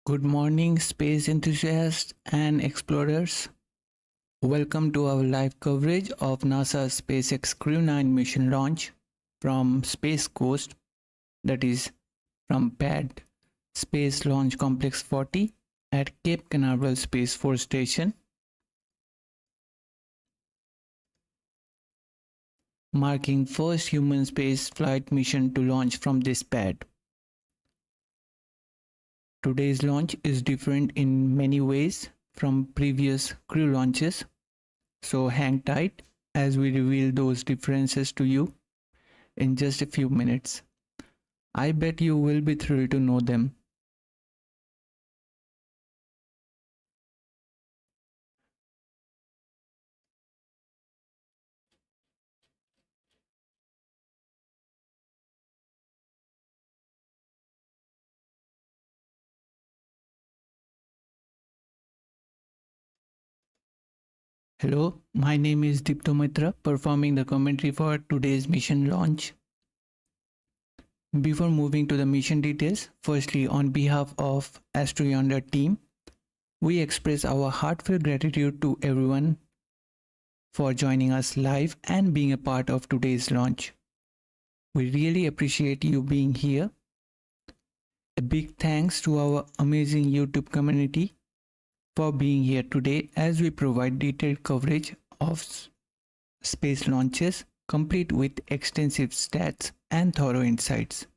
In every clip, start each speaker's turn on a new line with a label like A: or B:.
A: Good morning, space enthusiasts and explorers. Welcome to our live coverage of NASA SpaceX Crew 9 mission launch from Space Coast, that is, from Pad Space Launch Complex 40 at Cape Canaveral Space Force Station, marking first human space flight mission to launch from this pad. Today's launch is different in many ways from previous crew launches, so hang tight as we reveal those differences to you in just a few minutes. I bet you will be thrilled to know them. Hello, my name is Dipto Mitra, performing the commentary for today's mission launch. Before moving to the mission details, firstly, on behalf of AstroYonder team, we express our heartfelt gratitude to everyone for joining us live and being a part of today's launch. We really appreciate you being here. A big thanks to our amazing YouTube community for being here today as we provide detailed coverage of space launches, complete with extensive stats and thorough insights.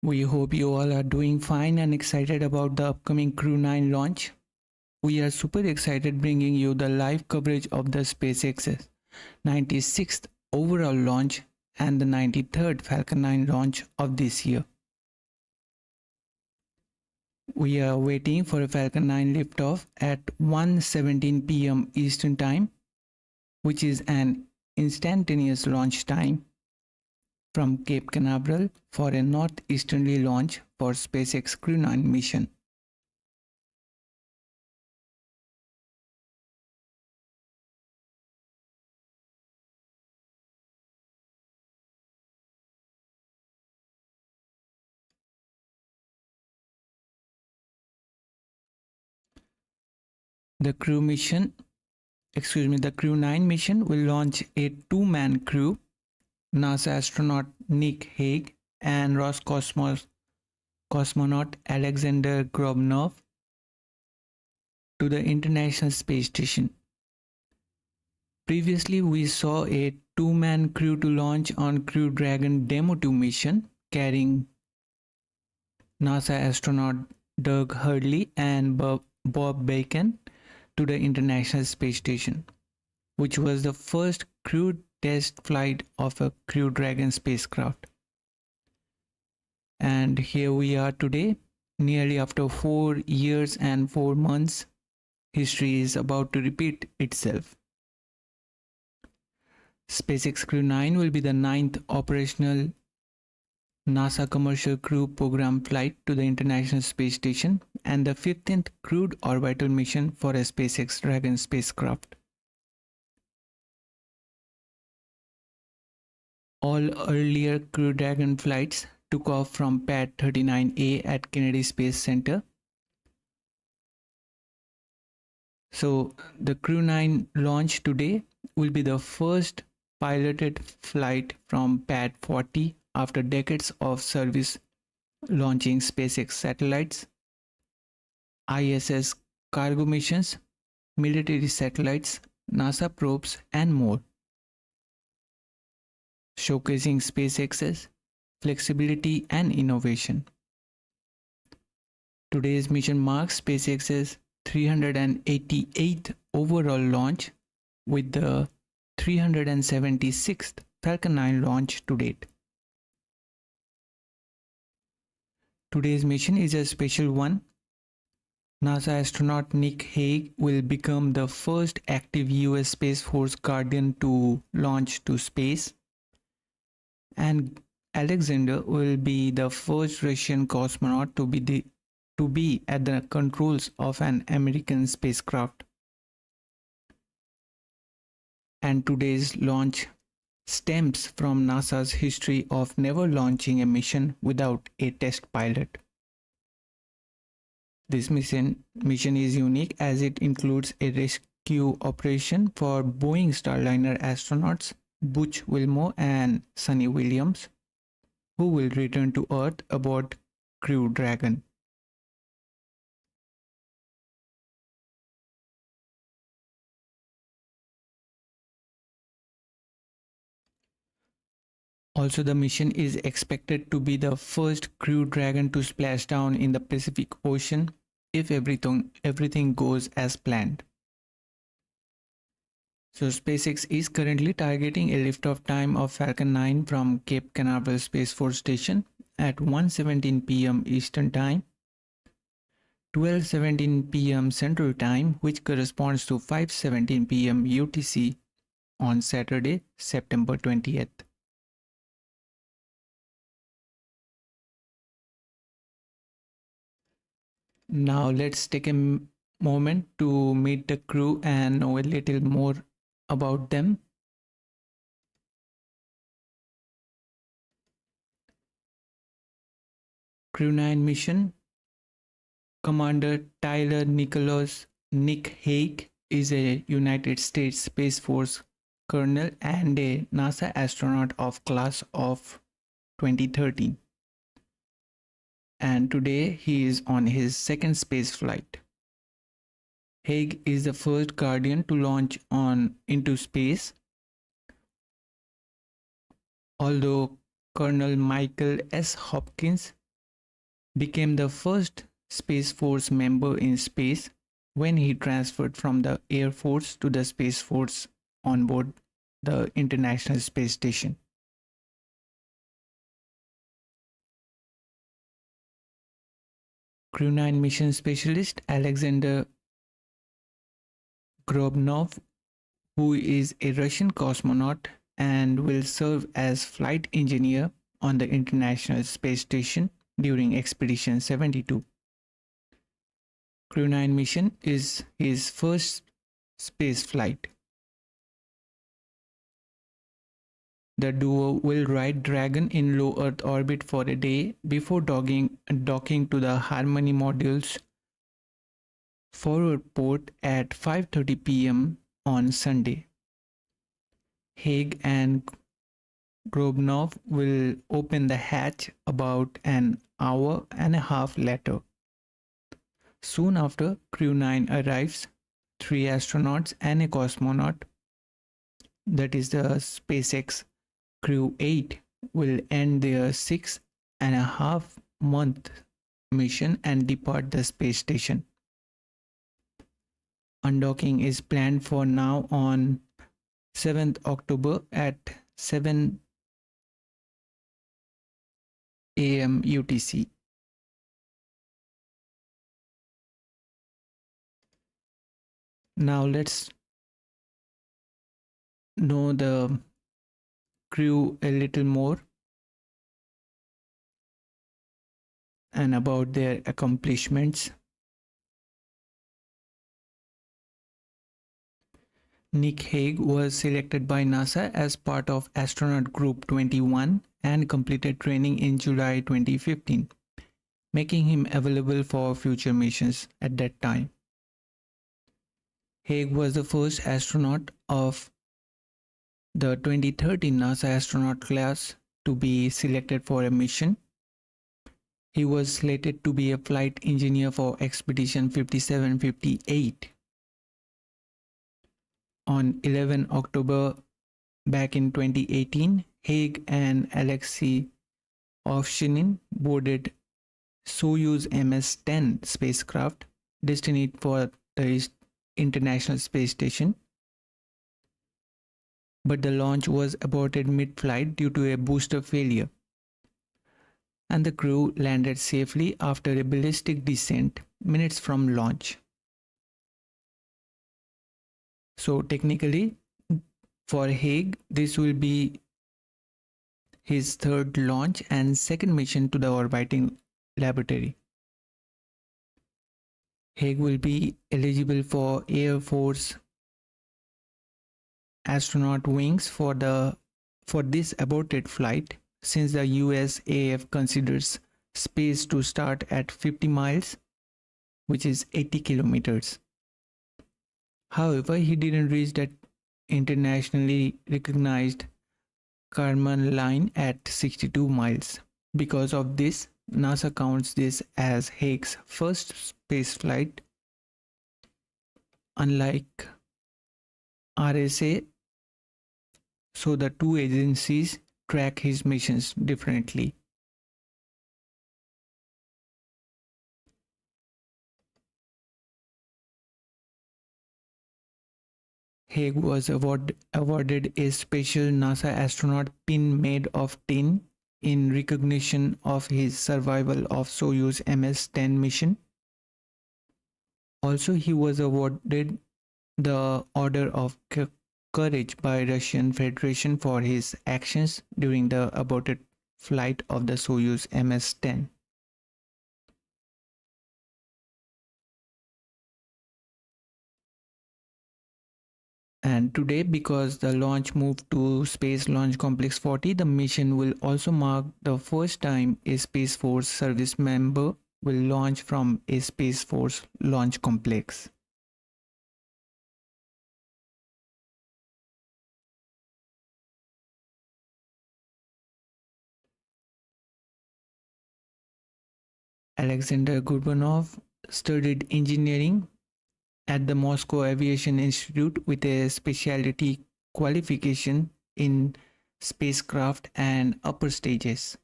A: We hope you all are doing fine and excited about the upcoming Crew 9 launch. We are super excited bringing you the live coverage of the SpaceX's 96th overall launch and the 93rd Falcon 9 launch of this year. We are waiting for a Falcon 9 liftoff at 1:17 p.m. Eastern Time, which is an instantaneous launch time from Cape Canaveral for a northeasterly launch for SpaceX Crew 9 mission. The Crew 9 mission will launch a two-man crew, NASA astronaut Nick Hague and Roscosmos cosmonaut Aleksandr Gorbunov to the International Space Station. Previously, we saw a two-man crew to launch on Crew Dragon Demo 2 mission carrying NASA astronaut Doug Hurley and Bob Bacon to the International Space Station, which was the first crewed test flight of a Crew Dragon spacecraft. And here we are today, nearly after 4 years and 4 months. History is about to repeat itself. SpaceX Crew 9 will be the 9th operational NASA commercial crew program flight to the International Space Station and the 15th crewed orbital mission for a SpaceX Dragon spacecraft. All earlier Crew Dragon flights took off from Pad 39A at Kennedy Space Center. So the Crew 9 launch today will be the first piloted flight from Pad 40 after decades of service launching SpaceX satellites, ISS cargo missions, military satellites, NASA probes, and more, showcasing SpaceX's flexibility and innovation. Today's mission marks SpaceX's 388th overall launch with the 376th Falcon 9 launch to date. Today's mission is a special one. NASA astronaut Nick Hague will become the first active US Space Force Guardian to launch to space, and Aleksandr will be the first Russian cosmonaut to be at the controls of an American spacecraft. And today's launch stems from NASA's history of never launching a mission without a test pilot. This mission is unique as it includes a rescue operation for Boeing Starliner astronauts Butch Wilmore and Sunny Williams, who will return to Earth aboard Crew Dragon. Also, the mission is expected to be the first Crew Dragon to splash down in the Pacific Ocean if everything goes as planned. So SpaceX is currently targeting a liftoff time of Falcon 9 from Cape Canaveral Space Force Station at 1:17 p.m. Eastern Time, 12:17 p.m. Central Time, which corresponds to 5:17 p.m. UTC on Saturday, September 20th. Now let's take a moment to meet the crew and know a little more about them. Crew 9 mission Commander Tyler Nicholas Nick Hague is a United States Space Force colonel and a NASA astronaut of class of 2013. And today he is on his second space flight. Hague is the first Guardian to launch into space, although Colonel Michael S. Hopkins became the first Space Force member in space when he transferred from the Air Force to the Space Force on board the International Space Station. Crew 9 mission specialist Aleksandr Gorbunov, who is a Russian cosmonaut and will serve as flight engineer on the International Space Station during Expedition 72. Crew 9 mission is his first space flight. The duo will ride Dragon in low Earth orbit for a day before docking to the Harmony module's forward port at 5:30 p.m. on Sunday. Hague and Gorbunov will open the hatch about an hour and a half later. Soon after Crew 9 arrives, 3 astronauts and a cosmonaut, that is the SpaceX Crew 8, will end their 6.5-month mission and depart the space station. Undocking is planned for now on 7th October at 7 a.m. UTC. Now let's know the crew a little more and about their accomplishments. Nick Hague was selected by NASA as part of astronaut group 21 and completed training in July 2015, making him available for future missions at that time. Hague was the first astronaut of the 2013 NASA astronaut class to be selected for a mission. He was slated to be a flight engineer for Expedition 57-58. On 11 October back in 2018, Hague and Alexei Ovchinin boarded Soyuz MS-10 spacecraft destined for the International Space Station. But the launch was aborted mid-flight due to a booster failure, and the crew landed safely after a ballistic descent minutes from launch. So technically, for Hague, this will be his third launch and second mission to the orbiting laboratory. Hague will be eligible for Air Force astronaut wings for the for this aborted flight, since the USAF considers space to start at 50 miles, which is 80 kilometers. However, he didn't reach that internationally recognized Kármán line at 62 miles. Because of this, NASA counts this as Hague's first spaceflight. Unlike RSA, so the two agencies track his missions differently. Hague was awarded a special NASA astronaut pin made of tin in recognition of his survival of Soyuz MS-10 mission. Also, he was awarded the Order of Courage by Russian Federation for his actions during the aborted flight of the Soyuz MS-10. And today, because the launch moved to Space Launch Complex 40, the mission will also mark the first time a Space Force service member will launch from a Space Force launch complex. Aleksandr Gorbunov studied engineering at the Moscow Aviation Institute with a specialty qualification in spacecraft and upper stages.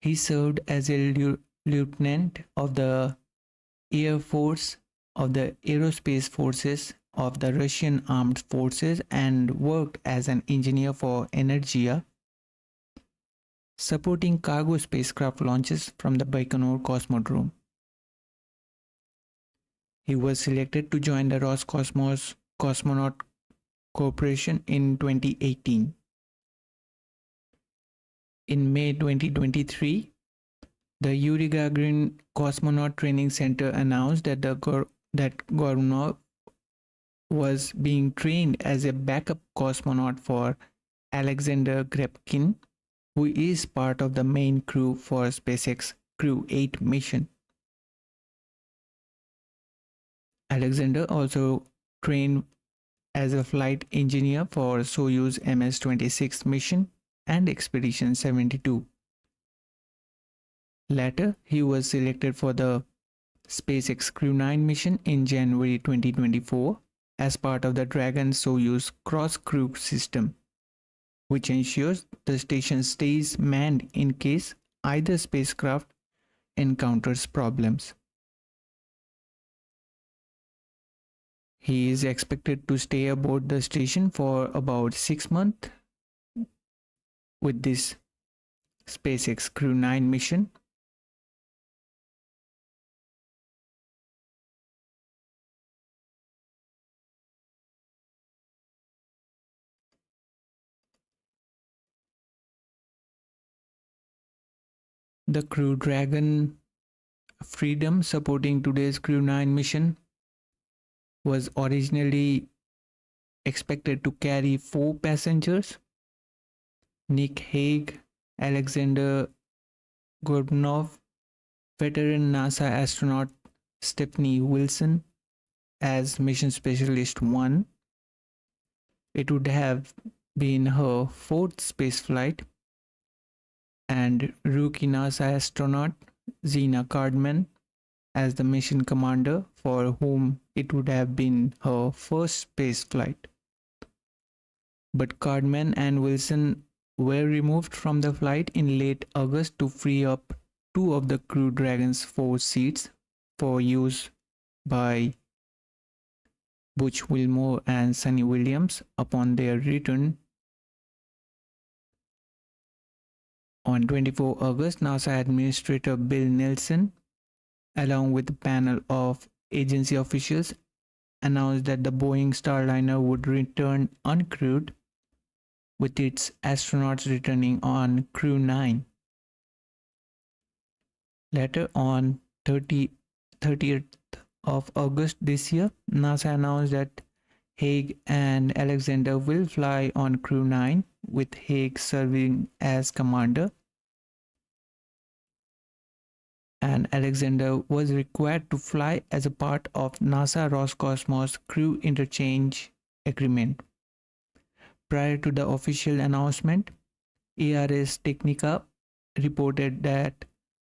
A: He served as a lieutenant of the Air Force of the Aerospace Forces of the Russian Armed Forces and worked as an engineer for Energia, supporting cargo spacecraft launches from the Baikonur Cosmodrome. He was selected to join the Roscosmos Cosmonaut Corporation in 2018. In May 2023, the Yuri Gagarin Cosmonaut Training Center announced that Gorbunov was being trained as a backup cosmonaut for Aleksandr Gorbunov, who is part of the main crew for SpaceX Crew 8 mission. Aleksandr also trained as a flight engineer for Soyuz MS-26 mission and Expedition 72. Later, he was selected for the SpaceX Crew 9 mission in January 2024 as part of the Dragon-Soyuz cross-crew system, which ensures the station stays manned in case either spacecraft encounters problems. He is expected to stay aboard the station for about 6 months with this SpaceX Crew 9 mission. The Crew Dragon Freedom supporting today's Crew 9 mission was originally expected to carry 4 passengers: Nick Hague, Aleksandr Gorbunov, veteran NASA astronaut Stephanie Wilson as Mission Specialist 1. It would have been her 4th spaceflight, and rookie NASA astronaut Zina Cardman as the mission commander, for whom it would have been her first space flight. But Cardman and Wilson were removed from the flight in late August to free up 2 of the Crew Dragon's 4 seats for use by Butch Wilmore and Sunny Williams upon their return. On 24 August, NASA Administrator Bill Nelson, along with a panel of agency officials, announced that the Boeing Starliner would return uncrewed, with its astronauts returning on Crew 9. Later, on 30th of August this year, NASA announced that Hague and Alexander will fly on Crew 9, with Hague serving as commander. And Alexander was required to fly as a part of NASA Roscosmos crew interchange agreement. Prior to the official announcement, Ars Technica reported that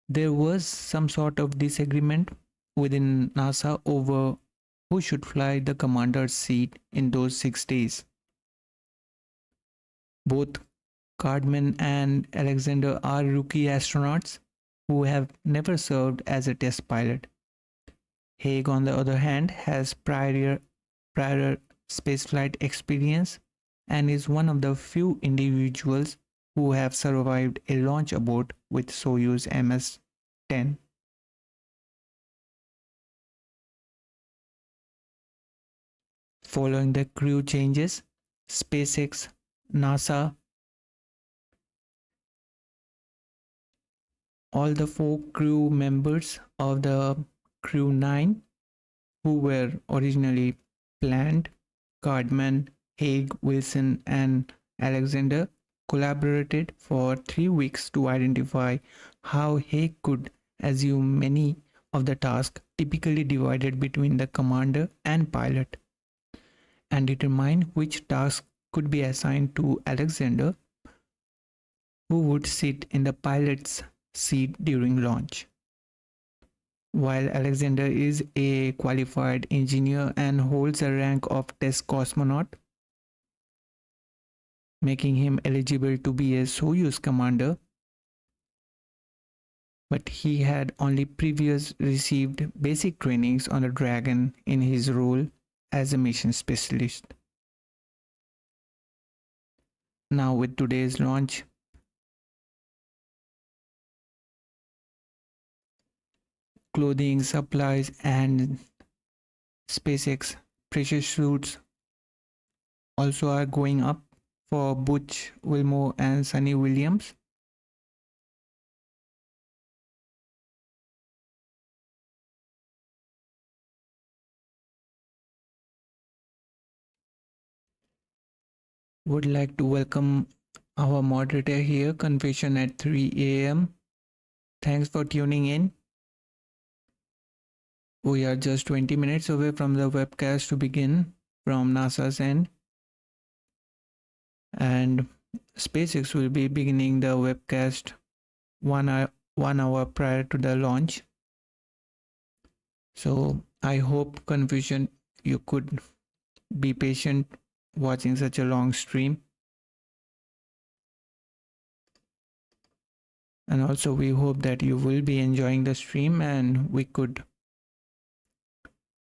A: there was some sort of disagreement within NASA over who should fly the commander's seat in those 6 days. Both Cardman and Alexander are rookie astronauts who have never served as a test pilot. Hague, on the other hand, has prior spaceflight experience and is one of the few individuals who have survived a launch abort with Soyuz MS-10. Following the crew changes, SpaceX, NASA, all the 4 crew members of the Crew 9 who were originally planned, Cardman, Hague, Wilson, and Alexander, collaborated for 3 weeks to identify how Hague could assume many of the tasks typically divided between the commander and pilot, and determine which tasks could be assigned to Alexander, who would sit in the pilot's seat during launch. While Alexander is a qualified engineer and holds a rank of test cosmonaut, making him eligible to be a Soyuz commander, but he had only previous received basic trainings on the Dragon in his role as a mission specialist. Now with today's launch, clothing, supplies, and SpaceX pressure suits also are going up for Butch Wilmore and Sunny Williams. Would like to welcome our moderator here, Confession at 3 a.m. Thanks for tuning in. We are just 20 minutes away from the webcast to begin from NASA's end. And SpaceX will be beginning the webcast 1 hour prior to the launch. So I hope, Confusion, you could be patient watching such a long stream. And also we hope that you will be enjoying the stream and we could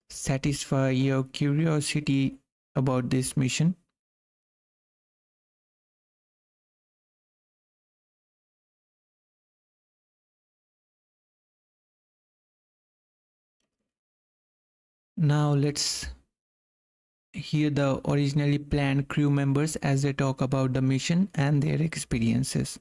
A: satisfy your curiosity about this mission. Now let's hear the originally planned crew members as they talk about the mission and their experiences.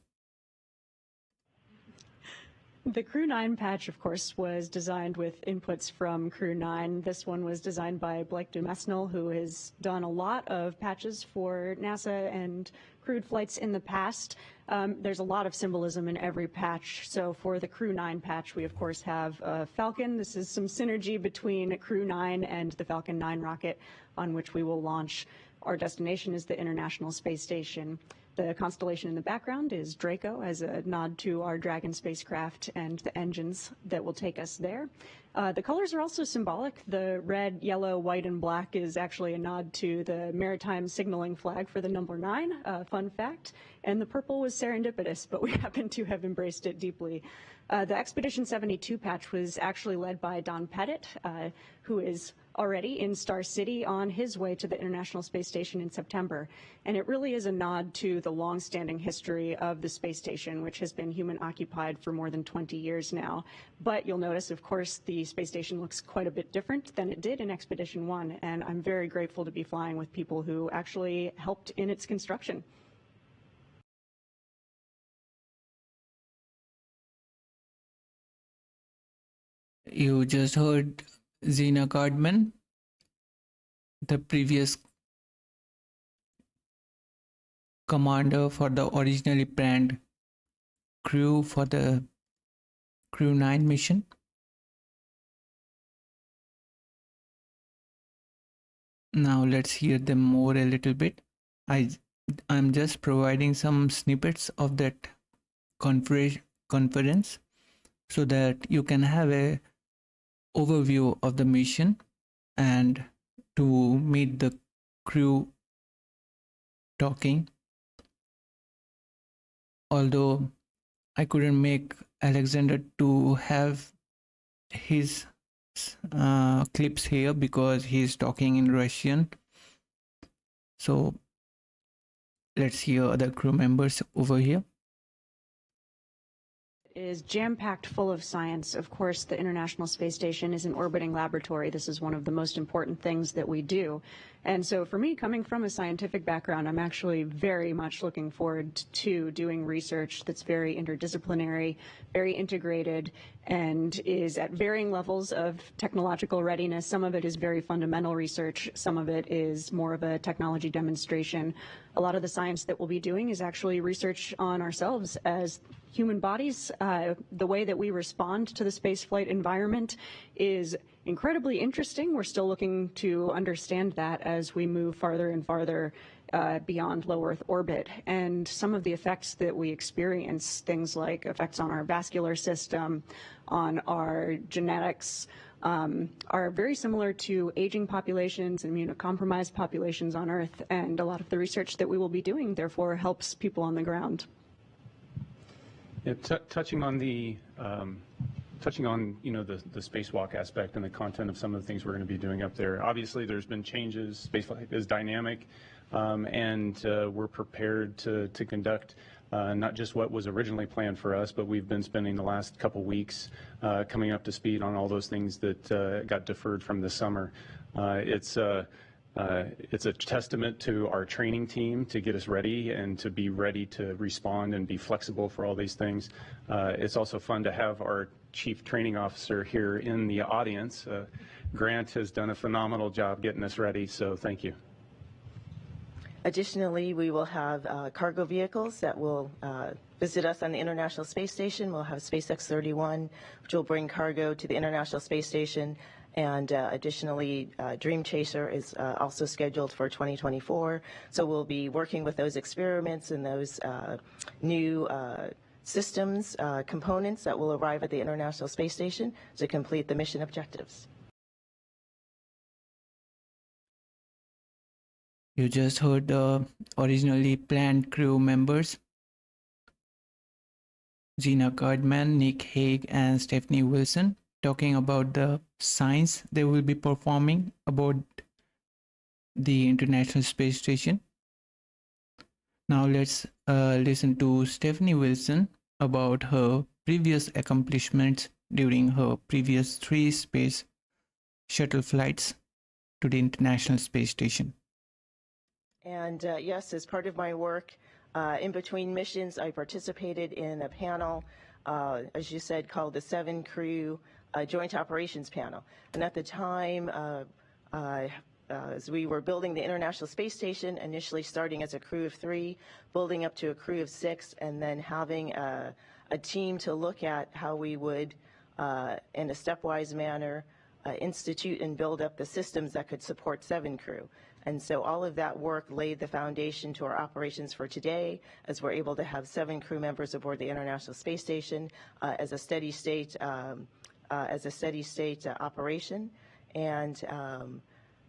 B: The Crew 9 patch, of course, was designed with inputs from Crew 9. This one was designed by Blake Dumesnil, who has done a lot of patches for NASA and crewed flights in the past. There's a lot of symbolism in every patch. So for the Crew 9 patch, we of course have Falcon. This is some synergy between Crew 9 and the Falcon 9 rocket on which we will launch. Our destination is the International Space Station. The constellation in the background is Draco, as a nod to our Dragon spacecraft and the engines that will take us there. The colors are also symbolic. The red, yellow, white, and black is actually a nod to the maritime signaling flag for the number 9, fun fact. And the purple was serendipitous, but we happen to have embraced it deeply. The Expedition 72 patch was actually led by Don Pettit, who is already in Star City on his way to the International Space Station in September. And it really is a nod to the long-standing history of the space station, which has been human-occupied for more than 20 years now. But you'll notice, of course, the space station looks quite a bit different than it did in Expedition 1, and I'm very grateful to be flying with people who actually helped in its construction.
A: You just heard Zena Cardman, the previous commander for the originally planned crew for the Crew 9 mission. Now let's hear them more a little bit. I'm just providing some snippets of that conference so that you can have a overview of the mission and to meet the crew talking. Although I couldn't make Aleksandr to have his clips here because he's talking in Russian. So let's hear other crew members over here.
B: Is jam-packed full of science. Of course, the International Space Station is an orbiting laboratory. This is one of the most important things that we do. And so for me, coming from a scientific background, I'm actually very much looking forward to doing research that's very interdisciplinary, very integrated, and is at varying levels of technological readiness. Some of it is very fundamental research. Some of it is more of a technology demonstration. A lot of the science that we'll be doing is actually research on ourselves as human bodies. The way that we respond to the spaceflight environment is incredibly interesting. We're still looking to understand that as we move farther and farther beyond low Earth orbit. And some of the effects that we experience, things like effects on our vascular system, on our genetics, are very similar to aging populations and immunocompromised populations on Earth. And a lot of the research that we will be doing, therefore, helps people on the ground.
C: Yeah, touching on the the spacewalk aspect and the content of some of the things we're going to be doing up there. Obviously, there's been changes. Spaceflight is dynamic, and we're prepared to conduct not just what was originally planned for us, but we've been spending the last couple weeks coming up to speed on all those things that got deferred from the summer. It's a testament to our training team to get us ready and to be ready to respond and be flexible for all these things. It's also fun to have our Chief Training Officer here in the audience. Grant has done a phenomenal job getting us ready, so thank you.
D: Additionally, we will have cargo vehicles that will visit us on the International Space Station. We'll have SpaceX 31, which will bring cargo to the International Space Station. And additionally, Dream Chaser is also scheduled for 2024. So we'll be working with those experiments and those new systems, components that will arrive at the International Space Station to complete the mission objectives.
A: You just heard the originally planned crew members, Gina Cardman, Nick Hague, and Stephanie Wilson, talking about the science they will be performing about the International Space Station. Now let's listen to Stephanie Wilson about her previous accomplishments during her previous 3 space shuttle flights to the International Space Station.
D: And yes, as part of my work in between missions, I participated in a panel, as you said, called the 7 Crew Joint Operations Panel. And at the time, as we were building the International Space Station, initially starting as a crew of 3, building up to a crew of 6, and then having a team to look at how we would, in a stepwise manner, institute and build up the systems that could support 7 Crew. And so all of that work laid the foundation to our operations for today, as we're able to have 7 crew members aboard the International Space Station as a steady state operation. And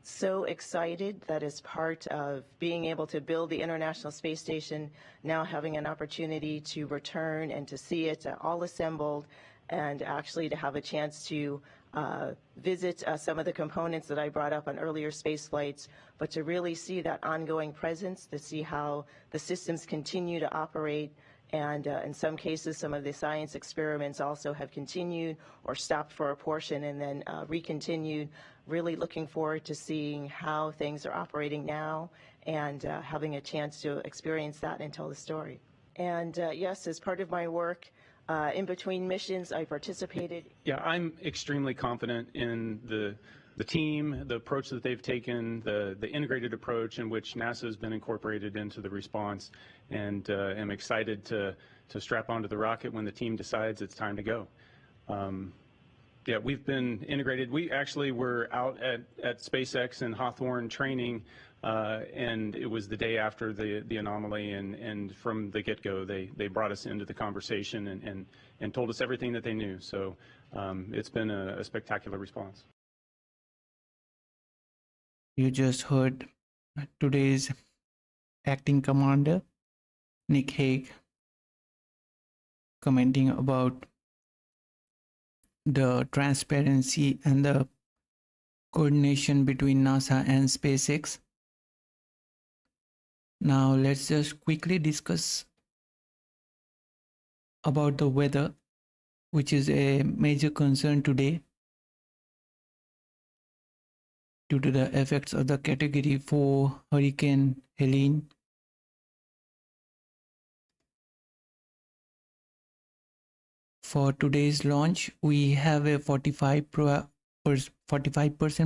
D: so excited that as part of being able to build the International Space Station, now having an opportunity to return and to see it all assembled, and actually to have a chance to visit some of the components that I brought up on earlier space flights, but to really see that ongoing presence, to see how the systems continue to operate. And in some cases, some of the science experiments also have continued or stopped for a portion and then recontinued. Really looking forward to seeing how things are operating now and having a chance to experience that and tell the story. And yes, as part of my work, in between missions, I participated.
C: Yeah, I'm extremely confident in the the team, the approach that they've taken, the integrated approach in which NASA has been incorporated into the response, and am excited to strap onto the rocket when the team decides it's time to go. Yeah, we've been integrated. We actually were out at SpaceX in Hawthorne training, and it was the day after the anomaly, and from the get-go, they brought us into the conversation and told us everything that they knew. So it's been a spectacular response.
A: You just heard today's acting commander, Nick Hague, commenting about the transparency and the coordination between NASA and SpaceX. Now let's just quickly discuss about the weather, which is a major concern today due to the effects of the Category 4 Hurricane Helene. For today's launch, we have a 45%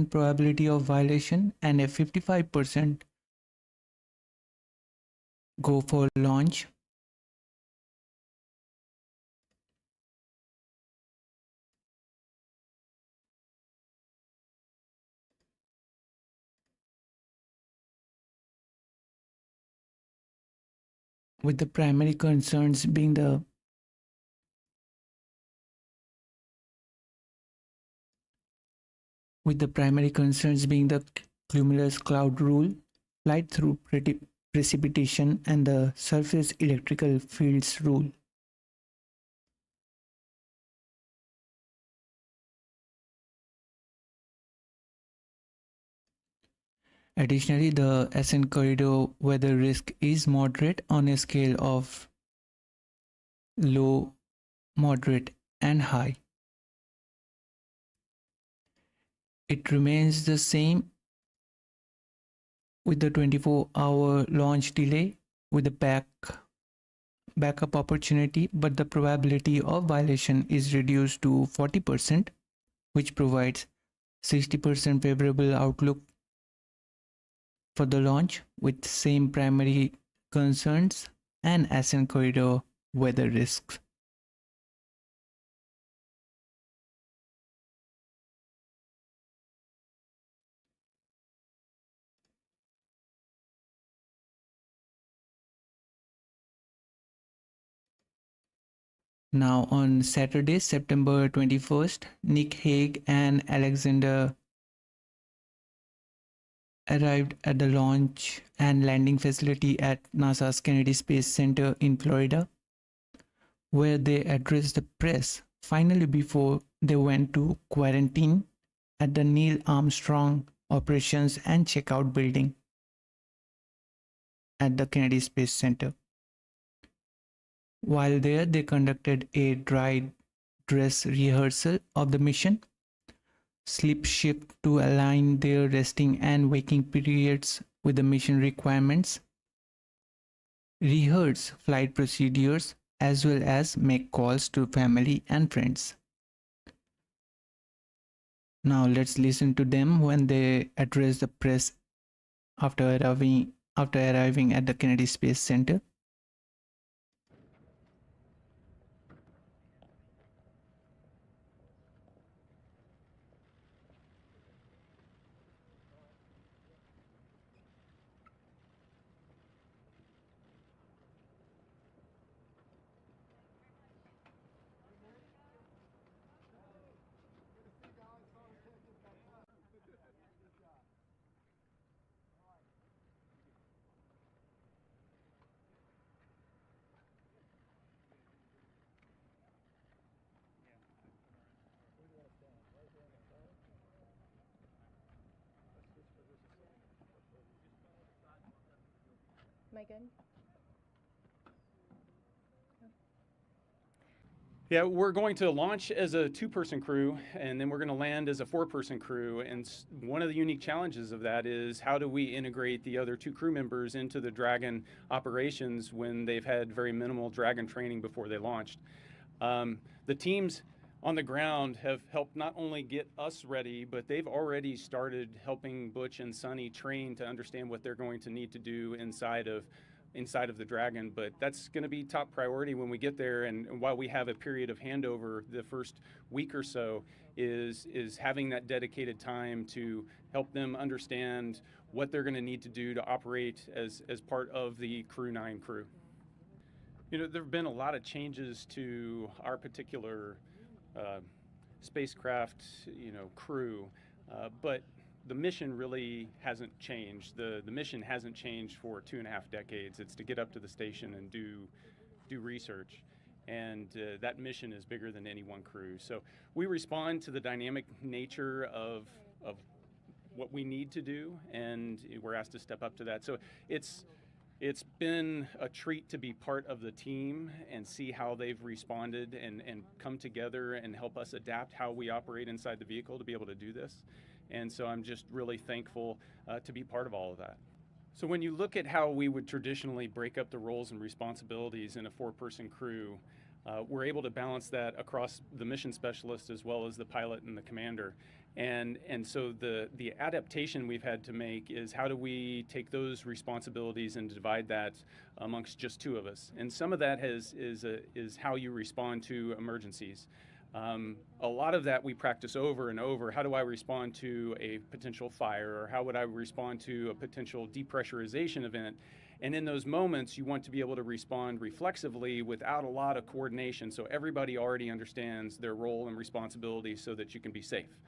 A: probability of violation and a 55% go for launch. With the primary concerns being the cumulus cloud rule, light through precipitation, and the surface electrical fields rule. Additionally, the ascent corridor weather risk is moderate on a scale of low, moderate, and high. It remains the same with the 24-hour launch delay with the backup opportunity, but the probability of violation is reduced to 40%, which provides 60% favorable outlook for the launch with same primary concerns and ascent corridor weather risks. Now on Saturday, September 21st, Nick Hague and Aleksandr arrived at the launch and landing facility at NASA's Kennedy Space Center in Florida, where they addressed the press finally before they went to quarantine at the Neil Armstrong Operations and Checkout Building at the Kennedy Space Center. While there, they conducted a dry dress rehearsal of the mission, sleep shift to align their resting and waking periods with the mission requirements, rehearse flight procedures, as well as make calls to family and friends. Now let's listen to them when they address the press after arriving at the Kennedy Space Center.
E: Am I good?
C: Yeah, we're going to launch as a two-person crew, and then we're going to land as a four-person crew. And one of the unique challenges of that is how do we integrate the other two crew members into the Dragon operations when they've had very minimal Dragon training before they launched. The teams on the ground have helped not only get us ready, but they've already started helping Butch and Sonny train to understand what they're going to need to do inside of the Dragon. But that's going to be top priority when we get there. And while we have a period of handover, the first week or so is having that dedicated time to help them understand what they're going to need to do to operate as part of the Crew 9 crew. You know, there have been a lot of changes to our particular spacecraft, crew, but the mission really hasn't changed. The mission hasn't changed for 2.5 decades. It's to get up to the station and do research, and that mission is bigger than any one crew. So we respond to the dynamic nature of what we need to do, and we're asked to step up to that. So it's been a treat to be part of the team and see how they've responded and come together and help us adapt how we operate inside the vehicle to be able to do this. And so I'm just really thankful to be part of all of that. So when you look at how we would traditionally break up the roles and responsibilities in a 4-person crew, we're able to balance that across the mission specialist as well as the pilot and the commander. And so the adaptation we've had to make is how do we take those responsibilities and divide that amongst just 2 of us. And some of that is how you respond to emergencies. A lot of that we practice over and over. How do I respond to a potential fire, or how would I respond to a potential depressurization event? And in those moments, you want to be able to respond reflexively without a lot of coordination, so everybody already understands their role and responsibility so that you can be safe.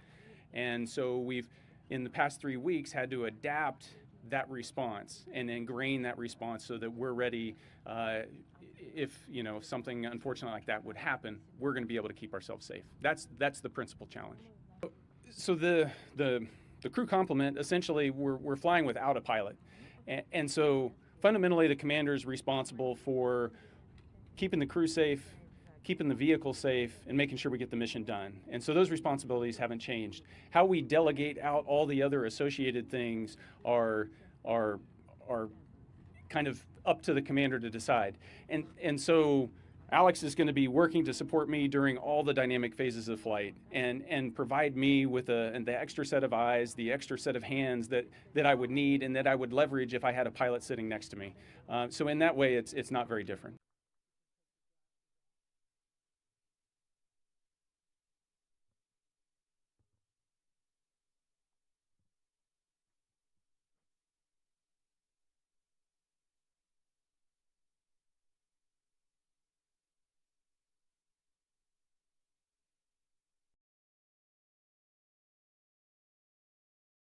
C: And so we've, in the past 3 weeks, had to adapt that response and ingrain that response so that we're ready. If something unfortunate like that would happen, we're going to be able to keep ourselves safe. That's the principal challenge. So the crew complement, essentially, we're flying without a pilot, and so fundamentally the commander is responsible for keeping the crew safe, keeping the vehicle safe, and making sure we get the mission done. And so those responsibilities haven't changed. How we delegate out all the other associated things are kind of up to the commander to decide. And so Alex is going to be working to support me during all the dynamic phases of flight and provide me with the extra set of eyes, the extra set of hands that I would need and that I would leverage if I had a pilot sitting next to me. So in that way, it's not very different.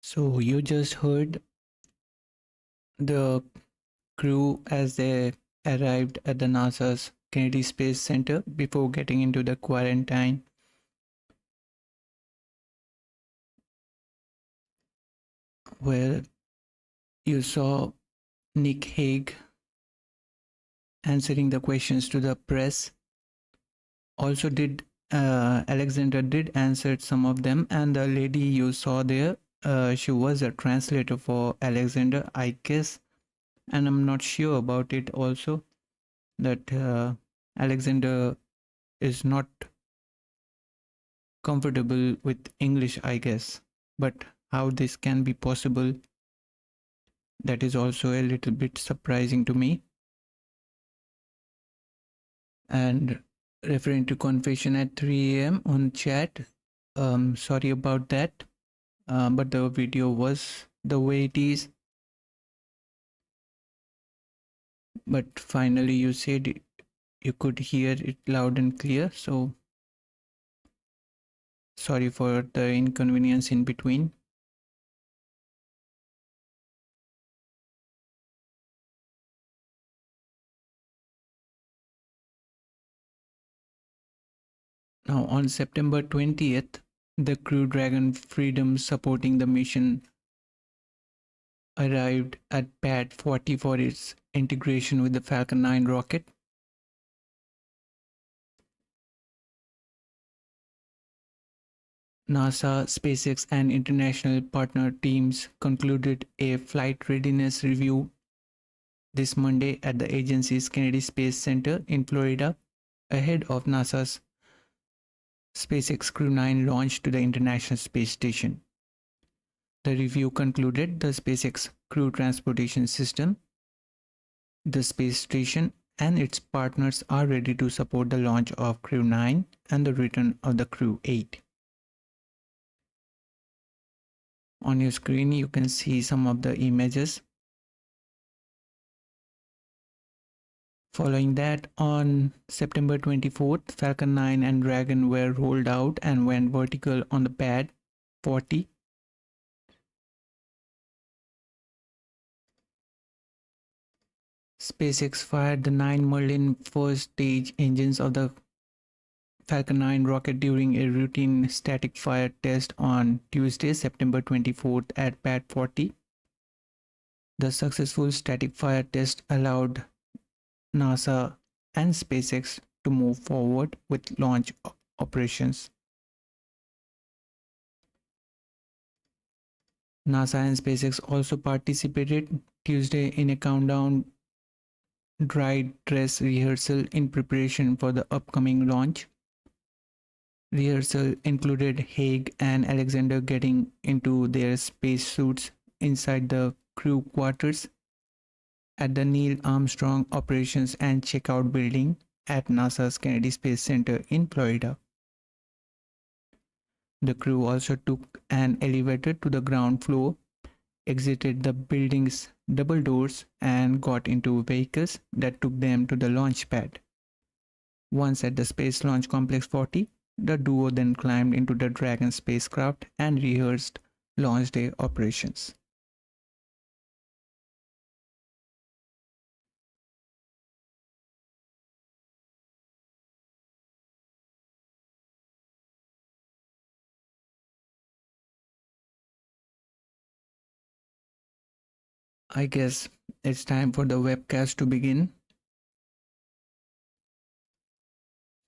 A: So you just heard the crew as they arrived at the NASA's Kennedy Space Center before getting into the quarantine. Where you saw Nick Hague answering the questions to the press. Also Aleksandr did answer some of them, and the lady you saw there, she was a translator for Aleksandr, I guess, and I'm not sure about it also, that Aleksandr is not comfortable with English, I guess, but how this can be possible, that is also a little bit surprising to me. And referring to confession at 3 a.m. on chat, sorry about that, but the video was the way it is. But finally you said you could hear it loud and clear, so sorry for the inconvenience in between. Now, on September 20th, the Crew Dragon Freedom supporting the mission arrived at Pad 40 for its integration with the Falcon 9 rocket. NASA, SpaceX, and international partner teams concluded a flight readiness review this Monday at the agency's Kennedy Space Center in Florida, ahead of NASA's SpaceX Crew 9 launched to the International Space Station. The review concluded the SpaceX Crew transportation system, the space station, and its partners are ready to support the launch of Crew 9 and the return of the Crew 8. On your screen, you can see some of the images. Following that, on September 24th, Falcon 9 and Dragon were rolled out and went vertical on the pad 40. SpaceX fired the 9 Merlin first stage engines of the Falcon 9 rocket during a routine static fire test on Tuesday, September 24th at pad 40. The successful static fire test allowed NASA and SpaceX to move forward with launch operations. NASA and SpaceX also participated Tuesday in a countdown dry dress rehearsal in preparation for the upcoming launch. Rehearsal included Hague and Aleksandr getting into their spacesuits inside the crew quarters at the Neil Armstrong Operations and Checkout Building at NASA's Kennedy Space Center in Florida. The crew also took an elevator to the ground floor, exited the building's double doors, and got into vehicles that took them to the launch pad. Once at the Space Launch Complex 40, the duo then climbed into the Dragon spacecraft and rehearsed launch day operations. I guess it's time for the webcast to begin.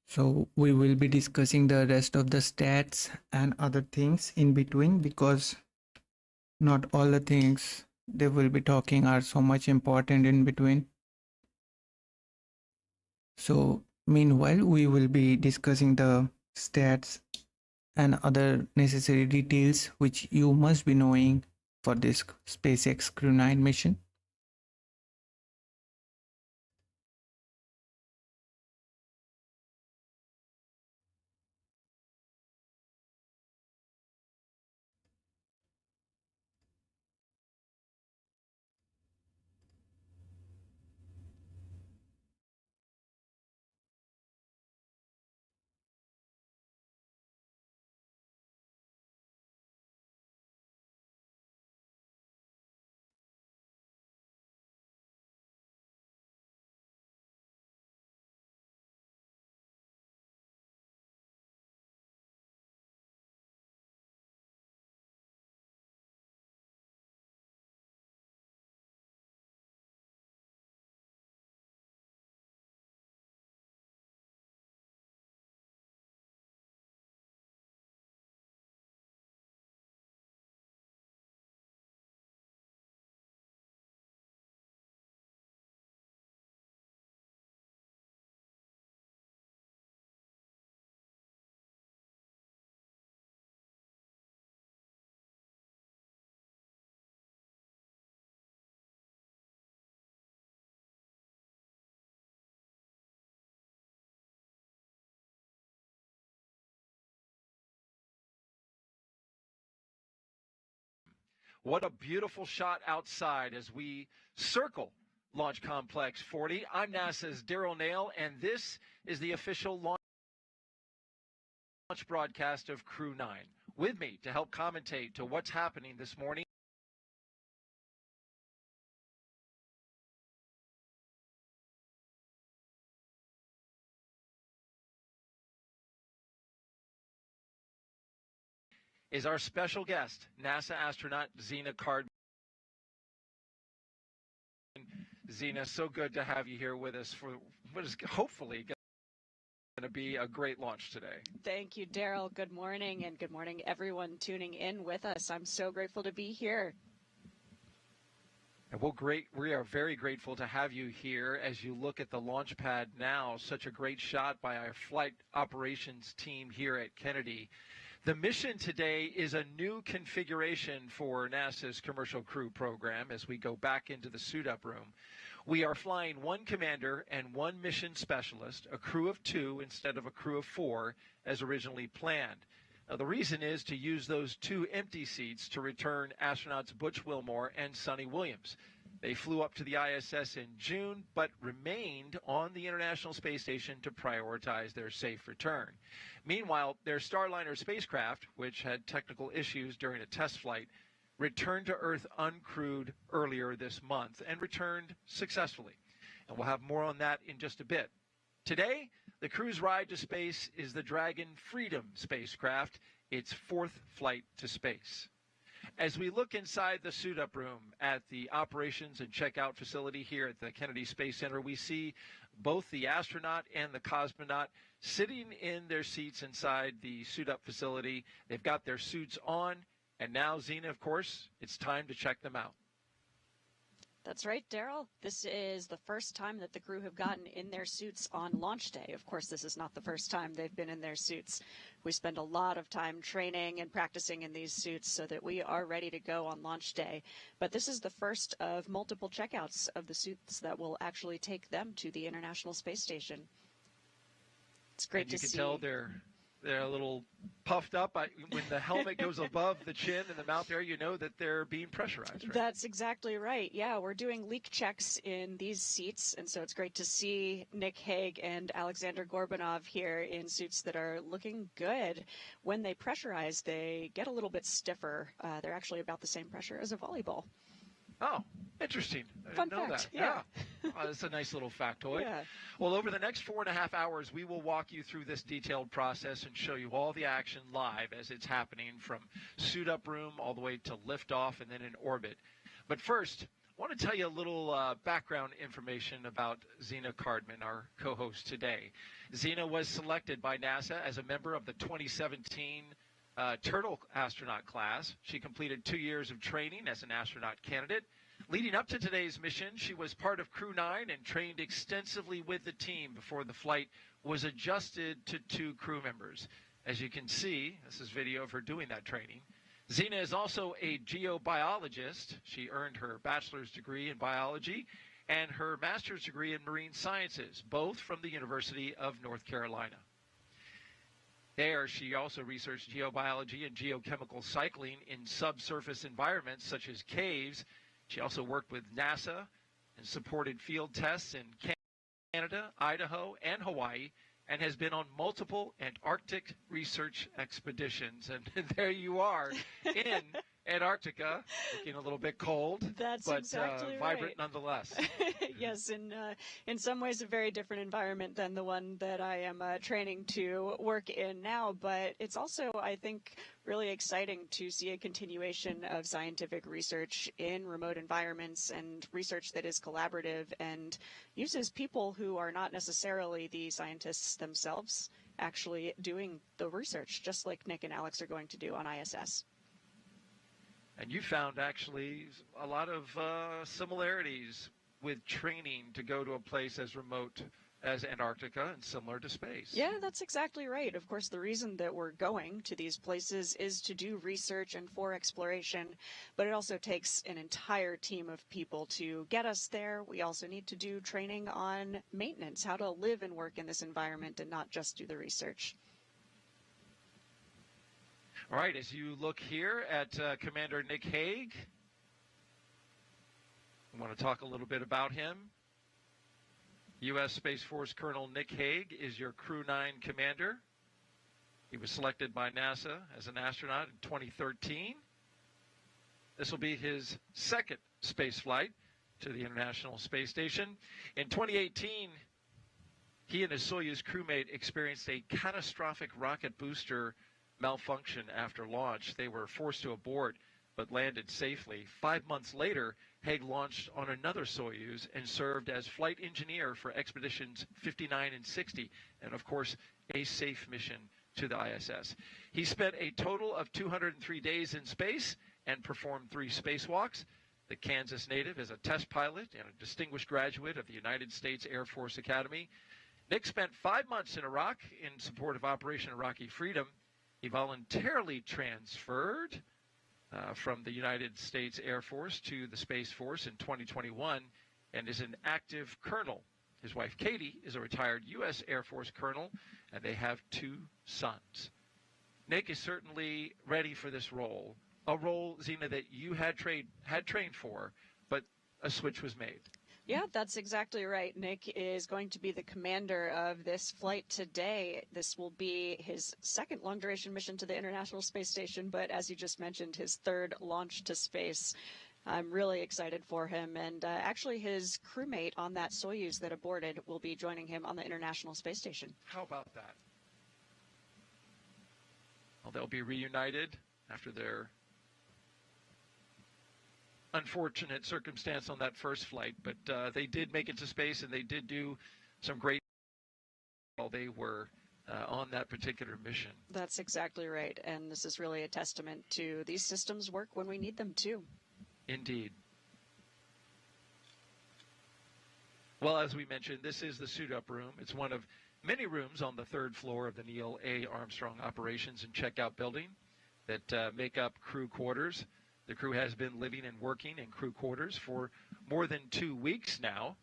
A: So we will be discussing the rest of the stats and other things in between, because not all the things they will be talking are so much important in between. So meanwhile, we will be discussing the stats and other necessary details which you must be knowing for this SpaceX Crew 9 mission.
F: What a beautiful shot outside as we circle Launch Complex 40. I'm NASA's Daryl Nail, and this is the official launch broadcast of Crew 9. With me to help commentate to what's happening this morning is our special guest, NASA astronaut Zena Cardman. Zena, so good to have you here with us for what is hopefully going to be a great launch today.
B: Thank you, Daryl. Good morning, and good morning, everyone tuning in with us. I'm so grateful to be here.
F: And we are very grateful to have you here as you look at the launch pad now. Such a great shot by our flight operations team here at Kennedy. The mission today is a new configuration for NASA's Commercial Crew program as we go back into the suit-up room. We are flying one commander and one mission specialist, a crew of 2 instead of a crew of 4 as originally planned. Now, the reason is to use those 2 empty seats to return astronauts Butch Wilmore and Sonny Williams. They flew up to the ISS in June, but remained on the International Space Station to prioritize their safe return. Meanwhile, their Starliner spacecraft, which had technical issues during a test flight, returned to Earth uncrewed earlier this month and returned successfully. And we'll have more on that in just a bit. Today, the crew's ride to space is the Dragon Freedom spacecraft, its 4th flight to space. As we look inside the suit-up room at the operations and checkout facility here at the Kennedy Space Center, we see both the astronaut and the cosmonaut sitting in their seats inside the suit-up facility. They've got their suits on, and now, Zena, of course, it's time to check them out.
B: That's right, Daryl. This is the first time that the crew have gotten in their suits on launch day. Of course, this is not the first time they've been in their suits. We spend a lot of time training and practicing in these suits so that we are ready to go on launch day. But this is the first of multiple checkouts of the suits that will actually take them to the International Space Station. It's great to see.
F: You can tell they're a little puffed up. When the helmet goes above the chin and the mouth area, you know that they're being pressurized, right?
B: That's exactly right. Yeah, we're doing leak checks in these seats, and so it's great to see Nick Hague and Aleksandr Gorbunov here in suits that are looking good. When they pressurize, they get a little bit stiffer. They're actually about the same pressure as a volleyball.
F: Oh, interesting. I
B: Fun
F: didn't know
B: fact,
F: that.
B: yeah.
F: That's a nice little factoid.
B: Yeah.
F: Well, over the next 4.5 hours, we will walk you through this detailed process and show you all the action live as it's happening from suit-up room all the way to liftoff and then in orbit. But first, I want to tell you a little background information about Zena Cardman, our co-host today. Zena was selected by NASA as a member of the 2017 Turtle astronaut class. She completed 2 years of training as an astronaut candidate. Leading up to today's mission, she was part of Crew 9 and trained extensively with the team before the flight was adjusted to 2 crew members. As you can see, this is video of her doing that training. Zena is also a geobiologist. She earned her bachelor's degree in biology and her master's degree in marine sciences, both from the University of North Carolina. There, she also researched geobiology and geochemical cycling in subsurface environments such as caves. She also worked with NASA and supported field tests in Canada, Idaho, and Hawaii, and has been on multiple Antarctic research expeditions. And there you are in Antarctica, looking a little bit cold,
B: That's
F: but
B: exactly
F: vibrant
B: right.
F: nonetheless.
B: Yes, in some ways a very different environment than the one that I am training to work in now, but it's also, I think, really exciting to see a continuation of scientific research in remote environments and research that is collaborative and uses people who are not necessarily the scientists themselves actually doing the research, just like Nick and Alex are going to do on ISS.
F: And you found actually a lot of similarities with training to go to a place as remote as Antarctica and similar to space.
B: Yeah, that's exactly right. Of course, the reason that we're going to these places is to do research and for exploration, but it also takes an entire team of people to get us there. We also need to do training on maintenance, how to live and work in this environment and not just do the research.
F: All right, as you look here at Commander Nick Hague, I want to talk a little bit about him. U.S. Space Force Colonel Nick Hague is your Crew 9 commander. He was selected by NASA as an astronaut in 2013. This will be his second space flight to the International Space Station. In 2018, he and his Soyuz crewmate experienced a catastrophic rocket booster malfunction after launch. They were forced to abort but landed safely. 5 months later, Hague launched on another Soyuz and served as flight engineer for expeditions 59 and 60, and of course, a safe mission to the ISS. He spent a total of 203 days in space and performed 3 spacewalks. The Kansas native is a test pilot and a distinguished graduate of the United States Air Force Academy. Nick spent 5 months in Iraq in support of Operation Iraqi Freedom. He voluntarily transferred from the United States Air Force to the Space Force in 2021 and is an active colonel. His wife, Katie, is a retired U.S. Air Force colonel, and they have 2 sons. Nick is certainly ready for this role, a role, Zena, that you had trained for, but a switch was made.
B: Yeah, that's exactly right. Nick is going to be the commander of this flight today. This will be his second long-duration mission to the International Space Station, but as you just mentioned, his third launch to space. I'm really excited for him, and actually his crewmate on that Soyuz that aborted will be joining him on the International Space Station.
F: How about that? Well, they'll be reunited after their unfortunate circumstance on that first flight, but they did make it to space, and they did do some great while they were on that particular mission.
B: That's exactly right, and this is really a testament to these systems work when we need them to.
F: Indeed. Well, as we mentioned, this is the suit-up room. It's one of many rooms on the 3rd floor of the Neil A. Armstrong Operations and Checkout Building that make up crew quarters. The crew has been living and working in crew quarters for more than 2 weeks now.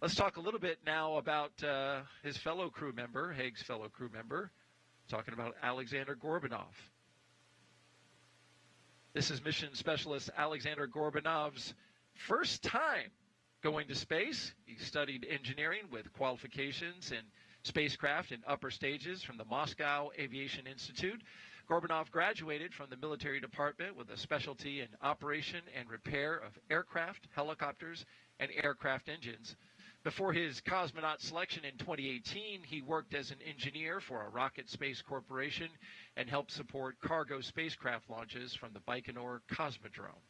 F: Let's talk a little bit now about his fellow crew member, Hague's fellow crew member, talking about Aleksandr Gorbunov. This is mission specialist Aleksandr Gorbunov's first time going to space. He studied engineering with qualifications in spacecraft and upper stages from the Moscow Aviation Institute. Gorbunov graduated from the military department with a specialty in operation and repair of aircraft, helicopters, and aircraft engines. Before his cosmonaut selection in 2018, he worked as an engineer for a rocket space corporation and helped support cargo spacecraft launches from the Baikonur Cosmodrome.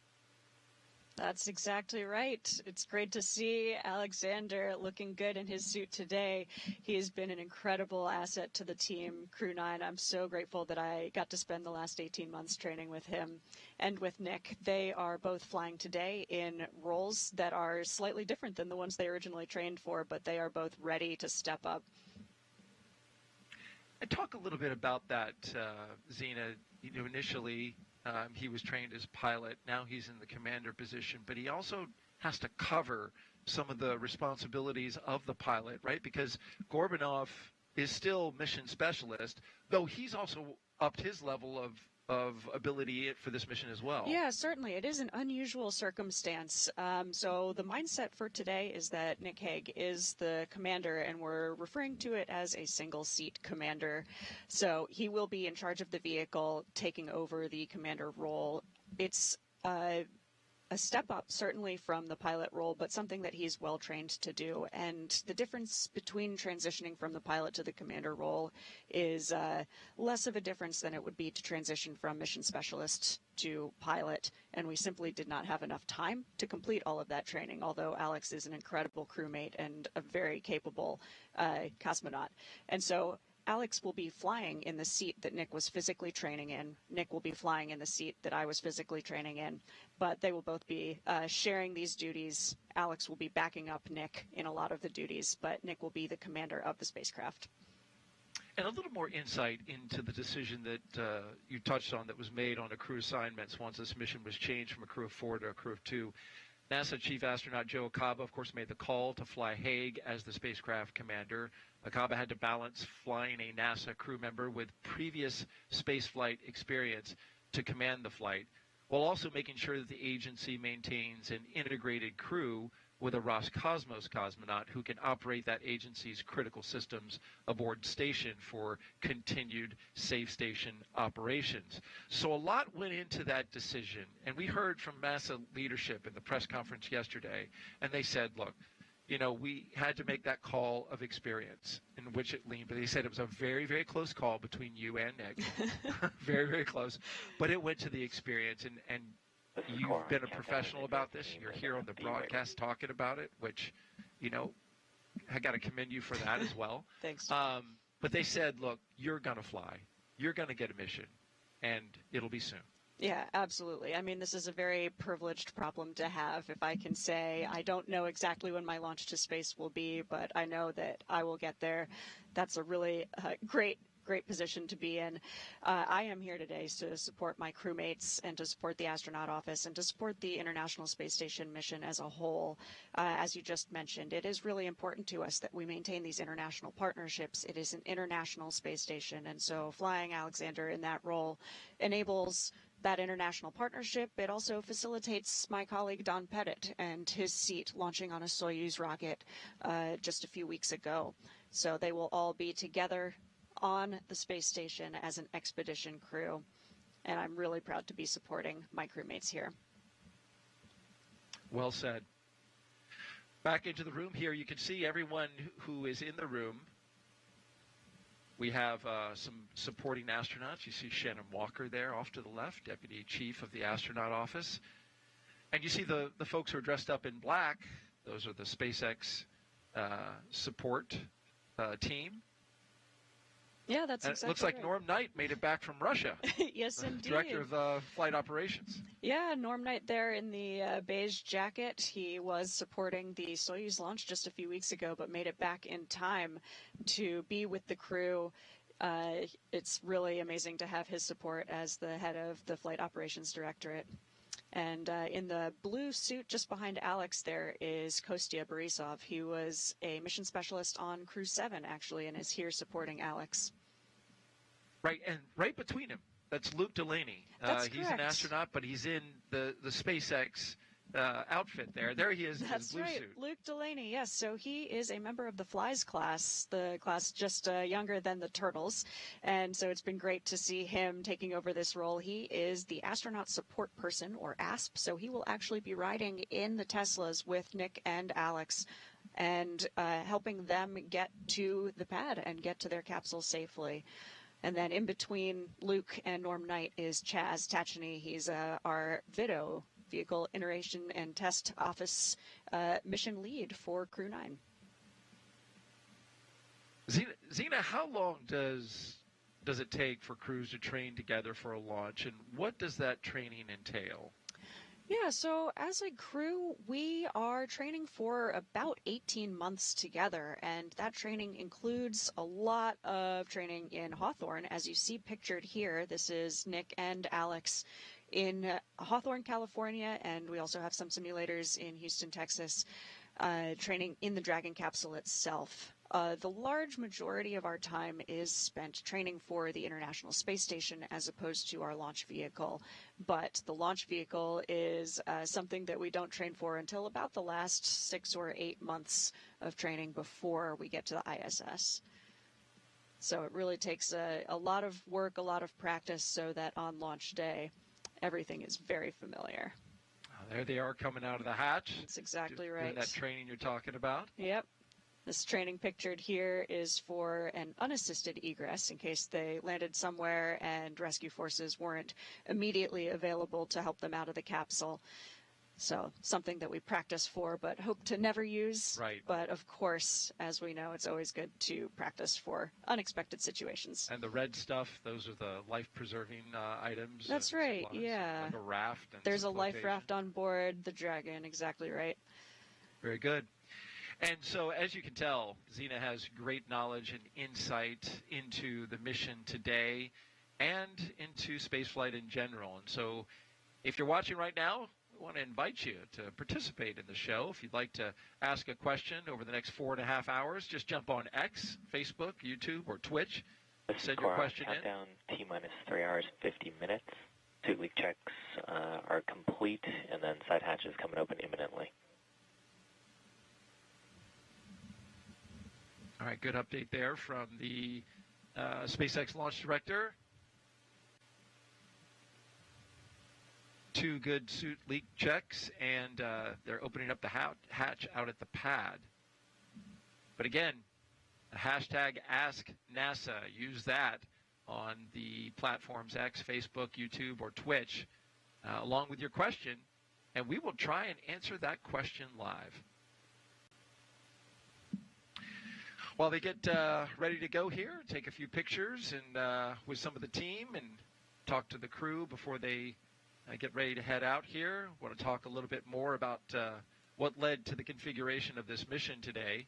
B: That's exactly right. It's great to see Aleksandr looking good in his suit today. He has been an incredible asset to the team, Crew 9. I'm so grateful that I got to spend the last 18 months training with him and with Nick. They are both flying today in roles that are slightly different than the ones they originally trained for, but they are both ready to step up.
F: And talk a little bit about that, Zena. Initially, he was trained as pilot. Now he's in the commander position, but he also has to cover some of the responsibilities of the pilot, right? Because Gorbunov is still mission specialist, though he's also upped his level of ability for this mission as well.
B: Yeah, certainly. It is an unusual circumstance. So the mindset for today is that Nick Hague is the commander, and we're referring to it as a single-seat commander. So he will be in charge of the vehicle, taking over the commander role. It's a step up, certainly, from the pilot role, but something that he's well trained to do. And the difference between transitioning from the pilot to the commander role is less of a difference than it would be to transition from mission specialist to pilot. And we simply did not have enough time to complete all of that training, although Alex is an incredible crewmate and a very capable cosmonaut. And so Alex will be flying in the seat that Nick was physically training in. Nick will be flying in the seat that I was physically training in, but they will both be sharing these duties. Alex will be backing up Nick in a lot of the duties, but Nick will be the commander of the spacecraft.
F: And a little more insight into the decision that you touched on that was made on the crew assignments once this mission was changed from a crew of 4 to a crew of 2. NASA Chief Astronaut Joe Acaba, of course, made the call to fly Hague as the spacecraft commander. Acaba had to balance flying a NASA crew member with previous spaceflight experience to command the flight, while also making sure that the agency maintains an integrated crew with a Roscosmos cosmonaut who can operate that agency's critical systems aboard station for continued safe station operations. So a lot went into that decision, and we heard from NASA leadership in the press conference yesterday, and they said, look, you know, we had to make that call of experience in which it leaned, but they said it was a very, very close call between you and Nick. Very, very close. But it went to the experience, and you've been a professional about this. You're here on the broadcast talking about it, which, you know, I got to commend you for that as well.
B: Thanks.
F: But they said, look, you're going to fly. You're going to get a mission, and it'll be soon.
B: Yeah, absolutely. I mean, this is a very privileged problem to have. If I can say, I don't know exactly when my launch to space will be, but I know that I will get there. That's a really great position to be in. I am here today to support my crewmates and to support the astronaut office and to support the International Space Station mission as a whole. As you just mentioned, it is really important to us that we maintain these international partnerships. It is an international space station, and so flying Aleksandr in that role enables that international partnership. It also facilitates my colleague Don Pettit and his seat launching on a Soyuz rocket just a few weeks ago. So they will all be together on the space station as an expedition crew, and I'm really proud to be supporting my crewmates here.
F: Well said. Back into the room here, you can see everyone who is in the room. We have some supporting astronauts. You see Shannon Walker there off to the left, Deputy Chief of the Astronaut Office. And you see the folks who are dressed up in black. Those are the SpaceX support team.
B: Yeah, that's
F: and
B: exactly
F: it looks like
B: right.
F: Norm Knight made it back from Russia.
B: Yes, indeed.
F: Director of flight operations.
B: Yeah, Norm Knight there in the beige jacket. He was supporting the Soyuz launch just a few weeks ago, but made it back in time to be with the crew. It's really amazing to have his support as the head of the Flight Operations Directorate. And in the blue suit just behind Alex there is Kostya Borisov. He was a mission specialist on Crew 7, actually, and is here supporting Alex.
F: Right, and right between him, that's Luke Delaney.
B: That's
F: he's
B: correct.
F: an astronaut, but he's in the SpaceX outfit there. There he is in his
B: That's
F: blue
B: right,
F: suit.
B: Luke Delaney, yes. So he is a member of the Flies class, the class just younger than the Turtles. And so it's been great to see him taking over this role. He is the astronaut support person, or ASP, so he will actually be riding in the Teslas with Nick and Alex and helping them get to the pad and get to their capsule safely. And then in between Luke and Norm Knight is Chaz Tacheny. He's our VITO, Vehicle Iteration and Test Office mission lead for Crew 9.
F: Zena, how long does it take for crews to train together for a launch, and what does that training entail?
B: Yeah, so as a crew, we are training for about 18 months together, and that training includes a lot of training in Hawthorne. As you see pictured here, this is Nick and Alex in Hawthorne, California, and we also have some simulators in Houston, Texas, training in the Dragon capsule itself. The large majority of our time is spent training for the International Space Station as opposed to our launch vehicle. But the launch vehicle is something that we don't train for until about the last 6 or 8 months of training before we get to the ISS. So it really takes a lot of work, a lot of practice, so that on launch day, everything is very familiar.
F: There they are coming out of the hatch.
B: That's exactly
F: doing
B: right.
F: that training you're talking about.
B: Yep. This training pictured here is for an unassisted egress in case they landed somewhere and rescue forces weren't immediately available to help them out of the capsule. So something that we practice for but hope to never use.
F: Right.
B: But of course, as we know, it's always good to practice for unexpected situations.
F: And the red stuff, those are the life-preserving items.
B: That's right,
F: supplies,
B: yeah.
F: Like a raft. And
B: There's a
F: some
B: life
F: flotation.
B: raft on board the Dragon, exactly right.
F: Very good. And so, as you can tell, Zena has great knowledge and insight into the mission today and into spaceflight in general. And so, if you're watching right now, we want to invite you to participate in the show. If you'd like to ask a question over the next 4.5 hours, just jump on X, Facebook, YouTube, or Twitch. Send your question in.
G: Countdown, T-minus 3 hours, 50 minutes. Suit leak checks are complete, and then side hatches coming open imminently.
F: All right, good update there from the SpaceX launch director. 2 good suit leak checks, and they're opening up the hatch out at the pad. But again, hashtag #AskNASA. Use that on the platforms X, Facebook, YouTube, or Twitch, along with your question, and we will try and answer that question live. While they get ready to go here, take a few pictures and with some of the team and talk to the crew before they get ready to head out here. I want to talk a little bit more about what led to the configuration of this mission today.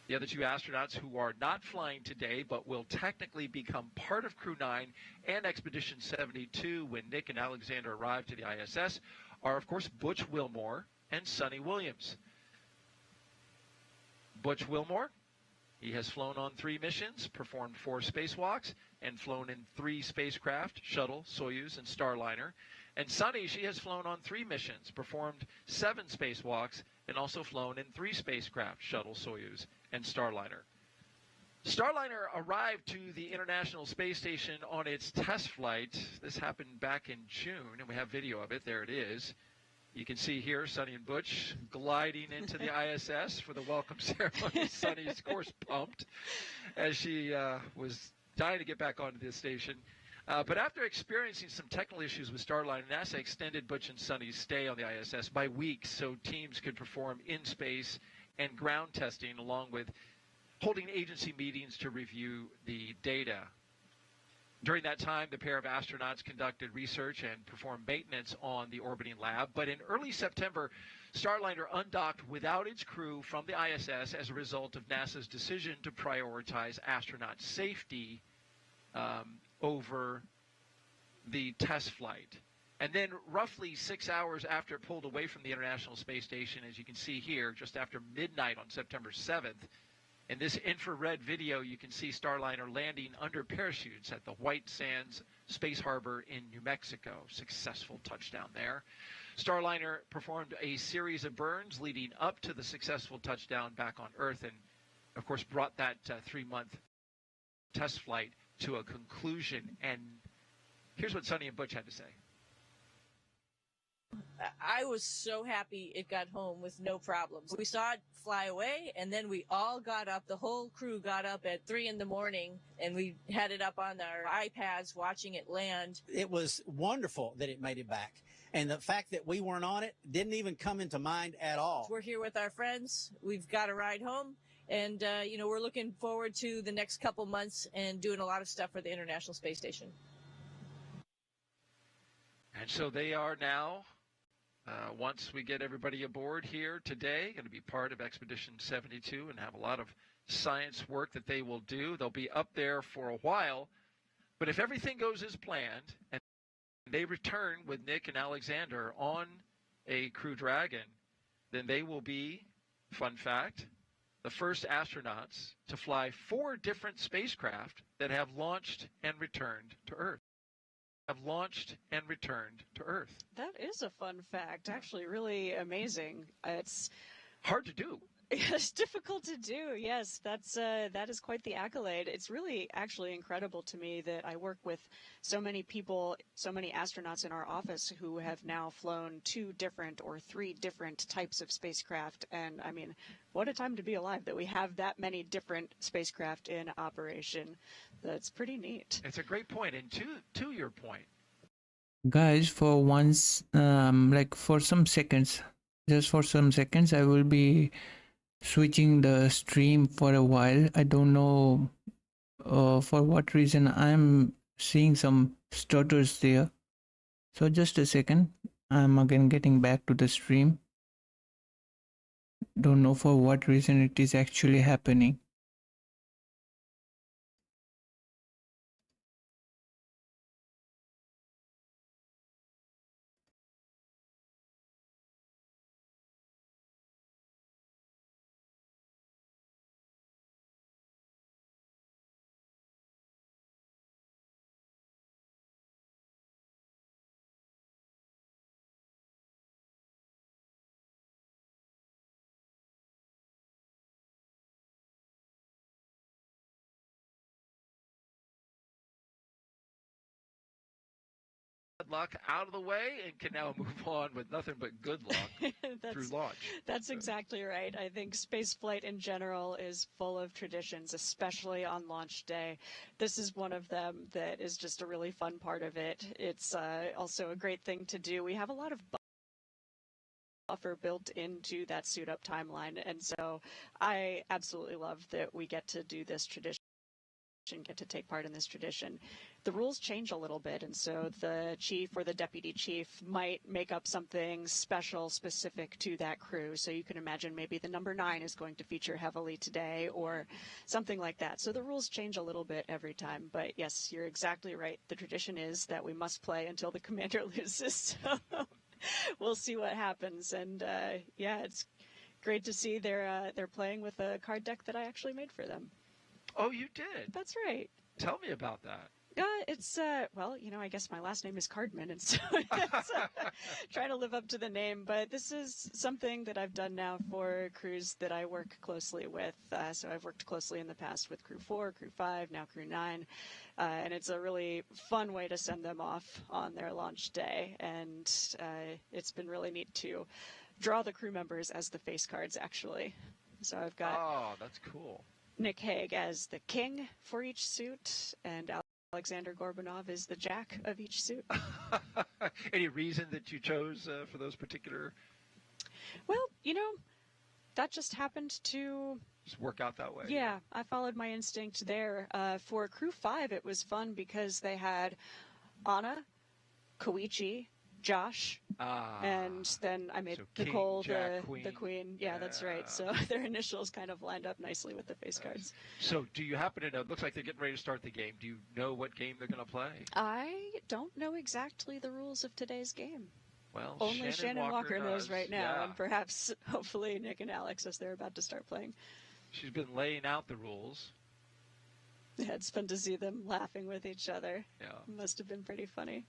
F: The other two astronauts who are not flying today but will technically become part of Crew 9 and Expedition 72 when Nick and Aleksandr arrive to the ISS are, of course, Butch Wilmore and Sonny Williams. Butch Wilmore, he has flown on 3 missions, performed 4 spacewalks, and flown in 3 spacecraft, Shuttle, Soyuz, and Starliner. And Sonny, she has flown on 3 missions, performed 7 spacewalks, and also flown in 3 spacecraft, Shuttle, Soyuz, and Starliner. Starliner arrived to the International Space Station on its test flight. This happened back in June, and we have video of it. There it is. You can see here Sonny and Butch gliding into the ISS for the welcome ceremony. Sonny, of course, pumped as she was dying to get back onto the station. But after experiencing some technical issues with Starliner, NASA extended Butch and Sonny's stay on the ISS by weeks so teams could perform in-space and ground testing, along with holding agency meetings to review the data. During that time, the pair of astronauts conducted research and performed maintenance on the orbiting lab. But in early September, Starliner undocked without its crew from the ISS as a result of NASA's decision to prioritize astronaut safety over the test flight. And then roughly 6 hours after it pulled away from the International Space Station, as you can see here, just after midnight on September 7th, in this infrared video, you can see Starliner landing under parachutes at the White Sands Space Harbor in New Mexico. Successful touchdown there. Starliner performed a series of burns leading up to the successful touchdown back on Earth and, of course, brought that 3-month test flight to a conclusion. And here's what Sonny and Butch had to say.
H: I was so happy it got home with no problems. We saw it fly away, and then we all got up. The whole crew got up at 3 in the morning, and we had it up on our iPads watching it land.
I: It was wonderful that it made it back. And the fact that we weren't on it didn't even come into mind at all.
H: We're here with our friends. We've got a ride home. And, we're looking forward to the next couple months and doing a lot of stuff for the International Space Station.
F: And so they are now, once we get everybody aboard here today, going to be part of Expedition 72 and have a lot of science work that they will do. They'll be up there for a while. But if everything goes as planned and they return with Nick and Aleksandr on a Crew Dragon, then they will be, fun fact, the first astronauts to fly 4 different spacecraft that have launched and returned to Earth.
B: That is a fun fact. Actually, really amazing. It's
F: hard to do.
B: It's difficult to do. Yes, that is quite the accolade. It's really actually incredible to me that I work with so many people, so many astronauts in our office who have now flown 2 different or 3 different types of spacecraft. And I mean, what a time to be alive that we have that many different spacecraft in operation. That's pretty neat.
F: It's a great point. And to your point,
A: Guys, for once, for some seconds, just for some seconds, I will be switching the stream for a while. I don't know for what reason. I'm seeing some stutters there. So just a second. I'm again getting back to the stream. Don't know for what reason it is actually happening.
F: luck out of the way and can now move on with nothing but good luck through launch.
B: That's exactly right. I think spaceflight in general is full of traditions, especially on launch day. This is one of them that is just a really fun part of it. It's also a great thing to do. We have a lot of buffer built into that suit up timeline. And so I absolutely love that we get to do this tradition, get to take part in this tradition. The rules change a little bit, and so the chief or the deputy chief might make up something special specific to that crew. So you can imagine maybe the number 9 is going to feature heavily today or something like that. So the rules change a little bit every time, but yes, you're exactly right. The tradition is that we must play until the commander loses. So we'll see what happens. And yeah, it's great to see they're playing with a card deck that I actually made for them.
F: Oh, you did?
B: That's right.
F: Tell me about that.
B: It's, well, you know, I guess my last name is Cardman, and so it's trying to live up to the name. But this is something that I've done now for crews that I work closely with. So I've worked closely in the past with Crew 4, Crew 5, now Crew 9. And it's a really fun way to send them off on their launch day. And it's been really neat to draw the crew members as the face cards, actually. So I've got...
F: Oh, that's cool.
B: Nick Hague as the king for each suit, and Aleksandr Gorbunov is the jack of each suit.
F: Any reason that you chose for those particular?
B: Well, you know, that just happened to
F: just work out that way.
B: Yeah, I followed my instinct there. For Crew 5, it was fun because they had Anna, Koichi, Josh, and then I made
F: so
B: Nicole
F: King, Jack,
B: the queen. Yeah, that's right. So their initials kind of lined up nicely with the face cards.
F: So do you happen to know, it looks like they're getting ready to start the game. Do you know what game they're going to play?
B: I don't know exactly the rules of today's game.
F: Well,
B: only Shannon Walker knows
F: does.
B: right now,
F: Yeah.
B: and perhaps, hopefully, Nick and Alex as they're about to start playing.
F: She's been laying out the rules.
B: Yeah, it's fun to see them laughing with each other.
F: Yeah.
B: It must have been pretty funny.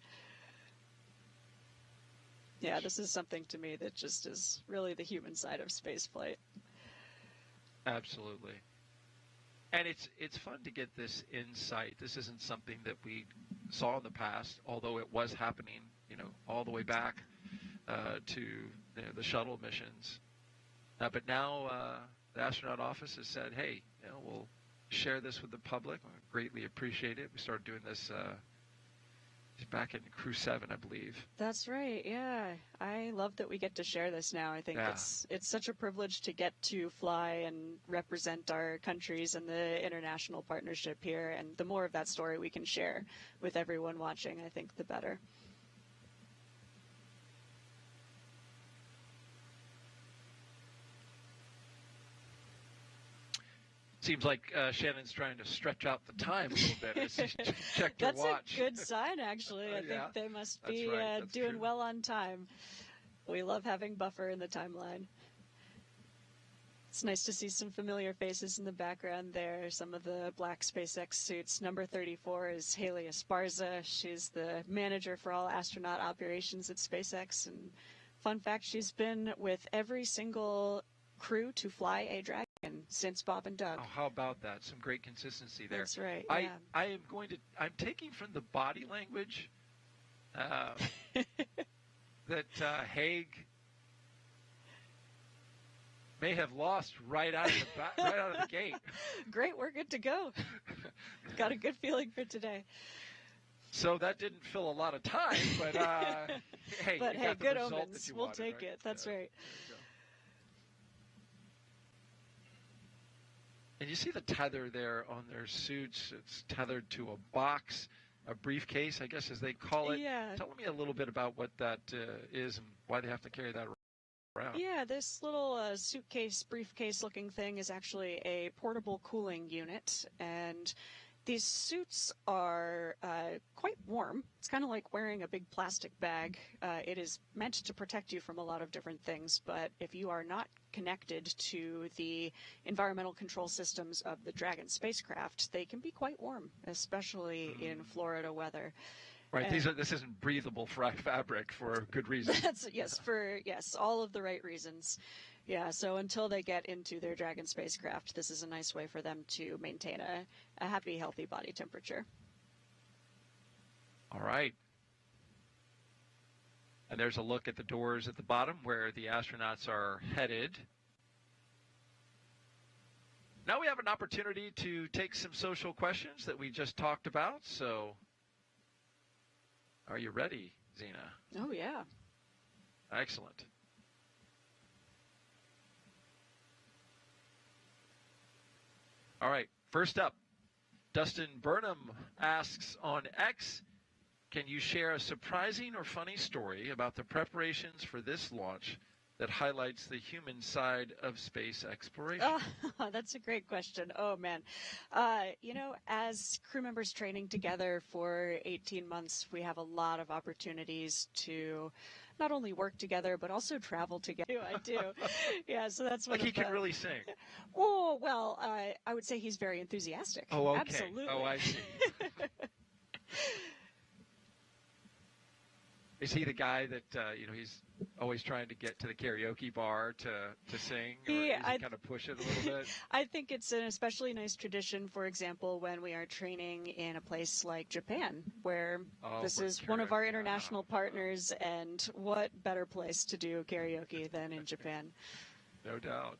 B: Yeah, this is something to me that just is really the human side of spaceflight.
F: Absolutely. And it's fun to get this insight. This isn't something that we saw in the past, although it was happening, you know, all the way back to the shuttle missions. But now the astronaut office has said, hey, you know, we'll share this with the public. I greatly appreciate it. We started doing this back in Crew 7, I believe.
B: That's right. Yeah, I love that we get to share this now. I think it's such a privilege to get to fly and represent our countries and the international partnership here. And the more of that story we can share with everyone watching, I think the better.
F: Seems like Shannon's trying to stretch out the time a little bit as she checked her watch.
B: That's a good sign, actually. I think they must be doing well on time. We love having buffer in the timeline. It's nice to see some familiar faces in the background there. Some of the black SpaceX suits. Number 34 is Haley Esparza. She's the manager for all astronaut operations at SpaceX. And fun fact, she's been with every single crew to fly a Dragon since Bob and Doug.
F: Oh, how about that? Some great consistency there.
B: That's right.
F: I'm taking from the body language that Hague may have lost right out of the gate.
B: Great, we're good to go. Got a good feeling for today.
F: So that didn't fill a lot of time, but hey,
B: but
F: you got the
B: good
F: result
B: omens.
F: that you
B: We'll
F: wanted,
B: take
F: right?
B: it. That's right.
F: And you see the tether there on their suits. It's tethered to a box, a briefcase, I guess, as they call it.
B: Yeah.
F: Tell me a little bit about what that is and why they have to carry that around.
B: Yeah, this little suitcase, briefcase-looking thing is actually a portable cooling unit, and these suits are quite warm. It's kind of like wearing a big plastic bag. It is meant to protect you from a lot of different things, but if you are not connected to the environmental control systems of the Dragon spacecraft, they can be quite warm, especially in Florida weather.
F: Right, this isn't breathable fabric for good reason.
B: Yes, all of the right reasons. Yeah, so until they get into their Dragon spacecraft, this is a nice way for them to maintain a happy, healthy body temperature.
F: All right. And there's a look at the doors at the bottom where the astronauts are headed. Now we have an opportunity to take some social questions that we just talked about. So are you ready, Zena?
B: Oh, yeah.
F: Excellent. All right, first up, Dustin Burnham asks on X, can you share a surprising or funny story about the preparations for this launch that highlights the human side of space exploration?
B: Oh, that's a great question. Oh, man. You know, as crew members training together for 18 months, we have a lot of opportunities to not only work together, but also travel together. I do. Yeah, so that's one
F: Like he
B: of
F: can
B: the...
F: really sing.
B: Oh, well, I would say he's very enthusiastic.
F: Oh, okay.
B: Absolutely.
F: Oh, I see. Is he the guy that, you know, he's always trying to get to the karaoke bar to sing? Or does he kind of push it a little bit?
B: I think it's an especially nice tradition, for example, when we are training in a place like Japan, where this is one of our international partners, and what better place to do karaoke than in Japan?
F: No doubt.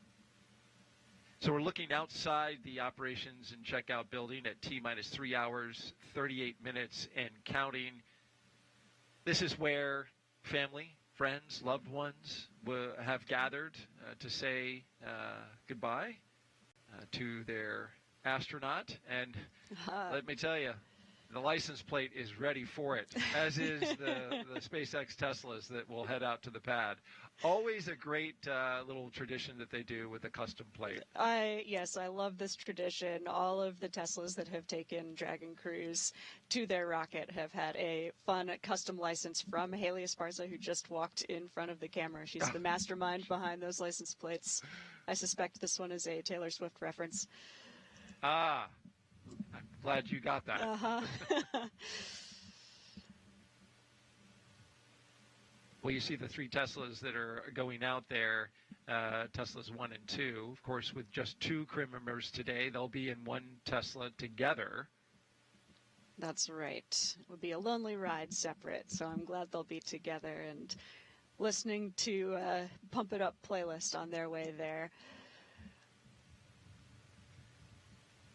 F: So we're looking outside the operations and checkout building at T-minus 3 hours, 38 minutes, and counting. This is where family, friends, loved ones have gathered to say goodbye to their astronaut. And let me tell you, the license plate is ready for it, as is the SpaceX Teslas that will head out to the pad. Always a great little tradition that they do with a custom plate.
B: Yes, I love this tradition. All of the Teslas that have taken Dragon crews to their rocket have had a fun custom license from Haley Esparza, who just walked in front of the camera. She's the mastermind behind those license plates. I suspect this one is a Taylor Swift reference.
F: Ah, I'm glad you got that.
B: Uh-huh.
F: Well, you see the 3 Teslas that are going out there, Teslas 1 and 2. Of course, with just 2 crew members today, they'll be in 1 Tesla together.
B: That's right. It would be a lonely ride separate, so I'm glad they'll be together and listening to Pump It Up playlist on their way there.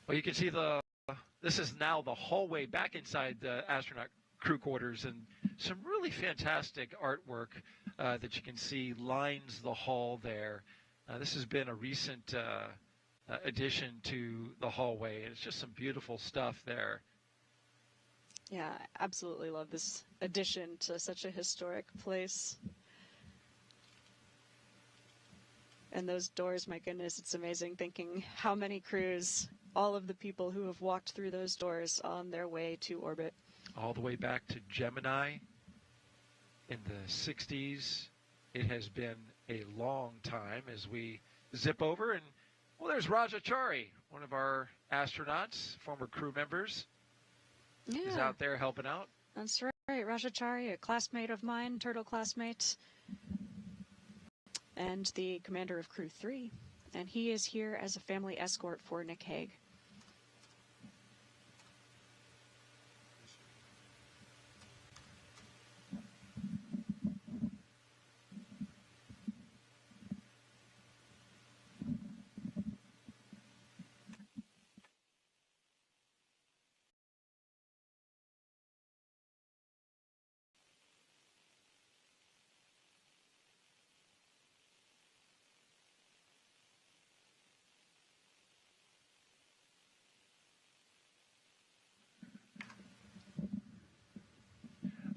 F: Well, you can see this is now the hallway back inside the astronaut crew quarters, and some really fantastic artwork that you can see lines the hall there. This has been a recent addition to the hallway, and it's just some beautiful stuff there.
B: Yeah, I absolutely love this addition to such a historic place. And those doors, my goodness, it's amazing thinking how many crews, all of the people who have walked through those doors on their way to orbit.
F: All the way back to Gemini in the 60s. It has been a long time as we zip over. And, well, there's Rajachari, one of our astronauts, former crew members.
B: Yeah.
F: Is out there helping out.
B: That's right. Rajachari, a classmate of mine, Turtle classmate, and the commander of Crew 3. And he is here as a family escort for Nick Hague.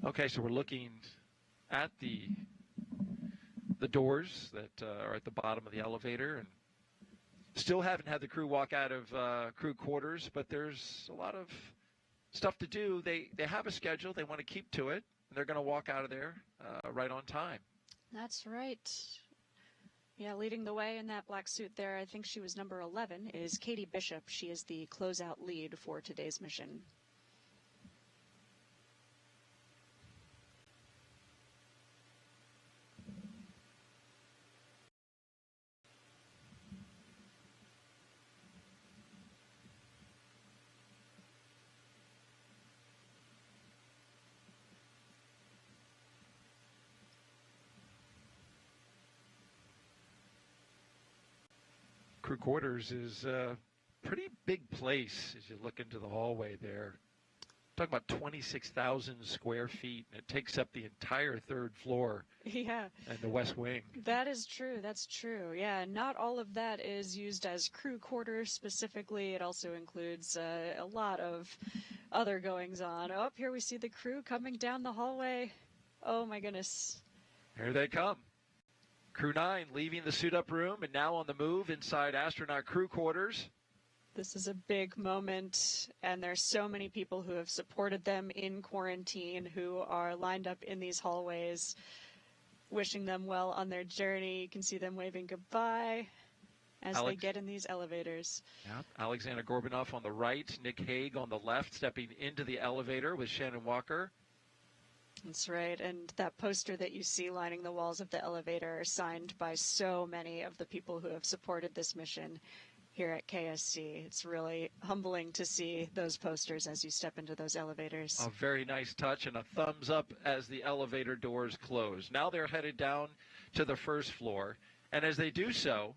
F: Okay, so we're looking at the doors that are at the bottom of the elevator, and still haven't had the crew walk out of crew quarters, but there's a lot of stuff to do. They have a schedule. They want to keep to it, and they're going to walk out of there right on time.
B: That's right. Yeah, leading the way in that black suit there, I think she was number 11, is Katie Bishop. She is the closeout lead for today's mission.
F: Crew quarters is a pretty big place as you look into the hallway there. talking about 26,000 square feet, and it takes up the entire third floor
B: Yeah.
F: and the west wing.
B: That is true. That's true. Yeah, not all of that is used as crew quarters specifically. It also includes a lot of other goings on. Oh, here we see the crew coming down the hallway. Oh my goodness.
F: Here they come. Crew 9 leaving the suit-up room and now on the move inside astronaut crew quarters.
B: This is a big moment, and there's so many people who have supported them in quarantine who are lined up in these hallways, wishing them well on their journey. You can see them waving goodbye as they get in these elevators.
F: Yeah. Aleksandr Gorbunov on the right, Nick Hague on the left, stepping into the elevator with Shannon Walker.
B: That's right, and that poster that you see lining the walls of the elevator are signed by so many of the people who have supported this mission here at KSC. It's really humbling to see those posters as you step into those elevators.
F: A very nice touch and a thumbs up as the elevator doors close. Now they're headed down to the first floor, and as they do so,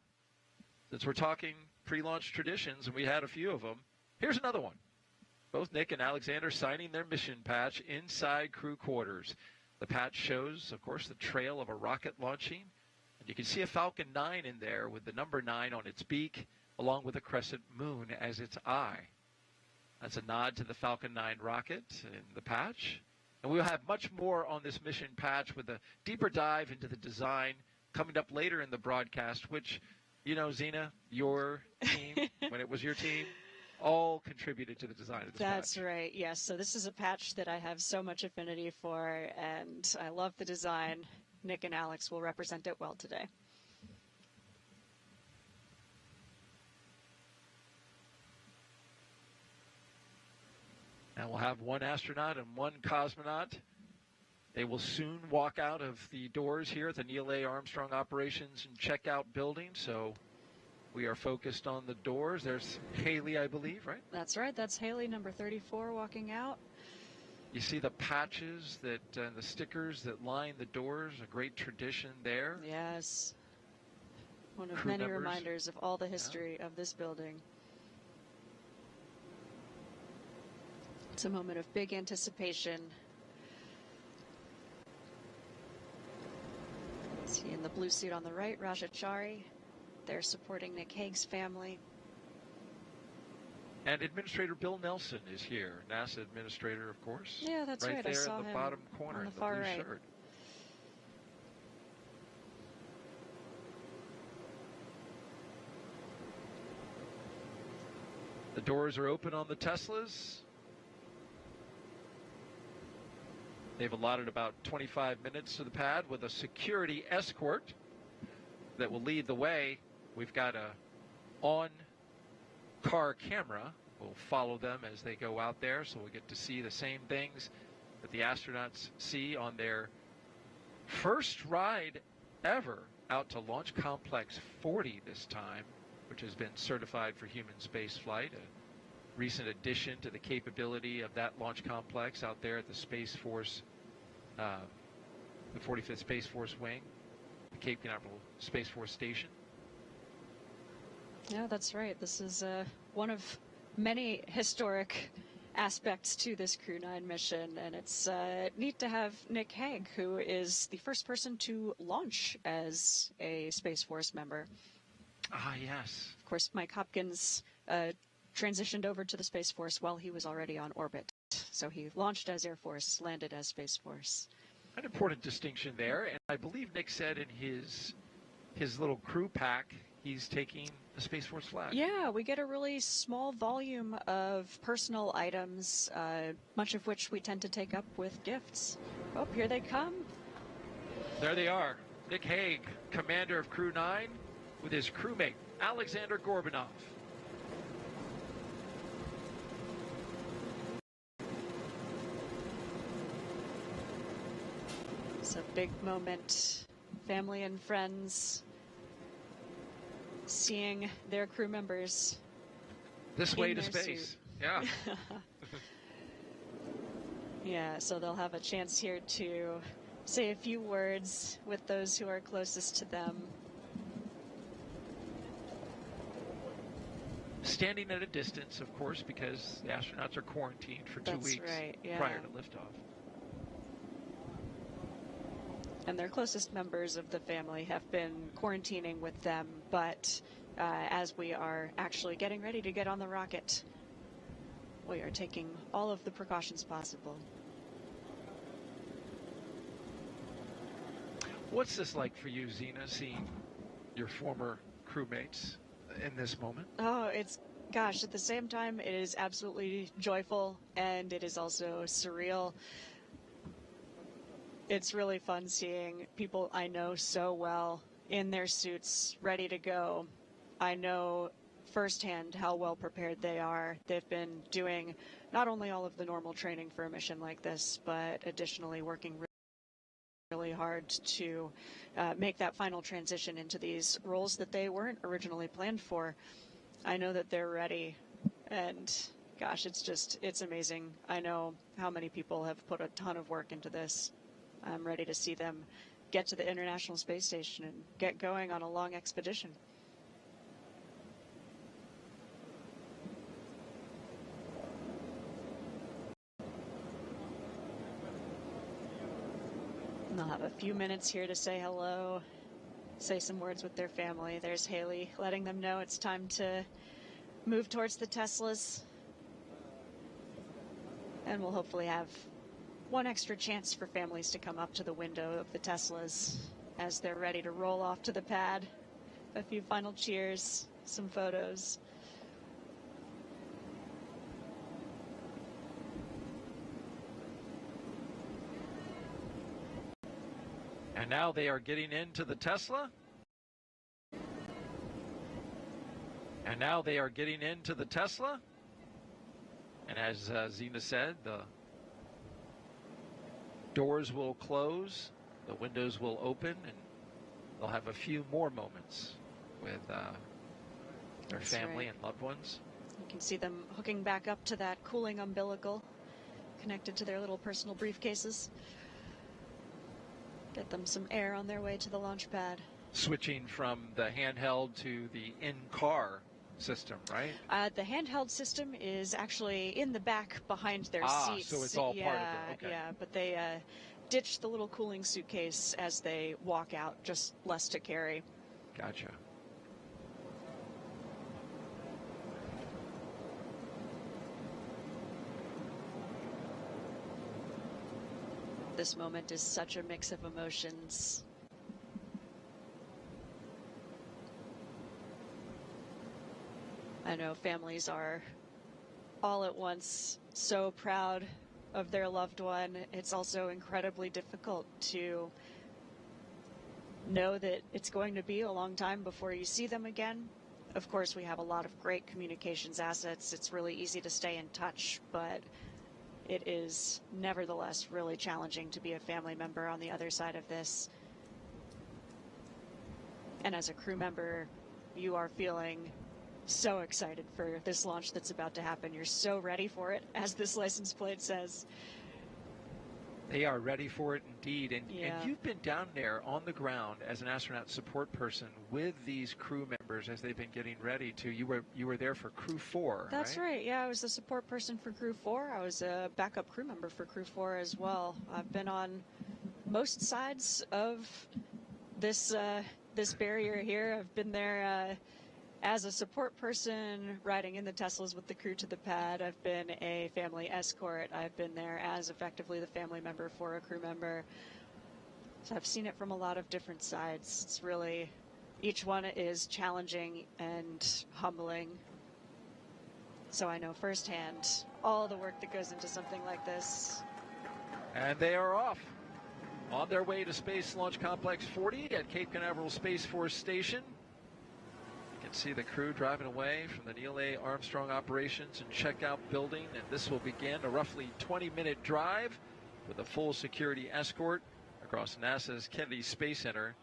F: since we're talking pre-launch traditions, and we had a few of them, here's another one. Both Nick and Aleksandr signing their mission patch inside crew quarters. The patch shows, of course, the trail of a rocket launching, and you can see a Falcon 9 in there with the number 9 on its beak, along with a crescent moon as its eye. That's a nod to the Falcon 9 rocket in the patch. And we'll have much more on this mission patch with a deeper dive into the design coming up later in the broadcast, which, you know, Zena, your team, when it was your team, all contributed to the design of this patch.
B: That's right, yes. So this is a patch that I have so much affinity for, and I love the design. Nick and Alex will represent it well today.
F: And we'll have one astronaut and one cosmonaut. They will soon walk out of the doors here at the Neil A. Armstrong Operations and Checkout Building. So we are focused on the doors. There's Haley, I believe, right?
B: That's right. That's Haley, number 34, walking out.
F: You see the patches that the stickers that line the doors, a great tradition there.
B: Yes. One of
F: Crew
B: many
F: members.
B: reminders of all the history of this building. It's a moment of big anticipation. See in the blue suit on the right, Raja Chari. They're supporting Nick Hague's family.
F: And Administrator Bill Nelson is here, NASA Administrator, of course.
B: Yeah, that's right.
F: There
B: I saw
F: in the
B: him
F: bottom corner
B: on
F: in
B: the
F: the
B: far
F: blue
B: right.
F: shirt. The doors are open on the Teslas. They've allotted about 25 minutes to the pad with a security escort that will lead the way. We've got a on-car camera. We'll follow them as they go out there, so we'll get to see the same things that the astronauts see on their first ride ever out to Launch Complex 40 this time, which has been certified for human spaceflight. Recent addition to the capability of that launch complex out there at the Space Force, the 45th Space Force Wing, the Cape Canaveral Space Force Station.
B: Yeah, that's right. This is one of many historic aspects to this Crew 9 mission, and it's neat to have Nick Hague, who is the first person to launch as a Space Force member.
F: Ah, yes.
B: Of course, Mike Hopkins transitioned over to the Space Force while he was already on orbit. So he launched as Air Force, landed as Space Force.
F: An important distinction there, and I believe Nick said in his little crew pack, he's taking the Space Force flag.
B: Yeah, we get a really small volume of personal items, much of which we tend to take up with gifts. Oh, here they come.
F: There they are. Nick Hague, commander of Crew 9, with his crewmate, Aleksandr Gorbunov.
B: It's a big moment. Family and friends seeing their crew members
F: This way
B: in
F: to
B: their
F: space.
B: suit.
F: Yeah.
B: Yeah, so they'll have a chance here to say a few words with those who are closest to them.
F: standing at a distance, of course, because the astronauts are quarantined for 2 weeks prior to liftoff.
B: And their closest members of the family have been quarantining with them, but as we are actually getting ready to get on the rocket, we are taking all of the precautions possible.
F: What's this like for you, Zena, seeing your former crewmates in this moment?
B: Oh, gosh, at the same time, it is absolutely joyful, and it is also surreal. It's really fun seeing people I know so well in their suits, ready to go. I know firsthand how well prepared they are. They've been doing not only all of the normal training for a mission like this, but additionally working really hard to make that final transition into these roles that they weren't originally planned for. I know that they're ready, and gosh, it's amazing. I know how many people have put a ton of work into this. I'm ready to see them get to the International Space Station and get going on a long expedition. And they'll have a few minutes here to say hello, say some words with their family. There's Haley letting them know it's time to move towards the Teslas. And we'll hopefully have one extra chance for families to come up to the window of the Teslas as they're ready to roll off to the pad. A few final cheers, some photos.
F: And now they are getting into the Tesla. And now they are getting into the Tesla. And as Zena said, the doors will close, the windows will open, and they'll have a few more moments with their family and loved ones.
B: You can see them hooking back up to that cooling umbilical connected to their little personal briefcases. Get them some air on their way to the launch pad.
F: Switching from the handheld to the in-car system, right?
B: The handheld system is actually in the back behind their seats.
F: So it's all part of it. Okay.
B: Yeah, but they ditch the little cooling suitcase as they walk out, just less to carry.
F: Gotcha.
B: This moment is such a mix of emotions. I know families are all at once so proud of their loved one. It's also incredibly difficult to know that it's going to be a long time before you see them again. Of course, we have a lot of great communications assets. It's really easy to stay in touch, but it is nevertheless really challenging to be a family member on the other side of this. And as a crew member, you are feeling so excited for this launch that's about to happen. You're so ready for it, as this license plate says.
F: They are ready for it indeed. And you've been down there on the ground as an astronaut support person with these crew members as they've been getting ready to. You were there for Crew 4,
B: That's right. Yeah, I was the support person for Crew 4. I was a backup crew member for Crew 4 as well. I've been on most sides of this this barrier here. I've been there as a support person, riding in the Teslas with the crew to the pad. I've been a family escort. I've been there as effectively the family member for a crew member. So I've seen it from a lot of different sides. It's really, each one is challenging and humbling. So I know firsthand all the work that goes into something like this.
F: And they are off on their way to Space Launch Complex 40 at Cape Canaveral Space Force Station. You can see the crew driving away from the Neil A. Armstrong Operations and Checkout Building, and this will begin a roughly 20-minute drive with a full security escort across NASA's Kennedy Space Center,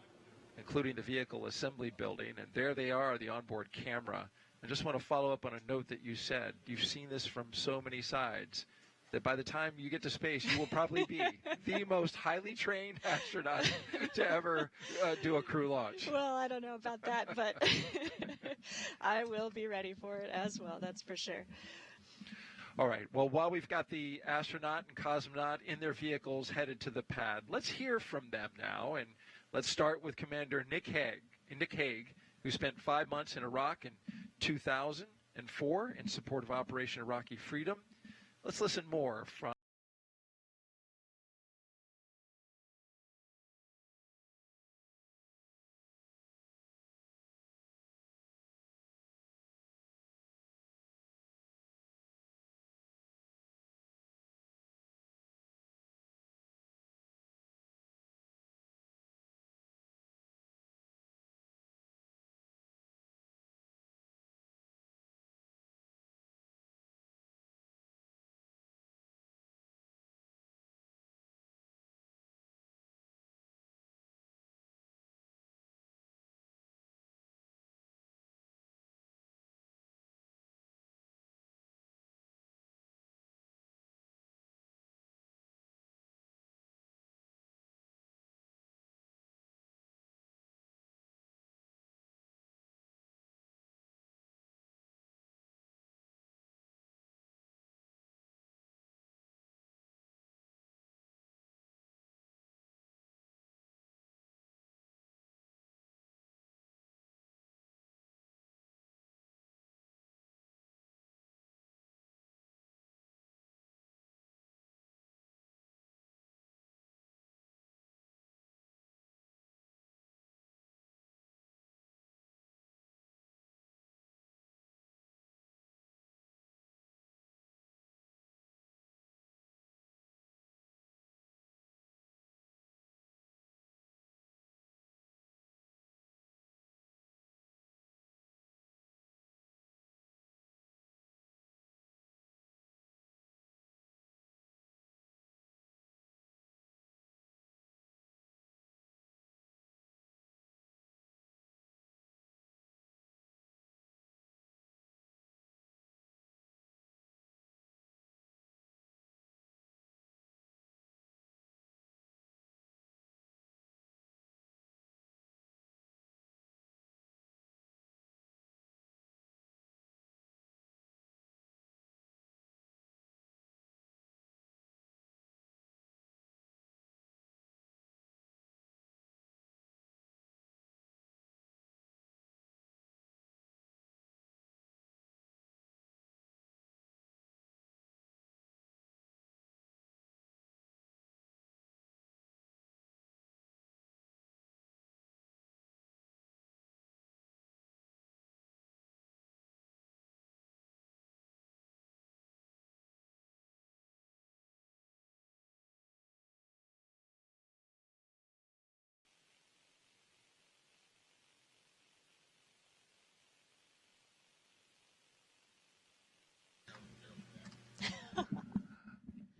F: including the Vehicle Assembly Building. And there they are, the onboard camera. I just want to follow up on a note that you said. You've seen this from so many sides. that by the time you get to space, you will probably be the most highly trained astronaut to ever do a crew launch.
B: Well, I don't know about that, but I will be ready for it as well, that's for sure.
F: All right. Well, while we've got the astronaut and cosmonaut in their vehicles headed to the pad, let's hear from them now. And let's start with Commander Nick Hague, who spent 5 months in Iraq in 2004 in support of Operation Iraqi Freedom. Let's listen more from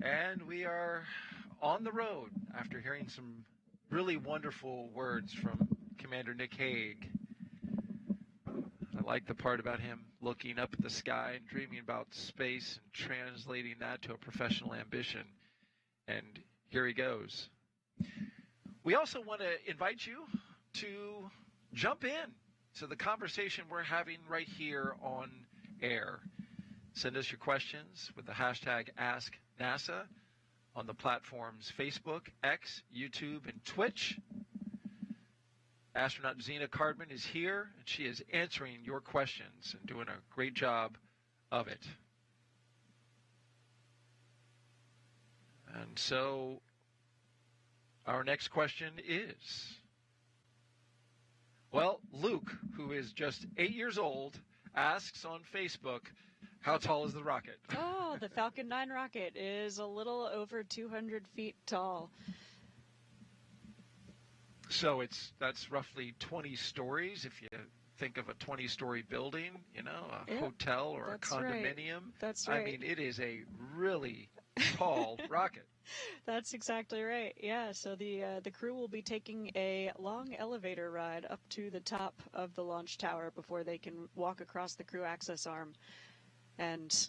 F: And we are on the road after hearing some really wonderful words from Commander Nick Hague. I like the part about him looking up at the sky and dreaming about space and translating that to a professional ambition. And here he goes. We also want to invite you to jump in to the conversation we're having right here on air. Send us your questions with the hashtag AskNASA on the platforms Facebook, X, YouTube, and Twitch. Astronaut Zena Cardman is here, and she is answering your questions and doing a great job of it. And so our next question is, well, Luke, who is just 8 years old, asks on Facebook, how tall is the rocket?
B: Oh, the Falcon 9 rocket is a little over 200 feet tall.
F: So that's roughly 20 stories if you think of a 20-story building, a hotel or a condominium.
B: Right. That's right.
F: I mean, it is a really tall rocket.
B: That's exactly right. Yeah, so the crew will be taking a long elevator ride up to the top of the launch tower before they can walk across the crew access arm. And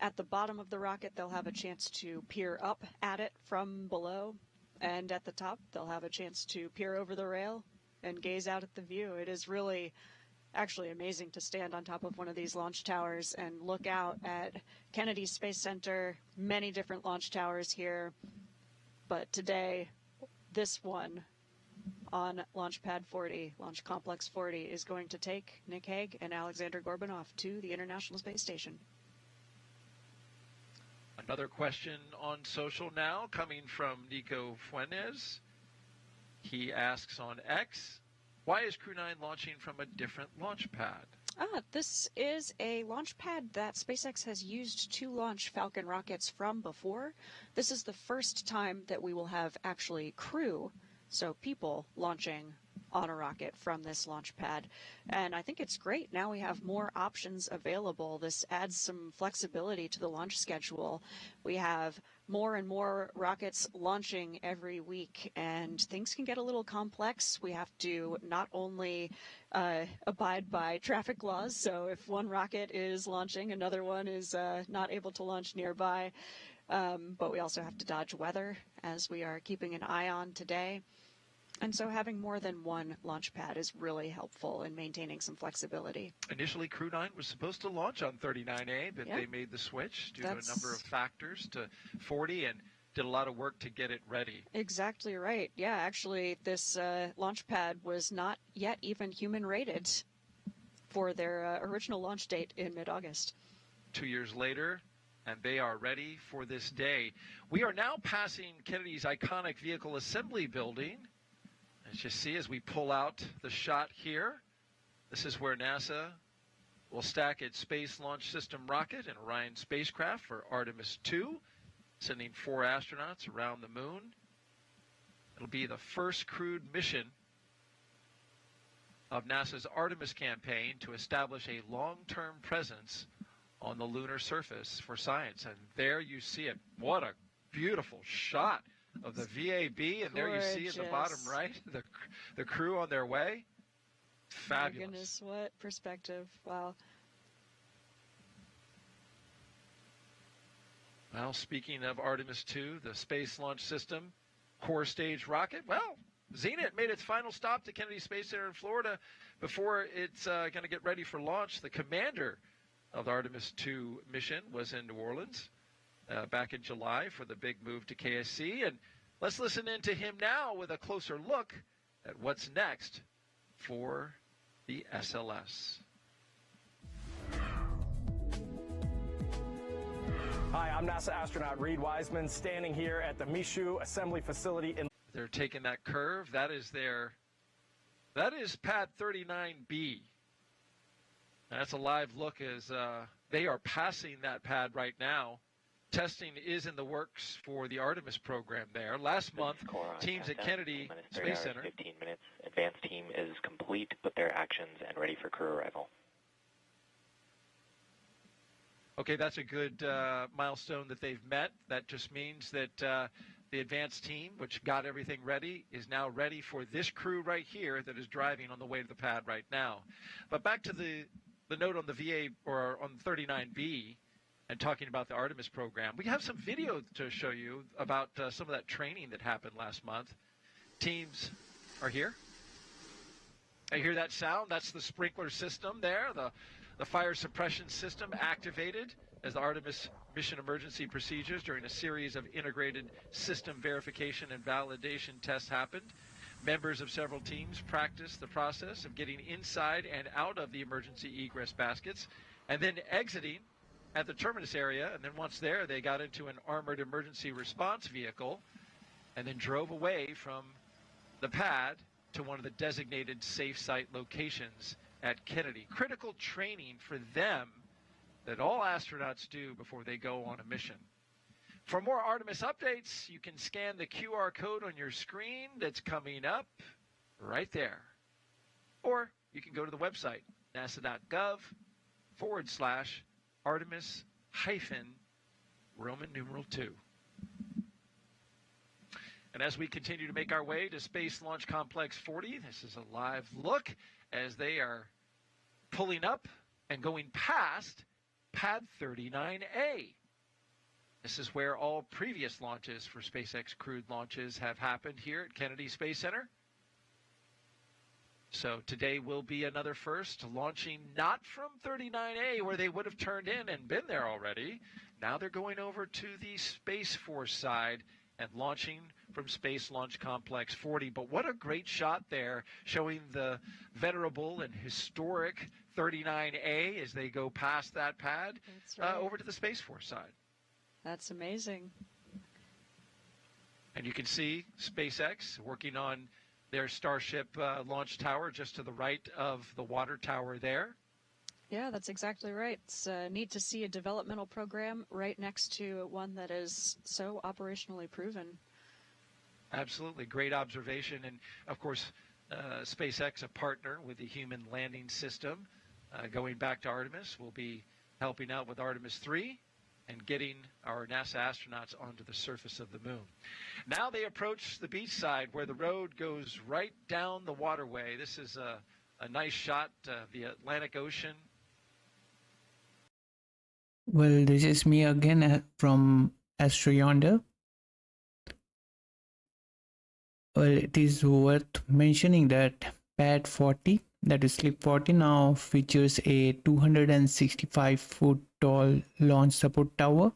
B: At the bottom of the rocket, they'll have a chance to peer up at it from below, and at the top, they'll have a chance to peer over the rail and gaze out at the view. It is really actually amazing to stand on top of one of these launch towers and look out at Kennedy Space Center, many different launch towers here. But today, this one on Launch Pad 40, Launch Complex 40, is going to take Nick Hague and Aleksandr Gorbunov to the International Space Station.
F: Another question on social now coming from Nico Fuentes. He asks on X, why is Crew 9 launching from a different launch pad?
B: This is a launch pad that SpaceX has used to launch Falcon rockets from before. This is the first time that we will have actually crew, so people, launching on a rocket from this launch pad. And I think it's great. Now we have more options available. This adds some flexibility to the launch schedule. We have more and more rockets launching every week, and things can get a little complex. We have to not only abide by traffic laws, so if one rocket is launching, another one is not able to launch nearby, but we also have to dodge weather, as we are keeping an eye on today. And so having more than one launch pad is really helpful in maintaining some flexibility.
F: Initially, Crew 9 was supposed to launch on 39A, but they made the switch due to a number of factors to 40 and did a lot of work to get it ready.
B: Exactly right. Yeah, actually, this launch pad was not yet even human rated for their original launch date in mid-August.
F: 2 years later, and they are ready for this day. We are now passing Kennedy's iconic vehicle assembly building. As you see, as we pull out the shot here, this is where NASA will stack its Space Launch System rocket and Orion spacecraft for Artemis II, sending 4 astronauts around the moon. It'll be the first crewed mission of NASA's Artemis campaign to establish a long-term presence on the lunar surface for science. And there you see it. What a beautiful shot of the VAB, and there you see at the bottom right the crew on their way. Fabulous.
B: Oh goodness, what perspective. Wow.
F: Well, speaking of Artemis II, the Space Launch System core stage rocket, well, Zenit made its final stop to Kennedy Space Center in Florida before it's going to get ready for launch. The commander of the Artemis II mission was in New Orleans back in July for the big move to KSC. And let's listen in to him now with a closer look at what's next for the SLS.
J: Hi, I'm NASA astronaut Reed Wiseman, standing here at the Michoud Assembly Facility in...
F: They're taking that curve. That is pad 39B. That's a live look as they are passing that pad right now. Testing is in the works for the Artemis program there. Last month, teams at Kennedy Space Center.
G: 15 minutes. Advanced team is complete with their actions and ready for crew arrival.
F: Okay, that's a good milestone that they've met. That just means that the advanced team, which got everything ready, is now ready for this crew right here that is driving on the way to the pad right now. But back to the note on the VA, or on 39B, and talking about the Artemis program. We have some video to show you about some of that training that happened last month. Teams are here. I hear that sound. That's the sprinkler system there, the fire suppression system activated as the Artemis mission emergency procedures during a series of integrated system verification and validation tests happened. Members of several teams practiced the process of getting inside and out of the emergency egress baskets and then exiting at the terminus area. And then once there, they got into an armored emergency response vehicle and then drove away from the pad to one of the designated safe site locations at Kennedy. Critical training for them that all astronauts do before they go on a mission. For more Artemis updates, you can scan the QR code on your screen that's coming up right there. Or you can go to the website, nasa.gov/Artemis-Roman numeral 2. And as we continue to make our way to Space Launch Complex 40, this is a live look as they are pulling up and going past Pad 39A. This is where all previous launches for SpaceX Crew launches have happened here at Kennedy Space Center. So today will be another first, launching not from 39A where they would have turned in and been there already. Now they're going over to the Space Force side and launching from Space Launch Complex 40. But what a great shot there, showing the venerable and historic 39A as they go past that pad over to the Space Force side.
B: That's amazing.
F: And you can see SpaceX working on their Starship launch tower just to the right of the water tower there.
B: Yeah, that's exactly right. It's neat to see a developmental program right next to one that is so operationally proven.
F: Absolutely. Great observation. And, of course, SpaceX, a partner with the Human Landing System, going back to Artemis, will be helping out with Artemis 3 and getting our NASA astronauts onto the surface of the moon. Now they approach the beach side where the road goes right down the waterway. This is a nice shot of the Atlantic Ocean.
A: Well, this is me again from AstroYonder. Well, it is worth mentioning that Pad 40, that is Slip 40, now features a 265-foot tall launch support tower,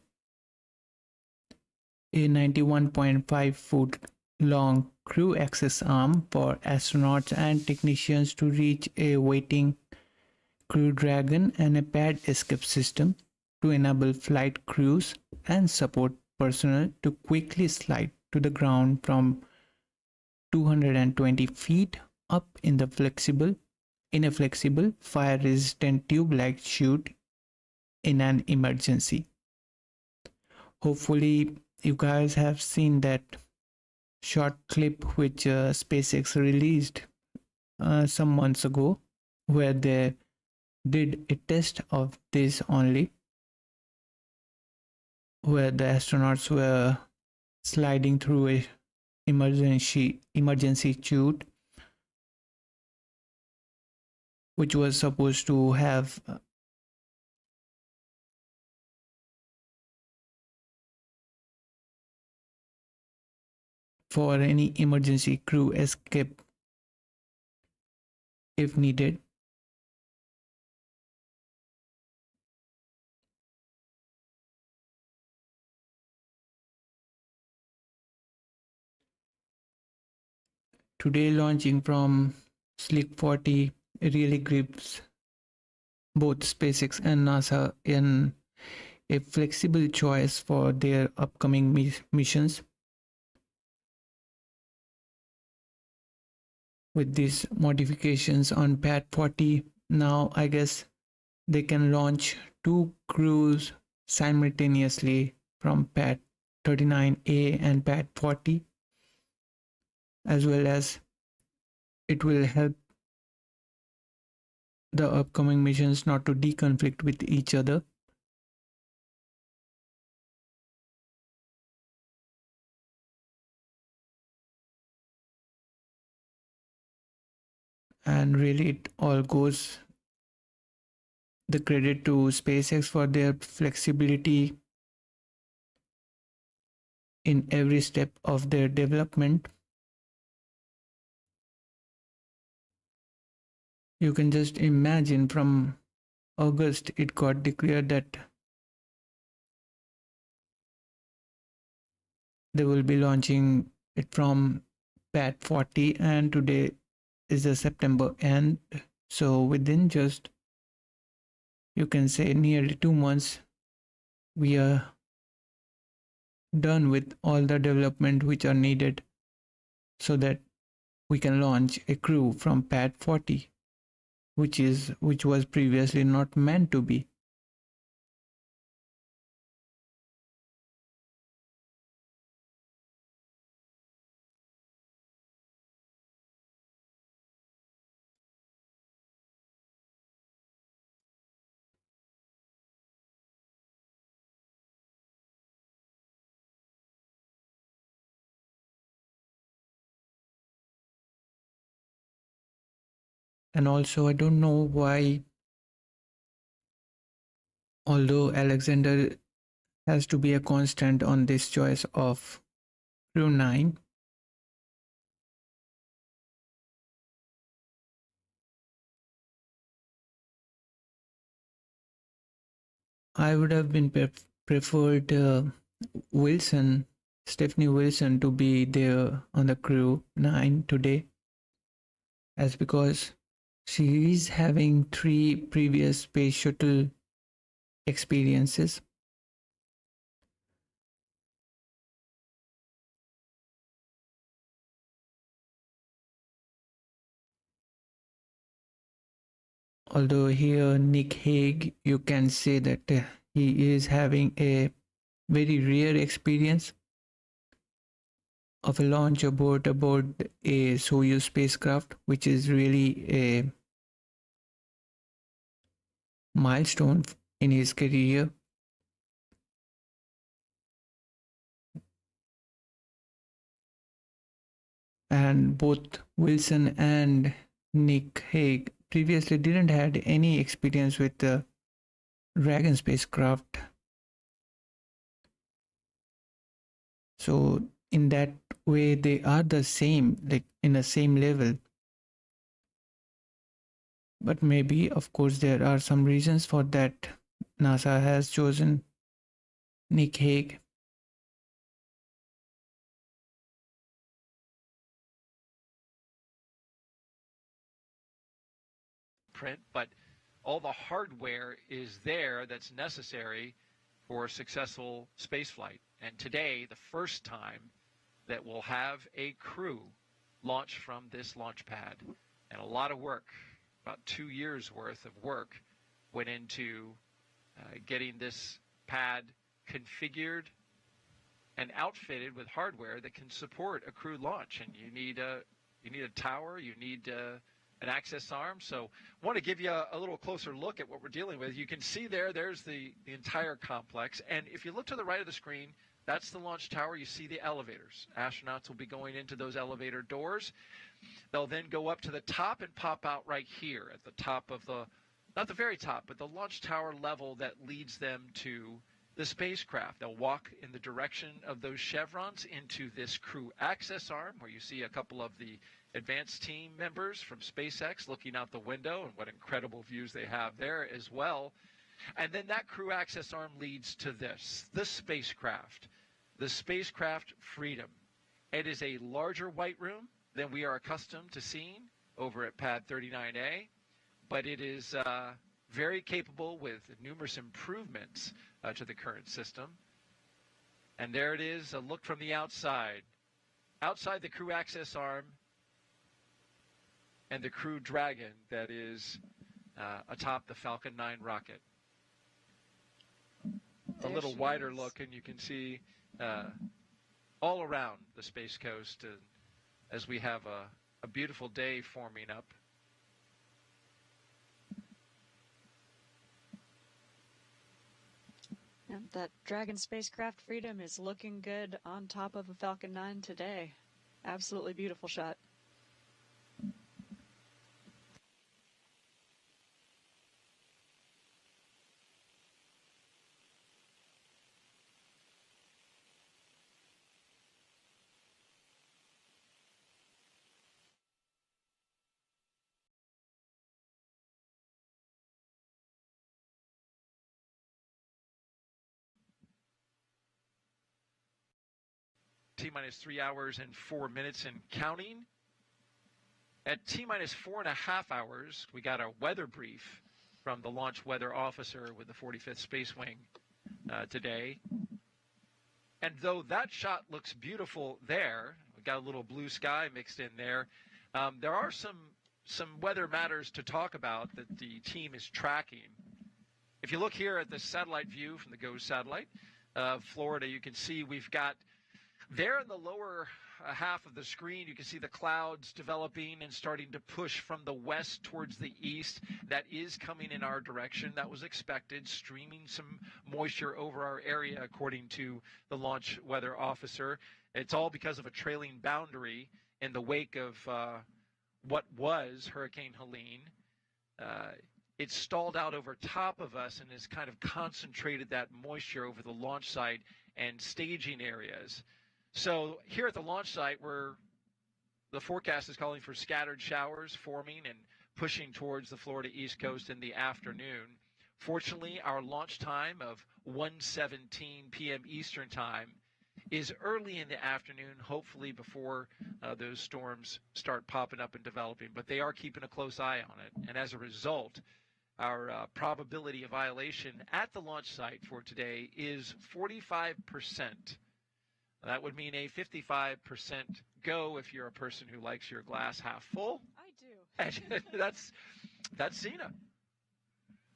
A: a 91.5-foot long crew access arm for astronauts and technicians to reach a waiting Crew Dragon, and a pad escape system to enable flight crews and support personnel to quickly slide to the ground from 220 feet up in a flexible fire-resistant tube-like chute in an emergency. Hopefully you guys have seen that short clip which SpaceX released some months ago, where they did a test of this only, where the astronauts were sliding through a emergency chute, which was supposed to have for any emergency crew escape if needed. Today launching from Slick 40 really gives both SpaceX and NASA in a flexible choice for their upcoming missions. With these modifications on Pad 40, now I guess they can launch 2 crews simultaneously from Pad 39A and Pad 40, as well as it will help the upcoming missions not to deconflict with each other. And really it all goes the credit to SpaceX for their flexibility in every step of their development. You can just imagine from August it got declared that they will be launching it from Pad 40, and today is the September end. So within just, you can say, nearly 2 months, we are done with all the development which are needed so that we can launch a crew from Pad 40, which was previously not meant to be. And also, I don't know why although Alexander has to be a constant on this choice of Crew 9. I would have been preferred Stephanie Wilson to be there on the Crew 9 today, as because she is having 3 previous space shuttle experiences. Although here Nick Hague, you can say that he is having a very rare experience of a launch aboard a Soyuz spacecraft, which is really a milestone in his career. And both Wilson and Nick Hague previously didn't had any experience with the Dragon spacecraft. So in that way, they are the same, like in the same level. But maybe, of course, there are some reasons for that. NASA has chosen Nick Hague.
F: Print, but all the hardware is there that's necessary for successful spaceflight. And today, the first time that we'll have a crew launch from this launch pad. And a lot of work, about 2 years worth of work, went into getting this pad configured and outfitted with hardware that can support a crew launch. And you need a tower, you need an access arm. So I want to give you a little closer look at what we're dealing with. You can see there's the entire complex. And if you look to the right of the screen, that's the launch tower. You see the elevators. Astronauts will be going into those elevator doors. They'll then go up to the top and pop out right here at the top of not the very top, but the launch tower level that leads them to the spacecraft. They'll walk in the direction of those chevrons into this crew access arm, where you see a couple of the advanced team members from SpaceX looking out the window, and what incredible views they have there as well. And then that crew access arm leads to the spacecraft Freedom. It is a larger white room than we are accustomed to seeing over at Pad 39A, but it is very capable with numerous improvements to the current system. And there it is, a look from the outside. Outside the crew access arm and the Crew Dragon that is atop the Falcon 9 rocket. A little wider look, and you can see all around the Space Coast as we have a beautiful day forming up.
B: And that Dragon spacecraft Freedom is looking good on top of a Falcon 9 today. Absolutely beautiful shot.
F: T-minus 3 hours and 4 minutes and counting. At T-minus 4.5 hours, we got a weather brief from the launch weather officer with the 45th Space Wing today. And though that shot looks beautiful there, we got a little blue sky mixed in there, there are some weather matters to talk about that the team is tracking. If you look here at the satellite view from the GOES satellite of Florida, you can see we've got there in the lower half of the screen, you can see the clouds developing and starting to push from the west towards the east. That is coming in our direction. That was expected, streaming some moisture over our area, according to the launch weather officer. It's all because of a trailing boundary in the wake of what was Hurricane Helene. it's stalled out over top of us and has kind of concentrated that moisture over the launch site and staging areas. So here at the launch site, the forecast is calling for scattered showers forming and pushing towards the Florida East Coast in the afternoon. Fortunately, our launch time of 1:17 p.m. Eastern Time is early in the afternoon, hopefully before those storms start popping up and developing. But they are keeping a close eye on it. And as a result, our probability of violation at the launch site for today is 45%. That would mean a 55% go if you're a person who likes your glass half full.
B: I do.
F: that's Cena.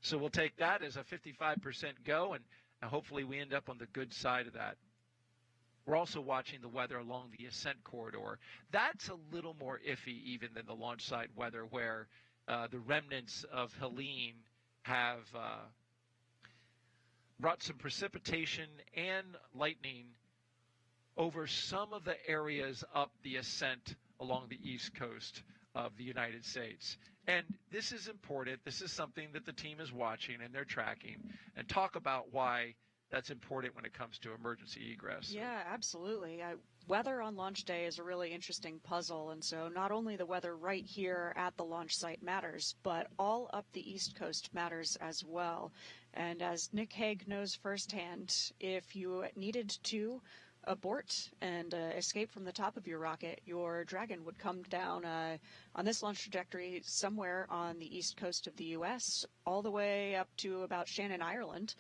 F: So we'll take that as a 55% go, and hopefully we end up on the good side of that. We're also watching the weather along the ascent corridor. That's a little more iffy even than the launch site weather, where the remnants of Helene have brought some precipitation and lightning over some of the areas up the ascent along the east coast of the United States. And this is important. This is something that the team is watching and they're tracking, and talk about why that's important when it comes to emergency egress.
B: Yeah, absolutely. Weather on launch day is a really interesting puzzle, and so not only the weather right here at the launch site matters, but all up the East Coast matters as well. And as Nick Hague knows firsthand, if you needed to abort and escape from the top of your rocket, your Dragon would come down on this launch trajectory somewhere on the east coast of the U.S., all the way up to about Shannon, Ireland.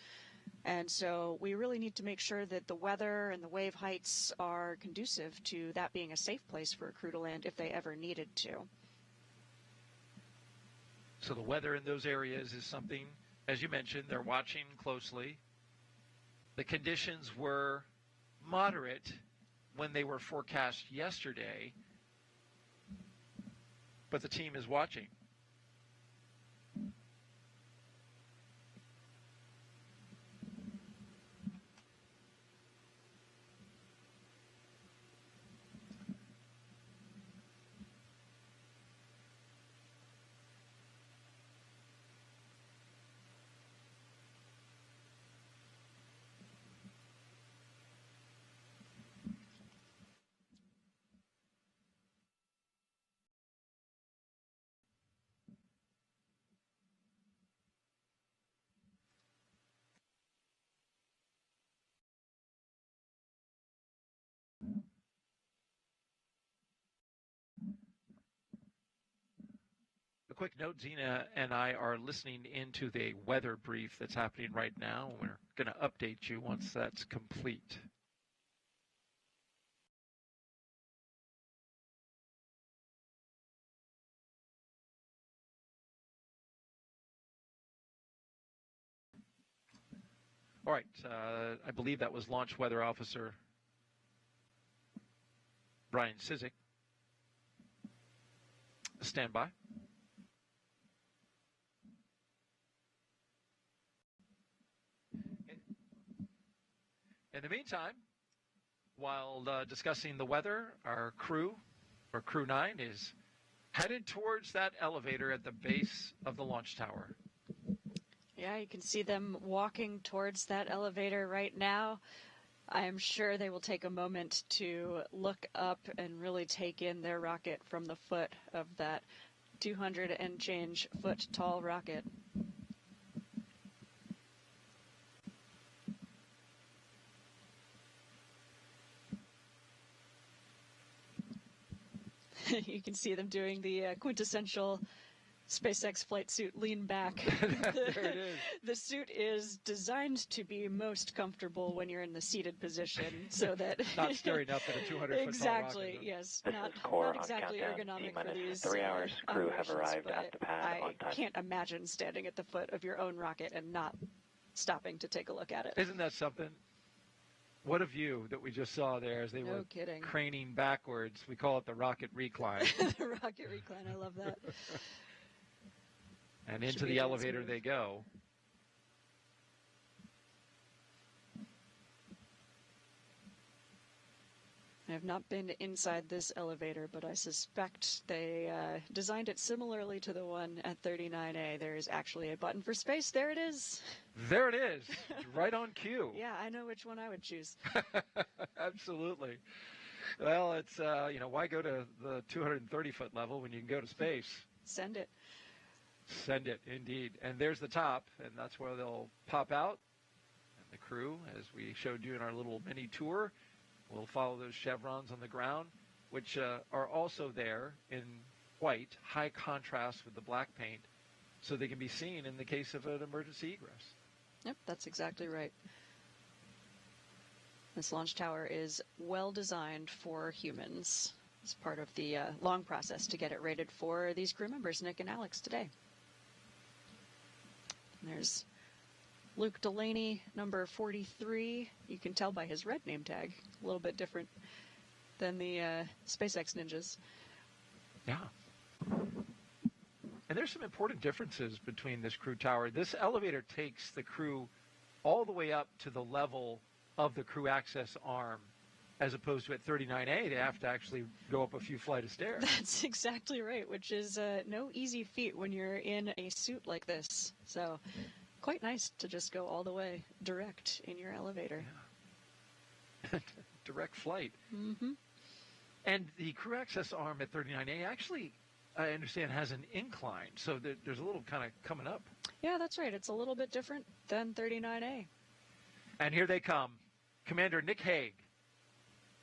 B: And so we really need to make sure that the weather and the wave heights are conducive to that being a safe place for a crew to land if they ever needed to.
F: So the weather in those areas is something, as you mentioned, they're watching closely. The conditions were moderate when they were forecast yesterday, but the team is watching. A quick note, Zena and I are listening into the weather brief that's happening right now. We're going to update you once that's complete. All right, I believe that was Launch Weather Officer Brian Sizik. Stand by. In the meantime, while discussing the weather, our crew, or Crew 9, is headed towards that elevator at the base of the launch tower.
B: Yeah, you can see them walking towards that elevator right now. I am sure they will take a moment to look up and really take in their rocket from the foot of that 200 and change foot tall rocket. You can see them doing the quintessential SpaceX flight suit lean back.
F: There it is.
B: The suit is designed to be most comfortable when you're in the seated position, so that
F: Not staring up at a 200-foot
B: exactly,
F: tall rocket.
B: yes,
G: This
B: not
G: is Core on
B: exactly
G: countdown.
B: ergonomic for
G: T-minus
B: these
G: 3 hours. Crew have
B: operations,
G: arrived
B: but
G: at the pad on
B: I
G: time.
B: can't imagine standing at the foot of your own rocket and not stopping to take a look at it.
F: Isn't that something? What a view that we just saw there as they
B: No
F: were
B: kidding.
F: craning backwards. We call it the rocket recline.
B: The rocket recline, I love that.
F: And
B: Should
F: into
B: be
F: the
B: a
F: elevator
B: dance
F: they
B: move.
F: go.
B: I have not been inside this elevator, but I suspect they designed it similarly to the one at 39A. There is actually a button for space. There it is.
F: There it is, right on cue.
B: Yeah, I know which one I would choose.
F: Absolutely. Well, it's, why go to the 230-foot level when you can go to space?
B: Send it.
F: Send it, indeed. And there's the top, and that's where they'll pop out. And the crew, as we showed you in our little mini tour, will follow those chevrons on the ground, which are also there in white, high contrast with the black paint, so they can be seen in the case of an emergency egress.
B: Yep, that's exactly right. This launch tower is well designed for humans. It's part of the long process to get it rated for these crew members, Nick and Alex, today. And there's Luke Delaney, number 43. You can tell by his red name tag. A little bit different than the SpaceX ninjas.
F: Yeah. And there's some important differences between this crew tower. This elevator takes the crew all the way up to the level of the crew access arm, as opposed to at 39A, they have to actually go up a few flight of stairs.
B: That's exactly right, which is no easy feat when you're in a suit like this. So quite nice to just go all the way direct in your elevator.
F: Yeah. Direct flight.
B: Mm-hmm.
F: And the crew access arm at 39A actually, I understand, has an incline. So there's a little kind of coming up.
B: Yeah, that's right. It's a little bit different than 39A.
F: And here they come. Commander Nick Hague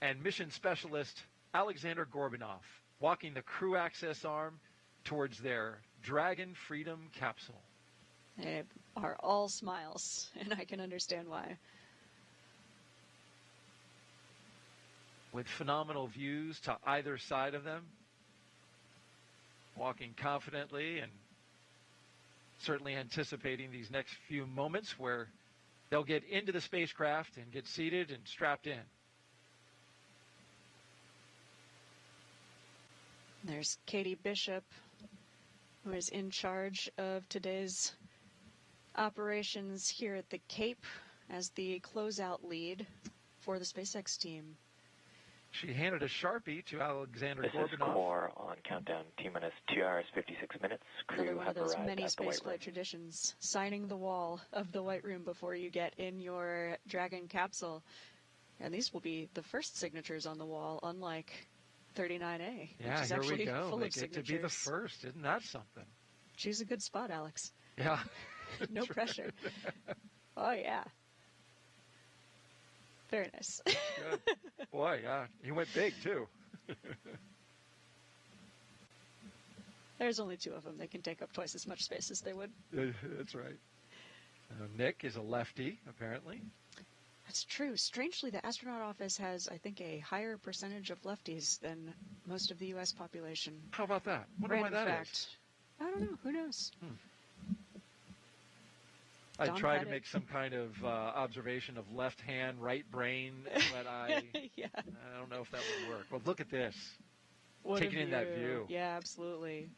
F: and mission specialist Aleksandr Gorbunov walking the crew access arm towards their Dragon Freedom capsule.
B: They are all smiles, and I can understand why.
F: With phenomenal views to either side of them, walking confidently and certainly anticipating these next few moments where they'll get into the spacecraft and get seated and strapped in.
B: There's Katie Bishop, who is in charge of today's operations here at the Cape as the closeout lead for the SpaceX team.
F: She handed a Sharpie to Aleksandr
G: This
F: Gorbunov.
G: is Core on countdown, T-minus 2 hours, 56 minutes. Crew
B: Another one of
G: have
B: those
G: arrived
B: many
G: at the White Room.
B: spaceflight traditions, signing the wall of the White Room before you get in your Dragon capsule. And these will be the first signatures on the wall, unlike 39A,
F: Yeah,
B: which is
F: here
B: actually
F: we go.
B: full
F: They
B: of
F: get
B: signatures.
F: to be the first. Isn't that something?
B: Choose a good spot, Alex.
F: Yeah.
B: No pressure. Oh, yeah. Very nice.
F: Good. Boy, yeah. He went big, too.
B: There's only two of them. They can take up twice as much space as they would.
F: That's right. Nick is a lefty, apparently.
B: That's true. Strangely, the astronaut office has, I think, a higher percentage of lefties than most of the U.S. population.
F: How about that? Wonder why
B: Random
F: that
B: fact.
F: is.
B: I don't know. Who knows?
F: I
B: Don
F: try to
B: Pettit.
F: make some kind of observation of left hand, right brain, but
B: Yeah.
F: I don't know if that would work. Well, look at this.
B: What a
F: Taking in that view.
B: Yeah, absolutely.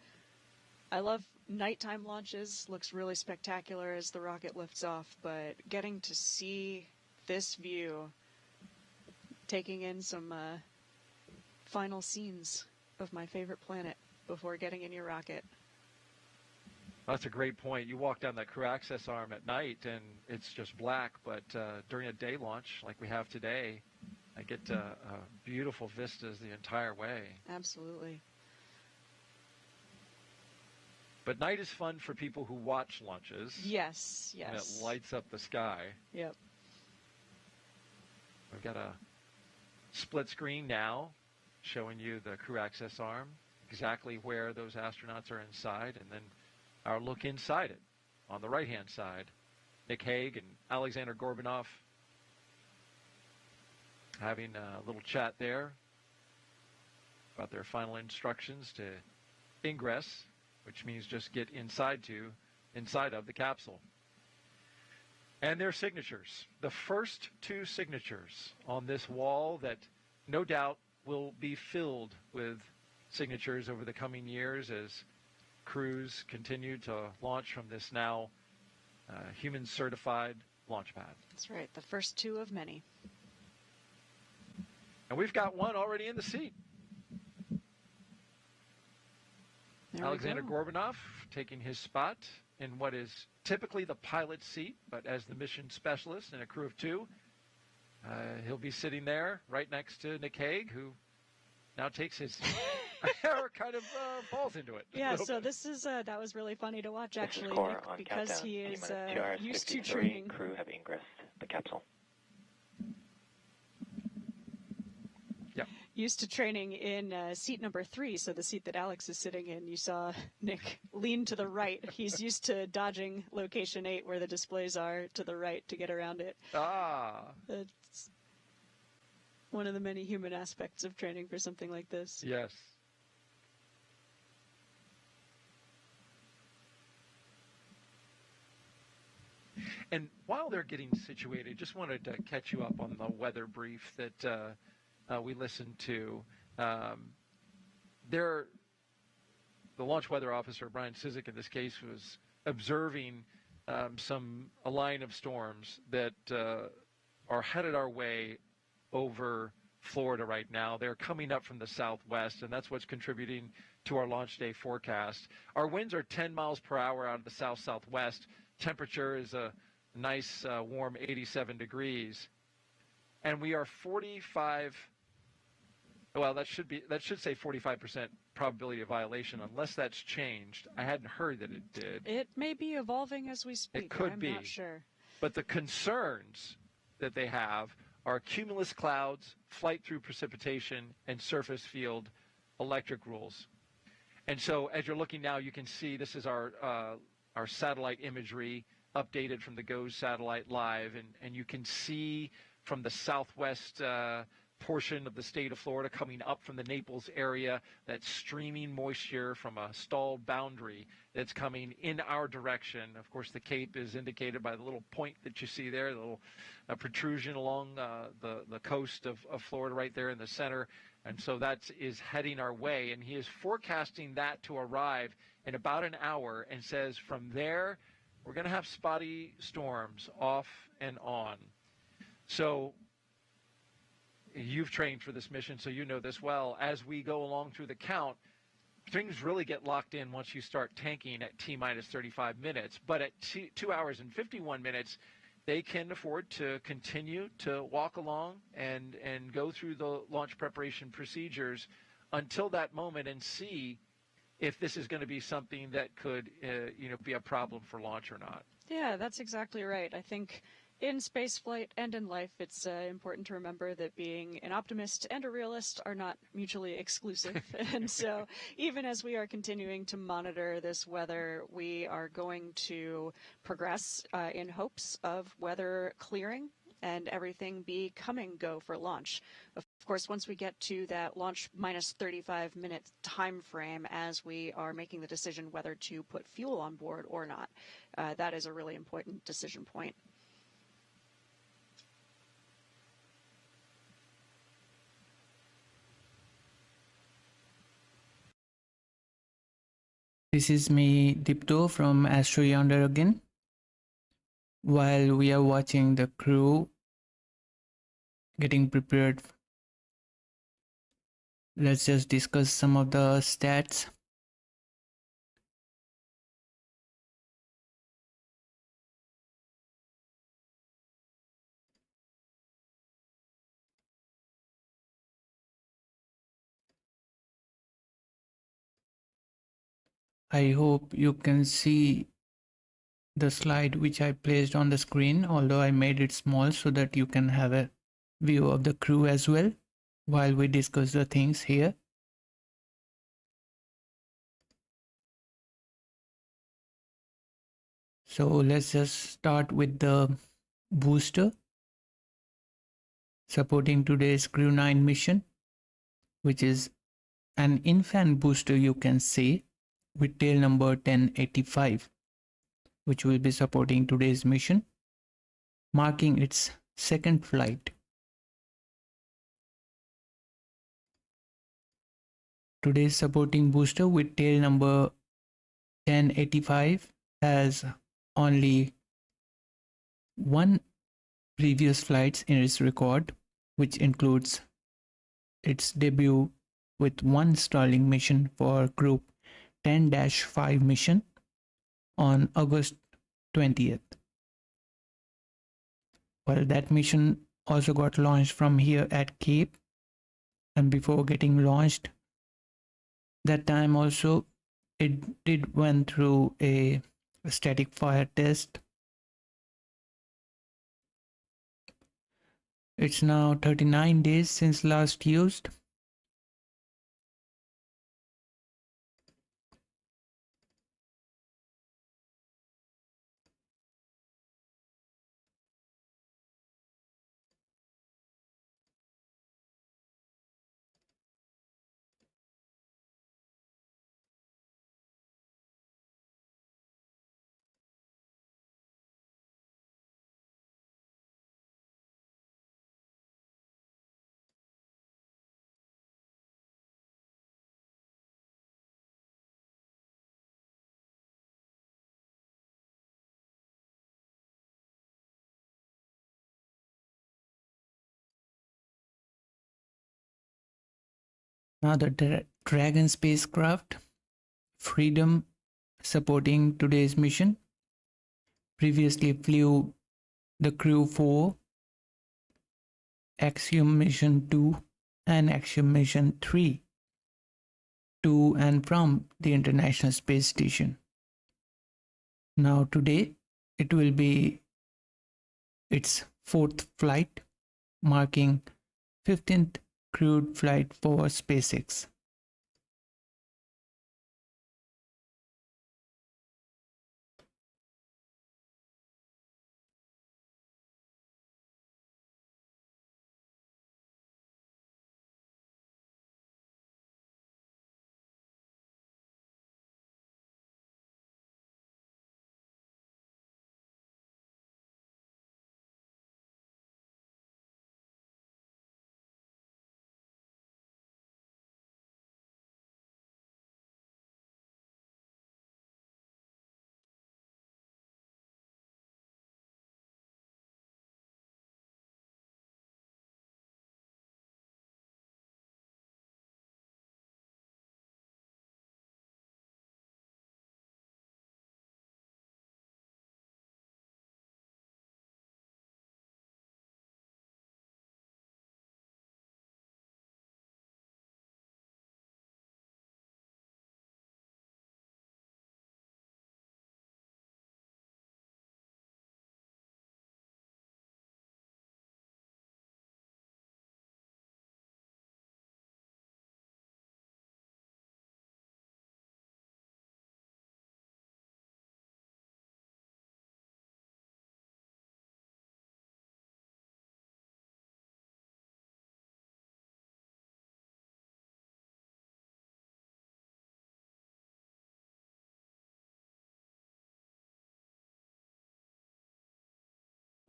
B: I love nighttime launches. Looks really spectacular as the rocket lifts off, but getting to see this view, taking in some final scenes of my favorite planet before getting in your rocket.
F: That's a great point. You walk down that crew access arm at night and it's just black, but during a day launch like we have today, I get beautiful vistas the entire way.
B: Absolutely.
F: But night is fun for people who watch launches.
B: Yes,
F: And it
B: yes.
F: lights up the sky.
B: Yep.
F: We've got a split screen now showing you the crew access arm, exactly where those astronauts are inside, and then our look inside it on the right-hand side. Nick Hague and Aleksandr Gorbunov having a little chat there about their final instructions to ingress, which means just get inside of the capsule. And their signatures, the first two signatures on this wall that no doubt will be filled with signatures over the coming years as crews continue to launch from this now human-certified launch pad.
B: That's right. The first two of many.
F: And we've got one already in the seat. Aleksandr Gorbunov taking his spot in what is typically the pilot's seat, but as the mission specialist in a crew of two, he'll be sitting there right next to Nick Hague, who now takes his seat. Or kind of falls into it.
B: Yeah, so this is that was really funny to watch, actually, Nick, because
G: countdown.
B: he is used to
G: 53.
B: training.
G: Crew have ingressed the capsule.
B: Used to training in seat number 3, so the seat that Alex is sitting in. You saw Nick lean to the right. He's used to dodging location 8, where the displays are, to the right to get around it. It's one of the many human aspects of training for something like this.
F: Yes. And while they're getting situated, just wanted to catch you up on the weather brief that we listened to. The launch weather officer, Brian Cizik, in this case, was observing a line of storms that are headed our way over Florida right now. They're coming up from the southwest, and that's what's contributing to our launch day forecast. Our winds are 10 miles per hour out of the south-southwest. Temperature is a nice warm 87 degrees. And we are 45, well, that should say 45% probability of violation, unless that's changed. I hadn't heard that it did.
B: It may be evolving as we speak.
F: It could be.
B: I'm not sure.
F: But the concerns that they have are cumulus clouds, flight through precipitation, and surface field electric rules. And so as you're looking now, you can see this is our satellite imagery updated from the GOES satellite live, and you can see from the southwest portion of the state of Florida coming up from the Naples area that streaming moisture from a stalled boundary that's coming in our direction. Of course, the Cape is indicated by the little point that you see there, the little protrusion along the coast of Florida right there in the center. And so that is heading our way, and he is forecasting that to arrive in about an hour, and says from there we're going to have spotty storms off and on. So you've trained for this mission, so you know this well. As we go along through the count, things really get locked in once you start tanking at T-minus 35 minutes. But at 2 hours and 51 minutes, they can afford to continue to walk along and go through the launch preparation procedures until that moment and see if this is going to be something that could be a problem for launch or not.
B: Yeah, that's exactly right. I think in spaceflight and in life, it's important to remember that being an optimist and a realist are not mutually exclusive. And so even as we are continuing to monitor this weather, we are going to progress in hopes of weather clearing and everything be come and go for launch. Of course, once we get to that launch minus 35-minute time frame as we are making the decision whether to put fuel on board or not, that is a really important decision point.
A: This is me, Dipto from AstroYonder again. While we are watching the crew getting prepared, let's just discuss some of the stats. I hope you can see the slide which I placed on the screen, although I made it small so that you can have a view of the crew as well while we discuss the things here. So let's just start with the booster supporting today's Crew 9 mission, which is an infant booster, you can say, with tail number 1085, which will be supporting today's mission, marking its second flight. Today's supporting booster with tail number 1085 has only one previous flights in its record, which includes its debut with one Starlink mission for Group 10-5 mission on August 20th. Well, that mission also got launched from here at Cape, and before getting launched, that time also it did went through a static fire test. It's now 39 days since last used. Now the Dragon spacecraft, Freedom, supporting today's mission, previously flew the Crew 4, Axiom Mission 2 and Axiom Mission 3 to and from the International Space Station. Now today it will be its 4th flight, marking 15th crewed flight for SpaceX.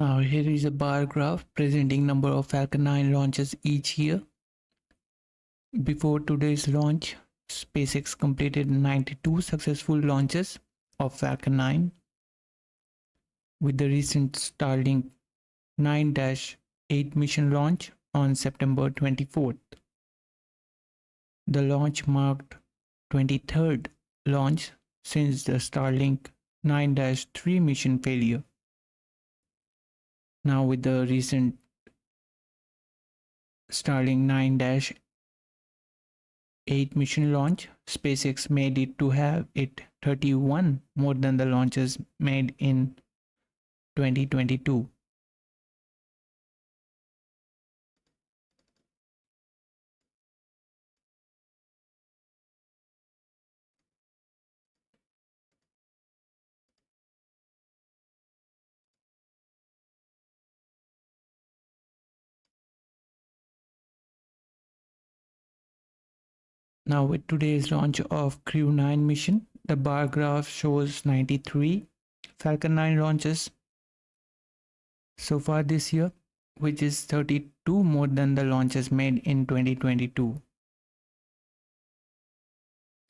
A: Now here is a bar graph presenting number of Falcon 9 launches each year. Before today's launch, SpaceX completed 92 successful launches of Falcon 9. With the recent Starlink 9-8 mission launch on September 24th. The launch marked 23rd launch since the Starlink 9-3 mission failure. Now with the recent Starlink 9-8 mission launch, SpaceX made it to have it 31 more than the launches made in 2022. Now with today's launch of Crew 9 mission, the bar graph shows 93 Falcon 9 launches so far this year, which is 32 more than the launches made in 2022.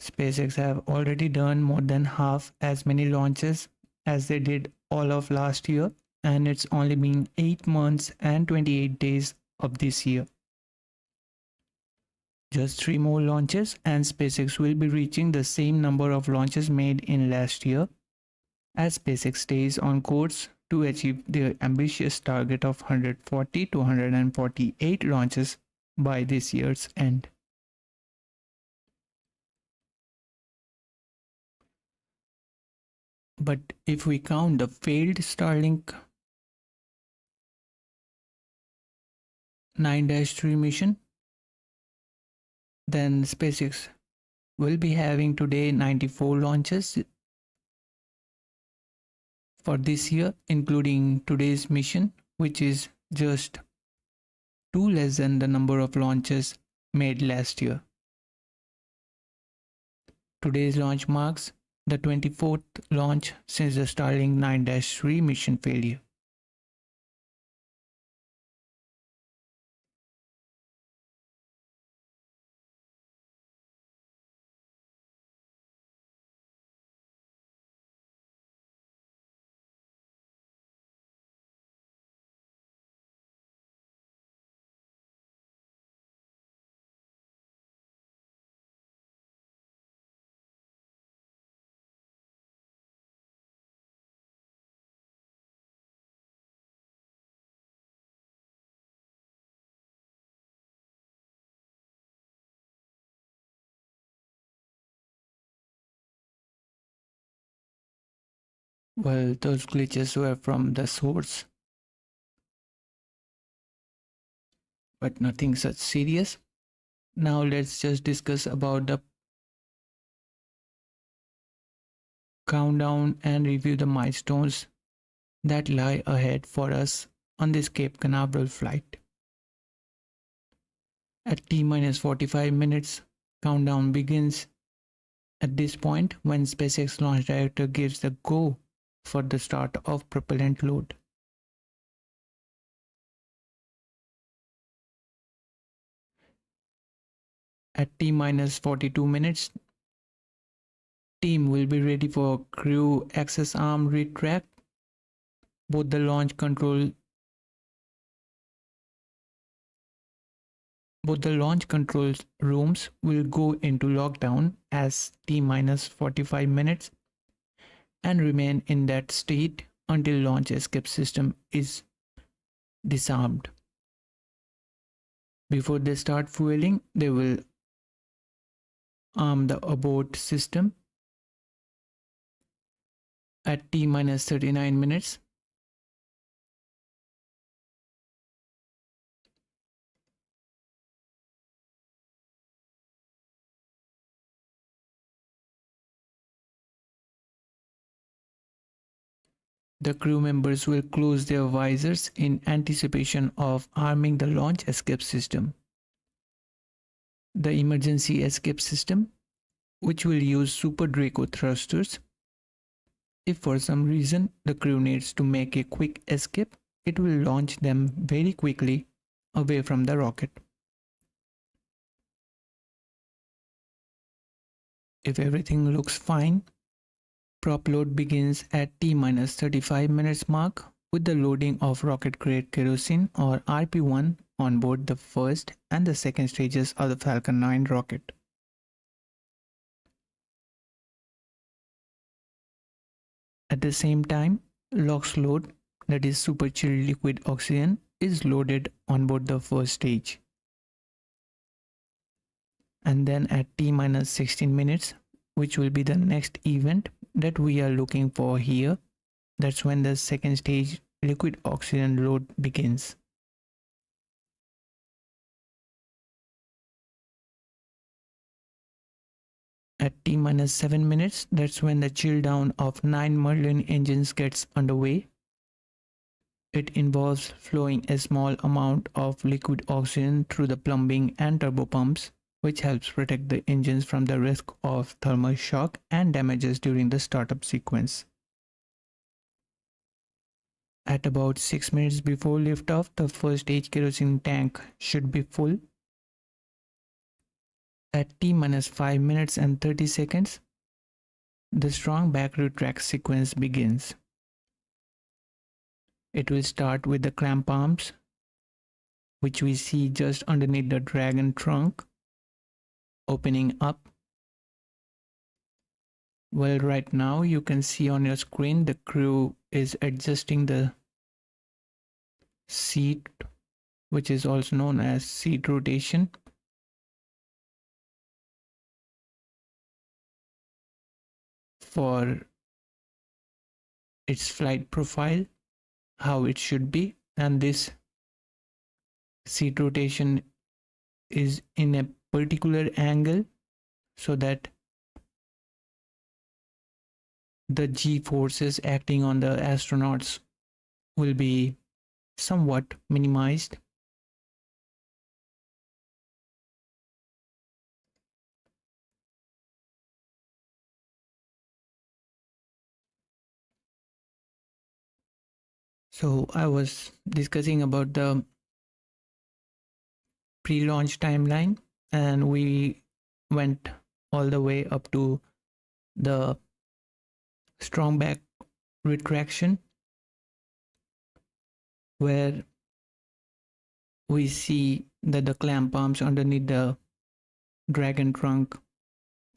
A: SpaceX have already done more than half as many launches as they did all of last year, and it's only been 8 months and 28 days of this year. Just 3 more launches and SpaceX will be reaching the same number of launches made in last year, as SpaceX stays on course to achieve their ambitious target of 140 to 148 launches by this year's end. But if we count the failed Starlink 9-3 mission, then SpaceX will be having today 94 launches for this year, including today's mission, which is just 2 less than the number of launches made last year. Today's launch marks the 24th launch since the Starlink 9-3 mission failure. Well, those glitches were from the source, but nothing such serious. Now let's just discuss about the countdown and review the milestones that lie ahead for us on this Cape Canaveral flight. At T-45 minutes, countdown begins. At this point, when SpaceX launch director gives the go for the start of propellant load. At T-42 minutes, team will be ready for crew access arm retract. Both the launch control rooms will go into lockdown as T-45 minutes and remain in that state until launch escape system is disarmed. Before they start fueling, they will arm the abort system. At T-39 minutes, the crew members will close their visors in anticipation of arming the launch escape system. The emergency escape system, which will use Super Draco thrusters. If for some reason the crew needs to make a quick escape, it will launch them very quickly away from the rocket. If everything looks fine, prop load begins at T-35 minutes mark with the loading of rocket grade kerosene or RP-1 on board the first and the second stages of the Falcon 9 rocket. At the same time, LOX load, that is super chilled liquid oxygen, is loaded on board the first stage. And then at T-16 minutes, which will be the next event that we are looking for here, that's when the second stage liquid oxygen load begins. At T-7 minutes, that's when the chill down of 9 Merlin engines gets underway. It involves flowing a small amount of liquid oxygen through the plumbing and turbopumps, which helps protect the engines from the risk of thermal shock and damages during the startup sequence. At about 6 minutes before liftoff, the first stage kerosene tank should be full. At T-5 minutes and 30 seconds, the strong back retract sequence begins. It will start with the clamp arms, which we see just underneath the Dragon trunk. opening up. Well, right now you can see on your screen the crew is adjusting the seat, which is also known as seat rotation. For its flight profile, how it should be, and this seat rotation is in a particular angle so that the G forces acting on the astronauts will be somewhat minimized. So I was discussing about the pre-launch timeline, and we went all the way up to the strong back retraction, where we see that the clamp arms underneath the Dragon trunk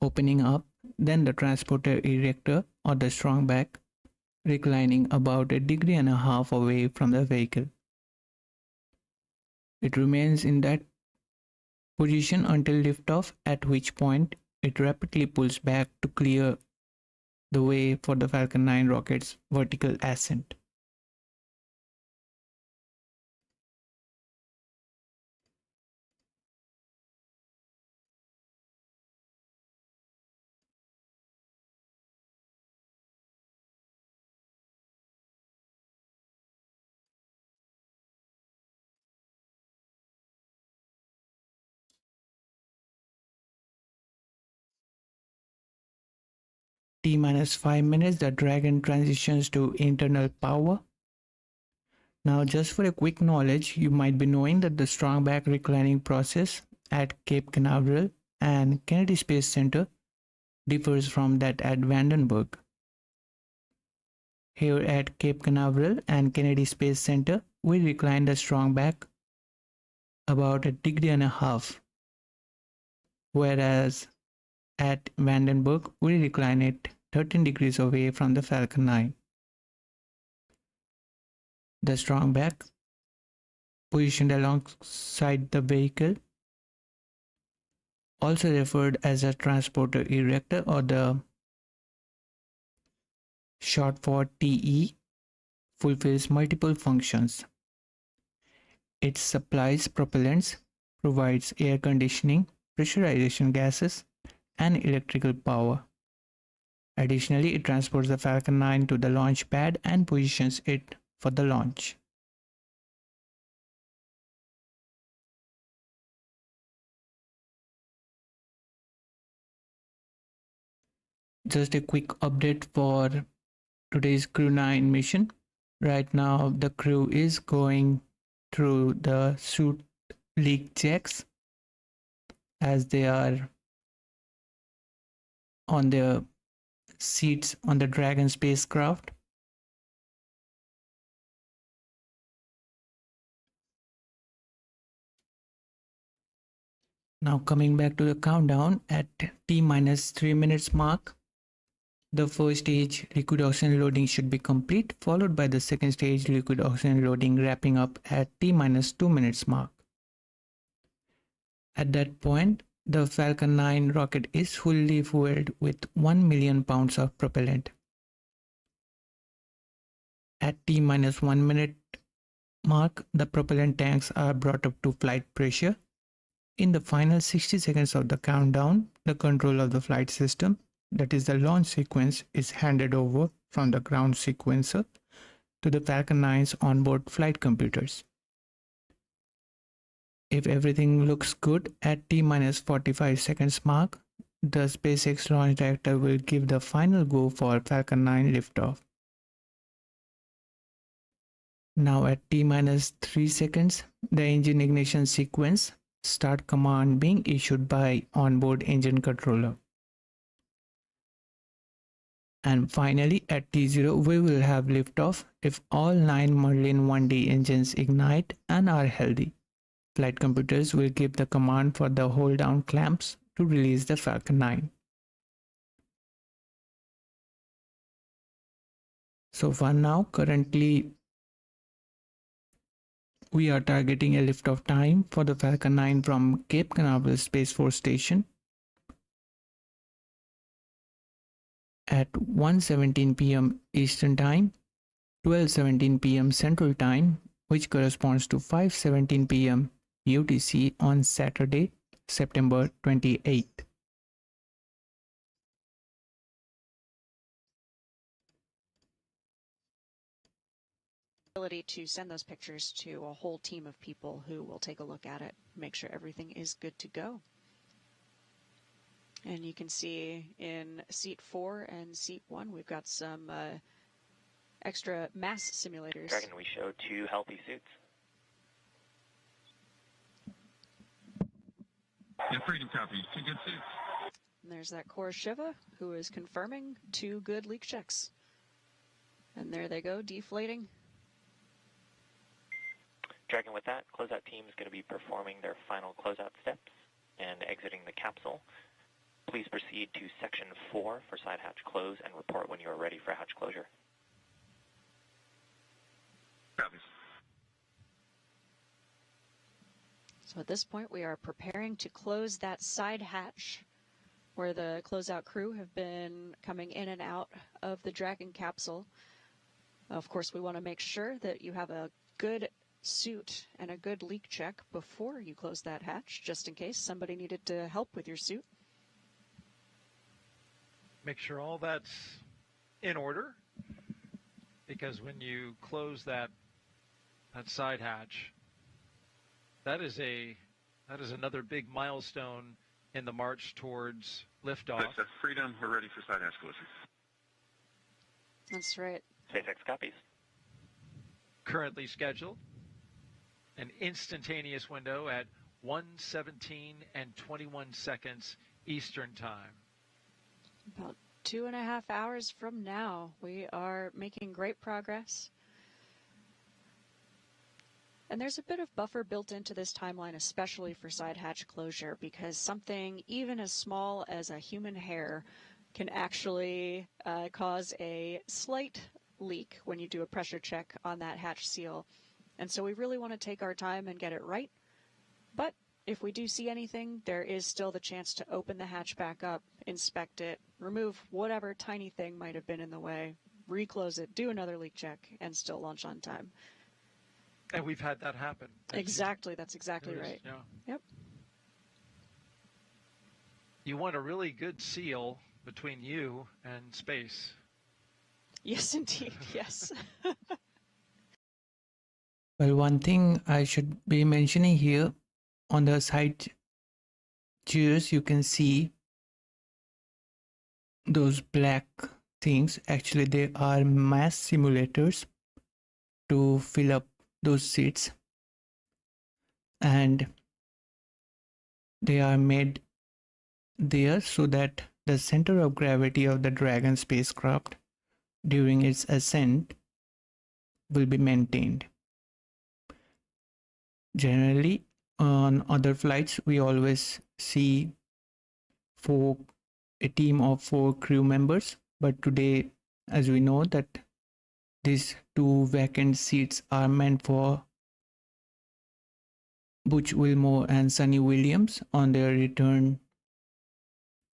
A: opening up, then the transporter erector or the strong back reclining about 1.5 degrees away from the vehicle. It remains in that position until liftoff, at which point it rapidly pulls back to clear the way for the Falcon 9 rocket's vertical ascent. T-minus 5 minutes, the Dragon transitions to internal power. Now, just for a quick knowledge, you might be knowing that the strong back reclining process at Cape Canaveral and Kennedy Space Center differs from that at Vandenberg. Here at Cape Canaveral and Kennedy Space Center, we recline the strong back about 1.5 degrees, whereas at Vandenberg, we recline it 13 degrees away from the Falcon 9. The strong back, positioned alongside the vehicle, also referred as a transporter erector or the short for TE, fulfills multiple functions. It supplies propellants, provides air conditioning, pressurization gases, and electrical power. Additionally, it transports the Falcon 9 to the launch pad and positions it for the launch. Just a quick update for today's Crew 9 mission. Right now, the crew is going through the suit leak checks as they are on their seats on the Dragon spacecraft. Now coming back to the countdown, at T-minus 3 minutes mark, the first stage liquid oxygen loading should be complete, followed by the second stage liquid oxygen loading wrapping up at T-minus 2 minutes mark. At that point, the Falcon 9 rocket is fully fueled with 1 million pounds of propellant. At T-minus 1 minute mark, the propellant tanks are brought up to flight pressure. In the final 60 seconds of the countdown, the control of the flight system, that is the launch sequence, is handed over from the ground sequencer to the Falcon 9's onboard flight computers. If everything looks good, at T-minus 45 seconds mark, the SpaceX launch director will give the final go for Falcon 9 liftoff. Now at T-minus 3 seconds, the engine ignition sequence start command being issued by onboard engine controller. And finally, at T0, we will have liftoff if all 9 Merlin 1D engines ignite and are healthy. Flight computers will give the command for the hold down clamps to release the Falcon 9. So for now, currently we are targeting a liftoff time for the Falcon 9 from Cape Canaveral Space Force Station at 1:17 p.m. Eastern Time, 12:17 p.m. Central Time, which corresponds to 5:17 p.m. UTC on Saturday, September 28th.
B: Ability to send those pictures to a whole team of people who will take a look at it, make sure everything is good to go. And you can see in seat 4 and seat 1, we've got some extra mass simulators.
G: Dragon, we show 2 healthy suits.
K: Yeah, Freedom copy. 2 good suits.
B: And there's that core Shiva who is confirming 2 good leak checks. And there they go, deflating.
G: Dragon, with that, closeout team is going to be performing their final closeout steps and exiting the capsule. Please proceed to section 4 for side hatch close and report when you are ready for hatch closure.
K: Copies.
B: So at this point, we are preparing to close that side hatch where the closeout crew have been coming in and out of the Dragon capsule. Of course, we want to make sure that you have a good suit and a good leak check before you close that hatch, just in case somebody needed to help with your suit.
F: Make sure all that's in order, because when you close that side hatch, that is another big milestone in the march towards liftoff.
K: Freedom, we're ready for side hatch closure.
B: That's right.
G: SpaceX copies.
F: Currently scheduled an instantaneous window at 1:17 and 21 seconds Eastern Time.
B: About 2.5 hours from now, we are making great progress. And there's a bit of buffer built into this timeline, especially for side hatch closure, because something even as small as a human hair can actually cause a slight leak when you do a pressure check on that hatch seal. And so we really want to take our time and get it right. But if we do see anything, there is still the chance to open the hatch back up, inspect it, remove whatever tiny thing might have been in the way, reclose it, do another leak check, and still launch on time.
F: And we've had that happen.
B: Exactly. That's exactly right.
F: Yeah.
B: Yep.
F: You want a really good seal between you and space.
B: Yes, indeed. Yes.
A: Well, one thing I should be mentioning here, on the side cheers, you can see those black things. Actually, they are mass simulators to fill up those seats, and they are made there so that the center of gravity of the Dragon spacecraft during its ascent will be maintained. Generally, on other flights, we always see a team of 4 crew members, but today, as we know, that these 2 vacant seats are meant for Butch Wilmore and Sonny Williams on their return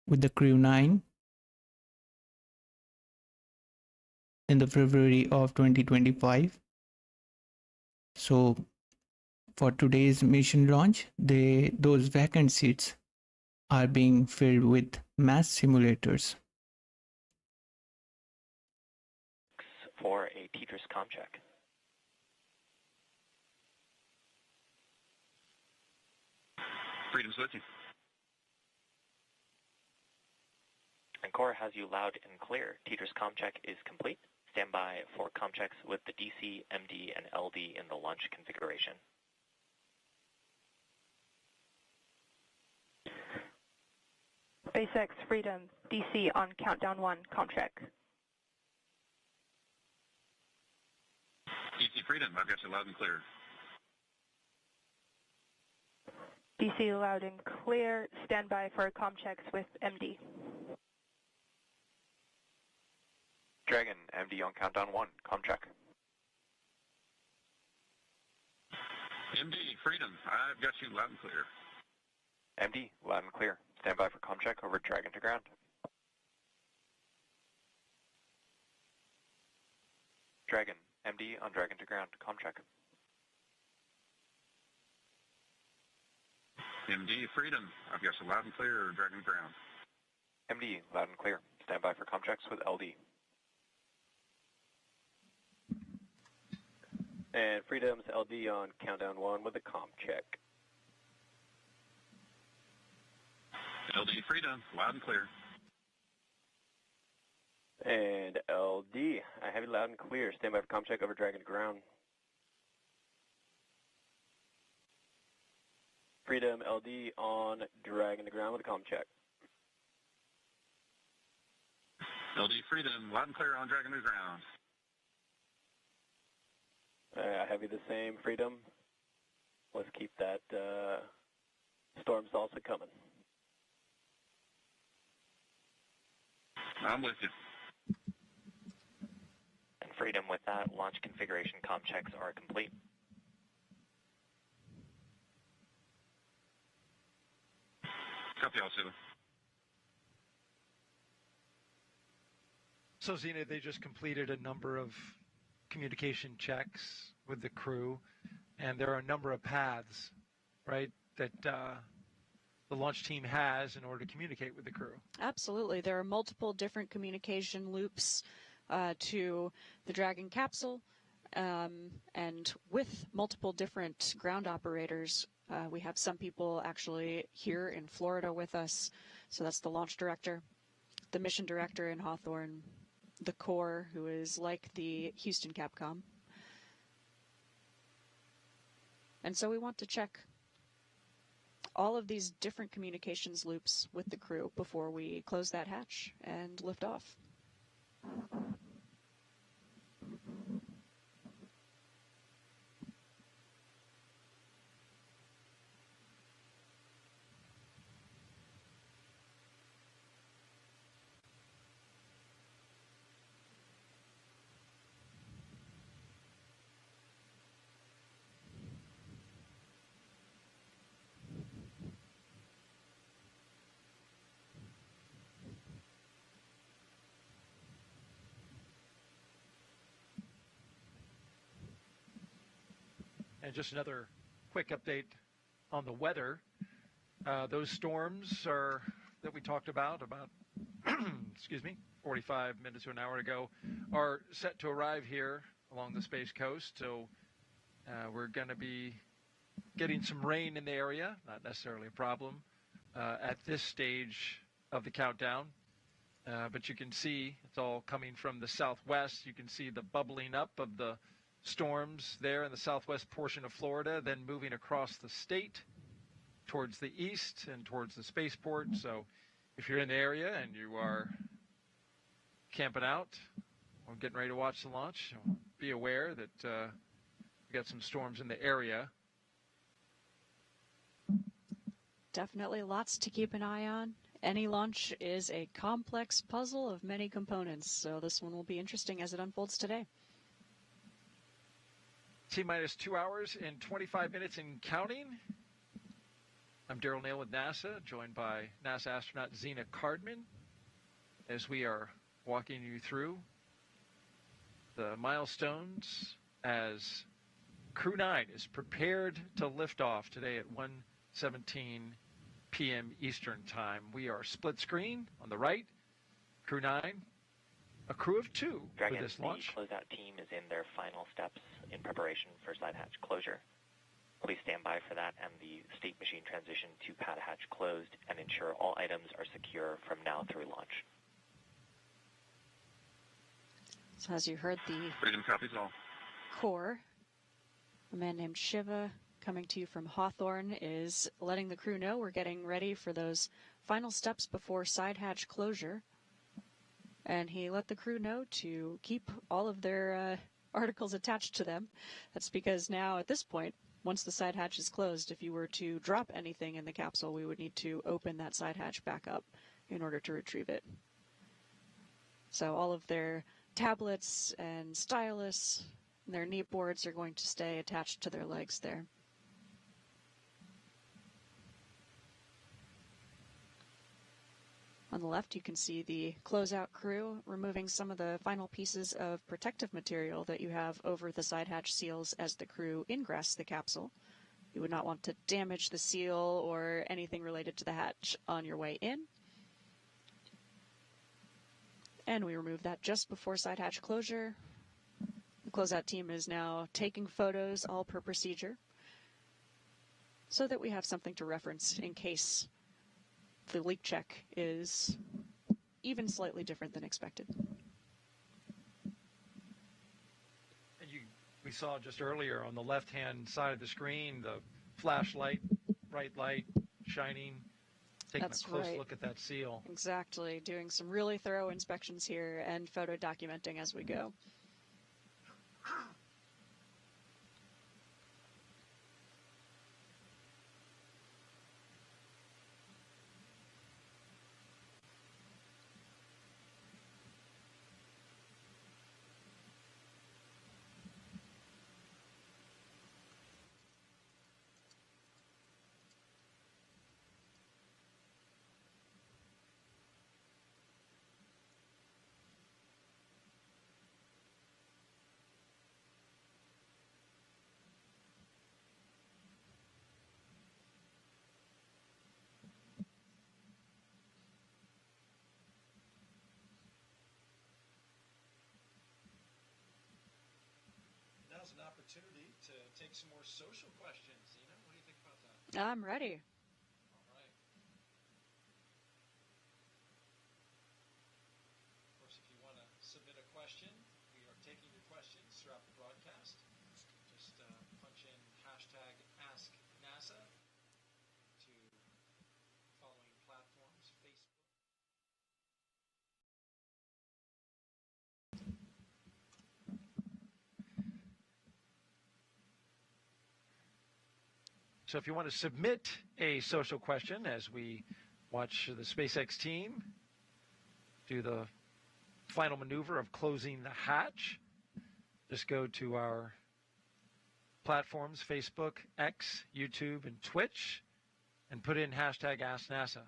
A: with the Crew 9 in the February of 2025. So for today's mission launch, those vacant seats are being filled with mass simulators.
G: For a teacher's comm check.
K: Freedom switching.
G: Encore has you loud and clear. Teacher's comm check is complete. Stand by for comm checks with the DC, MD, and LD in the launch configuration.
E: SpaceX Freedom, DC on countdown 1, comm check.
K: DC Freedom, I've got you loud and clear.
E: DC loud and clear. Stand by for comm checks with MD.
G: Dragon, MD on countdown 1, comm check.
K: MD, Freedom, I've got you loud and clear.
G: MD, loud and clear. Stand by for comm check over Dragon to ground. Dragon, MD on Dragon to ground, comm check.
K: MD, Freedom, I've got you loud and clear, Dragon ground.
G: MD, loud and clear. Stand by for comm checks with LD.
L: And Freedom's LD on countdown 1 with a comm check.
K: LD, Freedom, loud and clear.
L: And LD, I have you loud and clear. Stand by for comm check over Dragon to ground. Freedom LD on Dragon to ground with a comm check.
K: LD, Freedom, loud and clear on Dragon to ground.
L: I have you the same, Freedom. Let's keep that storm salsa coming.
K: I'm with you.
G: And Freedom, with that, launch configuration comm checks are complete.
K: Copy all, Sue.
F: So, Zena, they just completed a number of communication checks with the crew, and there are a number of paths, right, that the launch team has in order to communicate with the crew.
B: Absolutely. There are multiple different communication loops to the Dragon capsule, and with multiple different ground operators. We have some people actually here in Florida with us. So that's the launch director, the mission director in Hawthorne, the core, who is like the Houston Capcom. And so we want to check all of these different communications loops with the crew before we close that hatch and lift off.
F: And just another quick update on the weather. Those storms that we talked about excuse me, 45 minutes to an hour ago, are set to arrive here along the Space Coast. So we're going to be getting some rain in the area, not necessarily a problem at this stage of the countdown. But you can see it's all coming from the southwest. You can see the bubbling up of the storms there in the southwest portion of Florida, then moving across the state towards the east and towards the spaceport. So if you're in the area and you are camping out or getting ready to watch the launch, be aware that we got some storms in the area.
B: Definitely lots to keep an eye on. Any launch is a complex puzzle of many components, so this one will be interesting as it unfolds today.
F: T-minus 2 hours and 25 minutes and counting. I'm Daryl Neal with NASA, joined by NASA astronaut Zena Cardman, as we are walking you through the milestones as Crew 9 is prepared to lift off today at 1:17 p.m. Eastern Time. We are split screen on the right, Crew 9, a crew of 2
G: Dragon,
F: for this launch.
G: The closeout team is in their final steps in preparation for side hatch closure. Please stand by for that and the state machine transition to pad hatch closed, and ensure all items are secure from now through launch.
B: So as you heard, the
K: Freedom copies all.
B: core, a man named Shiva, coming to you from Hawthorne, is letting the crew know we're getting ready for those final steps before side hatch closure. And he let the crew know to keep all of their articles attached to them. That's because now, at this point, once the side hatch is closed, if you were to drop anything in the capsule, we would need to open that side hatch back up in order to retrieve it. So all of their tablets and stylus and their neat boards are going to stay attached to their legs there. On the left, you can see the closeout crew removing some of the final pieces of protective material that you have over the side hatch seals as the crew ingress the capsule. You would not want to damage the seal or anything related to the hatch on your way in. And we remove that just before side hatch closure. The closeout team is now taking photos, all per procedure, so that we have something to reference in case the leak check is even slightly different than expected.
F: And we saw just earlier on the left-hand side of the screen the flashlight, bright light, shining, taking
B: That's
F: a close
B: right.
F: look at that seal.
B: Exactly, doing some really thorough inspections here and photo documenting as we go.
F: Now's an opportunity to take some more social questions. Zena, what do you think about that?
B: I'm ready.
F: All right. Of course, if you want to submit a question, we are taking your questions throughout the broadcast. Just punch in hashtag AskNASA to following platforms, Facebook. So if you want to submit a social question as we watch the SpaceX team do the final maneuver of closing the hatch, just go to our platforms, Facebook, X, YouTube, and Twitch, and put in hashtag AskNASA.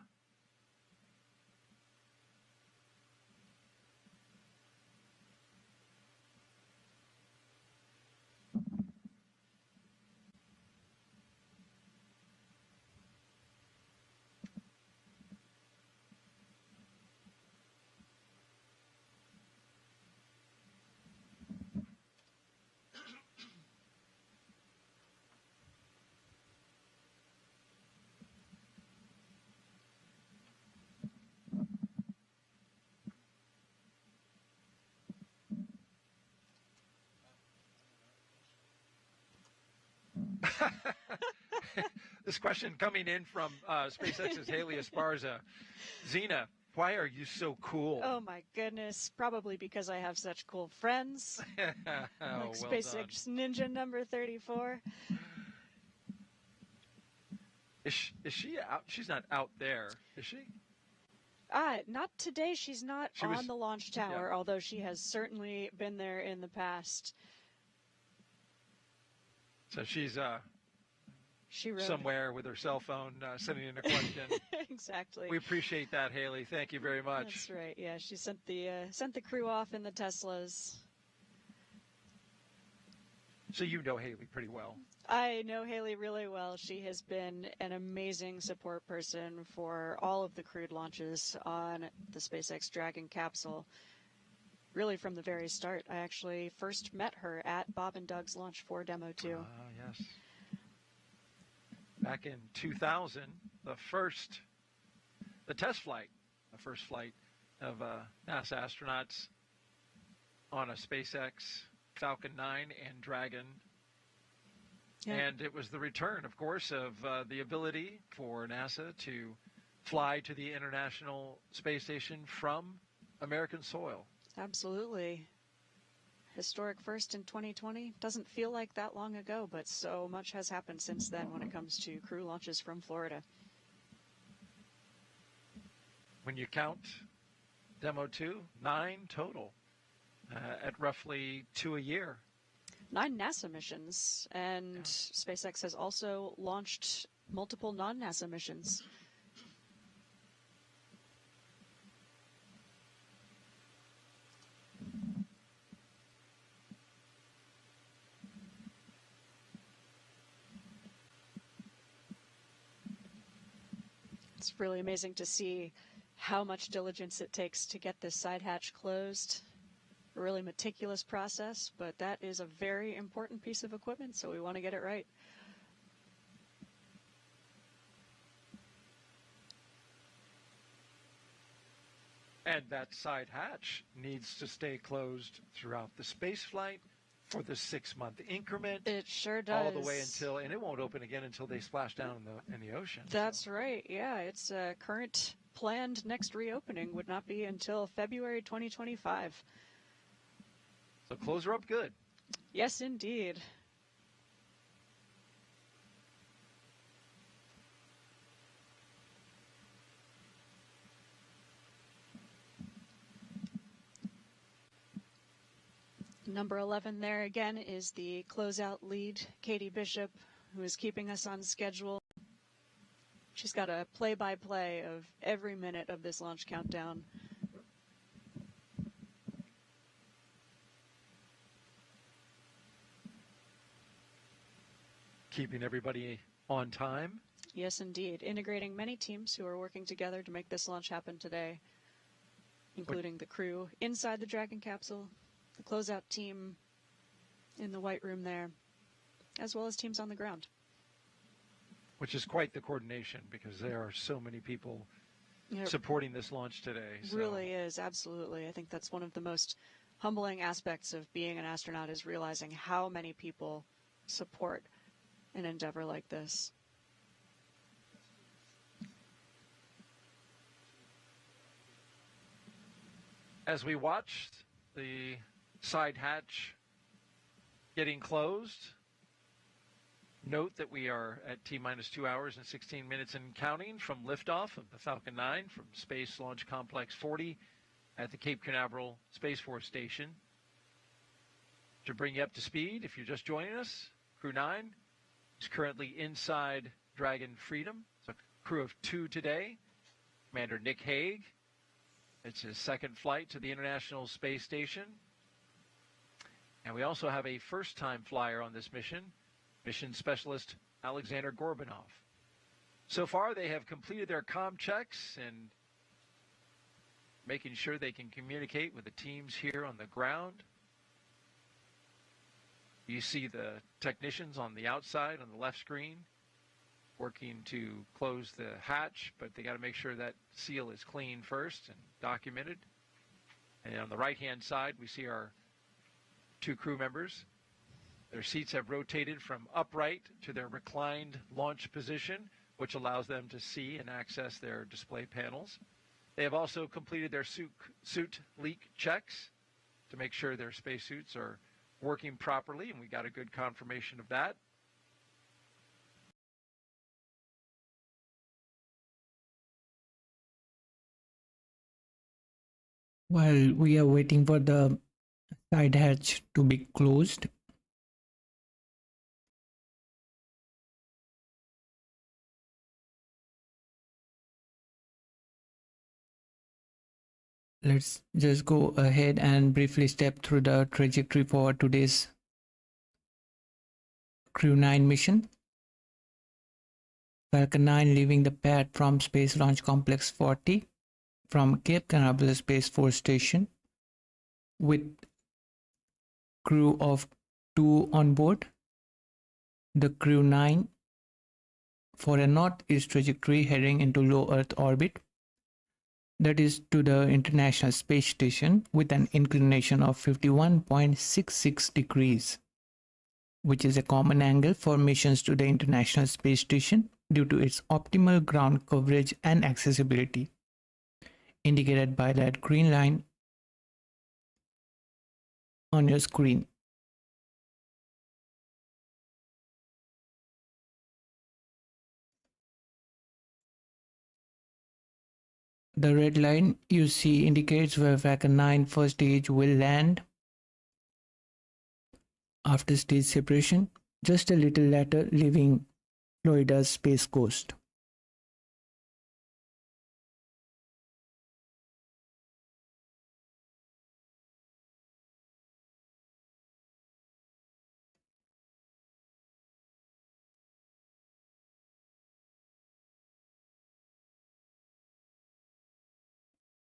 F: This question coming in from SpaceX's Haley Esparza. Zena, why are you so cool?
B: Oh my goodness, probably because I have such cool friends.
F: Like
B: like SpaceX Ninja number 34.
F: Is she out? She's not out there, is she?
B: Not today. She's not on the launch tower,
F: yeah.
B: although she has certainly been there in the past.
F: So she's
B: She wrote
F: somewhere with her cell phone sending in a question.
B: Exactly.
F: We appreciate that, Haley. Thank you very much.
B: That's right. Yeah, she sent the crew off in the Teslas.
F: So you know Haley pretty well.
B: I know Haley really well. She has been an amazing support person for all of the crewed launches on the SpaceX Dragon capsule. Really from the very start. I actually first met her at Bob and Doug's Launch 4 demo too.
F: Yes. Back in 2000, the first flight of NASA astronauts on a SpaceX Falcon 9 and Dragon. Yeah. And it was the return, of course, of the ability for NASA to fly to the International Space Station from American soil.
B: Absolutely. Historic first in 2020. Doesn't feel like that long ago, but so much has happened since then when it comes to crew launches from Florida.
F: When you count Demo 2, 9 total at roughly 2 a year.
B: 9 NASA missions, and SpaceX has also launched multiple non-NASA missions. It's really amazing to see how much diligence it takes to get this side hatch closed. A really meticulous process, but that is a very important piece of equipment, so we want to get it right.
F: And that side hatch needs to stay closed throughout the space flight for the 6-month increment.
B: It sure does.
F: All the way until, and it won't open again until they splash down in the ocean.
B: That's right. Yeah, its current planned next reopening would not be until February 2025.
F: So close her up good.
B: Yes, indeed. Number 11 there again is the closeout lead, Katie Bishop, who is keeping us on schedule. She's got a play-by-play of every minute of this launch countdown.
F: Keeping everybody on time.
B: Yes, indeed. Integrating many teams who are working together to make this launch happen today, including the crew inside the Dragon capsule, the closeout team in the white room there, as well as teams on the ground.
F: Which is quite the coordination because there are so many people supporting this launch today.
B: It really is, absolutely. I think that's one of the most humbling aspects of being an astronaut is realizing how many people support an endeavor like this.
F: As we watched the side hatch getting closed, note that we are at T-minus 2 hours and 16 minutes and counting from liftoff of the Falcon 9 from Space Launch Complex 40 at the Cape Canaveral Space Force Station. To bring you up to speed, if you're just joining us, Crew 9 is currently inside Dragon Freedom. It's a crew of 2 today. Commander Nick Hague. It's his second flight to the International Space Station. And we also have a first-time flyer on this mission, Mission Specialist Aleksandr Gorbunov. So far, they have completed their comm checks and making sure they can communicate with the teams here on the ground. You see the technicians on the outside on the left screen working to close the hatch, but they got to make sure that seal is clean first and documented. And on the right-hand side, we see our 2 crew members. Their seats have rotated from upright to their reclined launch position, which allows them to see and access their display panels. They have also completed their suit leak checks to make sure their spacesuits are working properly, and we got a good confirmation of that.
A: While we are waiting for the side hatch to be closed, let's just go ahead and briefly step through the trajectory for today's Crew 9 mission. Falcon 9 leaving the pad from Space Launch Complex 40 from Cape Canaveral Space Force Station with crew of 2 on board. The Crew 9 for a northeast trajectory heading into low Earth orbit, that is to the International Space Station, with an inclination of 51.66 degrees, which is a common angle for missions to the International Space Station due to its optimal ground coverage and accessibility, indicated by that green line on your screen. The red line you see indicates where Falcon 9 first stage will land after stage separation, just a little later, leaving Florida's Space Coast.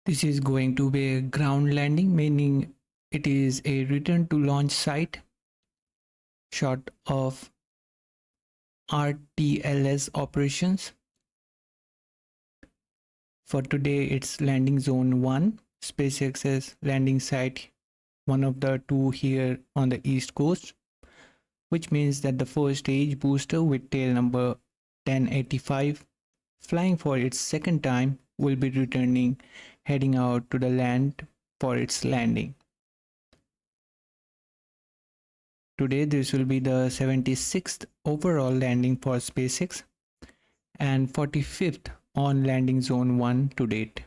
A: This is going to be a ground landing, meaning it is a return to launch site, short of RTLS operations. For today, it's landing zone 1, SpaceX's landing site, one of the two here on the East Coast, which means that the first stage booster with tail number 1085, flying for its second time, will be returning, heading out to the land for its landing. Today, this will be the 76th overall landing for SpaceX and 45th on landing zone 1 to date.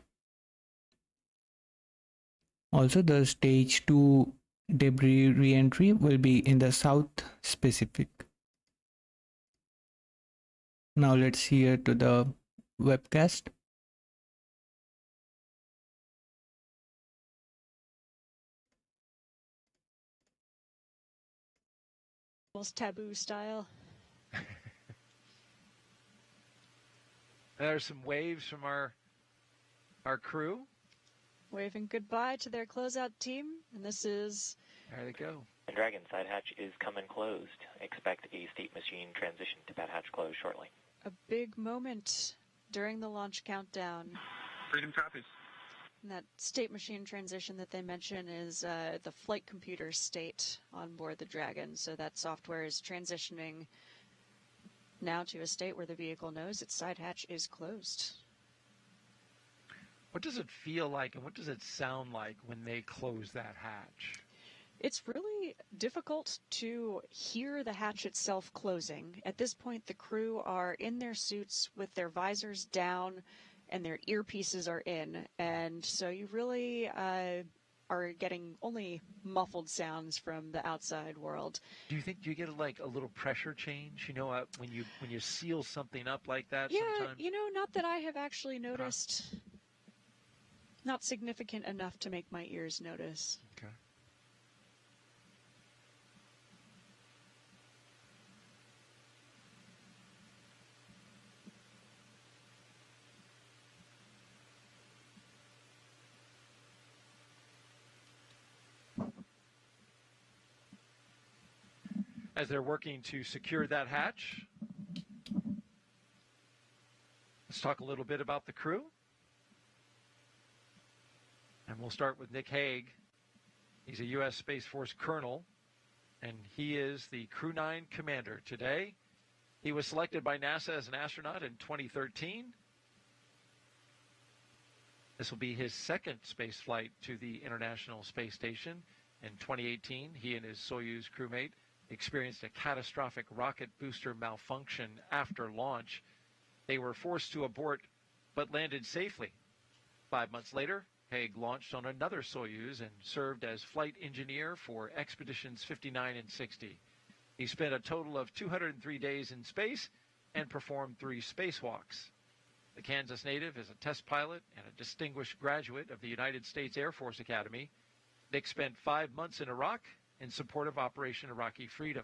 A: Also, the stage 2 debris re-entry will be in the South Pacific. Now let's hear to the webcast.
B: Almost taboo style.
F: There's some waves from our crew.
B: Waving goodbye to their closeout team, and this is...
F: There they go.
G: And Dragon side hatch is coming closed. Expect a state machine transition to pad hatch close shortly.
B: A big moment during the launch countdown.
K: Freedom copies.
B: And that state machine transition that they mention is the flight computer state on board the Dragon. So that software is transitioning now to a state where the vehicle knows its side hatch is closed.
F: What does it feel like and what does it sound like when they close that hatch?
B: It's really difficult to hear the hatch itself closing. At this point, the crew are in their suits with their visors down and their earpieces are in. And so you really are getting only muffled sounds from the outside world.
F: Do you get like a little pressure change? You know, when you seal something up like that
B: Yeah,
F: sometimes?
B: you know, not that I have actually noticed. Not significant enough to make my ears notice.
F: Okay. As they're working to secure that hatch, let's talk a little bit about the crew. And we'll start with Nick Hague. He's a U.S. Space Force colonel, and he is the Crew 9 commander today. He was selected by NASA as an astronaut in 2013. This will be his second space flight to the International Space Station. In 2018, he and his Soyuz crewmate experienced a catastrophic rocket booster malfunction after launch. They were forced to abort, but landed safely. 5 months later, Hague launched on another Soyuz and served as flight engineer for expeditions 59 and 60. He spent a total of 203 days in space and performed 3 spacewalks. The Kansas native is a test pilot and a distinguished graduate of the United States Air Force Academy. Nick spent 5 months in Iraq in support of Operation Iraqi Freedom.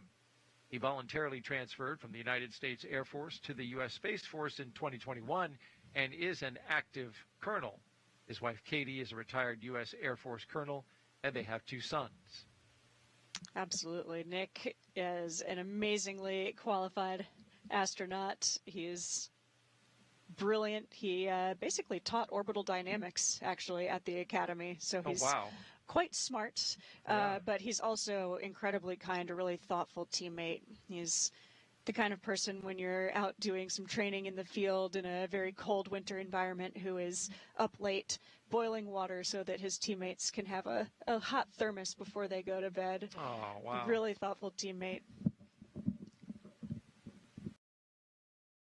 F: He voluntarily transferred from the United States Air Force to the U.S. Space Force in 2021 and is an active colonel. His wife, Katie, is a retired U.S. Air Force colonel, and they have 2 sons.
B: Absolutely. Nick is an amazingly qualified astronaut. He is brilliant. He basically taught orbital dynamics, actually, at the Academy. So he's quite smart, but he's also incredibly kind, a really thoughtful teammate. He's the kind of person when you're out doing some training in the field in a very cold winter environment who is up late boiling water so that his teammates can have a hot thermos before they go to bed.
F: Oh, wow.
B: Really thoughtful teammate.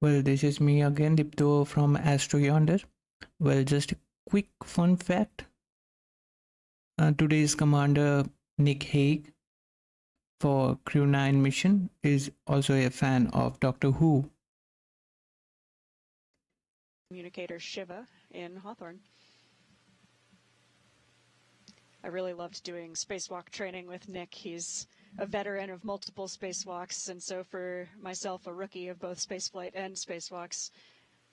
A: Well, this is me again, Dipto from AstroYonder. Well, just a quick fun fact. Today's commander, Nick Hague, for Crew 9 mission, is also a fan of Doctor Who.
B: Communicator Shiva in Hawthorne. I really loved doing spacewalk training with Nick. He's a veteran of multiple spacewalks, and so for myself, a rookie of both spaceflight and spacewalks,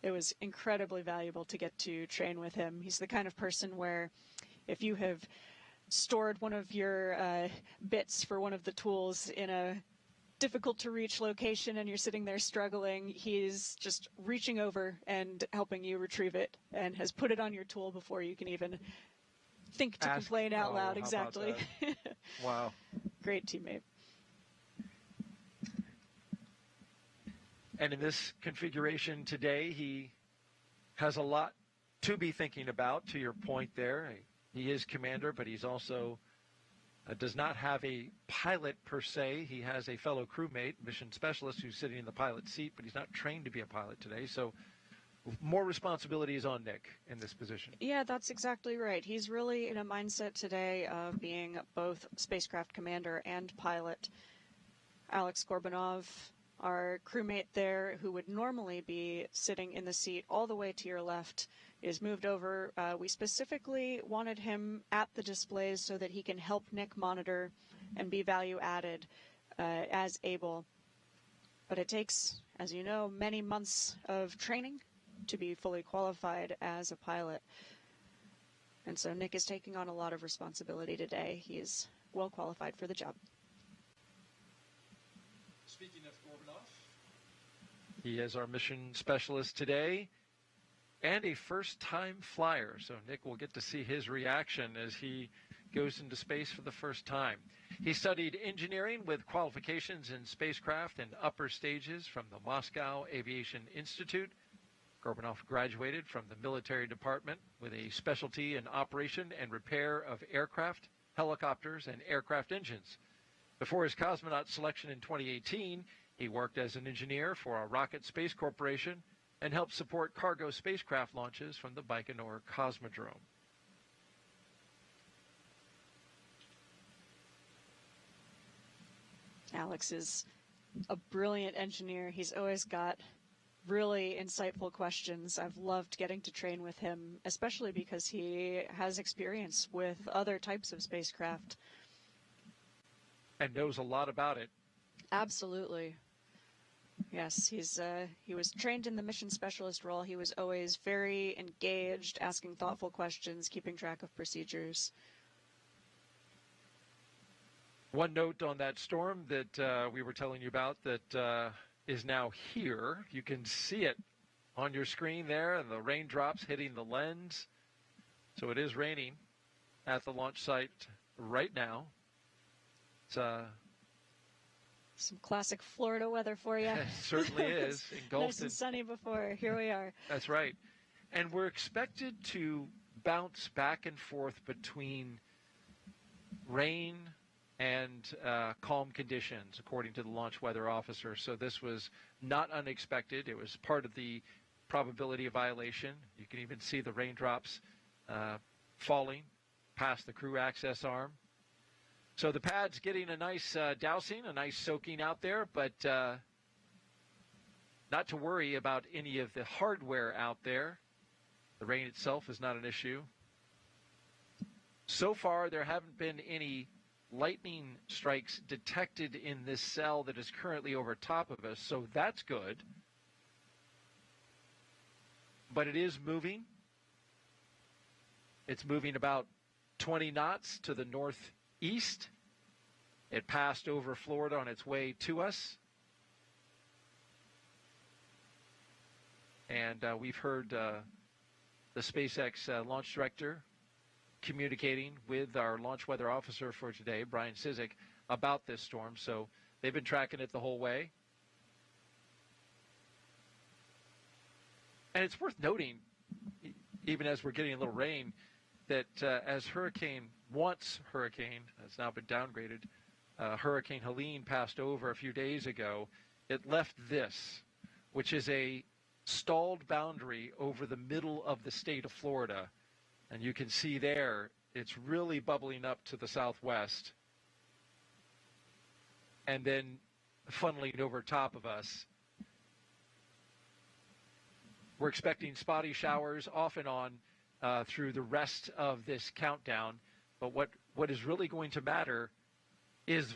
B: it was incredibly valuable to get to train with him. He's the kind of person where if you have stored one of your bits for one of the tools in a difficult to reach location and you're sitting there struggling, he's just reaching over and helping you retrieve it and has put it on your tool before you can even think to complain out loud. Exactly.
F: Wow.
B: Great teammate.
F: And in this configuration today, he has a lot to be thinking about, to your point there. He is commander, but he's also does not have a pilot per se. He has a fellow crewmate, mission specialist, who's sitting in the pilot seat, but he's not trained to be a pilot today. So more responsibility is on Nick in this position.
B: Yeah, that's exactly right. He's really in a mindset today of being both spacecraft commander and pilot. Aleksandr Gorbunov, our crewmate there, who would normally be sitting in the seat all the way to your left, is moved over. We specifically wanted him at the displays so that he can help Nick monitor and be value added as able. But it takes, as you know, many months of training to be fully qualified as a pilot. And so Nick is taking on a lot of responsibility today. He is well qualified for the job.
F: Speaking of Gorbunov, he is our mission specialist today and a first-time flyer. So Nick will get to see his reaction as he goes into space for the first time. He studied engineering with qualifications in spacecraft and upper stages from the Moscow Aviation Institute. Gorbunov graduated from the military department with a specialty in operation and repair of aircraft, helicopters, and aircraft engines. Before his cosmonaut selection in 2018, he worked as an engineer for a rocket space corporation and helped support cargo spacecraft launches from the Baikonur Cosmodrome.
B: Alex is a brilliant engineer. He's always got really insightful questions. I've loved getting to train with him, especially because he has experience with other types of spacecraft.
F: And knows a lot about it.
B: Absolutely. Yes, he was trained in the mission specialist role. He was always very engaged, asking thoughtful questions, keeping track of procedures.
F: One note on that storm that we were telling you about that is now here. You can see it on your screen there, and the raindrops hitting the lens. So it is raining at the launch site right now. It's
B: some classic Florida weather for you.
F: It certainly is. Engulfed
B: Nice and sunny before. Here we are.
F: That's right. And we're expected to bounce back and forth between rain and calm conditions, according to the launch weather officer. So this was not unexpected. It was part of the probability of violation. You can even see the raindrops falling past the crew access arm. So the pad's getting a nice dousing, a nice soaking out there, but not to worry about any of the hardware out there. The rain itself is not an issue. So far, there haven't been any lightning strikes detected in this cell that is currently over top of us, so that's good. But it is moving. It's moving about 20 knots to the northeast. It passed over Florida on its way to us. And we've heard the SpaceX launch director communicating with our launch weather officer for today, Brian Cizik, about this storm. So they've been tracking it the whole way. And it's worth noting, even as we're getting a little rain, that as once hurricane, has now been downgraded, Hurricane Helene passed over a few days ago, it left this, which is a stalled boundary over the middle of the state of Florida. And you can see there, it's really bubbling up to the southwest and then funneling over top of us. We're expecting spotty showers off and on through the rest of this countdown. But what is really going to matter is,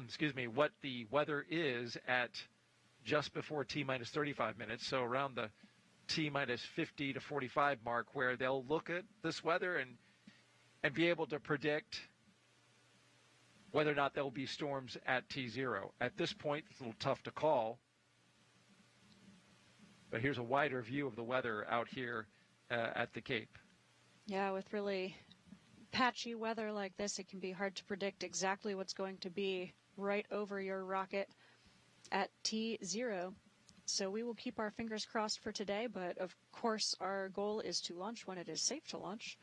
F: excuse me, what the weather is at just before T-minus 35 minutes. So around the T-minus 50 to 45 mark, where they'll look at this weather and be able to predict whether or not there will be storms at T0. At this point, it's a little tough to call. But here's a wider view of the weather out here at the Cape.
B: Yeah, with really patchy weather like this, it can be hard to predict exactly what's going to be right over your rocket at T0. So we will keep our fingers crossed for today, but of course our goal is to launch when it is safe to launch.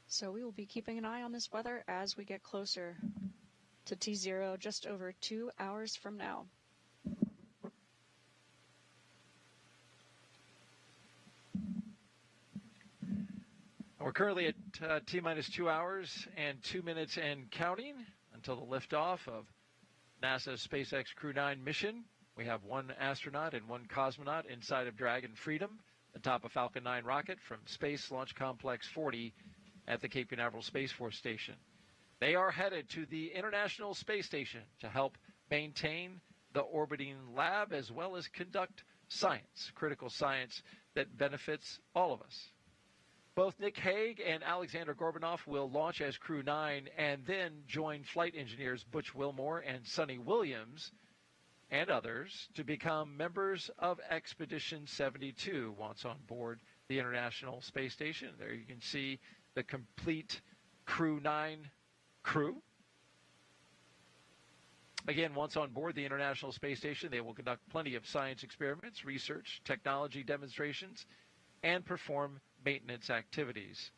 B: So we will be keeping an eye on this weather as we get closer to T0 just over 2 hours from now.
F: We're currently at T-minus 2 hours and 2 minutes and counting until the liftoff of NASA SpaceX Crew 9 mission. We have one astronaut and one cosmonaut inside of Dragon Freedom, atop a Falcon 9 rocket from Space Launch Complex 40 at the Cape Canaveral Space Force Station. They are headed to the International Space Station to help maintain the orbiting lab as well as conduct science, critical science that benefits all of us. Both Nick Hague and Aleksandr Gorbunov will launch as Crew 9 and then join flight engineers Butch Wilmore and Sonny Williams and others to become members of Expedition 72 once on board the International Space Station. There you can see the complete Crew 9 crew. Again, once on board the International Space Station, they will conduct plenty of science experiments, research, technology demonstrations, and perform maintenance activities.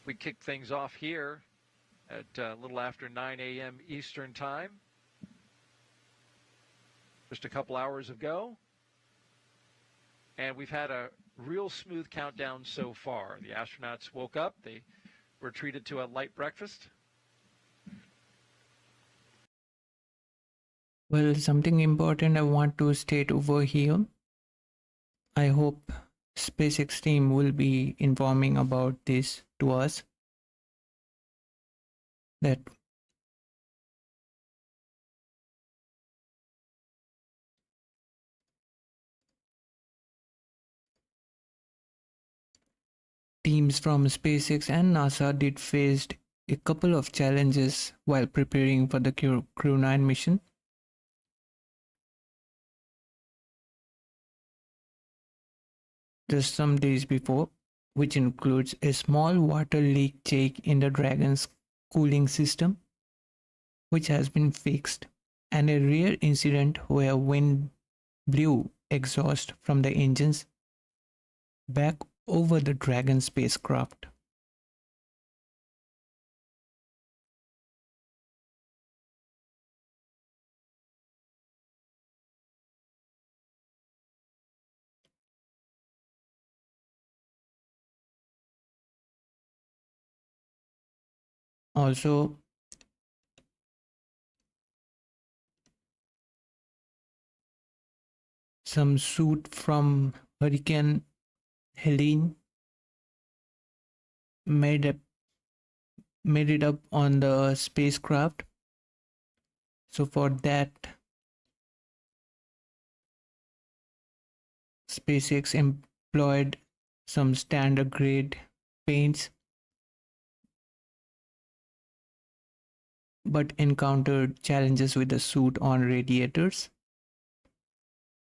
F: We kicked things off here at a little after 9 a.m. Eastern Time, just a couple hours ago. And we've had a real smooth countdown so far. The astronauts woke up. They were treated to a light breakfast.
A: Well, something important I want to state over here. I hope SpaceX team will be informing about this to us, that teams from SpaceX and NASA did faced a couple of challenges while preparing for the Crew 9 mission. Just some days before, which includes a small water leak check in the Dragon's cooling system, which has been fixed, and a rare incident where wind blew exhaust from the engines back over the Dragon spacecraft. Also, some soot from Hurricane Helene made it up on the spacecraft. So for that, SpaceX employed some standard grade paints, but encountered challenges with the soot on radiators.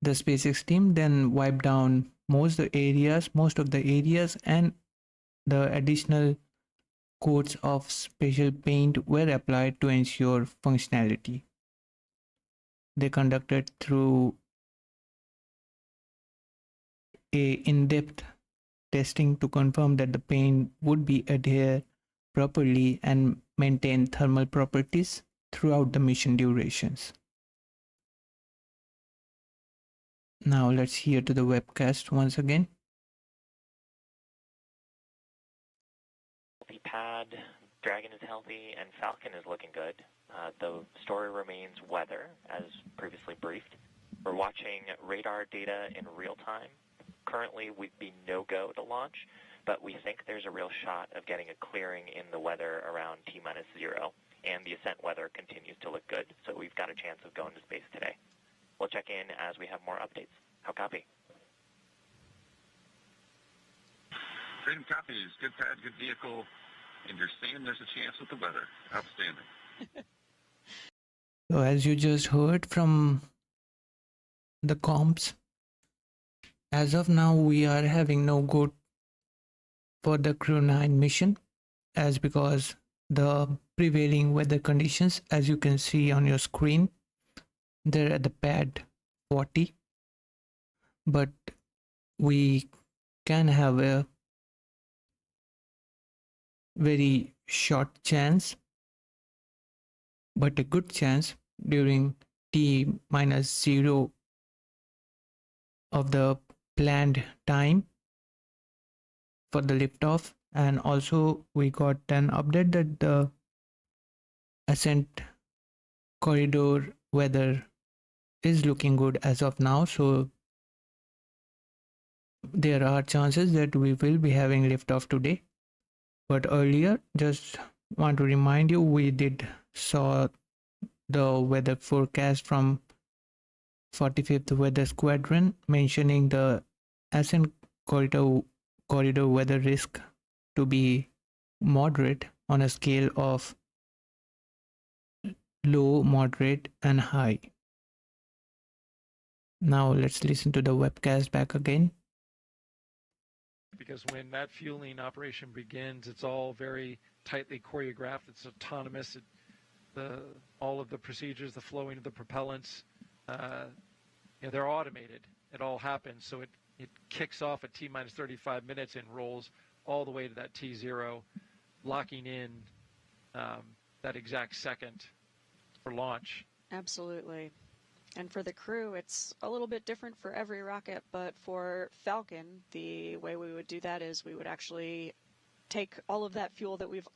A: The SpaceX team then wiped down most of the areas, and the additional coats of special paint were applied to ensure functionality. They conducted through a in-depth testing to confirm that the paint would be adhere properly and maintain thermal properties throughout the mission durations. Now let's hear to the webcast once again.
G: Healthy pad, Dragon is healthy, and Falcon is looking good. The story remains weather, as previously briefed. We're watching radar data in real time. Currently, we'd be no-go to launch, but we think there's a real shot of getting a clearing in the weather around T-0, and the ascent weather continues to look good, so we've got a chance of going to space today. We'll check in as we have more updates. How copy?
K: Freedom copies. Good pad, good vehicle. And you're saying there's a chance with the weather. Outstanding.
A: So as you just heard from the comps, as of now we are having no go for the Crew 9 mission, as because the prevailing weather conditions, as you can see on your screen, they're at the pad 40, but we can have a very short chance, but a good chance during T-0 of the planned time for the liftoff. And also we got an update that the ascent corridor weather is looking good as of now, so there are chances that we will be having liftoff today. But earlier, just want to remind you, we did saw the weather forecast from 45th Weather Squadron mentioning the ascent corridor weather risk to be moderate on a scale of low, moderate, and high. Now let's listen to the webcast back again.
F: Because when that fueling operation begins, it's all very tightly choreographed. It's autonomous. All of the procedures, the flowing of the propellants, they're automated. It all happens. So it kicks off at T-minus 35 minutes and rolls all the way to that T0, locking in that exact second for launch.
B: Absolutely. And for the crew, it's a little bit different for every rocket, but for Falcon, the way we would do that is we would actually take all of that fuel that we've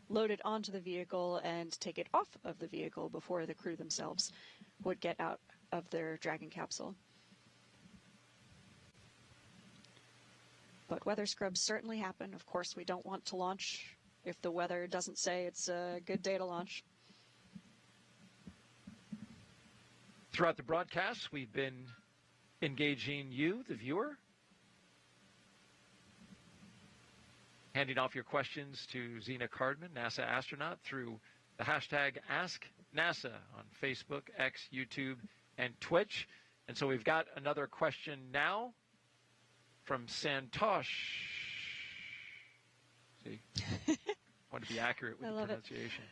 B: loaded onto the vehicle and take it off of the vehicle before the crew themselves would get out of their Dragon capsule. But weather scrubs certainly happen. Of course, we don't want to launch if the weather doesn't say it's a good day to launch.
F: Throughout the broadcast, we've been engaging you, the viewer, handing off your questions to Zena Cardman, NASA astronaut, through the hashtag AskNASA on Facebook, X, YouTube, and Twitch. And so we've got another question now from Santosh. See, want to be accurate with the pronunciation.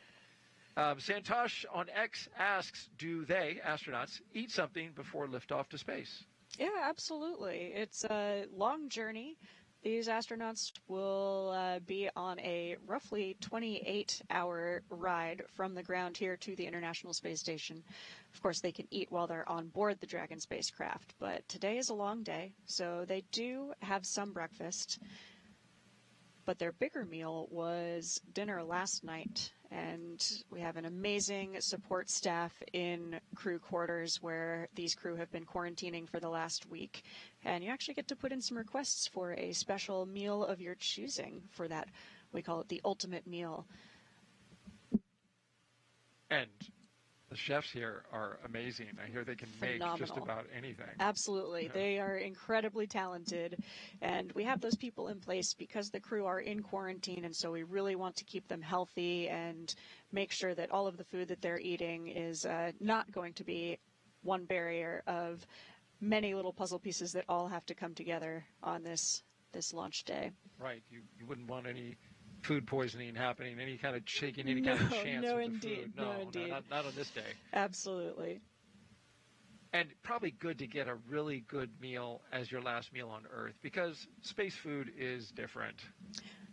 F: Santosh on X asks, do they, astronauts, eat something before liftoff to space?
B: Yeah, absolutely. It's a long journey. These astronauts will be on a roughly 28-hour ride from the ground here to the International Space Station. Of course, they can eat while they're on board the Dragon spacecraft, but today is a long day, so they do have some breakfast. But their bigger meal was dinner last night, and we have an amazing support staff in crew quarters where these crew have been quarantining for the last week. And you actually get to put in some requests for a special meal of your choosing for that. We call it the ultimate meal.
F: And the chefs here are amazing. I hear they can
B: Phenomenal.
F: make just about anything.
B: Absolutely.
F: Yeah.
B: They are incredibly talented, and we have those people in place because the crew are in quarantine, and so we really want to keep them healthy and make sure that all of the food that they're eating is not going to be one barrier of many little puzzle pieces that all have to come together on this launch day.
F: Right. You wouldn't want any food poisoning happening, any kind of shaking, any kind of chance
B: no,
F: with
B: indeed.
F: the food.
B: No, indeed.
F: Not on this day.
B: Absolutely.
F: And probably good to get a really good meal as your last meal on Earth, because space food is different.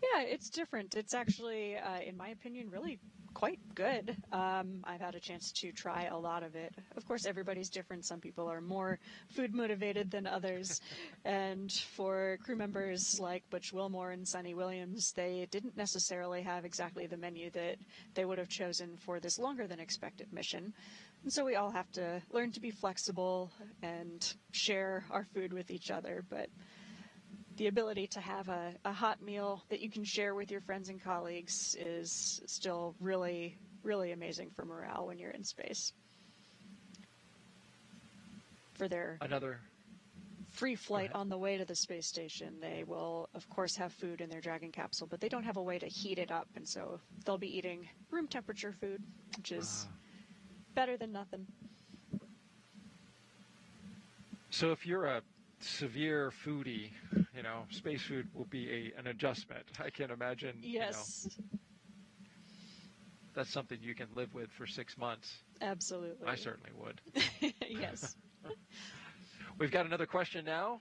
B: Yeah, it's different. It's actually, in my opinion, really quite good. I've had a chance to try a lot of it. Of course, everybody's different. Some people are more food motivated than others. And for crew members like Butch Wilmore and Sonny Williams, they didn't necessarily have exactly the menu that they would have chosen for this longer than expected mission. And so we all have to learn to be flexible and share our food with each other. But the ability to have a hot meal that you can share with your friends and colleagues is still really, really amazing for morale when you're in space. For their free flight on the way to the space station, they will, of course, have food in their Dragon capsule, but they don't have a way to heat it up, and so they'll be eating room temperature food, which is better than nothing.
F: So if you're a severe foodie, space food will be an adjustment. I can imagine.
B: Yes.
F: That's something you can live with for 6 months.
B: Absolutely.
F: I certainly would.
B: Yes.
F: We've got another question now.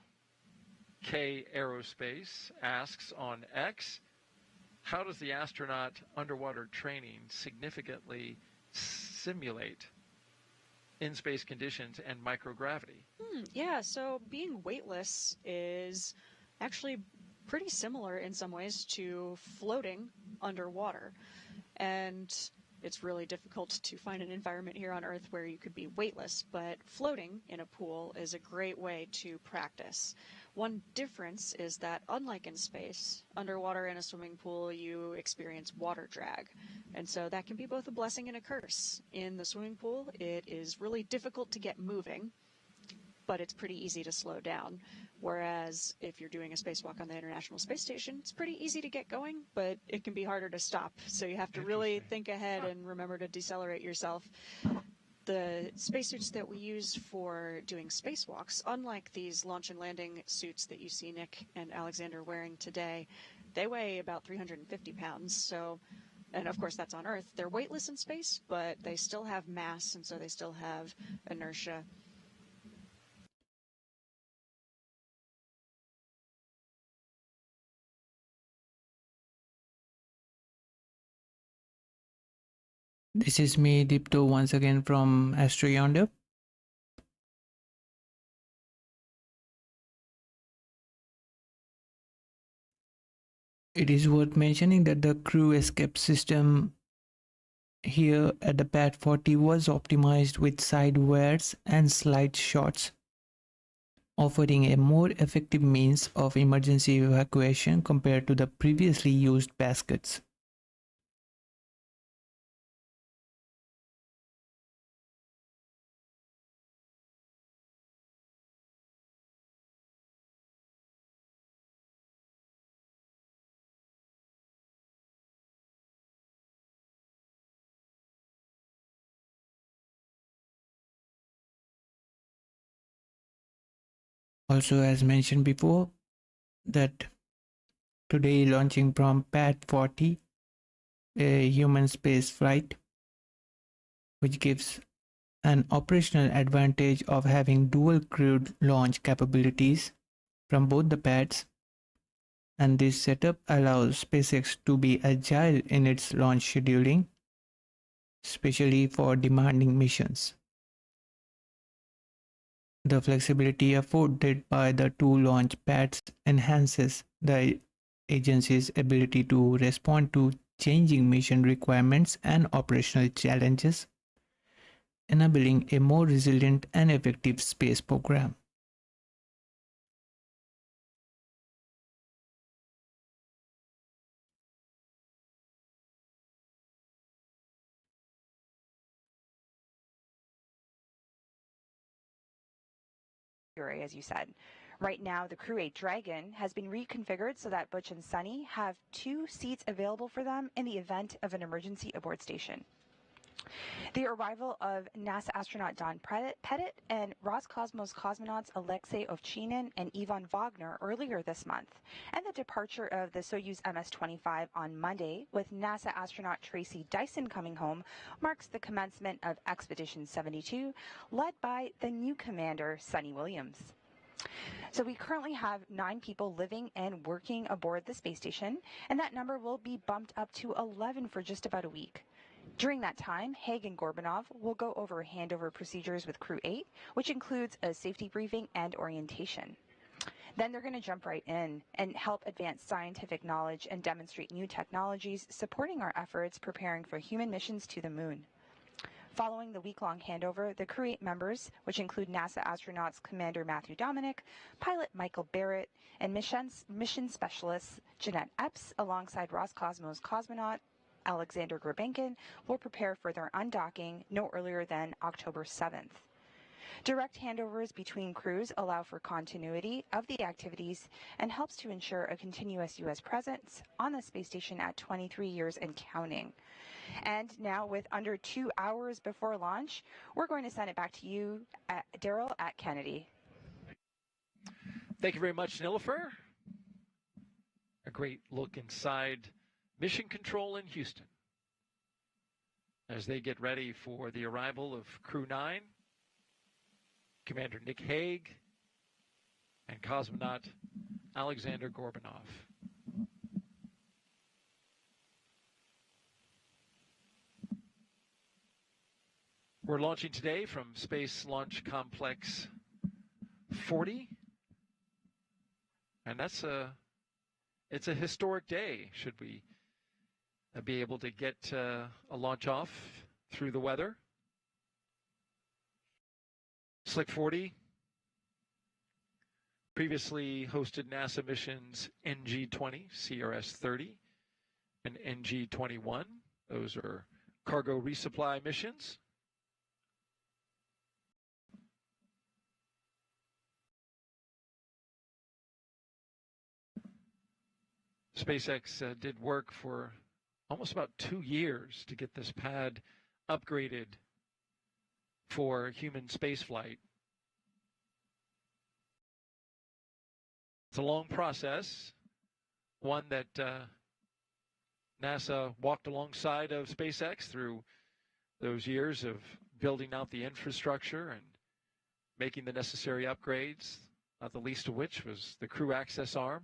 F: K Aerospace asks on X, how does the astronaut underwater training significantly simulate in-space conditions and microgravity?
B: Yeah, so being weightless is actually pretty similar in some ways to floating underwater. And it's really difficult to find an environment here on Earth where you could be weightless, but floating in a pool is a great way to practice. One difference is that, unlike in space, underwater in a swimming pool, you experience water drag. And so that can be both a blessing and a curse. In the swimming pool, it is really difficult to get moving, but it's pretty easy to slow down. Whereas if you're doing a spacewalk on the International Space Station, it's pretty easy to get going, but it can be harder to stop. So you have to really think ahead and remember to decelerate yourself. The spacesuits that we use for doing spacewalks, unlike these launch and landing suits that you see Nick and Aleksandr wearing today, they weigh about 350 pounds. So, and of course that's on Earth. They're weightless in space, but they still have mass, and so they still have inertia.
A: This is me, Dipto, once again from AstroYonder. It is worth mentioning that the crew escape system here at the Pad 40 was optimized with side wares and slide shots, offering a more effective means of emergency evacuation compared to the previously used baskets. Also, as mentioned before, that today launching from Pad 40, a human space flight, which gives an operational advantage of having dual crewed launch capabilities from both the pads, and this setup allows SpaceX to be agile in its launch scheduling, especially for demanding missions. The flexibility afforded by the two launch pads enhances the agency's ability to respond to changing mission requirements and operational challenges, enabling a more resilient and effective space program.
M: As you said. Right now, the Crew 8 Dragon has been reconfigured so that Butch and Sonny have 2 seats available for them in the event of an emergency aboard station. The arrival of NASA astronaut Don Pettit and Roscosmos cosmonauts Alexei Ovchinin and Ivan Wagner earlier this month, and the departure of the Soyuz MS-25 on Monday, with NASA astronaut Tracy Dyson coming home, marks the commencement of Expedition 72, led by the new commander, Sunny Williams. So we currently have 9 people living and working aboard the space station, and that number will be bumped up to 11 for just about a week. During that time, Hague and Gorbunov will go over handover procedures with Crew 8, which includes a safety briefing and orientation. Then they're going to jump right in and help advance scientific knowledge and demonstrate new technologies supporting our efforts preparing for human missions to the moon. Following the week-long handover, the Crew 8 members, which include NASA astronauts Commander Matthew Dominic, pilot Michael Barrett, and mission specialists Jeanette Epps, alongside Roscosmos cosmonaut Aleksandr Gorbunov, will prepare for their undocking no earlier than October 7th. Direct handovers between crews allow for continuity of the activities and helps to ensure a continuous U.S. presence on the space station at 23 years and counting. And now, with under 2 hours before launch, we're going to send it back to you, Daryl, at Kennedy.
F: Thank you very much, Nilofer. A great look inside Mission Control in Houston as they get ready for the arrival of Crew 9, Commander Nick Hague, and cosmonaut Aleksandr Gorbunov. We're launching today from Space Launch Complex 40, and it's a historic day should we be able to get a launch off through the weather. Slick 40 previously hosted NASA missions NG-20, CRS-30, and NG-21. Those are cargo resupply missions. SpaceX did work for almost about 2 years to get this pad upgraded for human spaceflight. It's a long process, one that NASA walked alongside of SpaceX through those years of building out the infrastructure and making the necessary upgrades, not the least of which was the crew access arm,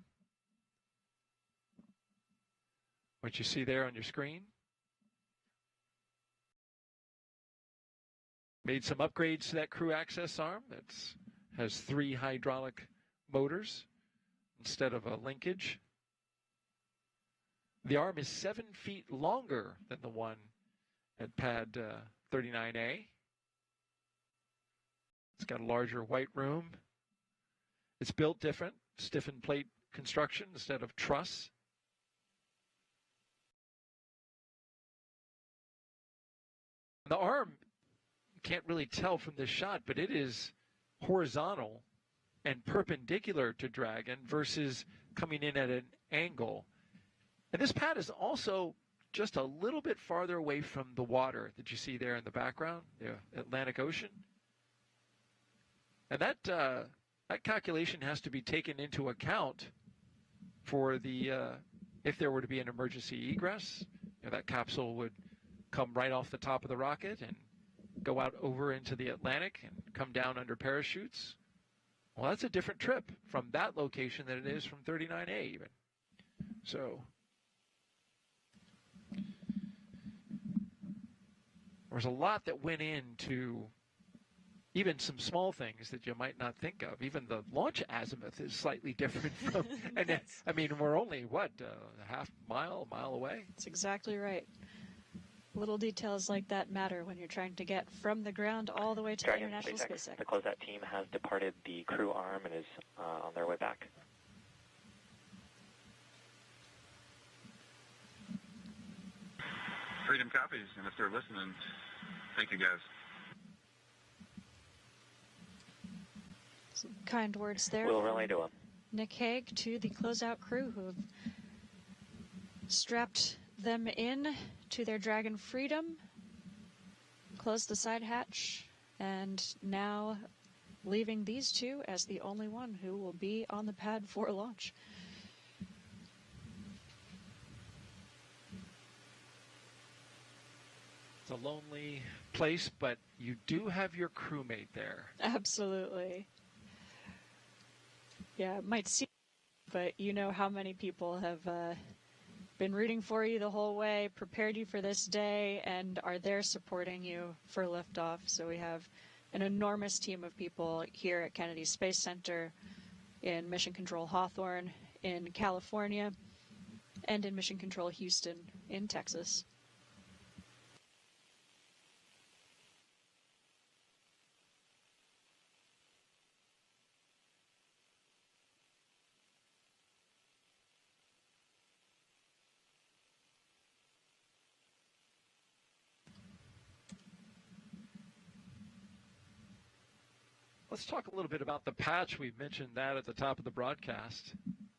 F: what you see there on your screen. Made some upgrades to that crew access arm that has 3 hydraulic motors instead of a linkage. The arm is 7 feet longer than the one at pad 39A. It's got a larger white room. It's built different, stiffened plate construction instead of truss. The arm, you can't really tell from this shot, but it is horizontal and perpendicular to Dragon versus coming in at an angle. And this pad is also just a little bit farther away from the water that you see there in the background, the Atlantic Ocean. And that calculation has to be taken into account for the if there were to be an emergency egress. That capsule would come right off the top of the rocket and go out over into the Atlantic and come down under parachutes. Well, that's a different trip from that location than it is from 39A even. So there's a lot that went into even some small things that you might not think of. Even the launch azimuth is slightly different from, and then, I mean, we're only, what, a half mile, a mile away?
B: That's exactly right. Little details like that matter when you're trying to get from the ground all the way to the International Space Center.
G: The closeout team has departed the crew arm and is on their way back.
K: Freedom copies, and if they're listening, thank you guys.
B: Some kind words there.
G: We'll relay to them.
B: Nick Hague to the closeout crew who have strapped them in to their Dragon Freedom closed the side hatch, and now leaving these two as the only one who will be on the pad for launch.
F: It's a lonely place, but you do have your crewmate there.
B: Absolutely. Yeah, it might seem, but you know how many people have been rooting for you the whole way, prepared you for this day, and are there supporting you for liftoff. So we have an enormous team of people here at Kennedy Space Center, in Mission Control Hawthorne, in California, and in Mission Control Houston in Texas.
F: Let's talk a little bit about the patch. We mentioned that at the top of the broadcast.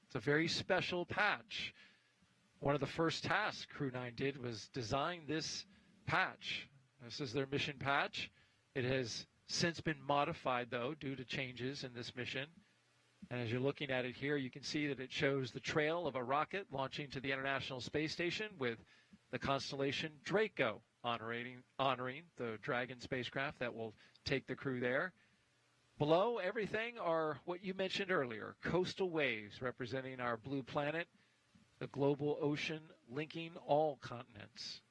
F: It's a very special patch. One of the first tasks Crew 9 did was design this patch. This is their mission patch. It has since been modified, though, due to changes in this mission. And as you're looking at it here, you can see that it shows the trail of a rocket launching to the International Space Station with the constellation Draco honoring the Dragon spacecraft that will take the crew there. Below everything are what you mentioned earlier, coastal waves representing our blue planet, the global ocean linking all continents.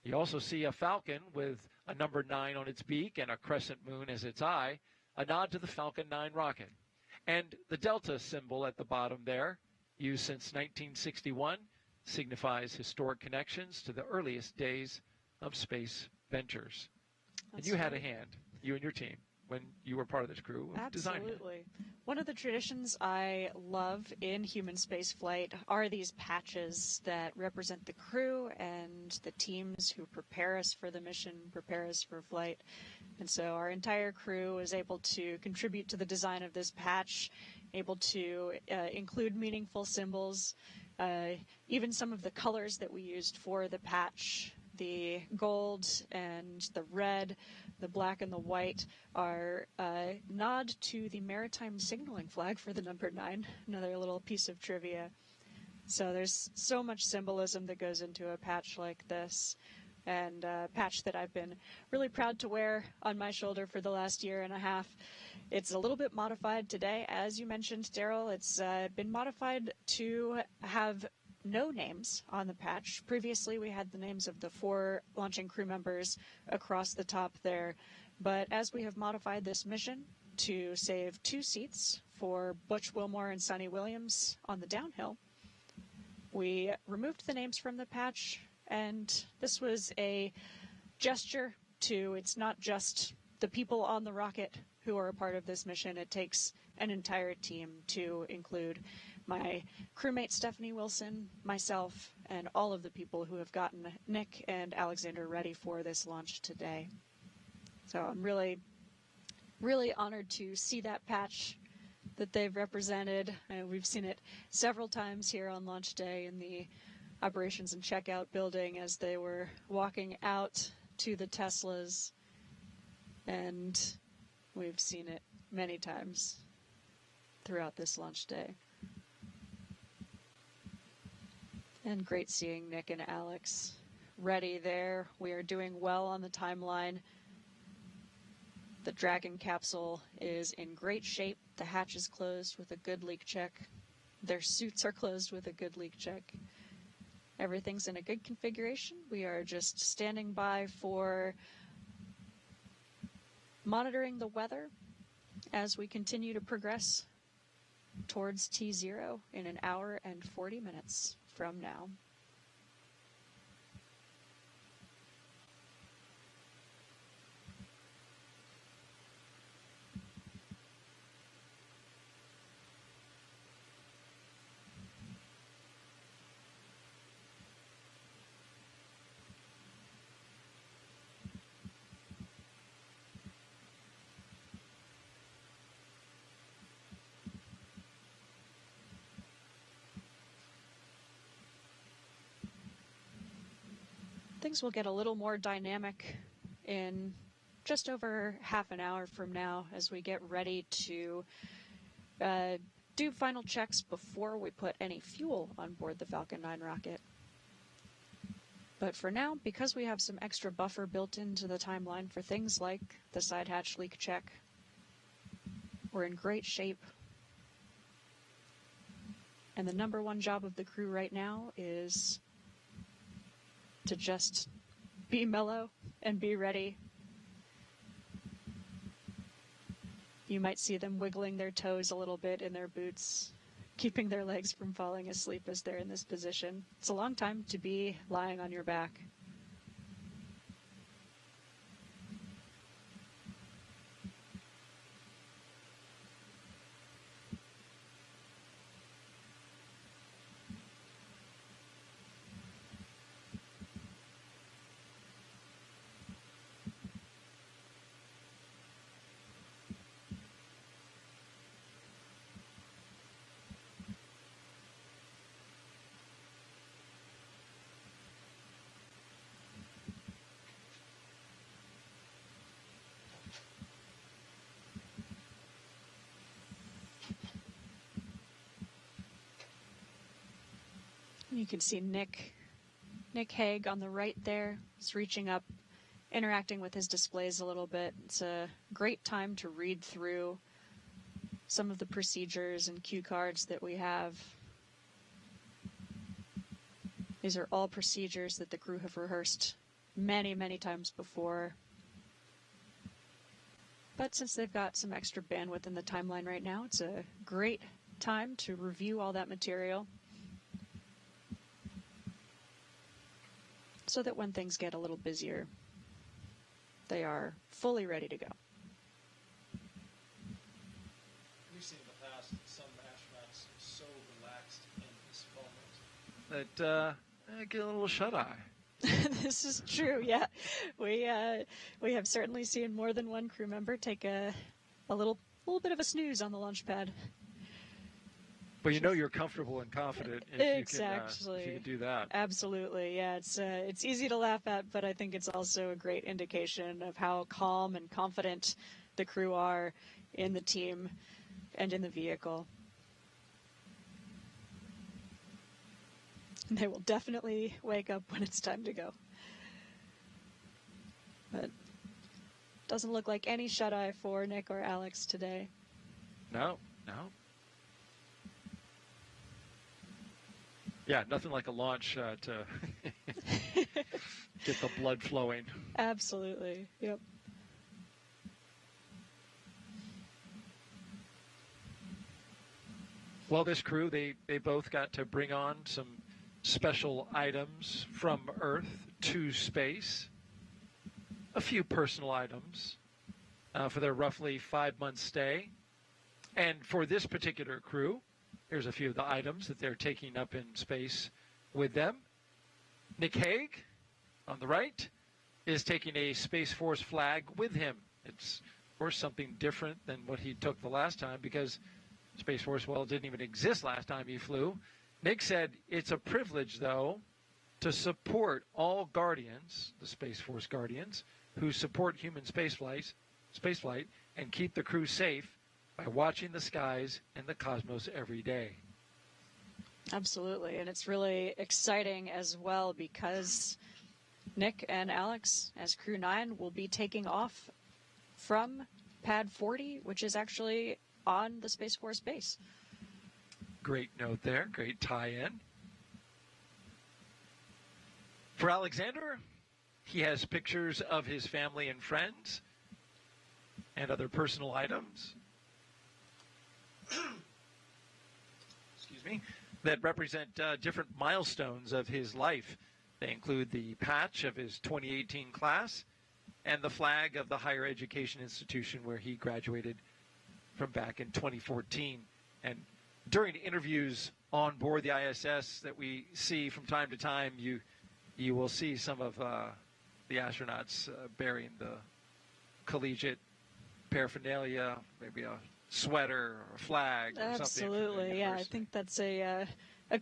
F: You also see a Falcon with a number 9 on its beak and a crescent moon as its eye, a nod to the Falcon 9 rocket. And the Delta symbol at the bottom there, used since 1961, signifies historic connections to the earliest days of space ventures. And you had a hand, you and your team, when you were part of this crew of designing it.
B: Absolutely. One of the traditions I love in human spaceflight are these patches that represent the crew and the teams who prepare us for the mission, prepare us for flight. And so our entire crew was able to contribute to the design of this patch, able to include meaningful symbols, even some of the colors that we used for the patch. The gold and the red, the black and the white are a nod to the maritime signaling flag for the number 9, another little piece of trivia. So there's so much symbolism that goes into a patch like this, and a patch that I've been really proud to wear on my shoulder for the last year and a half. It's a little bit modified today, as you mentioned, Daryl. It's been modified to have no names on the patch. Previously, we had the names of the 4 launching crew members across the top there. But as we have modified this mission to save 2 seats for Butch Wilmore and Sonny Williams on the downhill, we removed the names from the patch, and this was a gesture to, it's not just the people on the rocket who are a part of this mission. It takes an entire team to include my crewmate Stephanie Wilson, myself, and all of the people who have gotten Nick and Aleksandr ready for this launch today. So I'm really, really honored to see that patch that they've represented. We've seen it several times here on launch day in the operations and checkout building as they were walking out to the Teslas, and we've seen it many times throughout this launch day. And great seeing Nick and Alex ready there. We are doing well on the timeline. The Dragon capsule is in great shape. The hatch is closed with a good leak check. Their suits are closed with a good leak check. Everything's in a good configuration. We are just standing by for monitoring the weather as we continue to progress towards T0 in an hour and 40 minutes from now. Things will get a little more dynamic in just over half an hour from now as we get ready to do final checks before we put any fuel on board the Falcon 9 rocket. But for now, because we have some extra buffer built into the timeline for things like the side hatch leak check, we're in great shape. And the number one job of the crew right now is to just be mellow and be ready. You might see them wiggling their toes a little bit in their boots, keeping their legs from falling asleep as they're in this position. It's a long time to be lying on your back. You can see Nick Hague on the right there. He's reaching up, interacting with his displays a little bit. It's a great time to read through some of the procedures and cue cards that we have. These are all procedures that the crew have rehearsed many, many times before. But since they've got some extra bandwidth in the timeline right now, it's a great time to review all that material, so that when things get a little busier, they are fully ready to go.
F: We've seen in the past some astronauts so relaxed in this moment that get a little shut-eye.
B: This is true, yeah. We have certainly seen more than one crew member take a little bit of a snooze on the launch pad.
F: But you know you're comfortable and confident if
B: Exactly.
F: you can do that.
B: Absolutely, yeah. It's easy to laugh at, but I think it's also a great indication of how calm and confident the crew are in the team and in the vehicle. They will definitely wake up when it's time to go. But doesn't look like any shut-eye for Nick or Alex today.
F: No. Yeah, nothing like a launch to get the blood flowing.
B: Absolutely, yep.
F: Well, this crew, they both got to bring on some special items from Earth to space. A few personal items for their roughly 5-month stay. And for this particular crew, here's a few of the items that they're taking up in space with them. Nick Hague, on the right, is taking a Space Force flag with him. It's, of course, something different than what he took the last time because Space Force, well, didn't even exist last time he flew. Nick said it's a privilege, though, to support all Guardians, the Space Force Guardians, who support human spaceflight and keep the crew safe by watching the skies and the cosmos every day.
B: Absolutely, and it's really exciting as well because Nick and Alex, as Crew 9, will be taking off from Pad 40, which is actually on the Space Force base.
F: Great note there, great tie-in. For Aleksandr, he has pictures of his family and friends and other personal items that represent different milestones of his life. They include the patch of his 2018 class and the flag of the higher education institution where he graduated from back in 2014. And during interviews on board the ISS that we see from time to time, you will see some of the astronauts bearing the collegiate paraphernalia, maybe a sweater or a flag or
B: Absolutely,
F: something.
B: yeah. I think that's a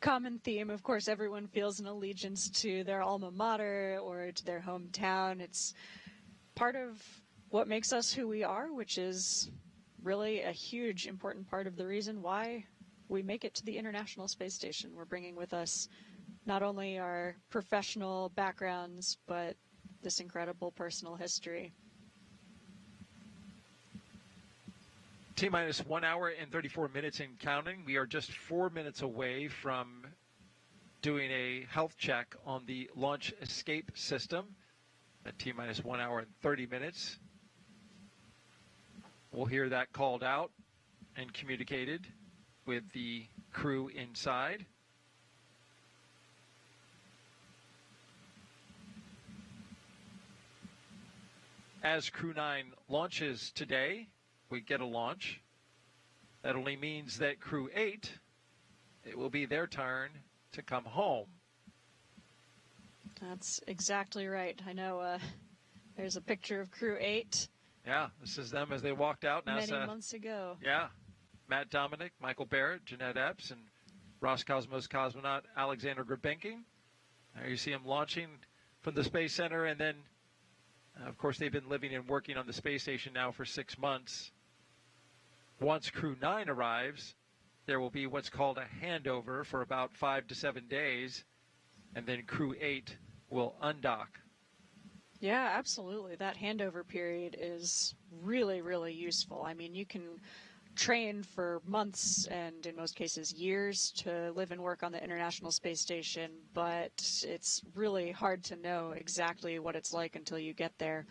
B: common theme. Of course, everyone feels an allegiance to their alma mater or to their hometown. It's part of what makes us who we are, which is really a huge, important part of the reason why we make it to the International Space Station. We're bringing with us not only our professional backgrounds, but this incredible personal history.
F: T-minus 1 hour and 34 minutes and counting. We are just 4 minutes away from doing a health check on the launch escape system at T-minus 1 hour and 30 minutes. We'll hear that called out and communicated with the crew inside. As Crew 9 launches today, we get a launch. That only means that Crew 8, it will be their turn to come home.
B: That's exactly right. I know there's a picture of Crew 8.
F: Yeah, this is them as they walked out. NASA,
B: many months ago.
F: Yeah. Matt Dominic, Michael Barrett, Jeanette Epps, and Roscosmos cosmonaut Aleksandr Gorbunov. There you see them launching from the Space Center, and then, of course, they've been living and working on the space station now for 6 months. Once Crew 9 arrives, there will be what's called a handover for about 5 to 7 days, and then Crew 8 will undock.
B: Yeah, absolutely. That handover period is really, really useful. I mean, you can train for months and in most cases years to live and work on the International Space Station, but it's really hard to know exactly what it's like until you get there.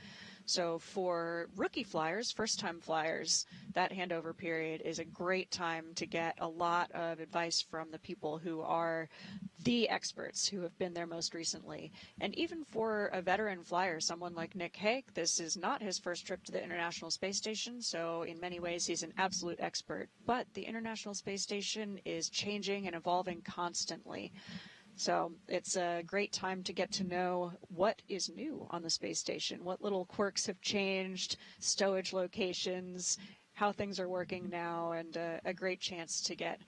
B: So for rookie flyers, first-time flyers, that handover period is a great time to get a lot of advice from the people who are the experts who have been there most recently. And even for a veteran flyer, someone like Nick Hague, this is not his first trip to the International Space Station, so in many ways he's an absolute expert. But the International Space Station is changing and evolving constantly. So it's a great time to get to know what is new on the space station, what little quirks have changed, stowage locations, how things are working now, and a great chance to get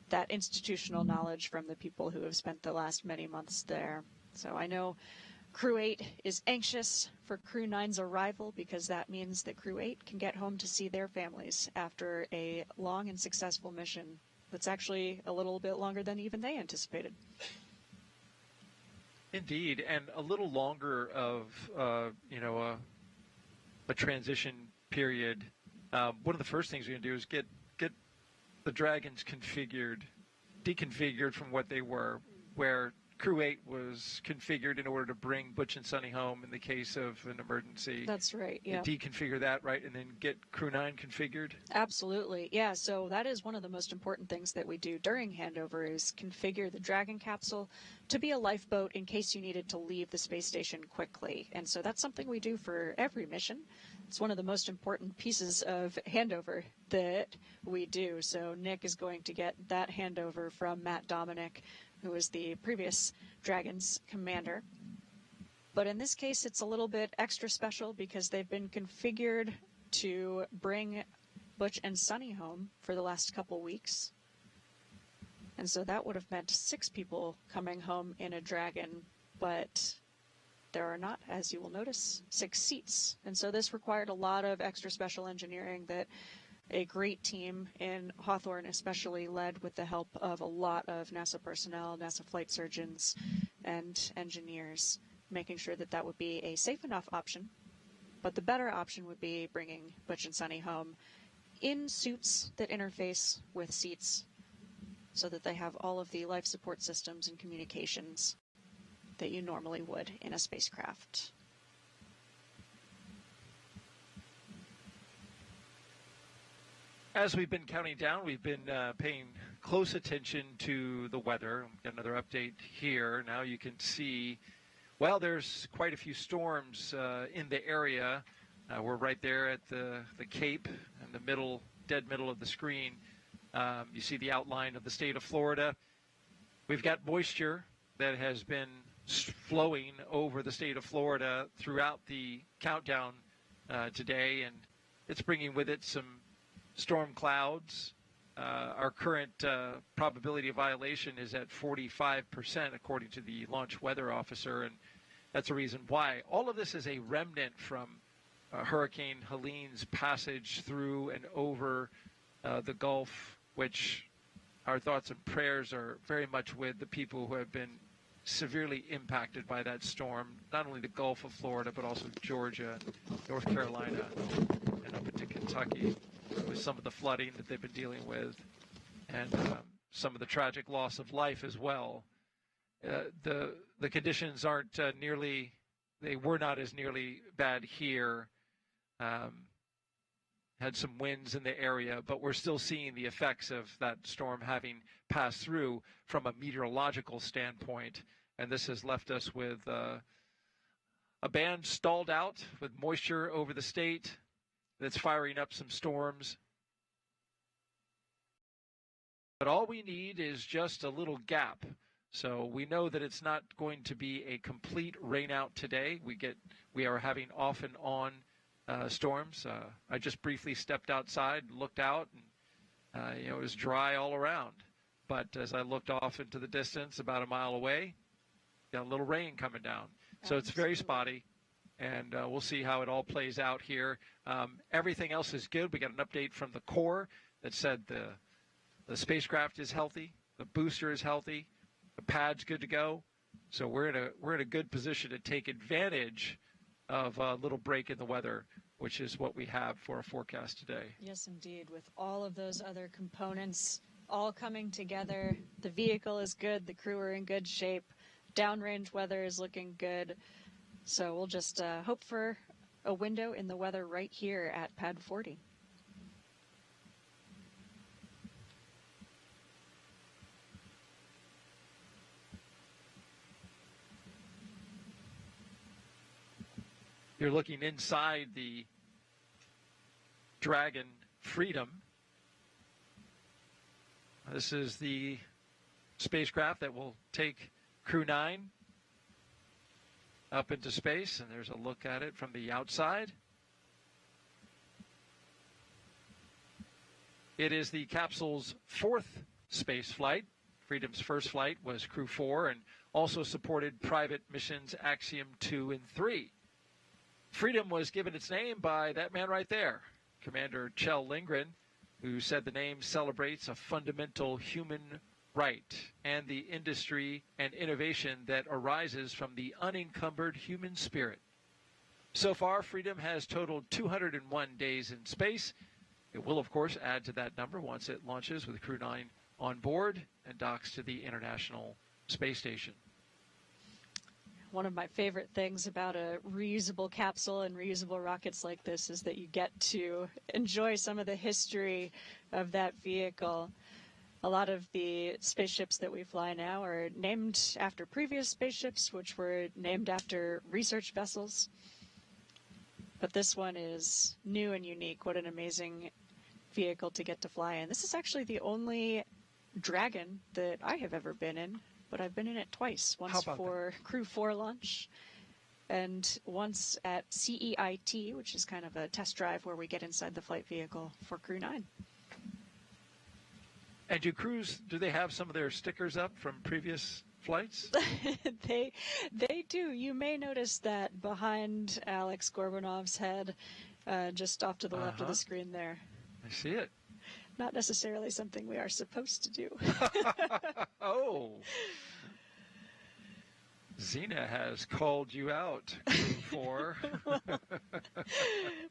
B: that institutional knowledge from the people who have spent the last many months there. So I know Crew 8 is anxious for Crew 9's arrival because that means that Crew 8 can get home to see their families after a long and successful mission that's actually a little bit longer than even they anticipated.
F: Indeed, and a little longer of, a transition period. One of the first things we're going to do is get the Dragons deconfigured from what they were, where Crew 8 was configured in order to bring Butch and Sunny home in the case of an emergency.
B: That's right, yeah.
F: Deconfigure that, right, and then get Crew 9 configured?
B: Absolutely, yeah. So that is one of the most important things that we do during handover is configure the Dragon capsule to be a lifeboat in case you needed to leave the space station quickly. And so that's something we do for every mission. It's one of the most important pieces of handover that we do. So Nick is going to get that handover from Matt Dominic, who was the previous Dragons commander. But in this case, it's a little bit extra special because they've been configured to bring Butch and Sunny home for the last couple weeks. And so that would have meant 6 people coming home in a Dragon, but there are not, as you will notice, 6 seats. And so this required a lot of extra special engineering that a great team in Hawthorne especially led with the help of a lot of NASA personnel, NASA flight surgeons, and engineers, making sure that that would be a safe enough option. But the better option would be bringing Butch and Sunny home in suits that interface with seats so that they have all of the life support systems and communications that you normally would in a spacecraft.
F: As we've been counting down, we've been paying close attention to the weather. Got another update here. Now you can see, well, there's quite a few storms in the area. We're right there at the Cape in the middle, dead middle of the screen. You see the outline of the state of Florida. We've got moisture that has been flowing over the state of Florida throughout the countdown today, and it's bringing with it some storm clouds. Our current probability of violation is at 45%, according to the launch weather officer, and that's a reason why. All of this is a remnant from Hurricane Helene's passage through and over the Gulf, which our thoughts and prayers are very much with the people who have been severely impacted by that storm, not only the Gulf of Florida, but also Georgia, North Carolina, and up into Kentucky, with some of the flooding that they've been dealing with, and some of the tragic loss of life as well. The conditions aren't they were not as nearly bad here. Had some winds in the area, but we're still seeing the effects of that storm having passed through from a meteorological standpoint. And this has left us with a band stalled out with moisture over the state that's firing up some storms. But all we need is just a little gap. So we know that it's not going to be a complete rainout today. We are having off and on storms. I just briefly stepped outside, looked out, and it was dry all around. But as I looked off into the distance, about a mile away, got a little rain coming down. So it's very spotty, and we'll see how it all plays out here. Everything else is good. We got an update from the Corps that said the spacecraft is healthy, the booster is healthy, the pad's good to go. So we're in a good position to take advantage of a little break in the weather, which is what we have for a forecast today.
B: Yes, indeed. With all of those other components all coming together, the vehicle is good, the crew are in good shape, downrange weather is looking good. So we'll just hope for a window in the weather right here at Pad 40.
F: You're looking inside the Dragon Freedom. This is the spacecraft that will take Crew 9 up into space, and there's a look at it from the outside. It is the capsule's 4th space flight. Freedom's first flight was Crew 4 and also supported private missions Axiom 2 and 3. Freedom was given its name by that man right there, Commander Kjell Lindgren, who said the name celebrates a fundamental human right and the industry and innovation that arises from the unencumbered human spirit. So far, Freedom has totaled 201 days in space. It will, of course, add to that number once it launches with Crew 9 on board and docks to the International Space Station.
B: One of my favorite things about a reusable capsule and reusable rockets like this is that you get to enjoy some of the history of that vehicle. A lot of the spaceships that we fly now are named after previous spaceships, which were named after research vessels. But this one is new and unique. What an amazing vehicle to get to fly in. This is actually the only Dragon that I have ever been in. But I've been in it twice, once for Crew 4 launch and once at CEIT, which is kind of a test drive where we get inside the flight vehicle for Crew 9.
F: And do they have some of their stickers up from previous flights?
B: They do. You may notice that behind Aleksandr Gorbunov's head, just off to the left of the screen there.
F: I see it.
B: Not necessarily something we are supposed to do.
F: Oh. Xena has called you out, Crew 4.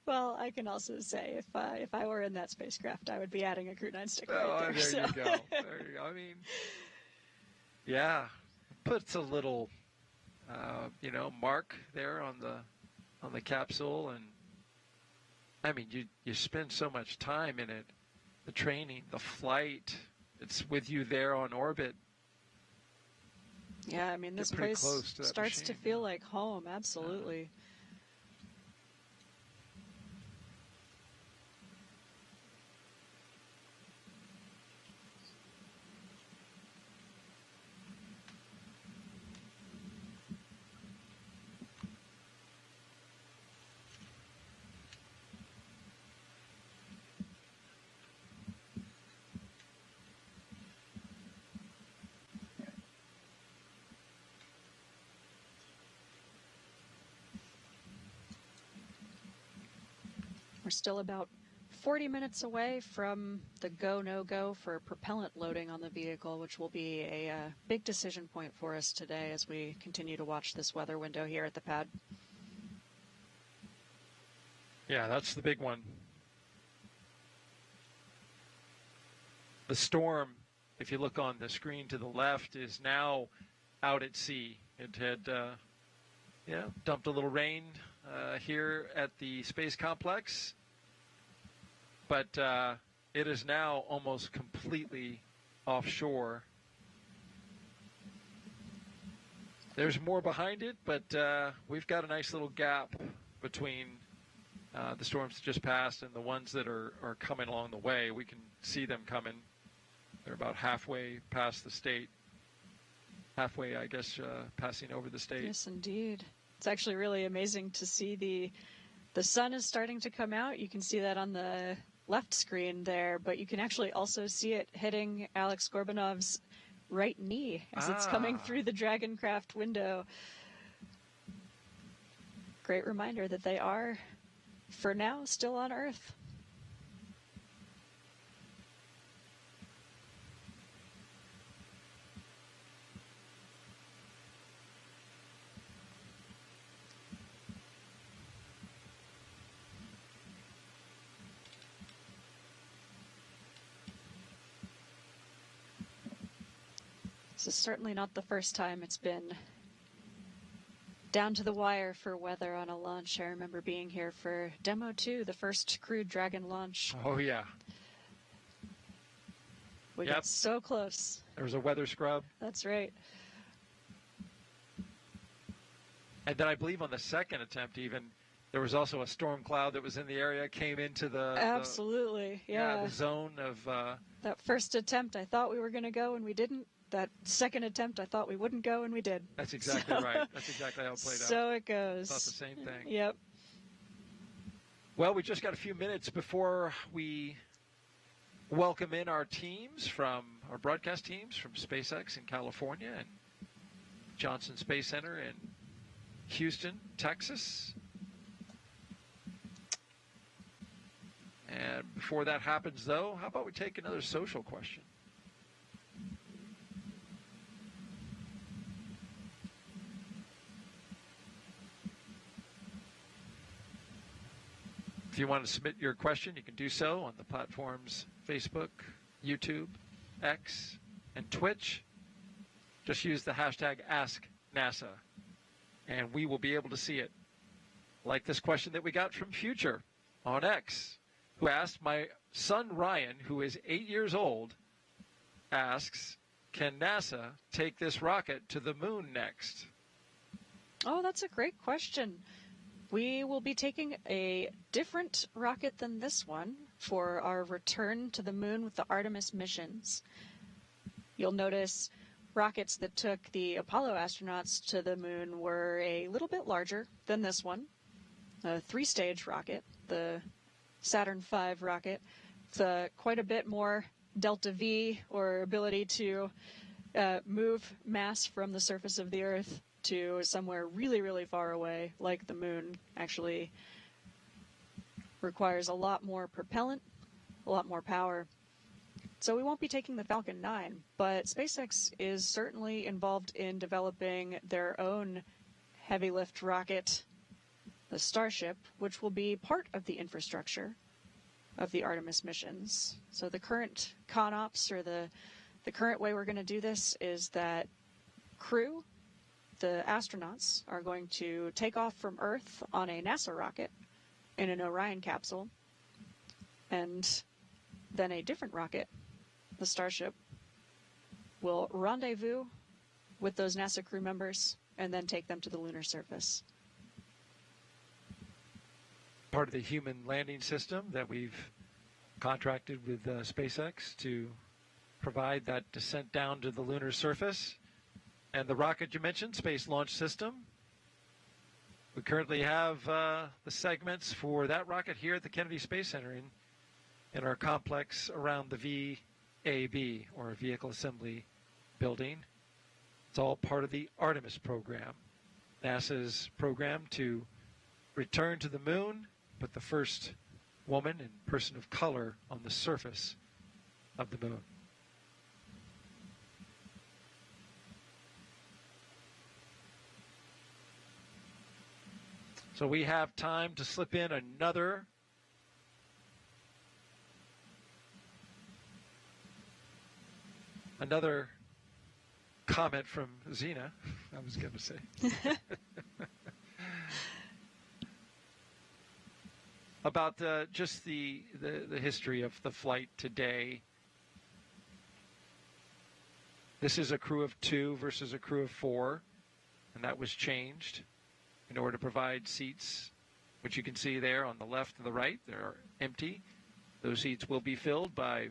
B: Well, I can also say if I were in that spacecraft, I would be adding a Crew 9 sticker right there.
F: There you go. There you go. I mean, yeah, puts a little, mark there on the capsule, and I mean, you spend so much time in it. The training, the flight, it's with you there on orbit.
B: Yeah, I mean, this place starts to feel like home, absolutely. We're still about 40 minutes away from the go, no-go for propellant loading on the vehicle, which will be a big decision point for us today as we continue to watch this weather window here at the pad.
F: Yeah, that's the big one. The storm, if you look on the screen to the left, is now out at sea. It had dumped a little rain here at the space complex, but it is now almost completely offshore. There's more behind it, but we've got a nice little gap between the storms that just passed and the ones that are coming along the way. We can see them coming. They're about halfway past the state. Halfway, I guess, passing over the state.
B: Yes, indeed. It's actually really amazing to see the sun is starting to come out. You can see that on the left screen there, but you can actually also see it hitting Aleksandr Gorbunov's right knee as it's coming through the Dragoncraft window. Great reminder that they are, for now, still on Earth. This is certainly not the first time it's been down to the wire for weather on a launch. I remember being here for Demo 2, the first crewed Dragon launch.
F: Oh, yeah.
B: We got so close.
F: There was a weather scrub.
B: That's right.
F: And then I believe on the second attempt even, there was also a storm cloud that was in the area, came into the...
B: Absolutely,
F: the zone of...
B: That first attempt, I thought we were going to go and we didn't. That second attempt, I thought we wouldn't go, and we did.
F: That's exactly right. That's exactly how it played out.
B: So it goes.
F: Thought the same thing.
B: Yep.
F: Well, we just got a few minutes before we welcome in our teams from our broadcast teams from SpaceX in California and Johnson Space Center in Houston, Texas. And before that happens, though, how about we take another social question? If you want to submit your question, you can do so on the platforms Facebook, YouTube, X, and Twitch. Just use the hashtag AskNASA, and we will be able to see it. Like this question that we got from Future on X, who asked, my son Ryan, who is 8 years old, asks, can NASA take this rocket to the moon next?
B: Oh, that's a great question. We will be taking a different rocket than this one for our return to the moon with the Artemis missions. You'll notice rockets that took the Apollo astronauts to the moon were a little bit larger than this one, a 3-stage rocket, the Saturn V rocket. It's quite a bit more delta V, or ability to move mass from the surface of the Earth to somewhere really, really far away, like the moon. Actually requires a lot more propellant, a lot more power. So we won't be taking the Falcon 9, but SpaceX is certainly involved in developing their own heavy lift rocket, the Starship, which will be part of the infrastructure of the Artemis missions. So the current ConOps, or the current way we're going to do this, is that crew, the astronauts, are going to take off from Earth on a NASA rocket in an Orion capsule, and then a different rocket, the Starship, will rendezvous with those NASA crew members and then take them to the lunar surface.
F: Part of the human landing system that we've contracted with SpaceX to provide that descent down to the lunar surface. And the rocket you mentioned, Space Launch System. We currently have the segments for that rocket here at the Kennedy Space Center in our complex around the VAB, or Vehicle Assembly Building. It's all part of the Artemis program, NASA's program to return to the moon, put the first woman and person of color on the surface of the moon. So we have time to slip in another comment from Zena, I was going to say. About just the history of the flight today. This is a crew of 2 versus a crew of 4, and that was changed in order to provide seats, which you can see there on the left and the right. They're empty. Those seats will be filled by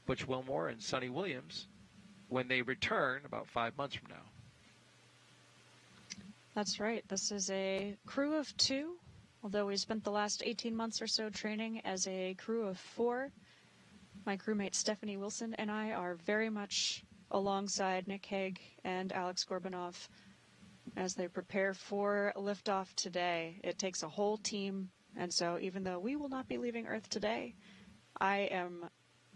F: Butch Wilmore and Sonny Williams when they return about 5 months from now.
B: That's right. This is a crew of 2, although we spent the last 18 months or so training as a crew of 4. My crewmate Stephanie Wilson and I are very much alongside Nick Hague and Aleksandr Gorbunov as they prepare for liftoff today. It takes a whole team, and so even though we will not be leaving Earth today, I am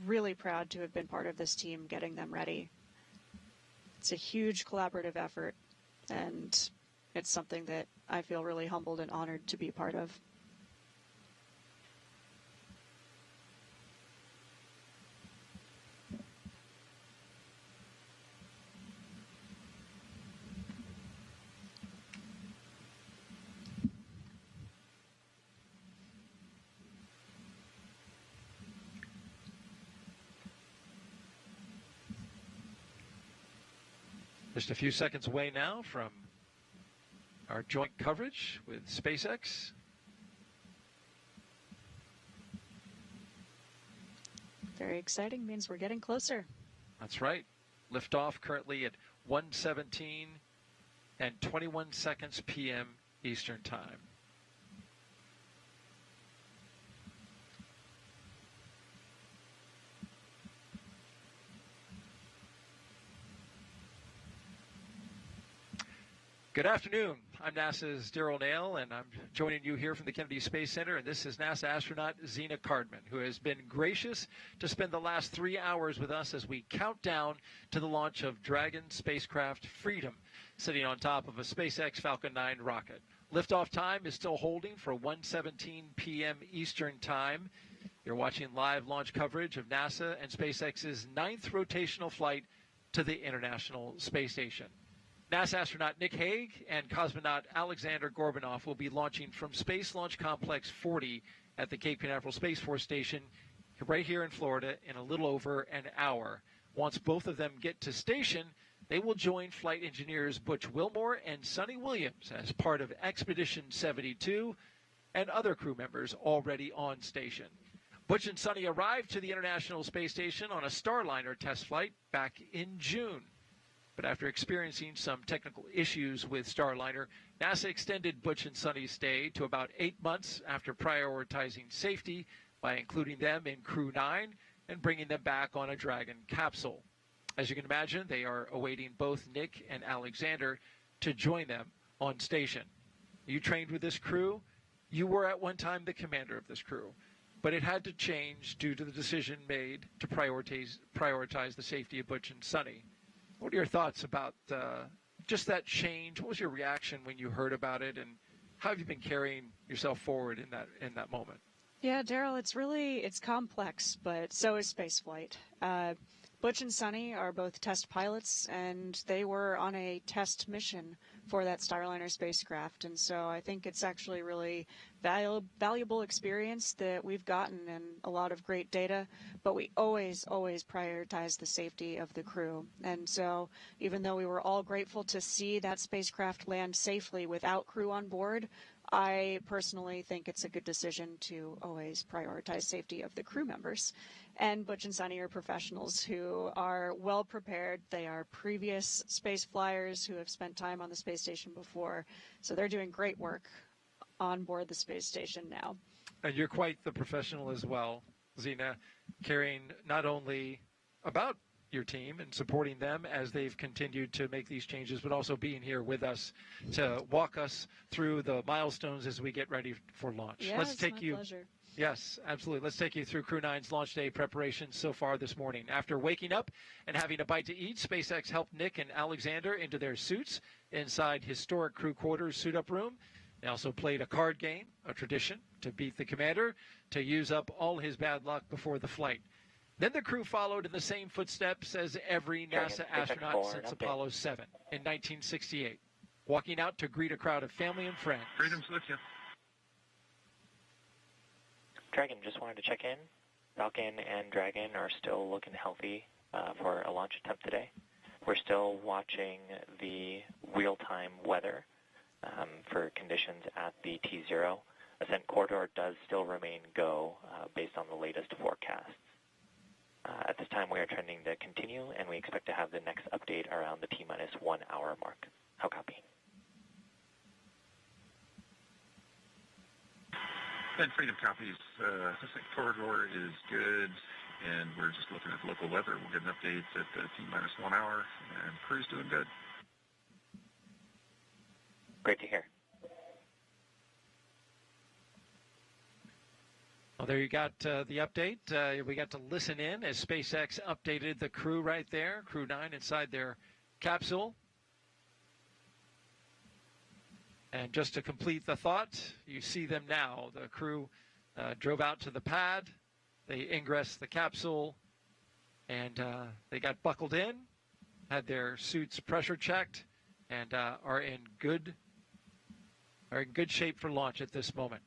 B: really proud to have been part of this team getting them ready. It's a huge collaborative effort, and it's something that I feel really humbled and honored to be part of.
F: Just a few seconds away now from our joint coverage with SpaceX.
B: Very exciting, means we're getting closer.
F: That's right. Liftoff currently at 1:17 and 21 seconds p.m. Eastern Time. Good afternoon. I'm NASA's Daryl Nail, and I'm joining you here from the Kennedy Space Center, and this is NASA astronaut Zena Cardman, who has been gracious to spend the last 3 hours with us as we count down to the launch of Dragon spacecraft Freedom, sitting on top of a SpaceX Falcon 9 rocket. Liftoff time is still holding for 1:17 p.m. Eastern Time. You're watching live launch coverage of NASA and SpaceX's 9th rotational flight to the International Space Station. NASA astronaut Nick Hague and cosmonaut Aleksandr Gorbunov will be launching from Space Launch Complex 40 at the Cape Canaveral Space Force Station right here in Florida in a little over an hour. Once both of them get to station, they will join flight engineers Butch Wilmore and Sonny Williams as part of Expedition 72 and other crew members already on station. Butch and Sonny arrived to the International Space Station on a Starliner test flight back in June. But after experiencing some technical issues with Starliner, NASA extended Butch and Sonny's stay to about 8 months after prioritizing safety by including them in Crew 9 and bringing them back on a Dragon capsule. As you can imagine, they are awaiting both Nick and Aleksandr to join them on station. You trained with this crew. You were at one time the commander of this crew, but it had to change due to the decision made to prioritize the safety of Butch and Sonny. What are your thoughts about just that change? What was your reaction when you heard about it, and how have you been carrying yourself forward in that moment?
B: Yeah, Daryl, it's complex, but so is spaceflight. Butch and Sonny are both test pilots, and they were on a test mission for that Starliner spacecraft. And so I think it's actually really valuable experience that we've gotten and a lot of great data, but we always prioritize the safety of the crew. And so even though we were all grateful to see that spacecraft land safely without crew on board, I personally think it's a good decision to always prioritize safety of the crew members. And Butch and Sonny are professionals who are well prepared. They are previous space flyers who have spent time on the space station before. So they're doing great work on board the space station now.
F: And you're quite the professional as well, Zena, caring not only about your team and supporting them as they've continued to make these changes, but also being here with us to walk us through the milestones as we get ready for launch.
B: Yeah,
F: Let's take you
B: pleasure.
F: Yes, absolutely. Let's take you through Crew 9's launch day preparations so far this morning. After waking up and having a bite to eat, SpaceX helped Nick and Aleksandr into their suits inside historic crew quarters suit-up room. They also played a card game, a tradition, to beat the commander, to use up all his bad luck before the flight. Then the crew followed in the same footsteps as every NASA astronaut since Apollo 7 in 1968, walking out to greet a crowd of family and friends.
K: Freedom's with you.
G: Dragon, just wanted to check in. Falcon and Dragon are still looking healthy for a launch attempt today. We're still watching the real-time weather for conditions at the T0. Ascent corridor does still remain go based on the latest forecasts. At this time, we are trending to continue, and we expect to have the next update around the T-minus 1 hour mark. How copy?
K: And Freedom copies. Ascent corridor is good, and we're just looking at local weather. We'll get an update at the T-minus 1 hour, and crew's doing good.
G: Great to hear.
F: Well, there you got the update. We got to listen in as SpaceX updated the crew right there, Crew 9 inside their capsule. And just to complete the thought, you see them now. The crew drove out to the pad. They ingressed the capsule, and they got buckled in, had their suits pressure checked, and are in good shape for launch at this moment.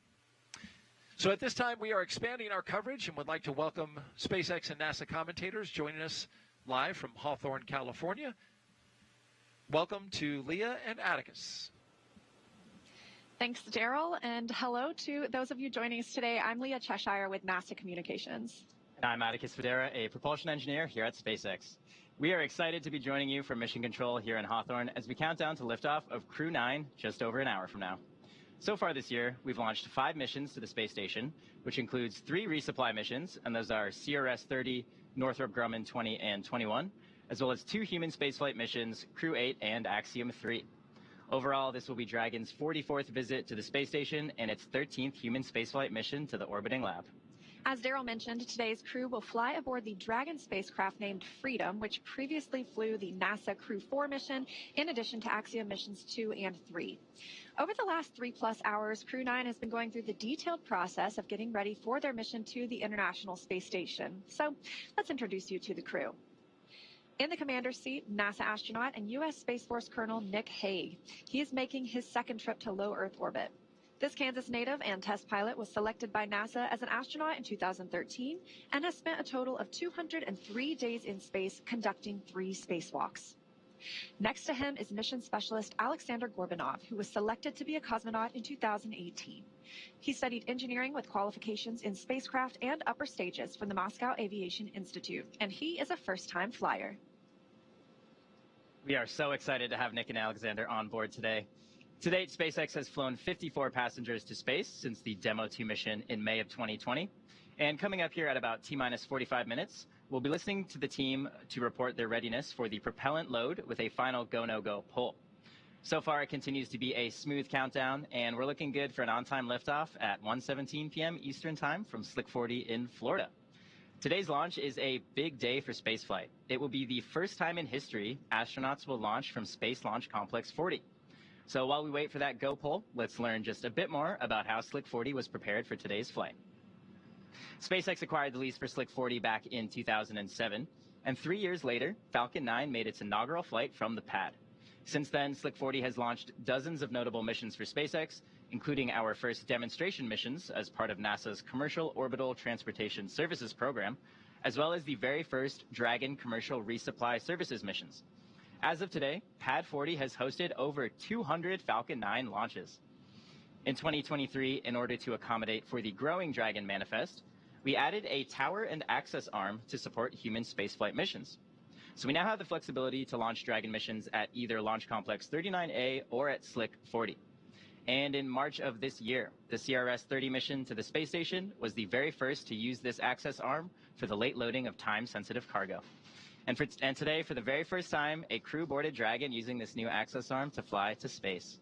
F: So at this time, we are expanding our coverage and would like to welcome SpaceX and NASA commentators joining us live from Hawthorne, California. Welcome to Leah and Atticus.
N: Thanks, Daryl, and hello to those of you joining us today. I'm Leah Cheshire with NASA Communications.
O: And I'm Atticus Federa, a propulsion engineer here at SpaceX. We are excited to be joining you from Mission Control here in Hawthorne as we count down to liftoff of Crew 9 just over an hour from now. So far this year, we've launched 5 missions to the space station, which includes 3 resupply missions, and those are CRS-30, Northrop Grumman 20 and 21, as well as 2 human spaceflight missions, Crew 8 and Axiom 3. Overall, this will be Dragon's 44th visit to the space station and its 13th human spaceflight mission to the orbiting lab.
N: As Daryl mentioned, today's crew will fly aboard the Dragon spacecraft named Freedom, which previously flew the NASA Crew 4 mission, in addition to Axiom missions 2 and 3. Over the last 3+ hours, Crew 9 has been going through the detailed process of getting ready for their mission to the International Space Station. So let's introduce you to the crew. In the commander's seat, NASA astronaut and U.S. Space Force Colonel Nick Hague. He is making his second trip to low Earth orbit. This Kansas native and test pilot was selected by NASA as an astronaut in 2013 and has spent a total of 203 days in space conducting 3 spacewalks. Next to him is mission specialist Aleksandr Gorbunov, who was selected to be a cosmonaut in 2018. He studied engineering with qualifications in spacecraft and upper stages from the Moscow Aviation Institute, and he is a first-time flyer.
O: We are so excited to have Nick and Aleksandr on board today. To date, SpaceX has flown 54 passengers to space since the Demo 2 mission in May of 2020. And coming up here at about T-minus 45 minutes, we'll be listening to the team to report their readiness for the propellant load with a final go-no-go pull. So far, it continues to be a smooth countdown, and we're looking good for an on-time liftoff at 1:17 p.m. Eastern Time from Slick 40 in Florida. Today's launch is a big day for spaceflight. It will be the first time in history astronauts will launch from Space Launch Complex 40. So while we wait for that go pull, let's learn just a bit more about how Slick 40 was prepared for today's flight. SpaceX acquired the lease for Slick 40 back in 2007, and 3 years later, Falcon 9 made its inaugural flight from the pad. Since then, Slick 40 has launched dozens of notable missions for SpaceX, including our first demonstration missions as part of NASA's Commercial Orbital Transportation Services program, as well as the very first Dragon Commercial Resupply Services missions. As of today, Pad 40 has hosted over 200 Falcon 9 launches. In 2023, in order to accommodate for the growing Dragon manifest, we added a tower and access arm to support human spaceflight missions. So we now have the flexibility to launch Dragon missions at either Launch Complex 39A or at Slick 40. And in March of this year, the CRS-30 mission to the space station was the very first to use this access arm for the late loading of time-sensitive cargo. And today, for the very first time, a crew boarded Dragon using this new access arm to fly to space.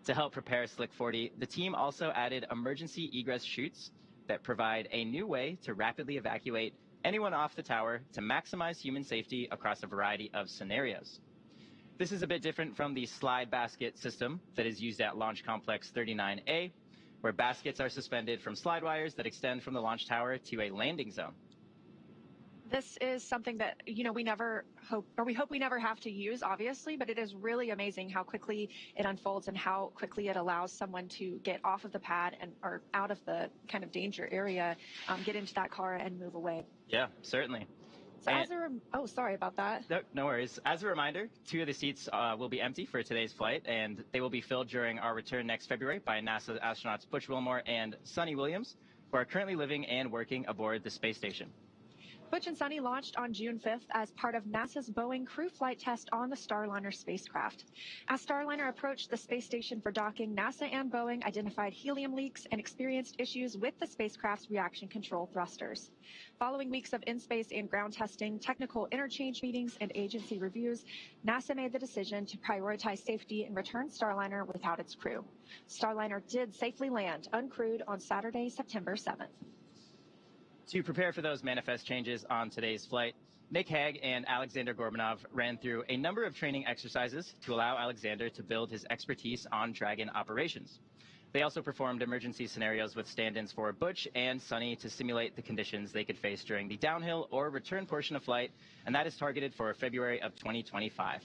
O: To help prepare Slick 40, the team also added emergency egress chutes that provide a new way to rapidly evacuate anyone off the tower to maximize human safety across a variety of scenarios. This is a bit different from the slide basket system that is used at Launch Complex 39A, where baskets are suspended from slide wires that extend from the launch tower to a landing zone.
N: This is something that, we hope we never have to use, obviously, but it is really amazing how quickly it unfolds and how quickly it allows someone to get off of the pad or out of the kind of danger area, get into that car and move away.
O: Yeah, certainly.
N: So sorry about that.
O: No worries. As a reminder, 2 of the seats will be empty for today's flight, and they will be filled during our return next February by NASA astronauts Butch Wilmore and Sunny Williams, who are currently living and working aboard the space station.
N: Butch and Sunny launched on June 5th as part of NASA's Boeing crew flight test on the Starliner spacecraft. As Starliner approached the space station for docking, NASA and Boeing identified helium leaks and experienced issues with the spacecraft's reaction control thrusters. Following weeks of in-space and ground testing, technical interchange meetings, and agency reviews, NASA made the decision to prioritize safety and return Starliner without its crew. Starliner did safely land uncrewed on Saturday, September 7th.
O: To prepare for those manifest changes on today's flight, Nick Hague and Aleksandr Gorbunov ran through a number of training exercises to allow Alexander to build his expertise on Dragon operations. They also performed emergency scenarios with stand-ins for Butch and Sunny to simulate the conditions they could face during the downhill or return portion of flight, and that is targeted for February of 2025.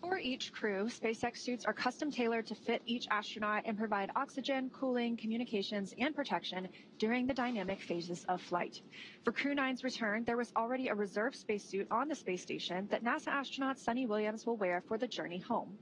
N: For each crew, SpaceX suits are custom tailored to fit each astronaut and provide oxygen, cooling, communications, and protection during the dynamic phases of flight. For Crew 9's return, there was already a reserve spacesuit on the space station that NASA astronaut Sunny Williams will wear for the journey home.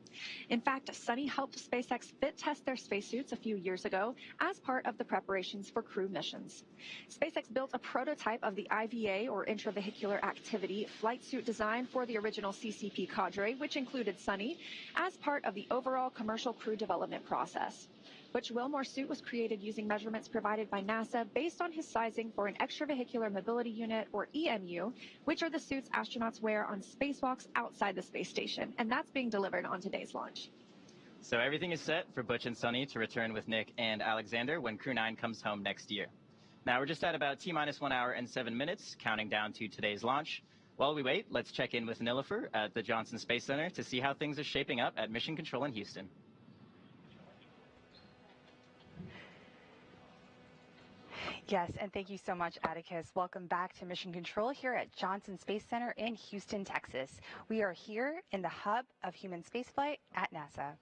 N: In fact, Sunny helped SpaceX fit test their spacesuits a few years ago as part of the preparations for crew missions. SpaceX built a prototype of the IVA, or intravehicular activity, flight suit design for the original CCP cadre, which included Sunny, as part of the overall commercial crew development process. Butch Wilmore's suit was created using measurements provided by NASA based on his sizing for an extravehicular mobility unit, or EMU, which are the suits astronauts wear on spacewalks outside the space station, and that's being delivered on today's launch.
O: So everything is set for Butch and Sunny to return with Nick and Alexander when Crew 9 comes home next year. Now we're just at about T-minus 1 hour and 7 minutes, counting down to today's launch. While we wait, let's check in with Nilofer at the Johnson Space Center to see how things are shaping up at Mission Control in Houston.
M: Yes, and thank you so much, Atticus. Welcome back to Mission Control here at Johnson Space Center in Houston, Texas. We are here in the hub of human spaceflight at NASA.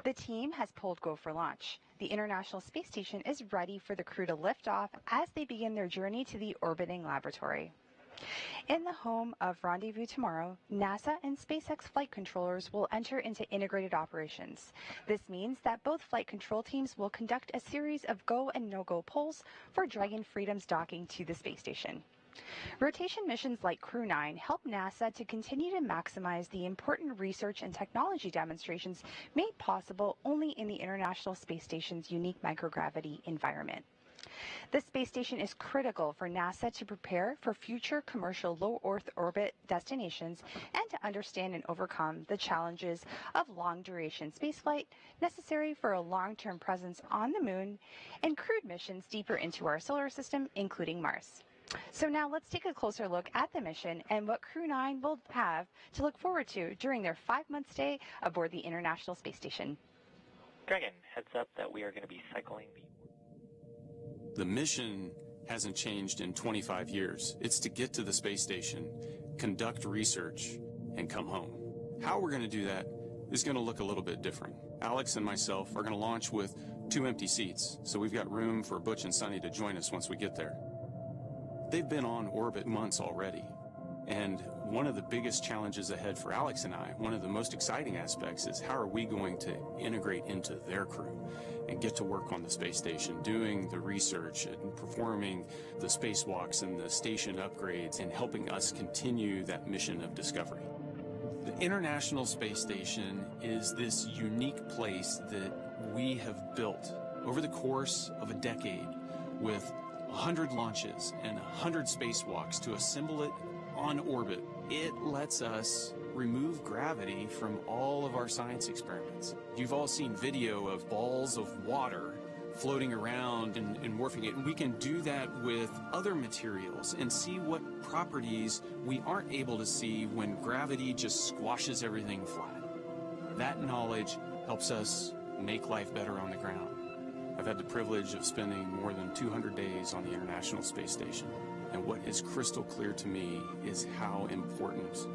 M: The team has pulled go for launch. The International Space Station is ready for the crew to lift off as they begin their journey to the orbiting laboratory. In the home of Rendezvous Tomorrow, NASA and SpaceX flight controllers will enter into integrated operations. This means that both flight control teams will conduct a series of go and no-go polls for Dragon Freedom's docking to the space station. Rotation missions like Crew 9 help NASA to continue to maximize the important research and technology demonstrations made possible only in the International Space Station's unique microgravity environment. The space station is critical for NASA to prepare for future commercial low Earth orbit destinations and to understand and overcome the challenges of long-duration spaceflight necessary for a long-term presence on the Moon and crewed missions deeper into our solar system, including Mars. So now let's take a closer look at the mission and what Crew 9 will have to look forward to during their 5-month stay aboard the International Space Station.
G: Dragon, heads up that we are going to be cycling
P: The mission hasn't changed in 25 years. It's to get to the space station, conduct research, and come home. How we're going to do that is going to look a little bit different. Alex and myself are going to launch with 2 empty seats, so we've got room for Butch and Sunny to join us once we get there. They've been on orbit months already, and one of the biggest challenges ahead for Alex and I, one of the most exciting aspects, is how are we going to integrate into their crew and get to work on the space station, doing the research and performing the spacewalks and the station upgrades and helping us continue that mission of discovery. The International Space Station is this unique place that we have built over the course of a decade with 100 launches and 100 spacewalks to assemble it on orbit. It lets us remove gravity from all of our science experiments. You've all seen video of balls of water floating around and morphing it, and we can do that with other materials and see what properties we aren't able to see when gravity just squashes everything flat. That knowledge helps us make life better on the ground. I've had the privilege of spending more than 200 days on the International Space Station, and what is crystal clear to me is how important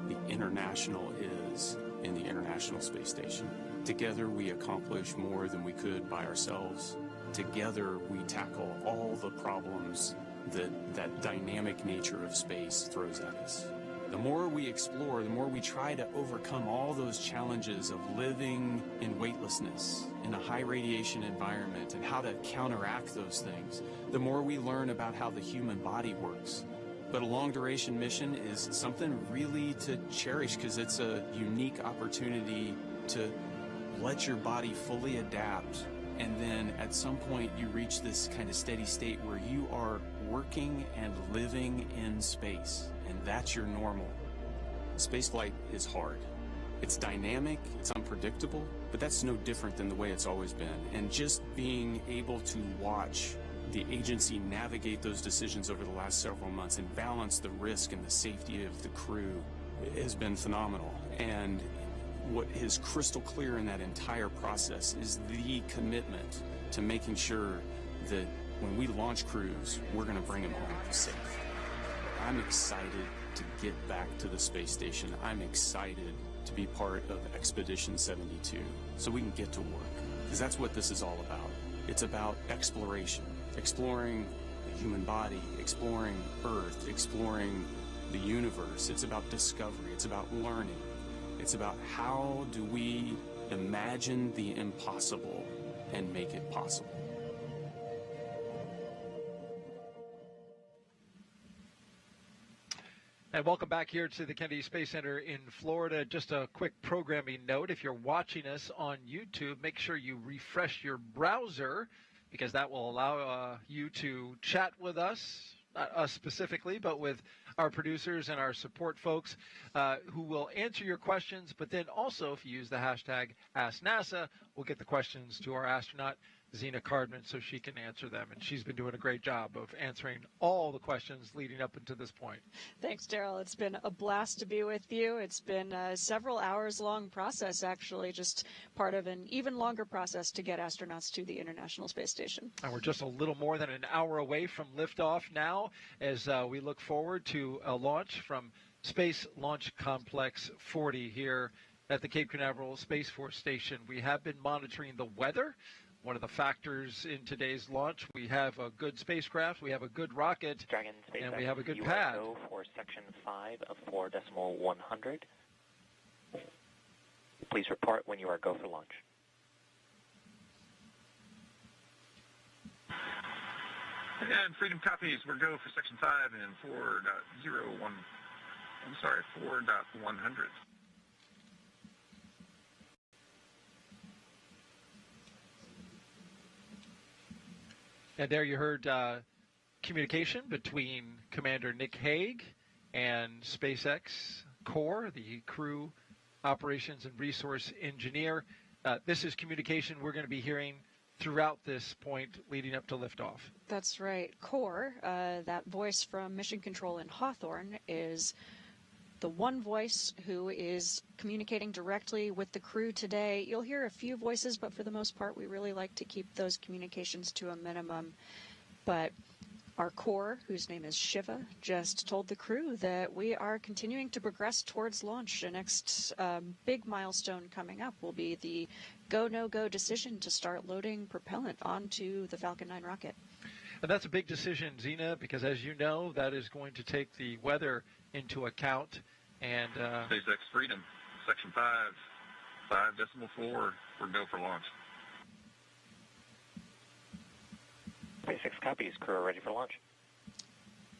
P: the international is in the International Space Station. Together we accomplish more than we could by ourselves. Together we tackle all the problems that dynamic nature of space throws at us. The more we explore, the more we try to overcome all those challenges of living in weightlessness, in a high radiation environment, and how to counteract those things, the more we learn about how the human body works. But a long-duration mission is something really to cherish because it's a unique opportunity to let your body fully adapt, and then at some point you reach this kind of steady state where you are working and living in space, and that's your normal. Spaceflight is hard. It's dynamic, it's unpredictable, but that's no different than the way it's always been. And just being able to watch the agency navigate those decisions over the last several months and balance the risk and the safety of the crew has been phenomenal. And what is crystal clear in that entire process is the commitment to making sure that when we launch crews, we're going to bring them home safe. I'm excited to get back to the space station. I'm excited to be part of Expedition 72 so we can get to work, because that's what this is all about. It's about exploration, exploring the human body, exploring Earth, exploring the universe. It's about discovery. It's about learning. It's about how do we imagine the impossible and make it possible.
F: And welcome back here to the Kennedy Space Center in Florida. Just a quick programming note. If you're watching us on YouTube, make sure you refresh your browser, because that will allow you to chat with us, not us specifically, but with our producers and our support folks who will answer your questions. But then also, if you use the hashtag AskNASA, we'll get the questions to our astronaut, Zena Cardman, so she can answer them. And she's been doing a great job of answering all the questions leading up until this point.
B: Thanks, Daryl. It's been a blast to be with you. It's been a several hours long process, actually, just part of an even longer process to get astronauts to the International Space Station.
F: And we're just a little more than an hour away from liftoff now, as we look forward to a launch from Space Launch Complex 40 here at the Cape Canaveral Space Force Station. We have been monitoring the weather. One of the factors in today's launch, we have a good spacecraft, we have a good rocket, and we have a good pad.
G: Go for section 5 of 4.100. Please report when you are go for launch.
K: And Freedom copies. We're go for section 5 and 4.01. I'm sorry, 4.100.
F: And there you heard communication between Commander Nick Hague and SpaceX Core, the crew operations and resource engineer. This is communication we're going to be hearing throughout this point leading up to liftoff.
B: That's right. Core, that voice from Mission Control in Hawthorne, is the one voice who is communicating directly with the crew today. You'll hear a few voices, but for the most part, we really like to keep those communications to a minimum. But our core, whose name is Shiva, just told the crew that we are continuing to progress towards launch. The next big milestone coming up will be the go, no-go decision to start loading propellant onto the Falcon 9 rocket.
F: And that's a big decision, Zena, because as you know, that is going to take the weather into account. And
K: SpaceX Freedom, section 5, 5.4, we're go for launch.
G: SpaceX copies, crew are ready for launch.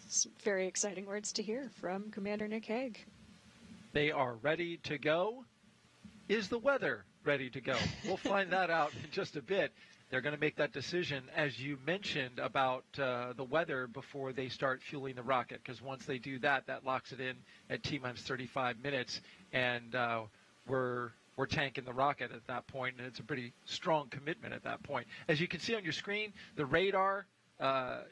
B: Some very exciting words to hear from Commander Nick Hague.
F: They are ready to go. Is the weather ready to go? We'll find that out in just a bit they're going to make that decision, as you mentioned, about the weather before they start fueling the rocket, because once they do that, that locks it in at T-minus 35 minutes, and we're tanking the rocket at that point, and it's a pretty strong commitment at that point. As you can see on your screen, the radar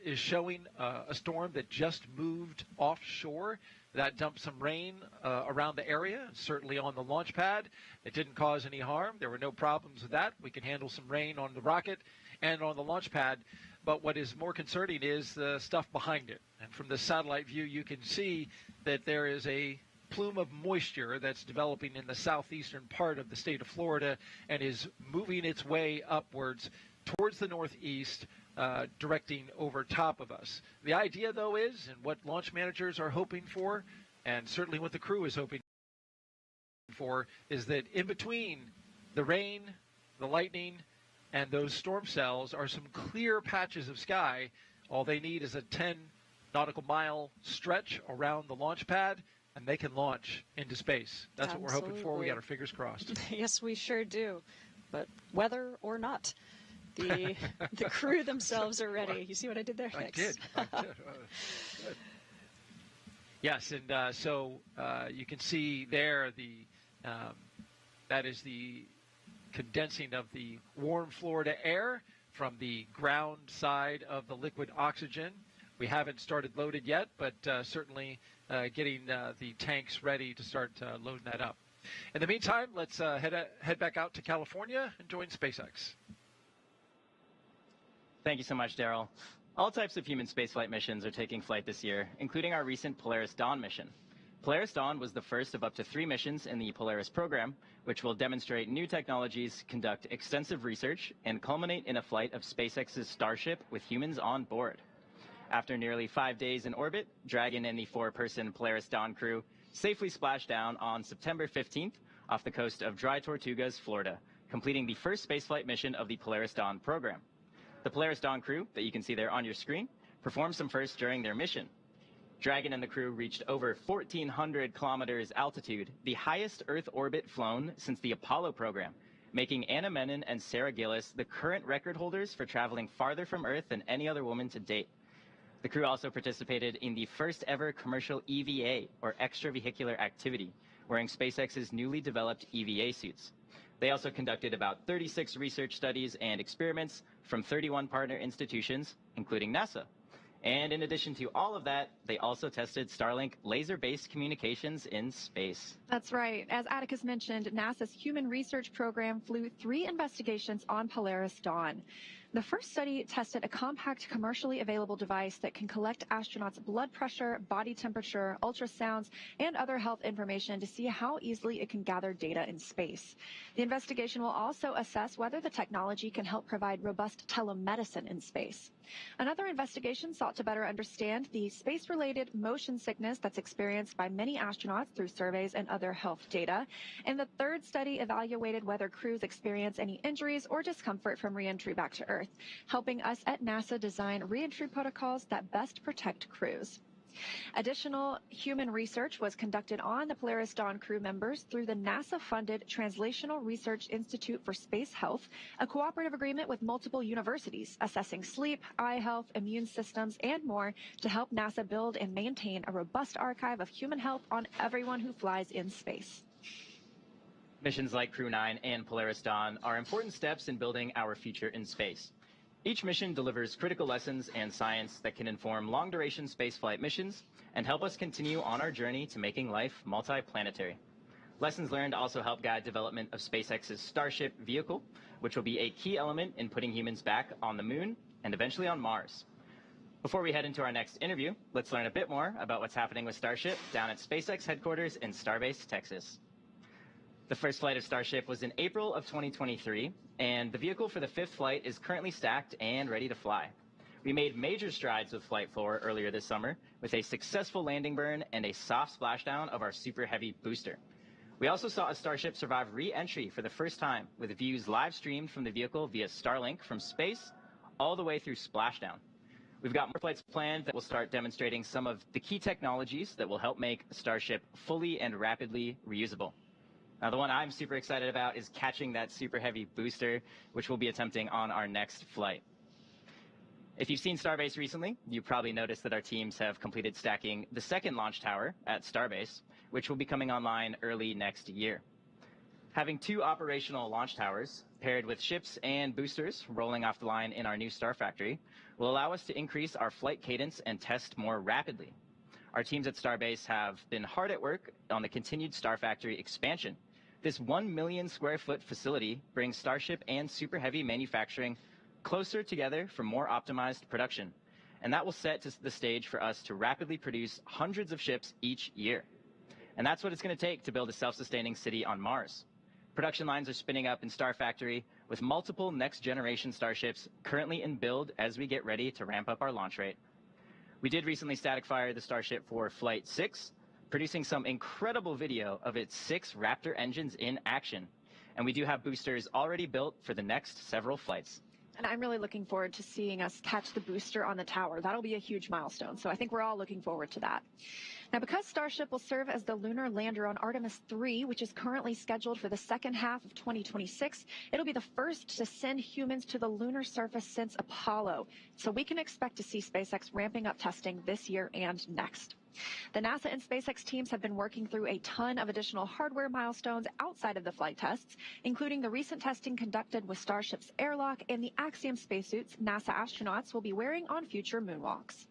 F: is showing a storm that just moved offshore. That dumped some rain around the area, certainly on the launch pad. It didn't cause any harm. There were no problems with that. We can handle some rain on the rocket and on the launch pad. But what is more concerning is the stuff behind it. And from the satellite view, you can see that there is a plume of moisture that's developing in the southeastern part of the state of Florida and is moving its way upwards towards the northeast, directing over top of us. The idea, though, is, and what launch managers are hoping for, and certainly what the crew is hoping for, is that in between the rain, the lightning, and those storm cells are some clear patches of sky. All they need is a 10 nautical mile stretch around the launch pad, and they can launch into space. That's what we're hoping for. We got our fingers crossed.
B: Yes, we sure do. But weather or not, the crew themselves are ready. You see what I did there?
F: I
B: Thanks.
F: did. Good. Yes, and so you can see there that is the condensing of the warm Florida air from the ground side of the liquid oxygen. We haven't started loaded yet, but certainly getting the tanks ready to start loading that up. In the meantime, let's head back out to California and join SpaceX.
O: Thank you so much, Daryl. All types of human spaceflight missions are taking flight this year, including our recent Polaris Dawn mission. Polaris Dawn was the first of up to 3 missions in the Polaris program, which will demonstrate new technologies, conduct extensive research, and culminate in a flight of SpaceX's Starship with humans on board. After nearly 5 days in orbit, Dragon and the 4-person Polaris Dawn crew safely splashed down on September 15th off the coast of Dry Tortugas, Florida, completing the first spaceflight mission of the Polaris Dawn program. The Polaris Dawn crew, that you can see there on your screen, performed some firsts during their mission. Dragon and the crew reached over 1,400 kilometers altitude, the highest Earth orbit flown since the Apollo program, making Anna Menon and Sarah Gillis the current record holders for traveling farther from Earth than any other woman to date. The crew also participated in the first ever commercial EVA, or extravehicular activity, wearing SpaceX's newly developed EVA suits. They also conducted about 36 research studies and experiments from 31 partner institutions, including NASA. And in addition to all of that, they also tested Starlink laser-based communications in space.
N: That's right. As Atticus mentioned, NASA's Human Research Program flew 3 investigations on Polaris Dawn. The first study tested a compact, commercially available device that can collect astronauts' blood pressure, body temperature, ultrasounds, and other health information to see how easily it can gather data in space. The investigation will also assess whether the technology can help provide robust telemedicine in space. Another investigation sought to better understand the space-related motion sickness that's experienced by many astronauts through surveys and other health data. And the third study evaluated whether crews experience any injuries or discomfort from re-entry back to Earth, helping us at NASA design re-entry protocols that best protect crews. Additional human research was conducted on the Polaris Dawn crew members through the NASA-funded Translational Research Institute for Space Health, a cooperative agreement with multiple universities, assessing sleep, eye health, immune systems, and more to help NASA build and maintain a robust archive of human health on everyone who flies in space.
O: Missions like Crew 9 and Polaris Dawn are important steps in building our future in space. Each mission delivers critical lessons and science that can inform long-duration spaceflight missions and help us continue on our journey to making life multi-planetary. Lessons learned also help guide development of SpaceX's Starship vehicle, which will be a key element in putting humans back on the moon and eventually on Mars. Before we head into our next interview, let's learn a bit more about what's happening with Starship down at SpaceX headquarters in Starbase, Texas. The first flight of Starship was in April of 2023, and the vehicle for the 5th flight is currently stacked and ready to fly. We made major strides with Flight 4 earlier this summer with a successful landing burn and a soft splashdown of our Super Heavy booster. We also saw a Starship survive re-entry for the first time with views live streamed from the vehicle via Starlink from space all the way through splashdown. We've got more flights planned that will start demonstrating some of the key technologies that will help make Starship fully and rapidly reusable. Now, the one I'm super excited about is catching that super heavy booster, which we'll be attempting on our next flight. If you've seen Starbase recently, you probably noticed that our teams have completed stacking the second launch tower at Starbase, which will be coming online early next year. Having 2 operational launch towers paired with ships and boosters rolling off the line in our new Star Factory will allow us to increase our flight cadence and test more rapidly. Our teams at Starbase have been hard at work on the continued Star Factory expansion. This 1 million square foot facility brings Starship and Super Heavy manufacturing closer together for more optimized production. And that will set the stage for us to rapidly produce hundreds of ships each year. And that's what it's going to take to build a self-sustaining city on Mars. Production lines are spinning up in Star Factory with multiple next-generation starships currently in build as we get ready to ramp up our launch rate. We did recently static fire the Starship for Flight 6, producing some incredible video of its 6 Raptor engines in action. And we do have boosters already built for the next several flights.
N: And I'm really looking forward to seeing us catch the booster on the tower. That'll be a huge milestone. So I think we're all looking forward to that. Now, because Starship will serve as the lunar lander on Artemis 3, which is currently scheduled for the second half of 2026, it'll be the first to send humans to the lunar surface since Apollo. So we can expect to see SpaceX ramping up testing this year and next. The NASA and SpaceX teams have been working through a ton of additional hardware milestones outside of the flight tests, including the recent testing conducted with Starship's airlock and the Axiom spacesuits NASA astronauts will be wearing on future moonwalks.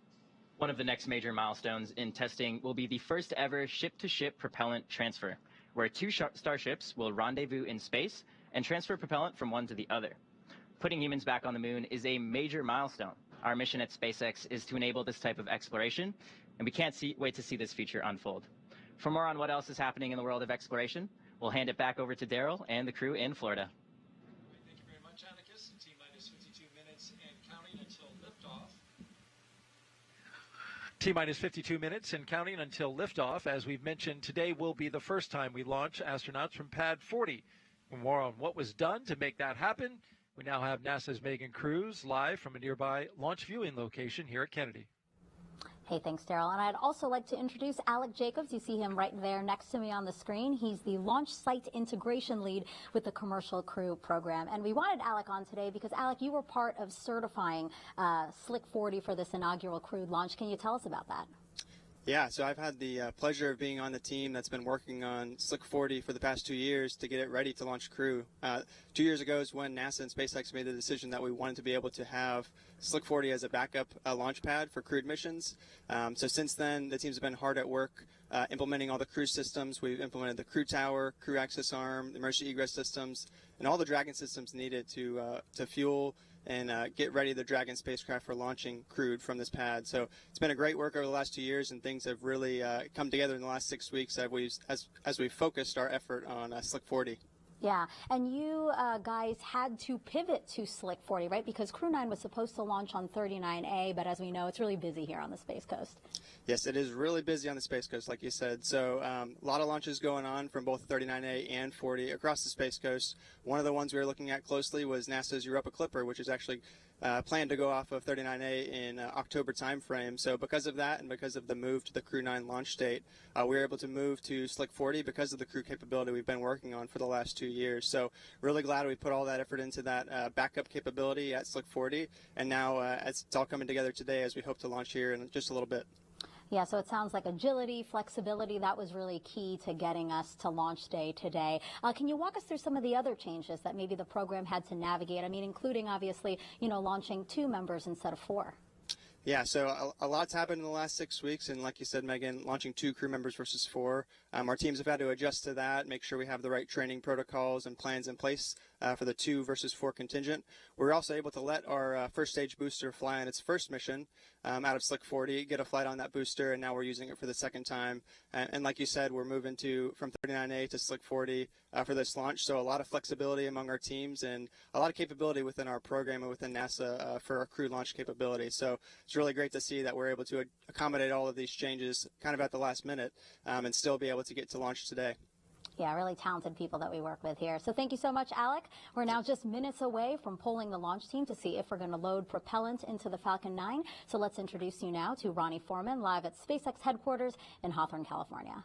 O: One of the next major milestones in testing will be the first ever ship-to-ship propellant transfer, where 2 starships will rendezvous in space and transfer propellant from one to the other. Putting humans back on the moon is a major milestone. Our mission at SpaceX is to enable this type of exploration, and we can't wait to see this future unfold. For more on what else is happening in the world of exploration, we'll hand it back over to Daryl and the crew in Florida.
F: Thank you very much, Atticus. T-minus 52 minutes and counting until liftoff. T-minus 52 minutes and counting until liftoff. As we've mentioned, today will be the first time we launch astronauts from Pad 40. For more on what was done to make that happen, we now have NASA's Megan Cruz live from a nearby launch viewing location here at Kennedy.
Q: Hey, thanks, Daryl. And I'd also like to introduce Alec Jacobs. You see him right there next to me on the screen. He's the launch site integration lead with the Commercial Crew program. And we wanted Alec on today because, Alec, you were part of certifying Slick 40 for this inaugural crewed launch. Can you tell us about that?
R: Yeah, so I've had the pleasure of being on the team that's been working on Slick 40 for the past 2 years to get it ready to launch Crew. 2 years ago is when NASA and SpaceX made the decision that we wanted to be able to have Slick 40 as a backup launch pad for crewed missions. So since then, the teams have been hard at work implementing all the crew systems. We've implemented the crew tower, crew access arm, the emergency egress systems, and all the Dragon systems needed to fuel and get ready the Dragon spacecraft for launching crewed from this pad. So it's been a great work over the last 2 years, and things have really come together in the last 6 weeks as we've focused our effort on Slick 40.
Q: Yeah, and you guys had to pivot to Slick 40, right? Because Crew 9 was supposed to launch on 39A, but as we know, it's really busy here on the Space Coast.
R: Yes, it is really busy on the Space Coast, like you said. So a lot of launches going on from both 39A and 40 across the Space Coast. One of the ones we were looking at closely was NASA's Europa Clipper, which is actually planned to go off of 39A in October timeframe. So because of that and because of the move to the Crew 9 launch date, we were able to move to Slick 40 because of the crew capability we've been working on for the last 2 years. So really glad we put all that effort into that backup capability at Slick 40. And now it's all coming together today as we hope to launch here in just a little bit.
Q: Yeah, so it sounds like agility, flexibility, that was really key to getting us to launch day today. Can you walk us through some of the other changes that maybe the program had to navigate? I mean, including, obviously, launching 2 members instead of 4.
R: Yeah, so a lot's happened in the last 6 weeks, and like you said, Megan, launching 2 crew members versus 4. Our teams have had to adjust to that, make sure we have the right training protocols and plans in place for the 2 versus 4 contingent. We're also able to let our first stage booster fly on its first mission out of Slick 40, get a flight on that booster, and now we're using it for the second time. And like you said, we're moving from 39A to Slick 40 for this launch, so a lot of flexibility among our teams and a lot of capability within our program and within NASA for our crew launch capability. So it's really great to see that we're able to accommodate all of these changes kind of at the last minute and still be able to get to launch today.
Q: Yeah, really talented people that we work with here. So thank you so much, Alec. We're now just minutes away from polling the launch team to see if we're going to load propellant into the Falcon 9. So let's introduce you now to Ronnie Foreman live at SpaceX headquarters in Hawthorne, California.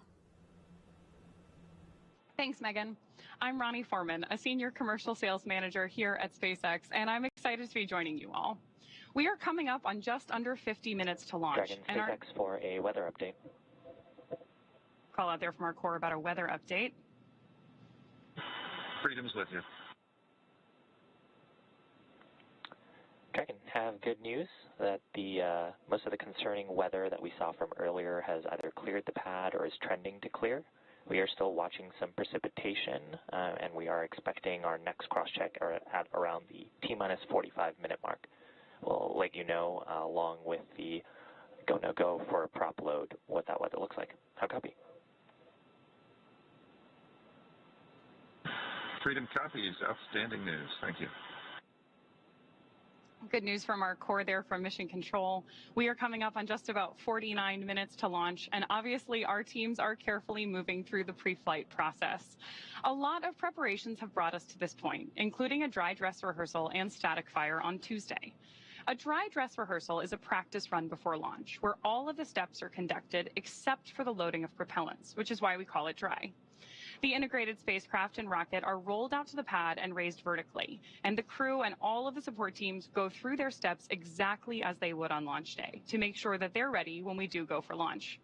S: Thanks, Megan. I'm Ronnie Foreman, a senior commercial sales manager here at SpaceX, and I'm excited to be joining you all. We are coming up on just under 50 minutes to launch.
G: Dragon SpaceX for a weather update.
S: Call out there from our core about a weather update.
K: Freedom's with you.
G: Dragon, have good news that the most of the concerning weather that we saw from earlier has either cleared the pad or is trending to clear. We are still watching some precipitation, and we are expecting our next cross-check at around the T-minus 45-minute mark. We'll let you know, along with the go, no go for a prop load, what that weather looks like. How copy?
K: Freedom copies. Outstanding news. Thank you.
S: Good news from our core there from Mission Control. We are coming up on just about 49 minutes to launch, and obviously our teams are carefully moving through the pre-flight process. A lot of preparations have brought us to this point, including a dry dress rehearsal and static fire on Tuesday. A dry dress rehearsal is a practice run before launch, where all of the steps are conducted except for the loading of propellants, which is why we call it dry. The integrated spacecraft and rocket are rolled out to the pad and raised vertically, and the crew and all of the support teams go through their steps exactly as they would on launch day to make sure that they're ready when we do go for launch.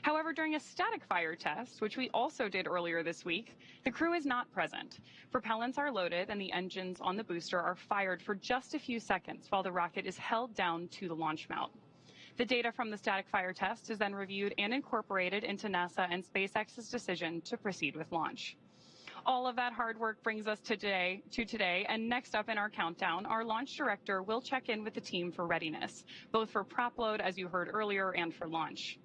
S: However, during a static fire test, which we also did earlier this week, the crew is not present. Propellants are loaded and the engines on the booster are fired for just a few seconds while the rocket is held down to the launch mount. The data from the static fire test is then reviewed and incorporated into NASA and SpaceX's decision to proceed with launch. All of that hard work brings us to today, and next up in our countdown, our launch director will check in with the team for readiness, both for prop load, as you heard earlier, and for launch.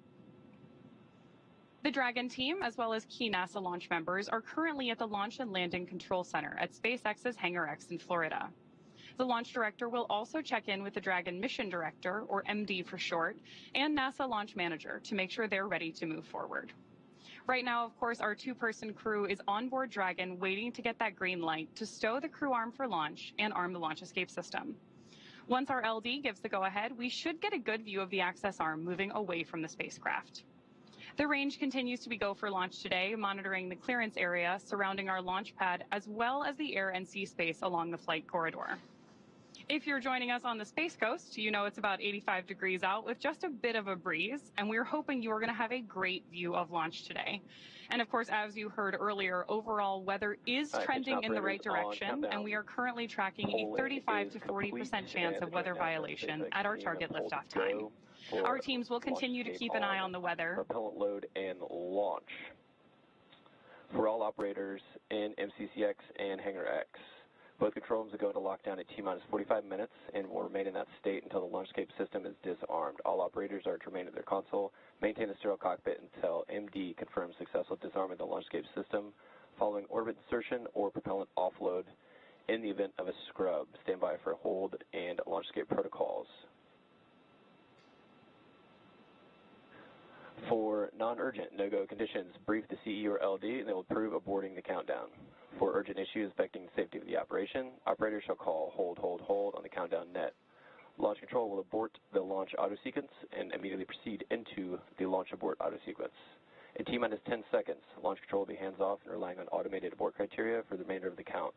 S: The Dragon team, as well as key NASA launch members, are currently at the Launch and Landing Control Center at SpaceX's Hangar X in Florida. The launch director will also check in with the Dragon mission director, or MD for short, and NASA launch manager to make sure they're ready to move forward. Right now, of course, our two-person crew is on board Dragon waiting to get that green light to stow the crew arm for launch and arm the launch escape system. Once our LD gives the go-ahead, we should get a good view of the access arm moving away from the spacecraft. The range continues to be go for launch today, monitoring the clearance area surrounding our launch pad as well as the air and sea space along the flight corridor. If you're joining us on the Space Coast, you know it's about 85 degrees out with just a bit of a breeze, and we're hoping you are going to have a great view of launch today. And of course, as you heard earlier, overall weather is trending in the right direction, and we are currently tracking a 35 to 40% chance of weather violation at our target liftoff time. Our teams will continue to keep an eye on the weather.
L: Propellant load and launch for all operators in MCCX and Hangar X. Both control rooms will go into lockdown at T-minus 45 minutes and will remain in that state until the launch escape system is disarmed. All operators are to remain at their console, maintain the sterile cockpit until MD confirms successful disarming the launch escape system following orbit insertion or propellant offload. In the event of a scrub, stand by for hold and launch escape protocols. For non-urgent no-go conditions, brief the CE or LD and they will approve aborting the countdown. For urgent issues affecting the safety of the operation, operators shall call hold, hold, hold on the countdown net. Launch control will abort the launch auto sequence and immediately proceed into the launch abort auto sequence. At T-minus 10 seconds, launch control will be hands-off and relying on automated abort criteria for the remainder of the count.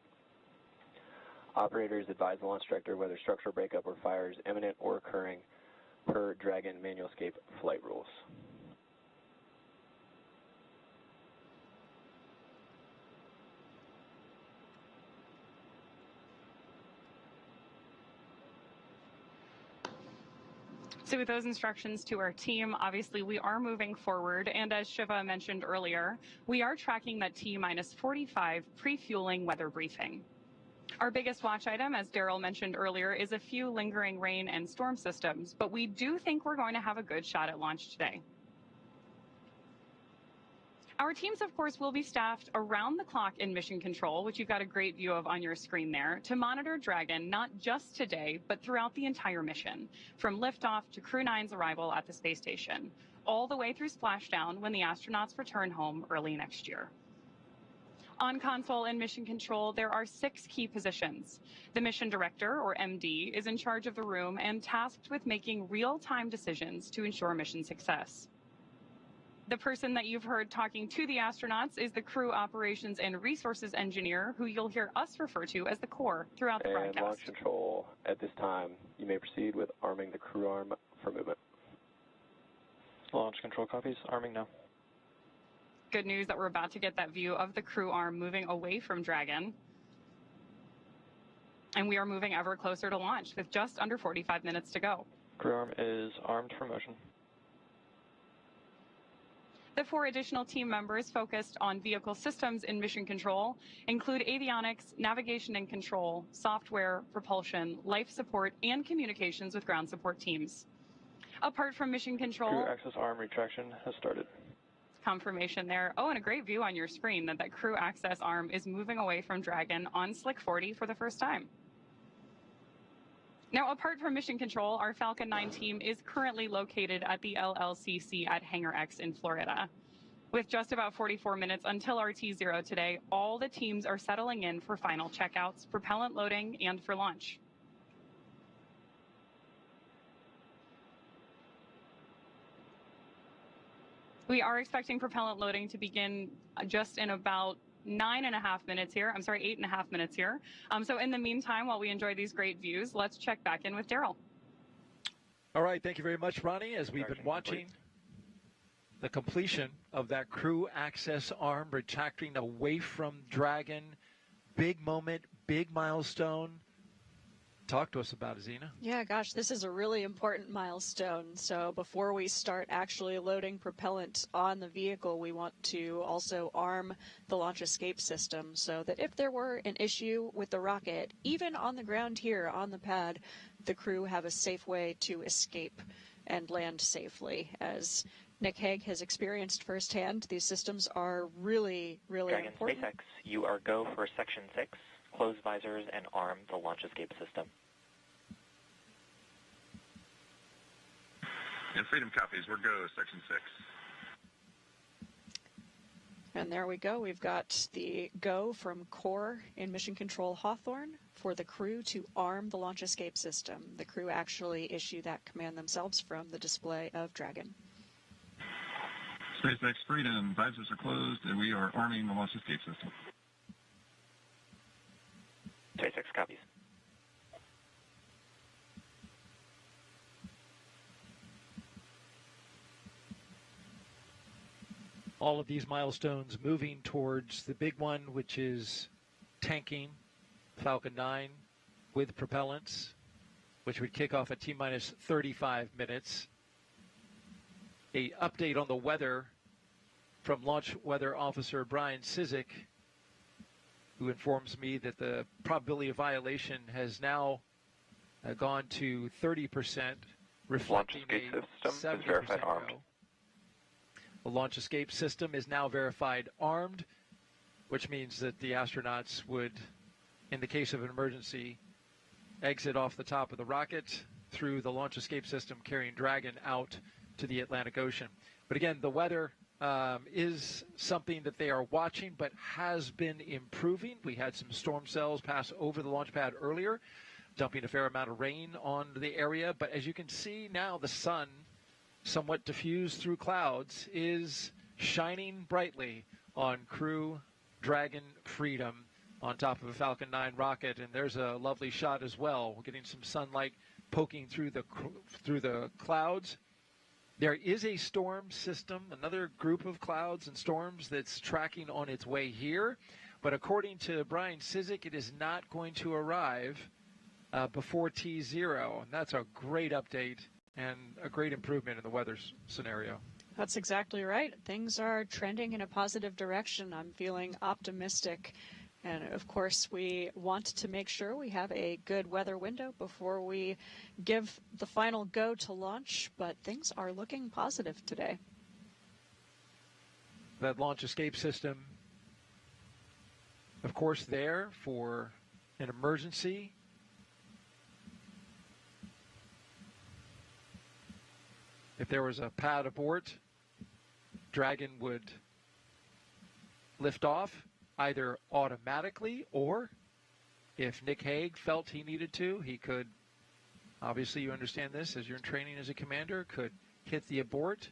L: Operators advise the launch director whether structural breakup or fire is imminent or occurring per Dragon manual escape flight rules.
S: So with those instructions to our team, obviously we are moving forward, and as Shiva mentioned earlier, we are tracking that T-minus 45 pre-fueling weather briefing. Our biggest watch item, as Daryl mentioned earlier, is a few lingering rain and storm systems, but we do think we're going to have a good shot at launch today. Our teams, of course, will be staffed around the clock in mission control, which you've got a great view of on your screen there, to monitor Dragon not just today, but throughout the entire mission, from liftoff to Crew 9's arrival at the space station, all the way through splashdown when the astronauts return home early next year. On console and mission control, there are 6 key positions. The mission director, or MD, is in charge of the room and tasked with making real-time decisions to ensure mission success. The person that you've heard talking to the astronauts is the Crew Operations and Resources Engineer, who you'll hear us refer to as the core throughout the broadcast.
L: And launch control at this time. You may proceed with arming the crew arm for movement.
G: Launch control copies. Arming now.
S: Good news that we're about to get that view of the crew arm moving away from Dragon. And we are moving ever closer to launch with just under 45 minutes to go.
G: Crew arm is armed for motion.
S: The 4 additional team members focused on vehicle systems and mission control include avionics, navigation and control, software, propulsion, life support, and communications with ground support teams. Apart from mission control,
G: Crew access arm retraction has started.
S: Confirmation there. Oh, and a great view on your screen that crew access arm is moving away from Dragon on Slick 40 for the first time. Now, apart from mission control, our Falcon 9 team is currently located at the LLCC at Hangar X in Florida. With just about 44 minutes until our T0 today, all the teams are settling in for final checkouts, propellant loading, and for launch. We are expecting propellant loading to begin just in about 8.5 minutes here. So in the meantime, while we enjoy these great views, let's check back in with Daryl.
F: All right, thank you very much, Ronnie, as we've been watching the completion of that crew access arm retracting away from Dragon. Big moment, big milestone. Talk to us about it, Zena.
B: Yeah, gosh, this is a really important milestone. So before we start actually loading propellant on the vehicle, we want to also arm the launch escape system so that if there were an issue with the rocket, even on the ground here on the pad, the crew have a safe way to escape and land safely. As Nick Hague has experienced firsthand, these systems are really, really
G: Dragon
B: important.
G: SpaceX, you are go for Section 6. Close visors and arm the launch escape system.
K: And Freedom copies. We're go, Section 6.
B: And there we go. We've got the go from Core in Mission Control Hawthorne for the crew to arm the launch escape system. The crew actually issue that command themselves from the display of Dragon.
K: SpaceX Freedom, visors are closed, and we are arming the launch escape system.
G: SpaceX copies.
F: All of these milestones moving towards the big one, which is tanking Falcon 9 with propellants, which would kick off at T-minus 35 minutes. A update on the weather from Launch Weather Officer Brian Cizik, who informs me that the probability of violation has now gone to 30%, reflecting a 70% go. The launch escape system is now verified armed, which means that the astronauts would, in the case of an emergency, exit off the top of the rocket through the launch escape system, carrying Dragon out to the Atlantic Ocean. But again, the weather is something that they are watching, but has been improving. We had some storm cells pass over the launch pad earlier, dumping a fair amount of rain on the area. But as you can see now, the sun, somewhat diffused through clouds, is shining brightly on Crew Dragon Freedom on top of a Falcon 9 rocket. And there's a lovely shot as well. We're getting some sunlight poking through the clouds. There is a storm system, another group of clouds and storms that's tracking on its way here. But according to Brian Cizik, it is not going to arrive before T0. And that's a great update and a great improvement in the weather scenario.
B: That's exactly right. Things are trending in a positive direction. I'm feeling optimistic. And of course, we want to make sure we have a good weather window before we give the final go to launch, but things are looking positive today.
F: That launch escape system, of course, there for an emergency. If there was a pad abort, Dragon would lift off, either automatically, or if Nick Hague felt he needed to, he could, obviously you understand this as you're in training as a commander, could hit the abort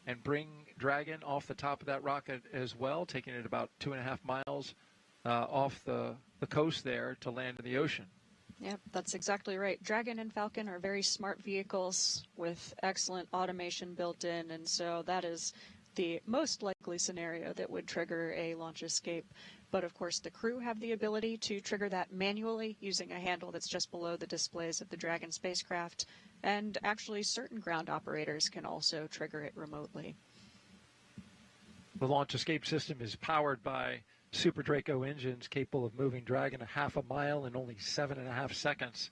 F: and bring Dragon off the top of that rocket as well, taking it about 2.5 miles off the coast there to land in the ocean.
B: Yep, that's exactly right. Dragon and Falcon are very smart vehicles with excellent automation built in, and so that is the most likely scenario that would trigger a launch escape. But of course, the crew have the ability to trigger that manually using a handle that's just below the displays of the Dragon spacecraft, and actually certain ground operators can also trigger it remotely.
F: The launch escape system is powered by Super Draco engines capable of moving Dragon 1/2 mile in only 7.5 seconds,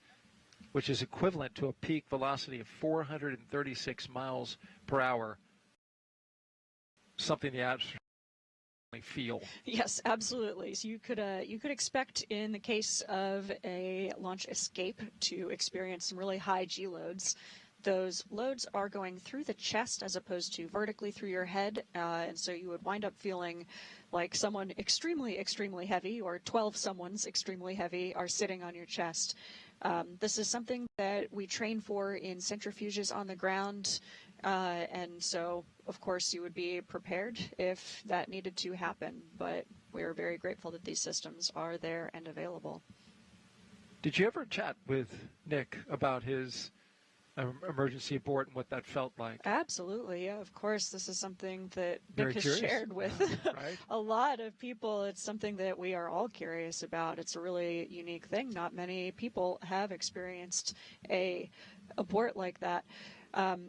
F: which is equivalent to a peak velocity of 436 miles per hour, something the astronauts feel.
B: Yes, absolutely. So you could expect in the case of a launch escape to experience some really high G loads. Those loads are going through the chest as opposed to vertically through your head, and so you would wind up feeling like someone extremely, extremely heavy, or 12 someone's extremely heavy, are sitting on your chest. This is something that we train for in centrifuges on the ground, and so, of course, you would be prepared if that needed to happen, but we are very grateful that these systems are there and available.
F: Did you ever chat with Nick about his emergency abort and what that felt like?
B: Absolutely, yeah, of course. This is something that
F: Very
B: Nick has
F: curious.
B: shared with
F: Right?
B: a lot of people. It's something that we are all curious about. It's a really unique thing. Not many people have experienced a abort like that.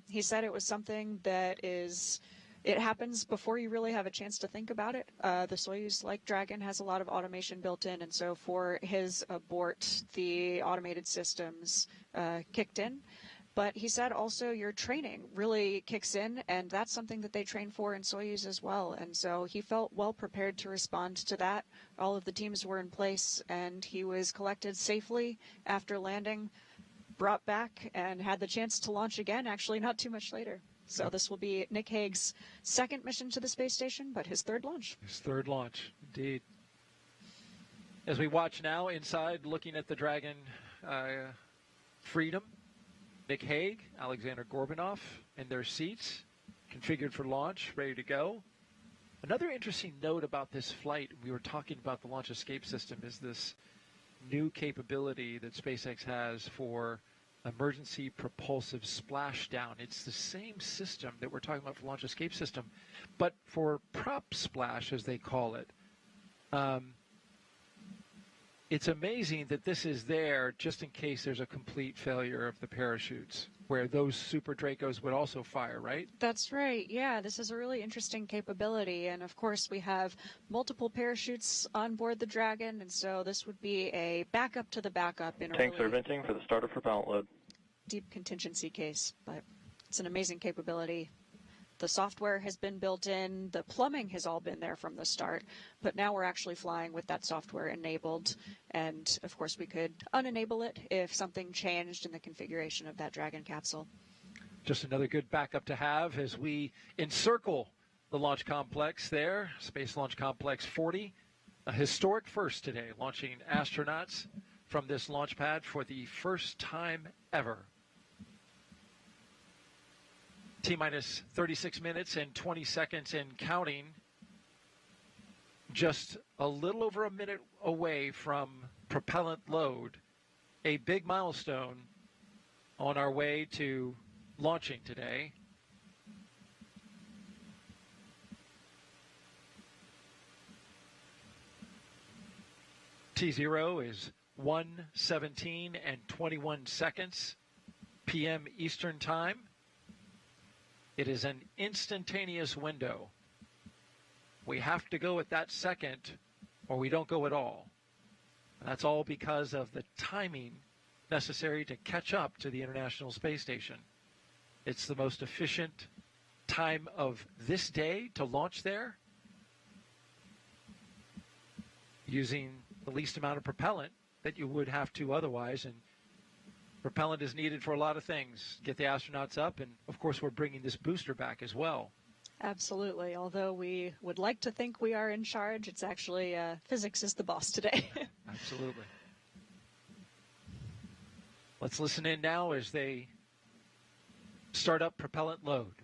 B: He said it was something that it happens before you really have a chance to think about it. The Soyuz, like Dragon, has a lot of automation built in, and so for his abort, the automated systems kicked in. But he said also your training really kicks in, and that's something that they train for in Soyuz as well. And so he felt well prepared to respond to that. All of the teams were in place, and he was collected safely after landing, brought back, and had the chance to launch again, actually not too much later. So this will be Nick Hague's second mission to the space station, but his third launch.
F: His third launch, indeed. As we watch now inside, looking at the Dragon Freedom, Nick Hague, Aleksandr Gorbunov in their seats, configured for launch, ready to go. Another interesting note about this flight, we were talking about the launch escape system, is this new capability that SpaceX has for emergency propulsive splashdown. It's the same system that we're talking about for launch escape system, but for prop splash, as they call it. It's amazing that this is there just in case there's a complete failure of the parachutes, where those Super Dracos would also fire, right?
B: That's right. Yeah, this is a really interesting capability. And of course, we have multiple parachutes on board the Dragon, and so this would be a backup to the backup in a
G: Tanks are
B: really
G: venting for the start of propellant load.
B: deep contingency case. But it's an amazing capability. The software has been built in, the plumbing has all been there from the start, but now we're actually flying with that software enabled, and of course we could unenable it if something changed in the configuration of that Dragon capsule.
F: Just another good backup to have as we encircle the launch complex there, Space Launch Complex 40, a historic first today, launching astronauts from this launch pad for the first time ever. T-minus 36 minutes and 20 seconds and counting, just a little over a minute away from propellant load, a big milestone on our way to launching today. T0 is 1:17 and 21 seconds p.m. Eastern Time. It is an instantaneous window. We have to go at that second or we don't go at all. And that's all because of the timing necessary to catch up to the International Space Station. It's the most efficient time of this day to launch there, using the least amount of propellant that you would have to otherwise. And propellant is needed for a lot of things. Get the astronauts up, and of course we're bringing this booster back as well.
B: Absolutely. Although we would like to think we are in charge, it's actually physics is the boss today.
F: Absolutely. Let's listen in now as they start up propellant load.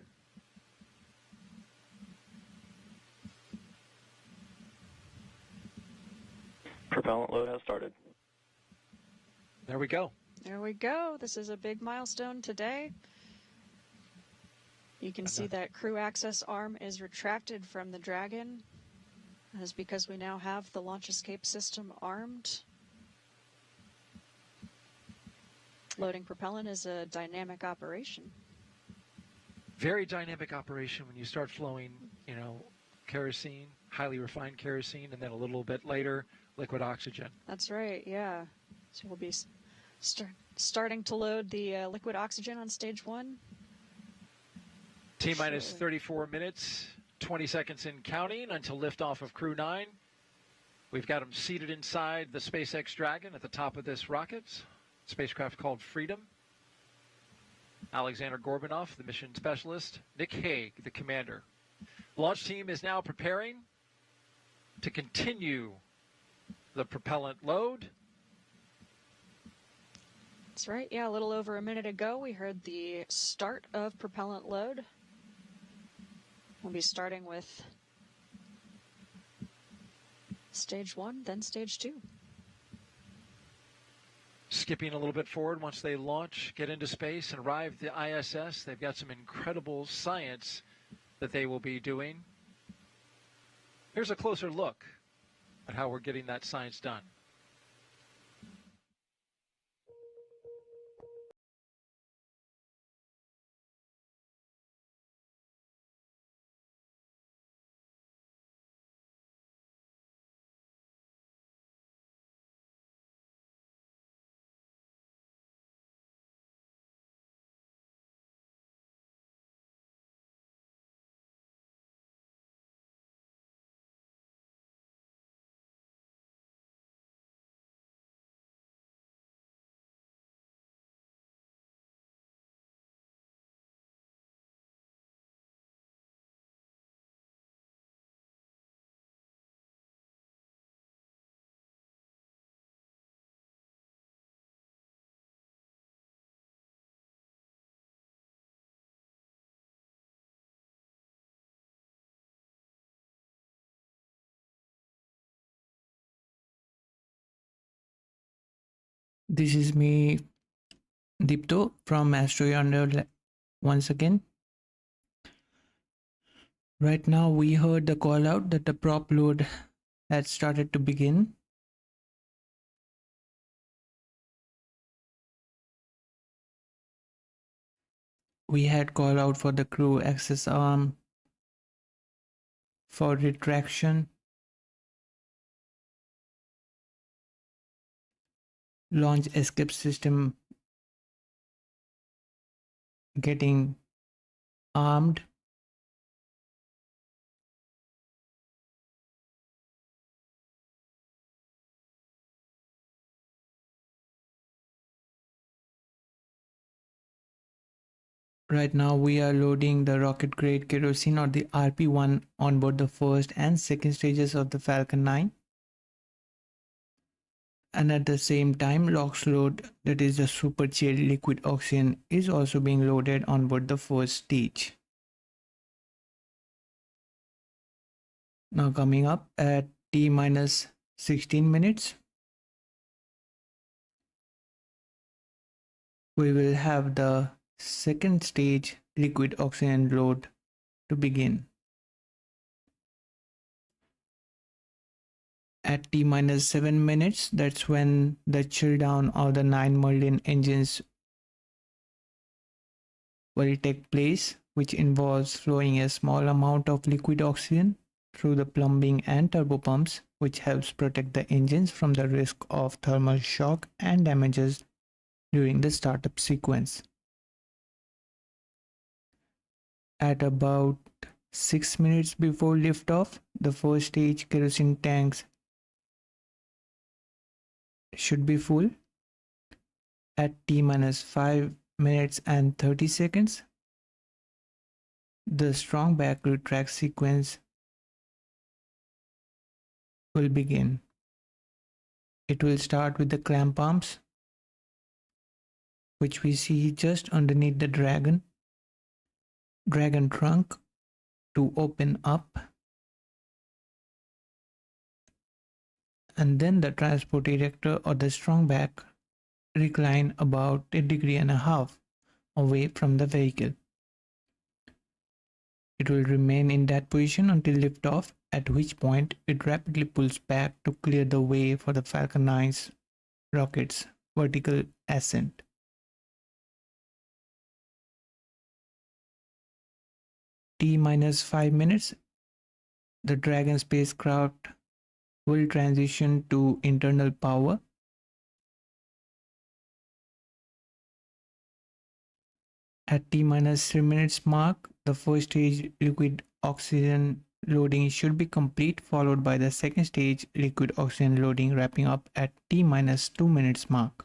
G: Propellant load has started.
F: There we go.
B: There we go. This is a big milestone today. You can see that crew access arm is retracted from the Dragon. That is because we now have the launch escape system armed. Loading propellant is a dynamic operation.
F: Very dynamic operation when you start flowing, kerosene, highly refined kerosene, and then a little bit later, liquid oxygen.
B: That's right, yeah. So we'll be starting to load the liquid oxygen on stage 1.
F: T-minus 34 minutes, 20 seconds in counting until liftoff of Crew 9. We've got them seated inside the SpaceX Dragon at the top of this rocket, spacecraft called Freedom. Aleksandr Gorbunov, the mission specialist. Nick Hague, the commander. Launch team is now preparing to continue the propellant load.
B: That's right, yeah, a little over a minute ago we heard the start of propellant load. We'll be starting with stage 1, then stage 2.
F: Skipping a little bit forward once they launch, get into space, and arrive at the ISS. They've got some incredible science that they will be doing. Here's a closer look at how we're getting that science done.
A: This is me, Deepto from AstroYonder once again. Right now we heard the call out that the prop load had started to begin. We had call out for the crew access arm for retraction, launch escape system getting armed, right now we are loading the rocket grade kerosene or the RP1 on board the first and second stages of the Falcon 9. And at the same time, LOX load, that is the super chilled liquid oxygen, is also being loaded on board the first stage. Now coming up at T-minus 16 minutes, we will have the second stage liquid oxygen load to begin. At T-minus 7 minutes, that's when the chill down of the 9 Merlin engines will take place, which involves flowing a small amount of liquid oxygen through the plumbing and turbopumps, which helps protect the engines from the risk of thermal shock and damages during the startup sequence. At about 6 minutes before liftoff, the first stage kerosene tanks should be full. At T-minus 5 minutes and 30 seconds, the strong back retract sequence will begin. It will start with the clamp arms, which we see just underneath the Dragon trunk, to open up and then the transport erector or the strong back recline about 1.5 degrees away from the vehicle. It will remain in that position until liftoff, at which point it rapidly pulls back to clear the way for the Falcon 9's rocket's vertical ascent. T-minus 5 minutes, the Dragon spacecraft will transition to internal power. At T-minus 3 minutes mark, the first stage liquid oxygen loading should be complete, followed by the second stage liquid oxygen loading, wrapping up at T-minus 2 minutes mark.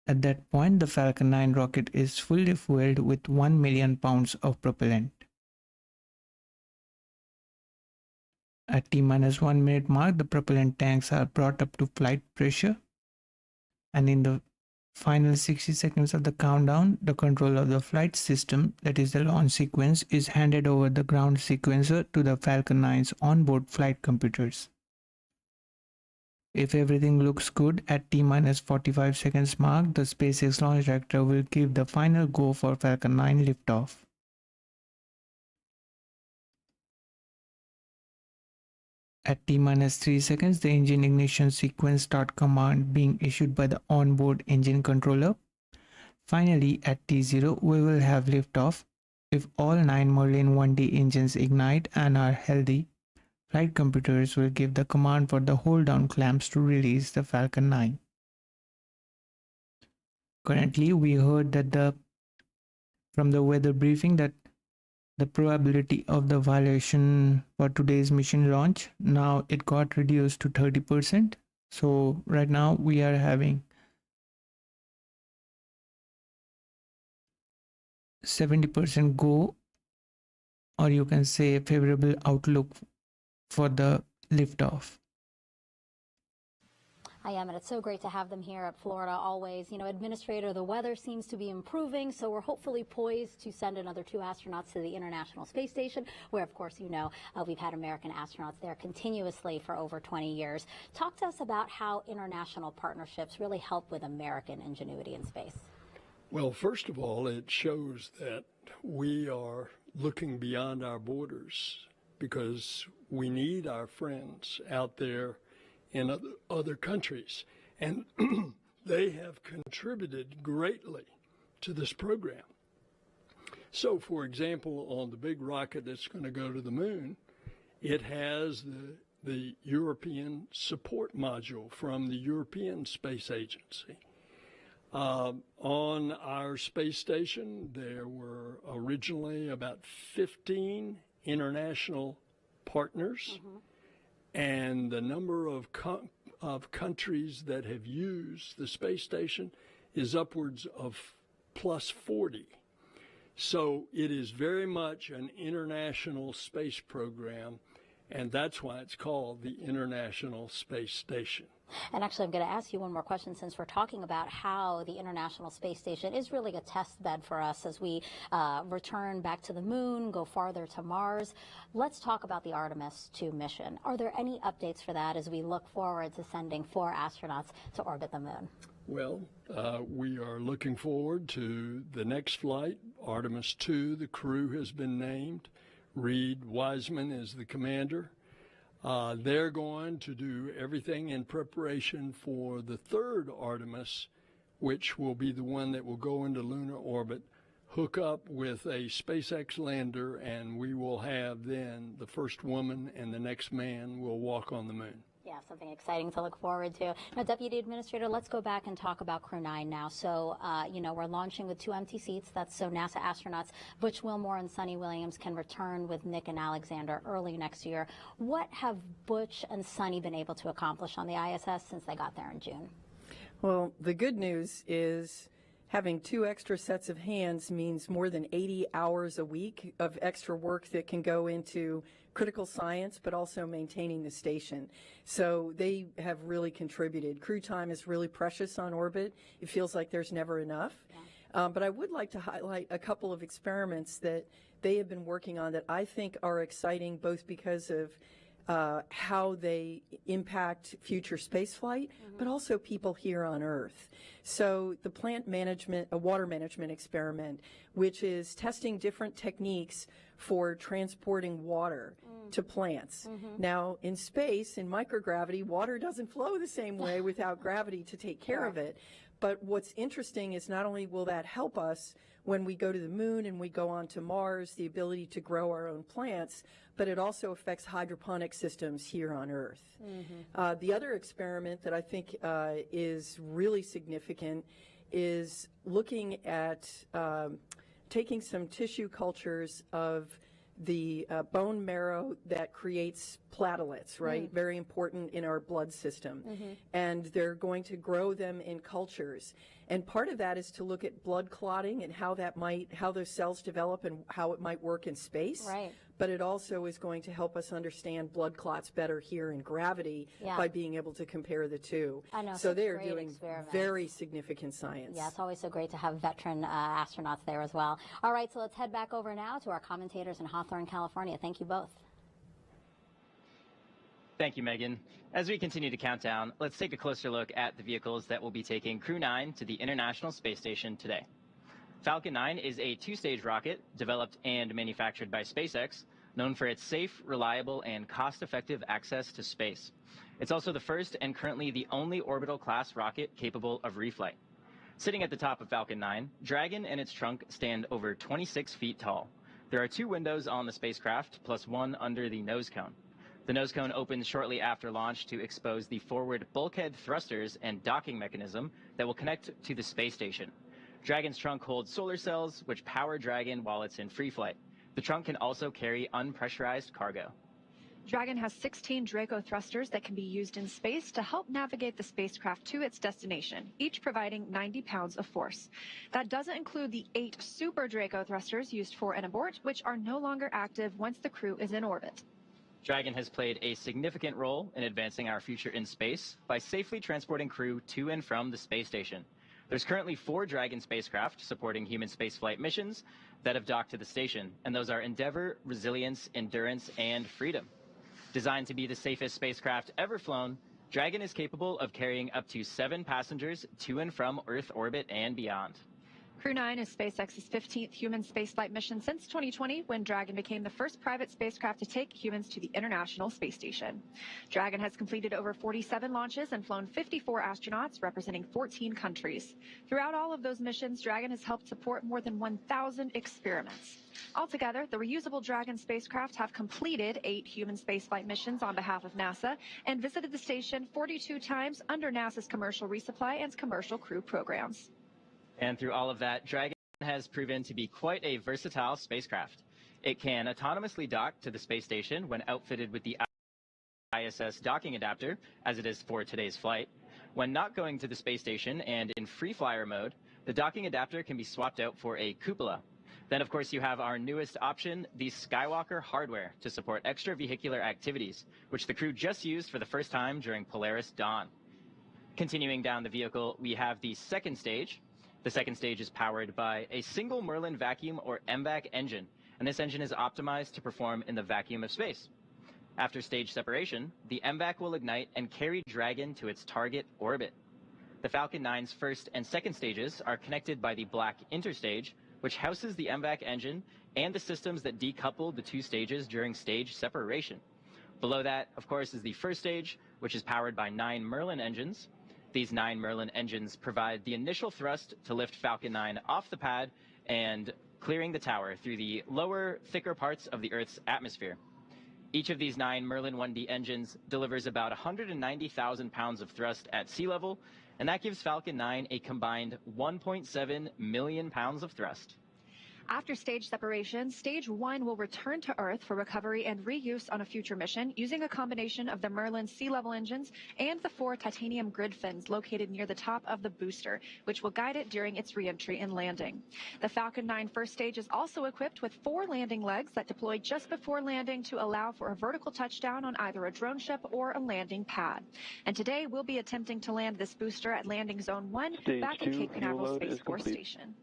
A: At that point, the Falcon 9 rocket is fully fueled with 1 million pounds of propellant. At T-minus 1 minute mark, the propellant tanks are brought up to flight pressure, and in the final 60 seconds of the countdown, the control of the flight system, that is the launch sequence, is handed over the ground sequencer to the Falcon 9's onboard flight computers. If everything looks good, at T-minus 45 seconds mark, the SpaceX launch director will give the final go for Falcon 9 liftoff. At T-minus 3 seconds, the engine ignition sequence start command being issued by the onboard engine controller. Finally, at T0, we will have liftoff. If all 9 Merlin 1D engines ignite and are healthy, flight computers will give the command for the hold down clamps to release the Falcon 9. Currently, we heard that from the weather briefing that the probability of the violation for today's mission launch, now it got reduced to 30%. So right now we are having 70% go, or you can say favorable outlook for the liftoff.
Q: I am, and it's so great to have them here at Florida always. You know, Administrator, the weather seems to be improving, so we're hopefully poised to send another 2 astronauts to the International Space Station, where, of course, you know, we've had American astronauts there continuously for over 20 years. Talk to us about how international partnerships really help with American ingenuity in space.
T: Well, first of all, it shows that we are looking beyond our borders, because we need our friends out there in other countries, and they have contributed greatly to this program. So, for example, on the big rocket that's going to go to the moon, it has the European support module from the European Space Agency. On our space station, there were originally about 15 international partners. And the number of countries that have used the space station is upwards of plus 40. So it is very much an international space program, and that's why it's called the International Space Station.
Q: And actually, I'm going to ask you one more question, since we're talking about how the International Space Station is really a test bed for us as we return back to the moon, go farther to Mars. Let's talk about the Artemis II mission. Are there any updates for that as we look forward to sending 4 astronauts to orbit the moon?
T: Well, we are looking forward to the next flight, Artemis II. The crew has been named. Reed Wiseman is the commander. They're going to do everything in preparation for the 3rd Artemis, which will be the one that will go into lunar orbit, hook up with a SpaceX lander, and we will have then the first woman and the next man will walk on the moon.
Q: Yeah, something exciting to look forward to. Now, Deputy Administrator, let's go back and talk about Crew 9 now. So, you know, we're launching with 2 empty seats. That's so NASA astronauts Butch Wilmore and Sunny Williams can return with Nick and Aleksandr early next year. What have Butch and Sunny been able to accomplish on the ISS since they got there in June?
U: Well, the good news is having 2 extra sets of hands means more than 80 hours a week of extra work that can go into critical science, but also maintaining the station. So they have really contributed. Crew time is really precious on orbit. It feels like there's never enough. Yeah. But I would like to highlight a couple of experiments that they have been working on that I think are exciting, both because of how they impact future spaceflight, but also people here on Earth. So the plant management, a water management experiment, which is testing different techniques for transporting water to plants. Now, in space, in microgravity, water doesn't flow the same way without gravity to take care of it. But what's interesting is not only will that help us when we go to the moon and we go on to Mars, the ability to grow our own plants, but it also affects hydroponic systems here on Earth. The other experiment that I think is really significant is looking at taking some tissue cultures of the bone marrow that creates platelets, right? Very important in our blood system. And they're going to grow them in cultures. And part of that is to look at blood clotting and how those cells develop and how it might work in space.
Q: Right.
U: But it also is going to help us understand blood clots better here in gravity by being able to compare the two.
Q: I know,
U: so they are
Q: great
U: doing
Q: experiments.
U: very significant science.
Q: Yeah, it's always so great to have veteran astronauts there as well. All right, so let's head back over now to our commentators in Hawthorne, California. Thank you both.
O: Thank you, Megan. As we continue to count down, let's take a closer look at the vehicles that will be taking Crew 9 to the International Space Station today. Falcon 9 is a two-stage rocket developed and manufactured by SpaceX, known for its safe, reliable, and cost-effective access to space. It's also the first and currently the only orbital-class rocket capable of reflight. Sitting at the top of Falcon 9, Dragon and its trunk stand over 26 feet tall. There are 2 windows on the spacecraft, plus 1 under the nose cone. The nose cone opens shortly after launch to expose the forward bulkhead thrusters and docking mechanism that will connect to the space station. Dragon's trunk holds solar cells, which power Dragon while it's in free flight. The trunk can also carry unpressurized cargo.
N: Dragon has 16 Draco thrusters that can be used in space to help navigate the spacecraft to its destination, each providing 90 pounds of force. That doesn't include the 8 Super Draco thrusters used for an abort, which are no longer active once the crew is in orbit.
O: Dragon has played a significant role in advancing our future in space by safely transporting crew to and from the space station. There's currently 4 Dragon spacecraft supporting human spaceflight missions that have docked to the station, and those are Endeavour, Resilience, Endurance, and Freedom. Designed to be the safest spacecraft ever flown, Dragon is capable of carrying up to 7 passengers to and from Earth orbit and beyond.
N: Crew 9 is SpaceX's 15th human spaceflight mission since 2020, when Dragon became the first private spacecraft to take humans to the International Space Station. Dragon has completed over 47 launches and flown 54 astronauts representing 14 countries. Throughout all of those missions, Dragon has helped support more than 1,000 experiments. Altogether, the reusable Dragon spacecraft have completed 8 human spaceflight missions on behalf of NASA and visited the station 42 times under NASA's commercial resupply and commercial crew programs.
O: And through all of that, Dragon has proven to be quite a versatile spacecraft. It can autonomously dock to the space station when outfitted with the ISS docking adapter, as it is for today's flight. When not going to the space station and in free flyer mode, the docking adapter can be swapped out for a cupola. Then, of course, you have our newest option, the Skywalker hardware, to support extravehicular activities, which the crew just used for the first time during Polaris Dawn. Continuing down the vehicle, we have the second stage. The second stage is powered by a single Merlin vacuum or MVAC engine, and this engine is optimized to perform in the vacuum of space. After stage separation, the MVAC will ignite and carry Dragon to its target orbit. The Falcon 9's first and second stages are connected by the black interstage, which houses the MVAC engine and the systems that decouple the 2 stages during stage separation. Below that, of course, is the first stage, which is powered by 9 Merlin engines. These 9 Merlin engines provide the initial thrust to lift Falcon 9 off the pad and clearing the tower through the lower, thicker parts of the Earth's atmosphere. Each of these 9 Merlin 1D engines delivers about 190,000 pounds of thrust at sea level, and that gives Falcon 9 a combined 1.7 million pounds of thrust.
N: After stage separation, Stage 1 will return to Earth for recovery and reuse on a future mission using a combination of the Merlin sea-level engines and the 4 titanium grid fins located near the top of the booster, which will guide it during its re-entry and landing. The Falcon 9 first stage is also equipped with 4 landing legs that deploy just before landing to allow for a vertical touchdown on either a drone ship or a landing pad. And today, we'll be attempting to land this booster at Landing Zone 1 back in Cape Canaveral Space Force Station.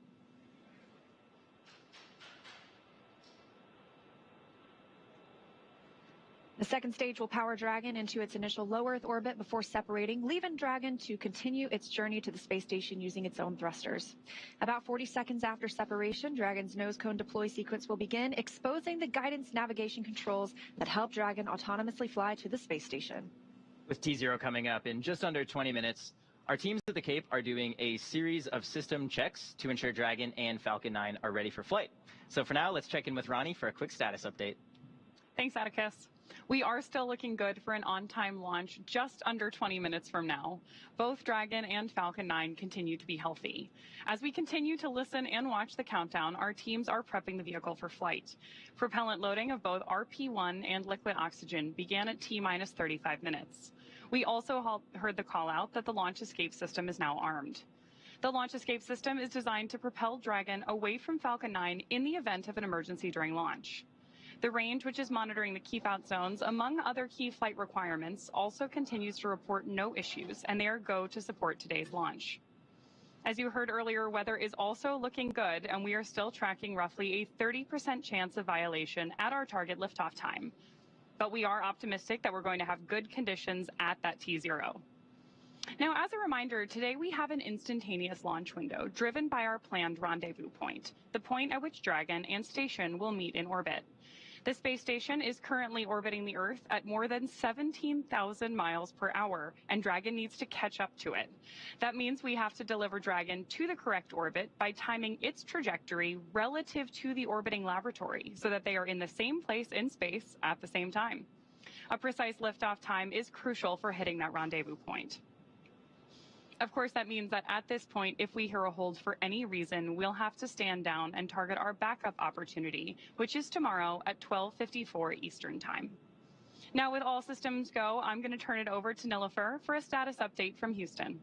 N: The second stage will power Dragon into its initial low Earth orbit before separating, leaving Dragon to continue its journey to the space station using its own thrusters. About 40 seconds after separation, Dragon's nose cone deploy sequence will begin, exposing the guidance navigation controls that help Dragon autonomously fly to the space station.
O: With T0 coming up in just under 20 minutes, our teams at the Cape are doing a series of system checks to ensure Dragon and Falcon 9 are ready for flight. So for now, let's check in with Ronnie for a quick status update.
S: Thanks, Atticus. We are still looking good for an on-time launch just under 20 minutes from now. Both Dragon and Falcon 9 continue to be healthy. As we continue to listen and watch the countdown, our teams are prepping the vehicle for flight. Propellant loading of both RP1 and liquid oxygen began at T-minus 35 minutes. We also heard the call out that the launch escape system is now armed. The launch escape system is designed to propel Dragon away from Falcon 9 in the event of an emergency during launch. The range, which is monitoring the keep-out zones, among other key flight requirements, also continues to report no issues, and they are go to support today's launch. As you heard earlier, weather is also looking good, and we are still tracking roughly a 30% chance of violation at our target liftoff time. But we are optimistic that we're going to have good conditions at that T0. Now, as a reminder, today we have an instantaneous launch window driven by our planned rendezvous point, the point at which Dragon and station will meet in orbit. The space station is currently orbiting the Earth at more than 17,000 miles per hour, and Dragon needs to catch up to it. That means we have to deliver Dragon to the correct orbit by timing its trajectory relative to the orbiting laboratory so that they are in the same place in space at the same time. A precise liftoff time is crucial for hitting that rendezvous point. Of course, that means that at this point, if we hear a hold for any reason, we'll have to stand down and target our backup opportunity, which is tomorrow at 12:54 Eastern Time. Now, with all systems go, I'm going to turn it over to Nilofer for a status update from Houston.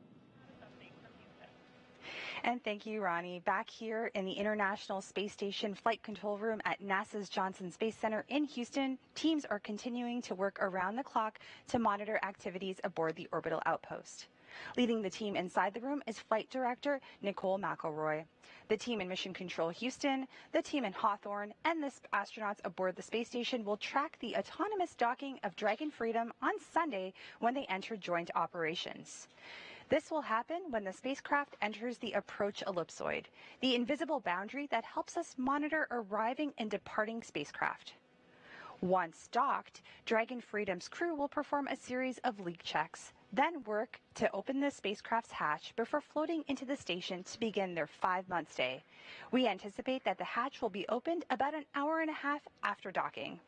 M: And thank you, Ronnie. Back here in the International Space Station Flight Control Room at NASA's Johnson Space Center in Houston, teams are continuing to work around the clock to monitor activities aboard the orbital outpost. Leading the team inside the room is Flight Director Nicole McElroy. The team in Mission Control Houston, the team in Hawthorne, and the astronauts aboard the space station will track the autonomous docking of Dragon Freedom on Sunday when they enter joint operations. This will happen when the spacecraft enters the approach ellipsoid, the invisible boundary that helps us monitor arriving and departing spacecraft. Once docked, Dragon Freedom's crew will perform a series of leak checks, then work to open the spacecraft's hatch before floating into the station to begin their 5-month stay. We anticipate that the hatch will be opened about an hour and a half after docking.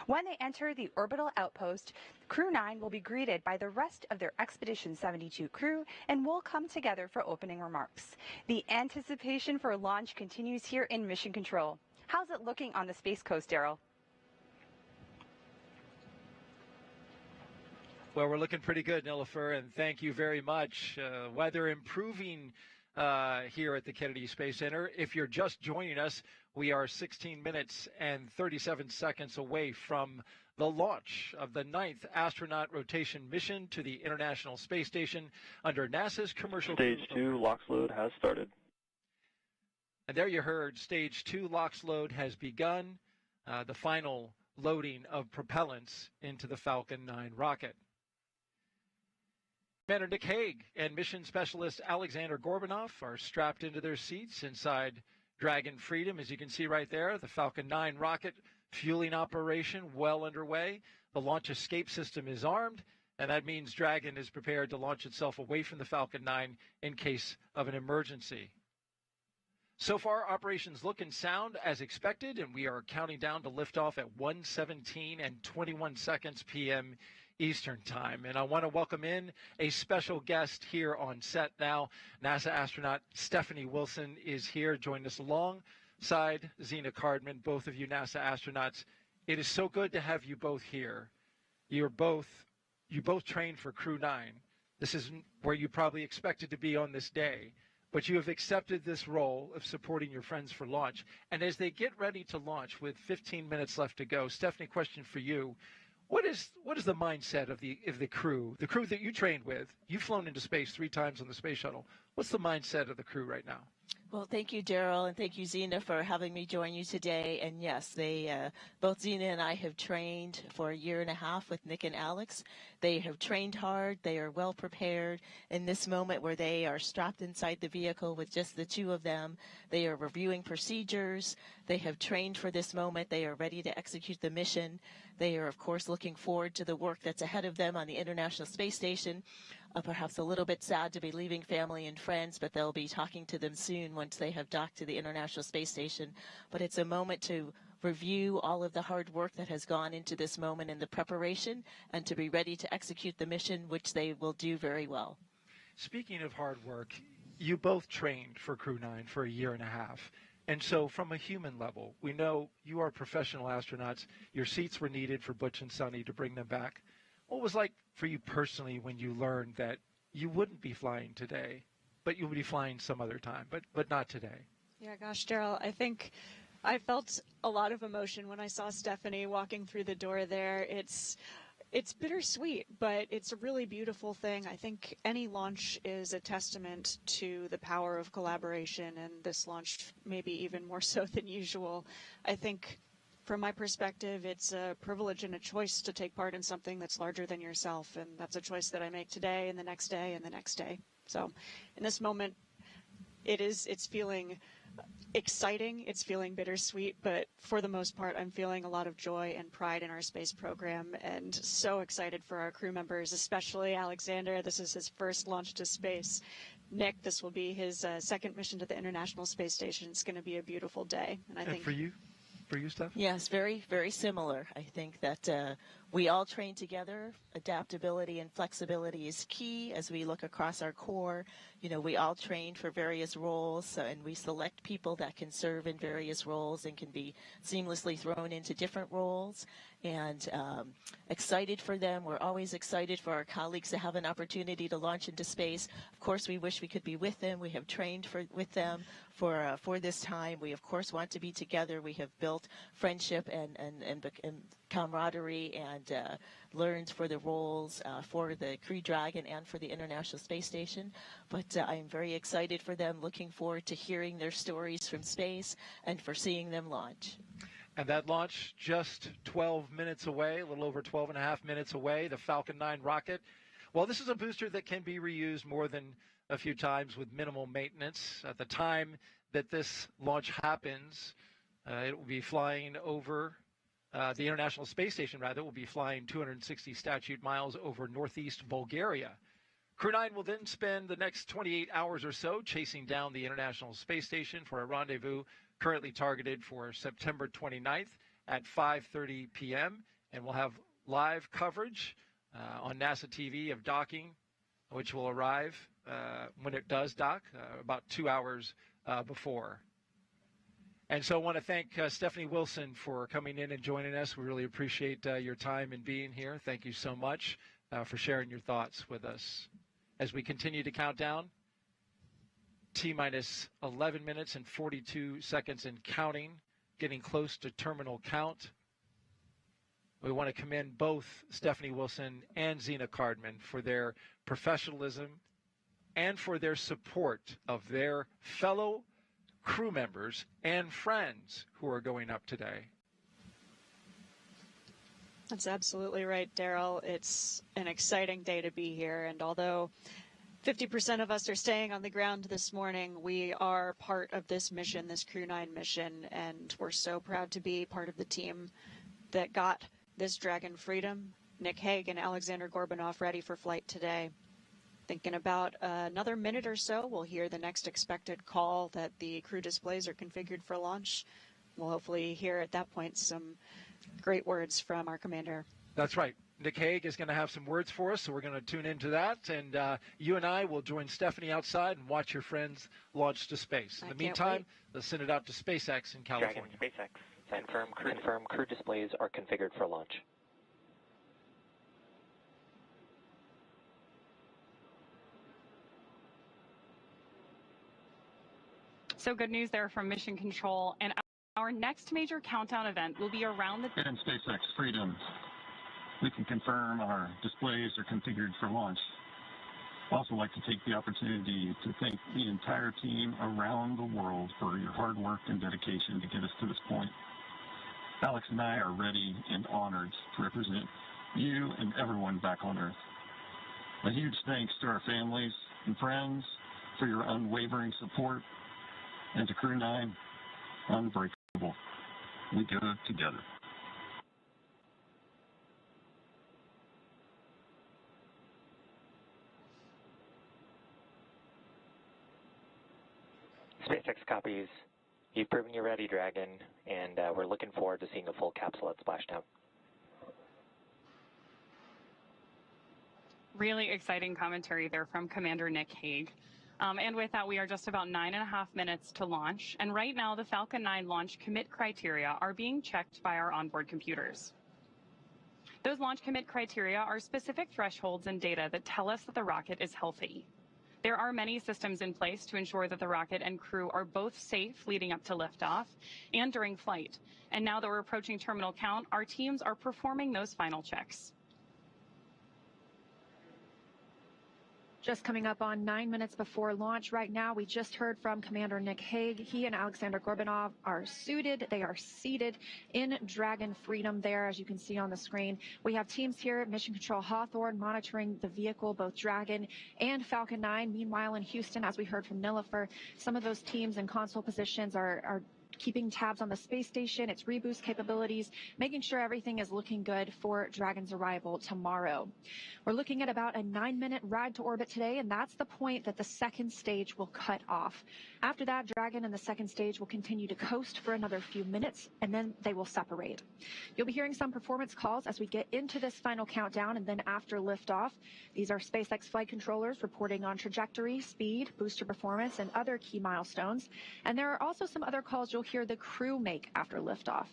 M: When they enter the orbital outpost, Crew 9 will be greeted by the rest of their Expedition 72 crew and will come together for opening remarks. The anticipation for launch continues here in Mission Control. How's it looking on the Space Coast, Daryl?
F: Well, we're looking pretty good, Nilofer, and thank you very much. Weather improving here at the Kennedy Space Center. If you're just joining us, we are 16 minutes and 37 seconds away from the launch of the 9th astronaut rotation mission to the International Space Station under NASA's commercial...
D: Stage 2 LOX load has started.
F: And there you heard, Stage 2 LOX load has begun, the final loading of propellants into the Falcon 9 rocket. Commander Nick Hague and mission specialist Aleksandr Gorbunov are strapped into their seats inside Dragon Freedom. As you can see right there, the Falcon 9 rocket fueling operation well underway. The launch escape system is armed, and that means Dragon is prepared to launch itself away from the Falcon 9 in case of an emergency. So far, operations look and sound as expected, and we are counting down to liftoff at 1:17 and 21 seconds p.m. Eastern Time. And I want to welcome in a special guest here on set now. NASA astronaut Stephanie Wilson is here, joining us alongside Zena Cardman, both of you NASA astronauts. It is so good to have you both here. You both trained for Crew 9. This is where you probably expected to be on this day, but you have accepted this role of supporting your friends for launch. And as they get ready to launch with 15 minutes left to go, Stephanie, question for you. What is the mindset of the crew that you trained with? You've flown into space 3 times on the space shuttle. What's the mindset of the crew right now?
C: Well, thank you, Daryl, and thank you, Zena, for having me join you today. And yes, both Zena and I have trained for 1.5 years with Nick and Alex. They have trained hard. They are well prepared. In this moment where they are strapped inside the vehicle with just the two of them, they are reviewing procedures. They have trained for this moment. They are ready to execute the mission. They are, of course, looking forward to the work that's ahead of them on the International Space Station. Perhaps a little bit sad to be leaving family and friends, but they'll be talking to them soon once they have docked to the International Space Station. But it's a moment to review all of the hard work that has gone into this moment in the preparation and to be ready to execute the mission, which they will do very well.
F: Speaking of hard work, you both trained for Crew 9 for 1.5 years. And so from a human level, we know you are professional astronauts. Your seats were needed for Butch and Sunny to bring them back. What was it like for you personally when you learned that you wouldn't be flying today, but you would be flying some other time, but not today?
B: Yeah, gosh, Daryl, I think I felt a lot of emotion when I saw Stephanie walking through the door there. It's bittersweet, but it's a really beautiful thing. I think any launch is a testament to the power of collaboration, and this launch maybe even more so than usual. I think from my perspective, it's a privilege and a choice to take part in something that's larger than yourself, and that's a choice that I make today and the next day and the next day. So in this moment, it's feeling exciting, it's feeling bittersweet, but for the most part, I'm feeling a lot of joy and pride in our space program, and so excited for our crew members, especially Aleksandr. This is his first launch to space. Nick, this will be his second mission to the International Space Station. It's going to be a beautiful day. And I think
F: for you? For you, Steph?
C: Yes, very, very similar. I think that we all train together. Adaptability and flexibility is key as we look across our core. You know, we all train for various roles, and we select people that can serve in various roles and can be seamlessly thrown into different roles. And excited for them. We're always excited for our colleagues to have an opportunity to launch into space. Of course, we wish we could be with them. We have trained with them for this time. We, of course, want to be together. We have built friendship and camaraderie and learned for the roles for the Crew Dragon and for the International Space Station. But I am very excited for them, looking forward to hearing their stories from space and for seeing them launch.
F: And that launch just 12 minutes away, a little over 12.5 minutes away, the Falcon 9 rocket. Well, this is a booster that can be reused more than a few times with minimal maintenance. At the time that this launch happens, it will be flying over the International Space Station, rather, will be flying 260 statute miles over northeast Bulgaria. Crew 9 will then spend the next 28 hours or so chasing down the International Space Station for a rendezvous currently targeted for September 29th at 5:30 p.m. And we'll have live coverage on NASA TV of docking, which will arrive when it does dock, about 2 hours before. And so I want to thank Stephanie Wilson for coming in and joining us. We really appreciate your time and being here. Thank you so much for sharing your thoughts with us. As we continue to count down, T-minus 11 minutes and 42 seconds and counting, getting close to terminal count. We want to commend both Stephanie Wilson and Zena Cardman for their professionalism and for their support of their fellow crew members and friends who are going up today.
B: That's absolutely right, Daryl. It's an exciting day to be here, and although 50% of us are staying on the ground this morning, we are part of this mission, this Crew 9 mission, and we're so proud to be part of the team that got this Dragon Freedom, Nick Hague and Aleksandr Gorbunov, ready for flight today. Thinking about another minute or so, we'll hear the next expected call that the crew displays are configured for launch. We'll hopefully hear at that point some great words from our commander.
F: That's right. Nick Hague is going to have some words for us, so we're going to tune into that. And you and I will join Stephanie outside and watch your friends launch to space. In the meantime, let's send it out to SpaceX in California.
L: Dragon SpaceX. Confirm crew displays are configured for launch.
S: So good news there from Mission Control. And our next major countdown event will be around the...
K: And SpaceX Freedom. We can confirm our displays are configured for launch. I'd also like to take the opportunity to thank the entire team around the world for your hard work and dedication to get us to this point. Alex and I are ready and honored to represent you and everyone back on Earth. A huge thanks to our families and friends for your unwavering support, and to Crew 9, unbreakable. We go together.
G: SpaceX copies. You've proven you're ready, Dragon, and we're looking forward to seeing a full capsule at splashdown.
S: Really exciting commentary there from Commander Nick Hague. And with that, we are just about 9.5 minutes to launch. And right now, the Falcon 9 launch commit criteria are being checked by our onboard computers. Those launch commit criteria are specific thresholds and data that tell us that the rocket is healthy. There are many systems in place to ensure that the rocket and crew are both safe leading up to liftoff and during flight. And now that we're approaching terminal count, our teams are performing those final checks.
N: Just coming up on 9 minutes before launch right now, we just heard from Commander Nick Hague. He and Aleksandr Gorbunov are suited. They are seated in Dragon Freedom there, as you can see on the screen. We have teams here at Mission Control Hawthorne monitoring the vehicle, both Dragon and Falcon 9. Meanwhile, in Houston, as we heard from Nilofer, some of those teams in console positions are keeping tabs on the space station, its reboost capabilities, making sure everything is looking good for Dragon's arrival tomorrow. We're looking at about a 9-minute ride to orbit today, and that's the point that the second stage will cut off. After that, Dragon and the second stage will continue to coast for another few minutes, and then they will separate. You'll be hearing some performance calls as we get into this final countdown, and then after liftoff. These are SpaceX flight controllers reporting on trajectory, speed, booster performance, and other key milestones. And there are also some other calls you'll hear the crew make after liftoff.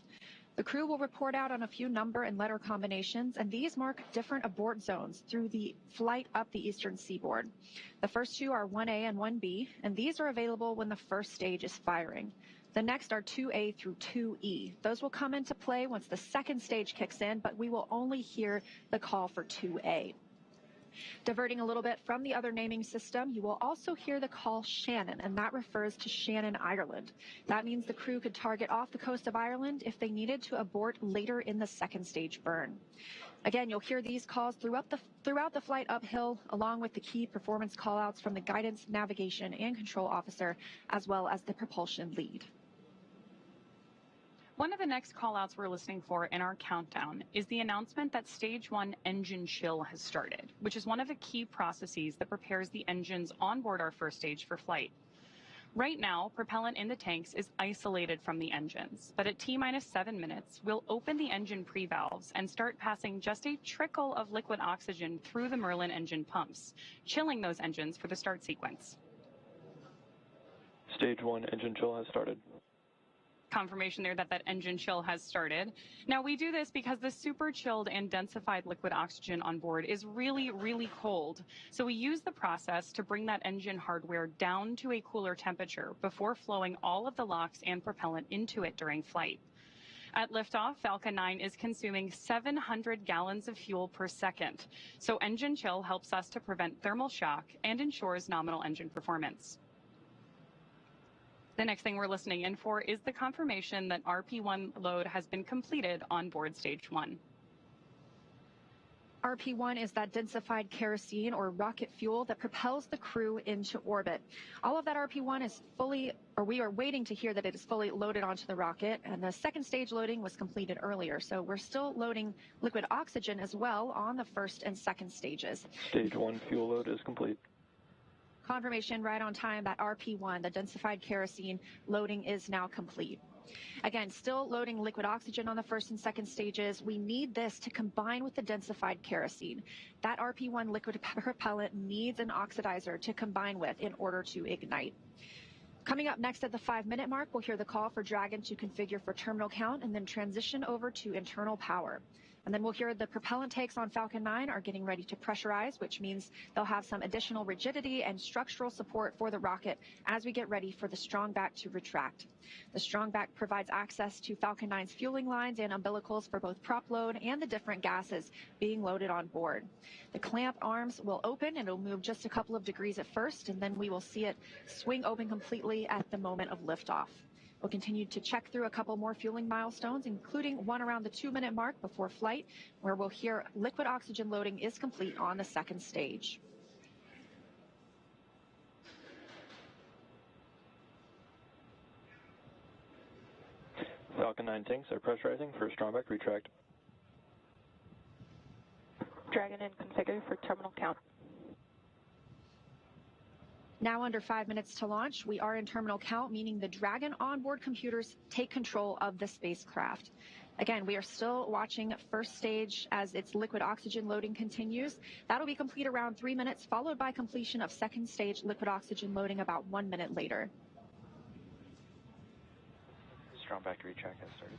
N: The crew will report out on a few number and letter combinations, and these mark different abort zones through the flight up the eastern seaboard. The first two are 1A and 1B, and these are available when the first stage is firing. The next are 2A through 2E. Those will come into play once the second stage kicks in, but we will only hear the call for 2A. Diverting a little bit from the other naming system, you will also hear the call Shannon, and that refers to Shannon, Ireland. That means the crew could target off the coast of Ireland if they needed to abort later in the second stage burn. Again, you'll hear these calls throughout the flight uphill, along with the key performance callouts from the guidance, navigation, and control officer, as well as the propulsion lead.
S: One of the next callouts we're listening for in our countdown is the announcement that Stage 1 engine chill has started, which is one of the key processes that prepares the engines on board our first stage for flight. Right now, propellant in the tanks is isolated from the engines, but at T-minus 7 minutes, we'll open the engine pre-valves and start passing just a trickle of liquid oxygen through the Merlin engine pumps, chilling those engines for the start sequence.
L: Stage 1 engine chill has started.
S: Confirmation there that engine chill has started. Now, we do this because the super chilled and densified liquid oxygen on board is really, really cold. So we use the process to bring that engine hardware down to a cooler temperature before flowing all of the LOX and propellant into it during flight. At liftoff, Falcon 9 is consuming 700 gallons of fuel per second. So engine chill helps us to prevent thermal shock and ensures nominal engine performance. The next thing we're listening in for is the confirmation that RP1 load has been completed on board Stage 1.
N: RP1 is that densified kerosene or rocket fuel that propels the crew into orbit. All of that RP1 is we are waiting to hear that it is fully loaded onto the rocket, and the second stage loading was completed earlier. So we're still loading liquid oxygen as well on the first and second stages.
L: Stage 1 fuel load is complete.
N: Confirmation right on time that RP1, the densified kerosene loading, is now complete. Again, still loading liquid oxygen on the first and second stages. We need this to combine with the densified kerosene. That RP1 liquid propellant needs an oxidizer to combine with in order to ignite. Coming up next at the 5-minute mark, we'll hear the call for Dragon to configure for terminal count and then transition over to internal power. And then we'll hear the propellant tanks on Falcon 9 are getting ready to pressurize, which means they'll have some additional rigidity and structural support for the rocket as we get ready for the strong back to retract. The strong back provides access to Falcon 9's fueling lines and umbilicals for both prop load and the different gases being loaded on board. The clamp arms will open and it'll move just a couple of degrees at first, and then we will see it swing open completely at the moment of liftoff. We'll continue to check through a couple more fueling milestones, including one around the 2-minute mark before flight, where we'll hear liquid oxygen loading is complete on the second stage.
G: Falcon 9 tanks are pressurizing for strong back retract.
E: Dragon in configure for terminal count.
N: Now under 5 minutes to launch, we are in terminal count, meaning the Dragon onboard computers take control of the spacecraft. Again, we are still watching first stage as its liquid oxygen loading continues. That'll be complete around 3 minutes, followed by completion of second stage liquid oxygen loading about 1 minute later.
G: Strong back retract has started.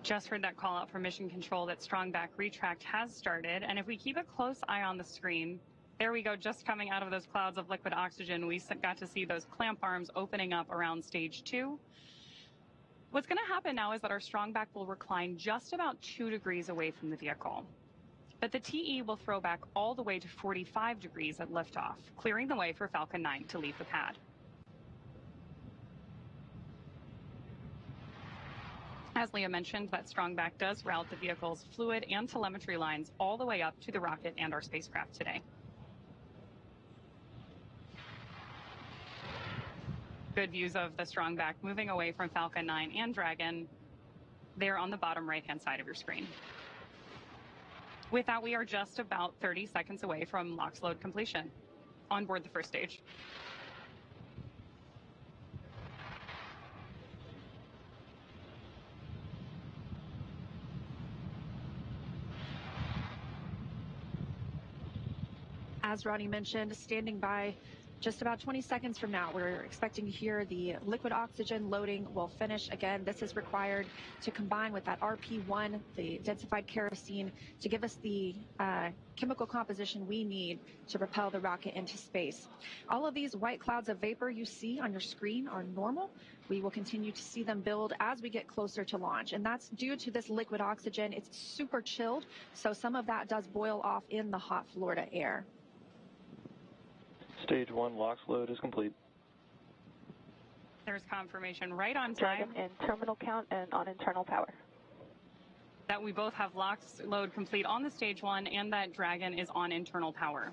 S: Just heard that call out from Mission Control that strong back retract has started. And if we keep a close eye on the screen, there we go, just coming out of those clouds of liquid oxygen, we got to see those clamp arms opening up around stage 2. What's going to happen now is that our strong back will recline just about 2 degrees away from the vehicle. But the TE will throw back all the way to 45 degrees at liftoff, clearing the way for Falcon 9 to leave the pad. As Leah mentioned, that strong back does route the vehicle's fluid and telemetry lines all the way up to the rocket and our spacecraft today. Good views of the strong back moving away from Falcon 9 and Dragon there on the bottom right-hand side of your screen. With that, we are just about 30 seconds away from LOX load completion on board the first stage.
N: As Ronnie mentioned, standing by just about 20 seconds from now, we're expecting to hear the liquid oxygen loading will finish. Again, this is required to combine with that RP1, the densified kerosene, to give us the chemical composition we need to propel the rocket into space. All of these white clouds of vapor you see on your screen are normal. We will continue to see them build as we get closer to launch, and that's due to this liquid oxygen. It's super chilled, so some of that does boil off in the hot Florida air.
G: Stage 1 LOX load is complete.
S: There's confirmation right on
E: Dragon
S: time
E: in terminal count and on internal power.
S: that we both have LOX load complete on the stage 1 and that Dragon is on internal power.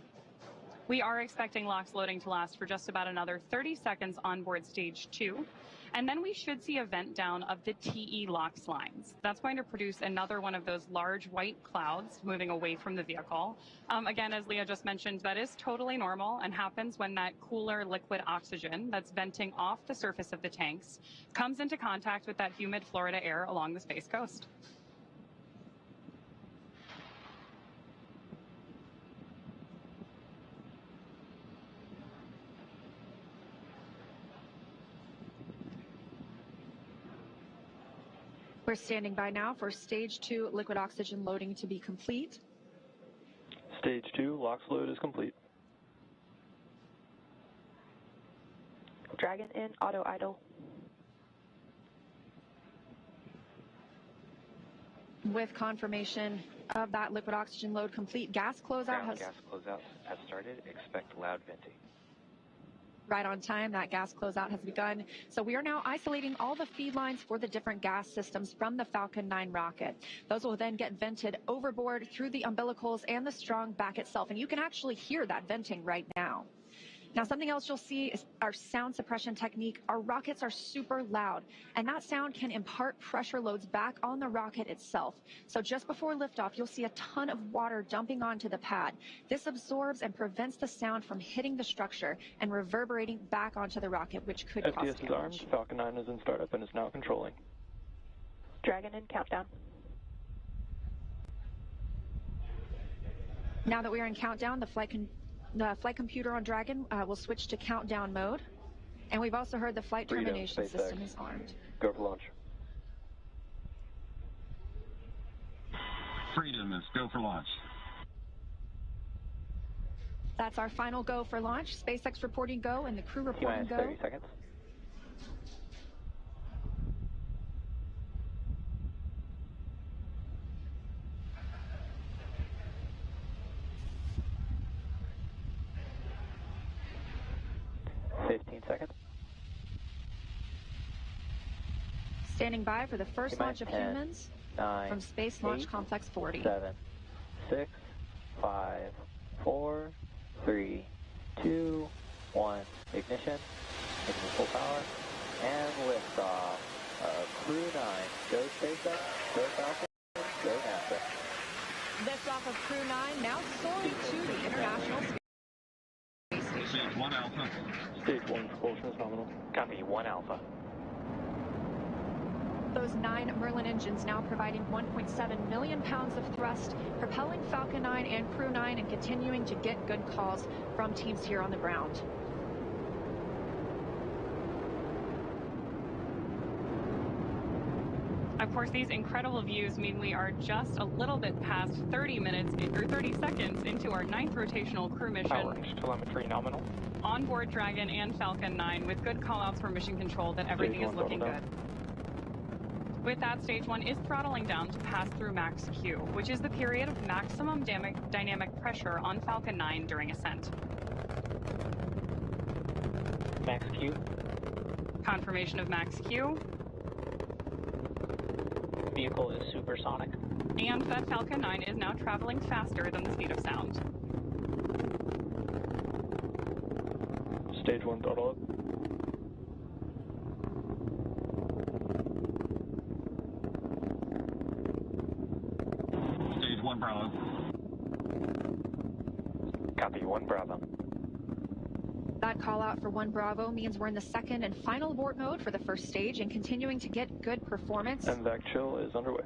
S: We are expecting LOX loading to last for just about another 30 seconds on board stage 2. And then we should see a vent down of the TE LOX lines. That's going to produce another one of those large white clouds moving away from the vehicle. Again, as Leah just mentioned, that is totally normal and happens when that cooler liquid oxygen that's venting off the surface of the tanks comes into contact with that humid Florida air along the Space Coast.
N: We're standing by now for stage 2 liquid oxygen loading to be complete.
G: Stage 2 LOX load is complete.
E: Dragon in auto idle.
N: With confirmation of that liquid oxygen load complete, gas closeout has...
G: Gas closeout has started. Expect loud venting.
N: Right on time, that gas closeout has begun. So we are now isolating all the feed lines for the different gas systems from the Falcon 9 rocket. Those will then get vented overboard through the umbilicals and the strong back itself. And you can actually hear that venting right now. Now, something else you'll see is our sound suppression technique. Our rockets are super loud, and that sound can impart pressure loads back on the rocket itself. So just before liftoff, you'll see a ton of water dumping onto the pad. This absorbs and prevents the sound from hitting the structure and reverberating back onto the rocket, which could cause
G: FTS is armed.
N: damage.
G: Falcon 9 is in startup and is now controlling.
E: Dragon in countdown.
N: Now that we are in countdown, the flight computer on Dragon will switch to countdown mode. And we've also heard the flight termination system is armed.
G: Go for launch.
K: instruments, go for launch.
N: That's our final go for launch. SpaceX reporting go and the crew reporting go.
L: 30 seconds.
N: Standing by for the first launch of humans from Space Launch Complex 40.
L: 7, 6, 5, 4, 3, 2, 1. Ignition. Engine full power. And liftoff. Crew 9. Go SpaceX. Go Falcon. Go NASA.
N: Liftoff of Crew 9 now soaring to the International Space Station.
K: Stage 1 Alpha.
L: Stage 1 propulsion is nominal. Copy 1 Alpha.
N: Those 9 Merlin engines now providing 1.7 million pounds of thrust, propelling Falcon 9 and Crew 9 and continuing to get good calls from teams here on the ground.
S: Of course, these incredible views mean we are just a little bit past 30 minutes or 30 seconds into our 9th rotational crew mission.
L: Power, telemetry nominal.
S: Onboard Dragon and Falcon 9 with good callouts for mission control that everything is looking good. With that, stage 1 is throttling down to pass through max Q, which is the period of maximum dynamic pressure on Falcon 9 during ascent.
L: Max Q.
S: Confirmation of max Q.
L: Vehicle is supersonic.
S: And that Falcon 9 is now traveling faster than the speed of sound.
L: Stage 1 throttle up.
K: Stage 1 Bravo.
L: Copy 1 Bravo.
N: That call out for 1 Bravo means we're in the second and final abort mode for the first stage and continuing to get good performance.
L: And vac chill is underway.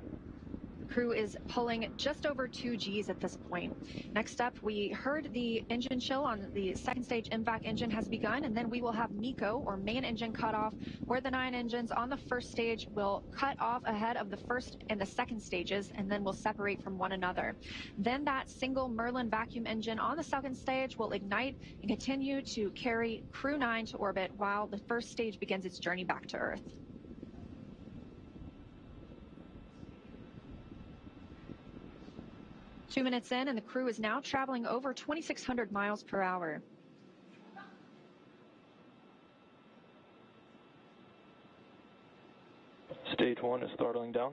N: Crew is pulling just over 2 Gs at this point. Next up, we heard the engine chill on the second stage MVAC engine has begun, and then we will have MECO, or main engine cutoff, where the 9 engines on the first stage will cut off ahead of the first and the second stages, and then will separate from one another. Then that single Merlin vacuum engine on the second stage will ignite and continue to carry Crew 9 to orbit while the first stage begins its journey back to Earth. Two minutes in, and the crew is now traveling over 2,600 miles per hour.
L: Stage 1 is throttling down.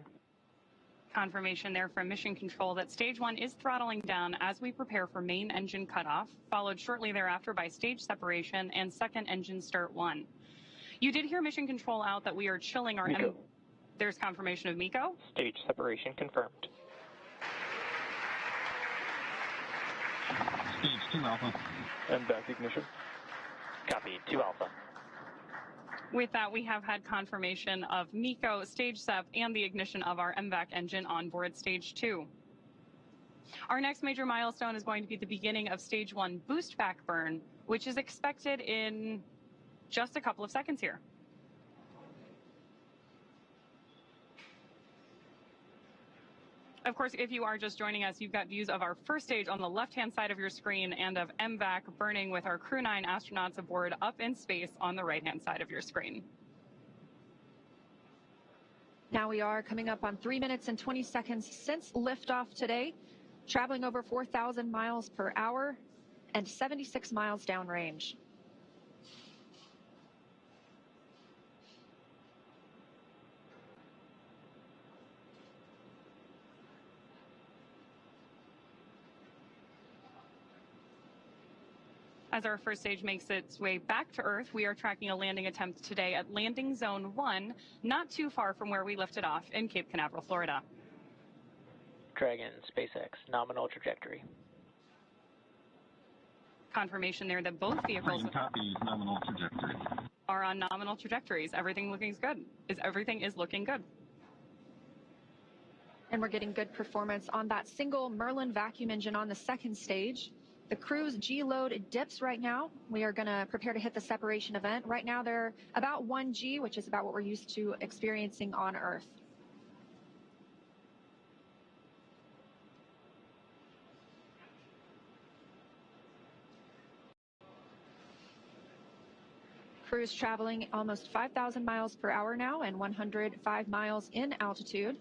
S: Confirmation there from mission control that stage 1 is throttling down as we prepare for main engine cutoff, followed shortly thereafter by stage separation and second engine start 1. You did hear mission control out that we are chilling our... There's confirmation of MECO.
L: Stage separation confirmed.
K: Stage 2 Alpha.
L: And back ignition. Copy 2 Alpha.
S: With that, we have had confirmation of MECO, stage SEP, and the ignition of our MVAC engine on board stage 2. Our next major milestone is going to be the beginning of stage 1 boost back burn, which is expected in just a couple of seconds here. Of course, if you are just joining us, you've got views of our first stage on the left-hand side of your screen and of MVAC burning with our Crew 9 astronauts aboard up in space on the right-hand side of your screen.
N: Now we are coming up on 3 minutes and 20 seconds since liftoff today, traveling over 4,000 miles per hour and 76 miles downrange.
S: As our first stage makes its way back to Earth, we are tracking a landing attempt today at landing zone 1, not too far from where we lifted off in Cape Canaveral, Florida.
L: Dragon, SpaceX, nominal trajectory.
S: Confirmation there that both vehicles
K: nominal trajectory.
S: are on nominal trajectories. Everything is looking good.
N: And we're getting good performance on that single Merlin vacuum engine on the second stage. The crew's G-load dips right now. We are going to prepare to hit the separation event. Right now they're about 1 G, which is about what we're used to experiencing on Earth. Crew is traveling almost 5,000 miles per hour now and 105 miles in altitude.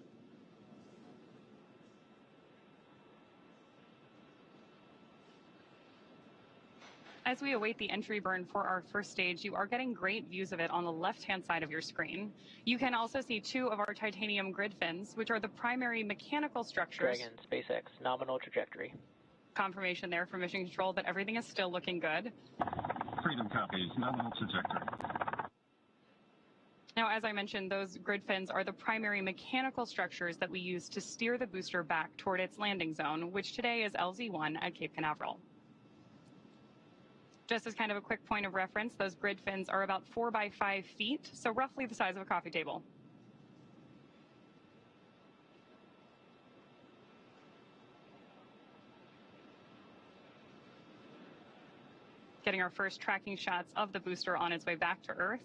S: As we await the entry burn for our first stage, you are getting great views of it on the left-hand side of your screen. You can also see two of our titanium grid fins, which are the primary mechanical structures.
G: Dragon, SpaceX, nominal trajectory.
S: Confirmation there from Mission Control that everything is still looking good.
K: Freedom copies, nominal trajectory.
S: Now, as I mentioned, those grid fins are the primary mechanical structures that we use to steer the booster back toward its landing zone, which today is LZ-1 at Cape Canaveral. Just as kind of a quick point of reference, those grid fins are about 4 by 5 feet, so roughly the size of a coffee table. Getting our first tracking shots of the booster on its way back to Earth.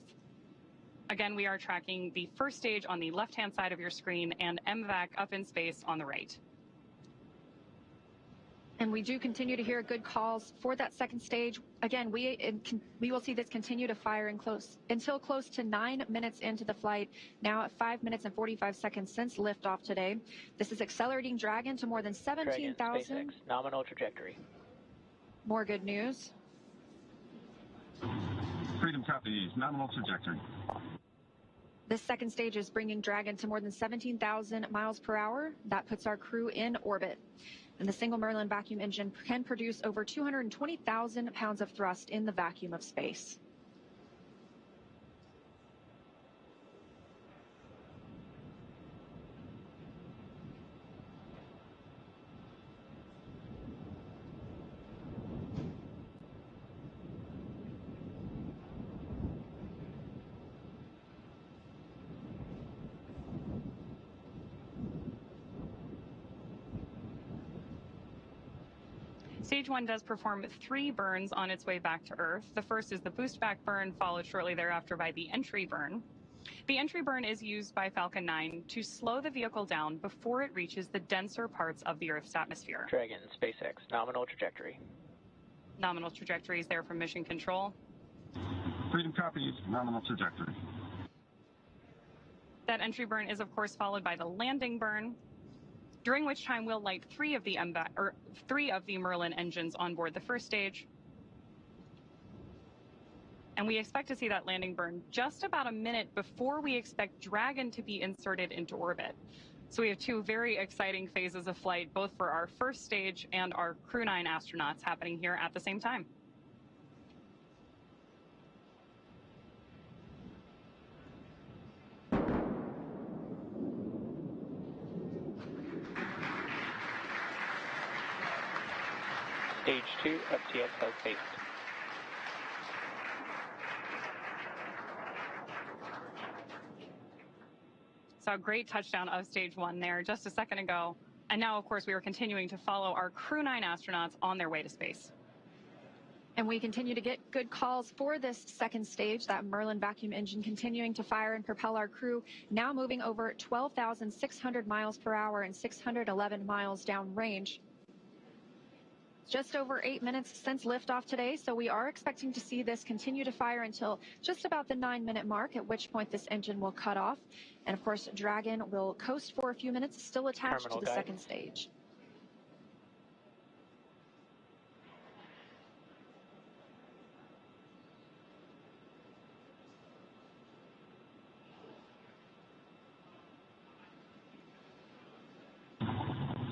S: Again, we are tracking the first stage on the left-hand side of your screen and MVAC up in space on the right.
N: And we do continue to hear good calls for that second stage. Again, we will see this continue to fire until close to 9 minutes into the flight, now at 5 minutes and 45 seconds since liftoff today. This is accelerating Dragon to more than 17,000.
G: Nominal trajectory.
N: More good news.
K: Freedom copies, nominal trajectory.
N: This second stage is bringing Dragon to more than 17,000 miles per hour. That puts our crew in orbit. And the single Merlin vacuum engine can produce over 220,000 pounds of thrust in the vacuum of space.
S: Stage 1 does perform 3 burns on its way back to Earth. The first is the boost back burn, followed shortly thereafter by the entry burn. The entry burn is used by Falcon 9 to slow the vehicle down before it reaches the denser parts of the Earth's atmosphere.
G: Dragon, SpaceX, nominal trajectory.
S: Nominal trajectory is there from Mission Control.
K: Freedom copies, nominal trajectory.
S: That entry burn is, of course, followed by the landing burn, during which time we'll light 3 of the Merlin engines on board the first stage. And we expect to see that landing burn just about a minute before we expect Dragon to be inserted into orbit. So we have 2 very exciting phases of flight, both for our first stage and our Crew 9 astronauts happening here at the same time.
G: Stage 2, FTS has based.
S: So a great touchdown of Stage 1 there just a second ago. And now, of course, we are continuing to follow our Crew 9 astronauts on their way to space.
N: And we continue to get good calls for this second stage, that Merlin vacuum engine continuing to fire and propel our crew, now moving over 12,600 miles per hour and 611 miles downrange. Just over 8 minutes since liftoff today, so we are expecting to see this continue to fire until just about the 9-minute mark, at which point this engine will cut off. And of course, Dragon will coast for a few minutes, still attached
G: Terminal
N: to the
G: guidance.
N: second stage.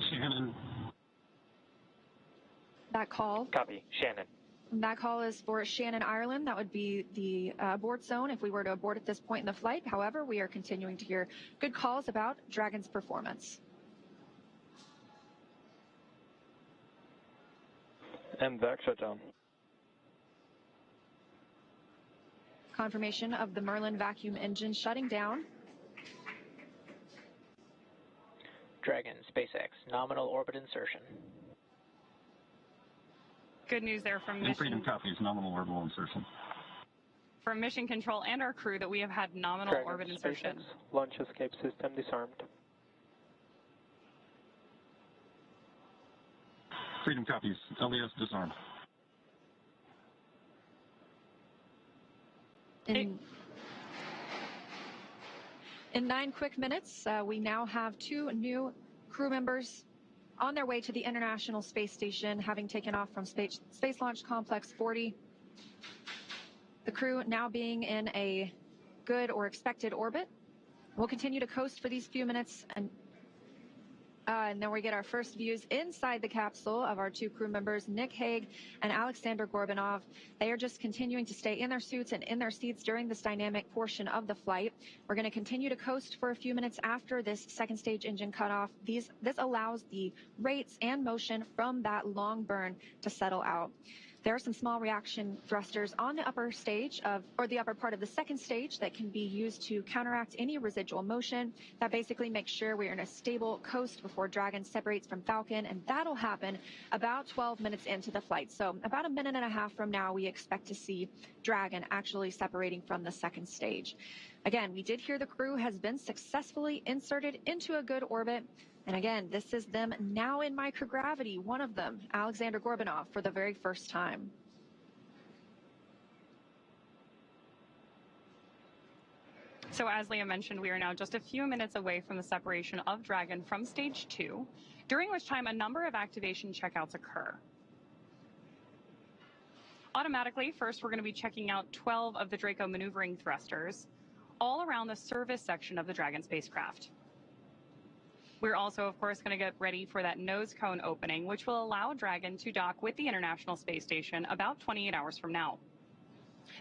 K: Shannon.
N: That call.
G: Copy, Shannon.
N: That call is for Shannon, Ireland. That would be the abort zone if we were to abort at this point in the flight. However, we are continuing to hear good calls about Dragon's performance.
D: MVAC shutdown.
N: Confirmation of the Merlin vacuum engine shutting down.
G: Dragon, SpaceX, nominal orbit insertion.
S: Good news there from
K: Freedom copies, nominal orbital insertion.
S: from Mission Control and our crew that we have had nominal
G: Dragon,
S: orbit insertion.
G: SpaceX, launch escape system disarmed.
K: Freedom copies, LES disarmed.
N: In 9 quick minutes, we now have 2 new crew members on their way to the International Space Station, having taken off from Space Launch Complex 40. The crew now being in a good or expected orbit. We'll continue to coast for these few minutes, and then we get our first views inside the capsule of our 2 crew members, Nick Hague and Aleksandr Gorbunov. They are just continuing to stay in their suits and in their seats during this dynamic portion of the flight. We're going to continue to coast for a few minutes after this second stage engine cutoff. This allows the rates and motion from that long burn to settle out. There are some small reaction thrusters on the upper stage the upper part of the second stage that can be used to counteract any residual motion. That basically makes sure we're in a stable coast before Dragon separates from Falcon, and that'll happen about 12 minutes into the flight. So about a minute and a half from now, we expect to see Dragon actually separating from the second stage. Again, we did hear the crew has been successfully inserted into a good orbit. And again, this is them now in microgravity, one of them, Aleksandr Gorbunov, for the very first time.
S: So as Leah mentioned, we are now just a few minutes away from the separation of Dragon from stage 2, during which time a number of activation checkouts occur. Automatically, first we're going to be checking out 12 of the Draco maneuvering thrusters, all around the service section of the Dragon spacecraft. We're also, of course, going to get ready for that nose cone opening, which will allow Dragon to dock with the International Space Station about 28 hours from now.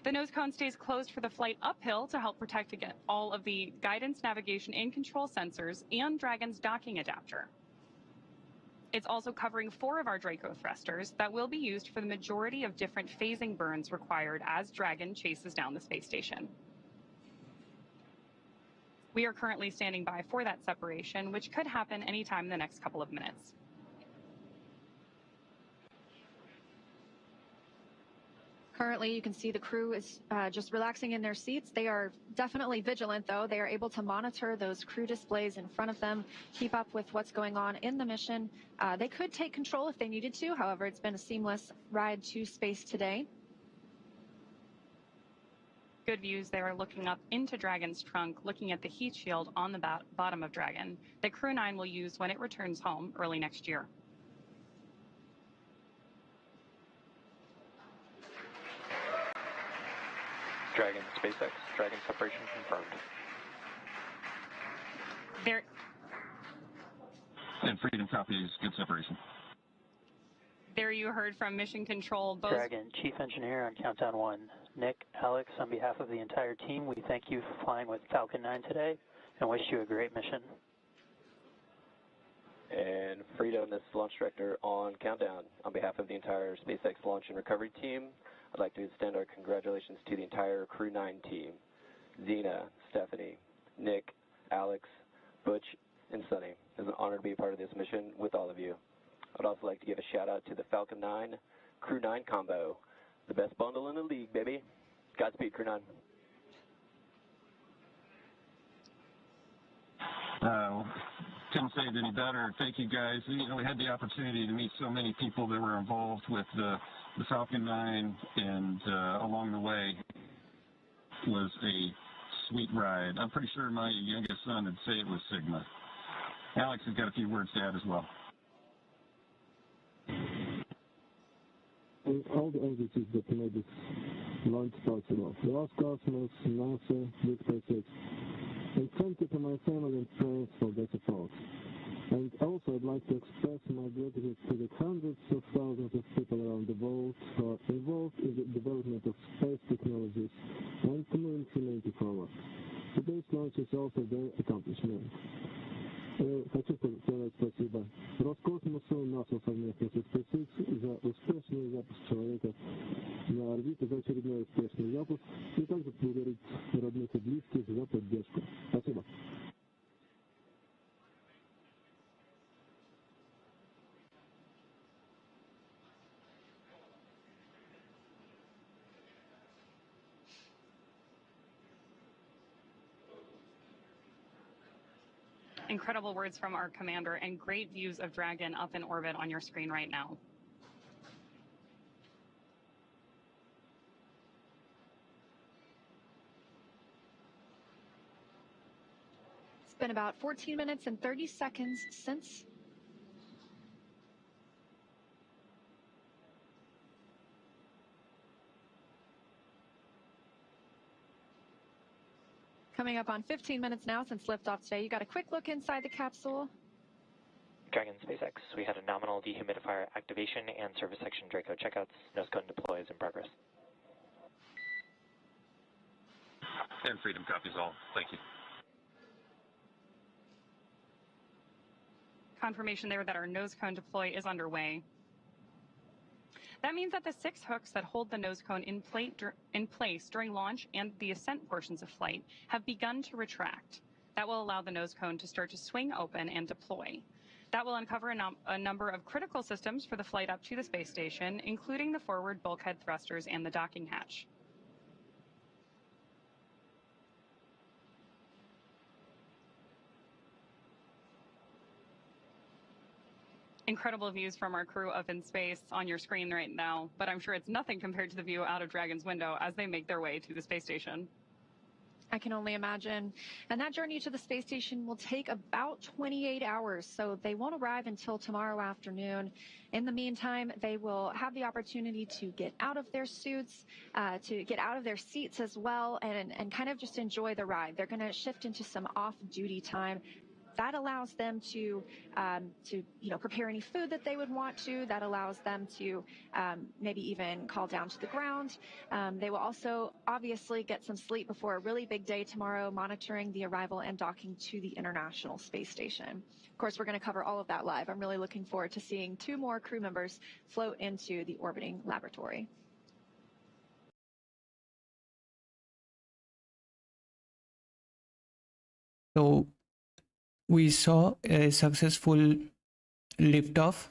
S: The nose cone stays closed for the flight uphill to help protect against all of the guidance, navigation, and control sensors and Dragon's docking adapter. It's also covering 4 of our Draco thrusters that will be used for the majority of different phasing burns required as Dragon chases down the space station. We are currently standing by for that separation, which could happen anytime in the next couple of minutes.
N: Currently, you can see the crew is just relaxing in their seats. They are definitely vigilant, though. They are able to monitor those crew displays in front of them, keep up with what's going on in the mission. They could take control if they needed to. However, it's been a seamless ride to space today.
S: Good views there, looking up into Dragon's trunk, looking at the heat shield on the bottom of Dragon that Crew 9 will use when it returns home early next year.
G: Dragon SpaceX, Dragon separation confirmed.
S: There.
K: And Freedom copies, good separation.
S: There you heard from Mission Control. Both
I: Dragon, Chief Engineer on Countdown 1. Nick, Alex, on behalf of the entire team, we thank you for flying with Falcon 9 today and wish you a great mission.
L: And Freedom, this is Launch Director on Countdown. On behalf of the entire SpaceX Launch and Recovery team, I'd like to extend our congratulations to the entire Crew 9 team. Zena, Stephanie, Nick, Alex, Butch, and Sunny. It's an honor to be a part of this mission with all of you. I'd also like to give a shout out to the Falcon 9 Crew 9 combo. The best bundle in the league, baby. Godspeed, Crew 9.
K: Couldn't say it any better. Thank you, guys. You know, we had the opportunity to meet so many people that were involved with the Falcon 9, and along the way was a sweet ride. I'm pretty sure my youngest son would say it was Sigma. Alex has got a few words to add as well.
V: All the entities that made this launch possible. Roscosmos, NASA, SpaceX. And thank you to my family and friends for their support. And also I'd like to express my gratitude to the hundreds of thousands of people around the world who are involved in the development of space technologies and to move humanity forward. Today's launch is also their accomplishment. Хочу сказать спасибо Роскосмосу, НАСА совместно со SpaceX за успешный запуск человека на орбиту, за очередной успешный запуск, и также благодарить родных и близких за поддержку. Спасибо.
S: Incredible words from our commander and great views of Dragon up in orbit on your screen right now.
N: been about 14 minutes and 30 seconds since. Coming up on 15 minutes now since liftoff today. You got a quick look inside the capsule.
G: Dragon SpaceX, we had a nominal dehumidifier activation and service section Draco checkouts. Nose cone deploy is in progress.
H: And Freedom copies all. Thank you.
S: Confirmation there that our nose cone deploy is underway. That means that the 6 hooks that hold the nose cone in place during launch and the ascent portions of flight have begun to retract. That will allow the nose cone to start to swing open and deploy. That will uncover a number of critical systems for the flight up to the space station, including the forward bulkhead thrusters and the docking hatch. Incredible views from our crew up in space on your screen right now, but I'm sure it's nothing compared to the view out of Dragon's window as they make their way to the space station.
N: I can only imagine. And that journey to the space station will take about 28 hours, so they won't arrive until tomorrow afternoon. In the meantime, they will have the opportunity to get out of their suits, to get out of their seats as well, and kind of just enjoy the ride. They're going to shift into some off-duty time. That allows them to prepare any food that they would want to. That allows them to maybe even call down to the ground. They will also obviously get some sleep before a really big day tomorrow, monitoring the arrival and docking to the International Space Station. Of course, we're going to cover all of that live. I'm really looking forward to seeing 2 more crew members float into the orbiting laboratory.
A: So we saw a successful liftoff,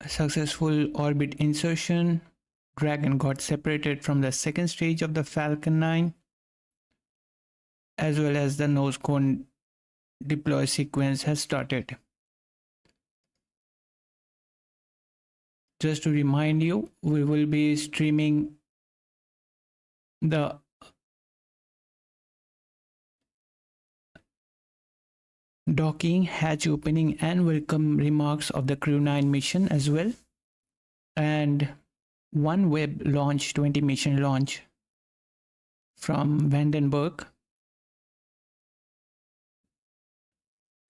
A: a successful orbit insertion. Dragon got separated from the second stage of the Falcon 9, as well as the nose cone deploy sequence has started. Just to remind you, we will be streaming the docking, hatch opening and welcome remarks of the Crew 9 mission as well, and OneWeb launch 20 mission launch from Vandenberg.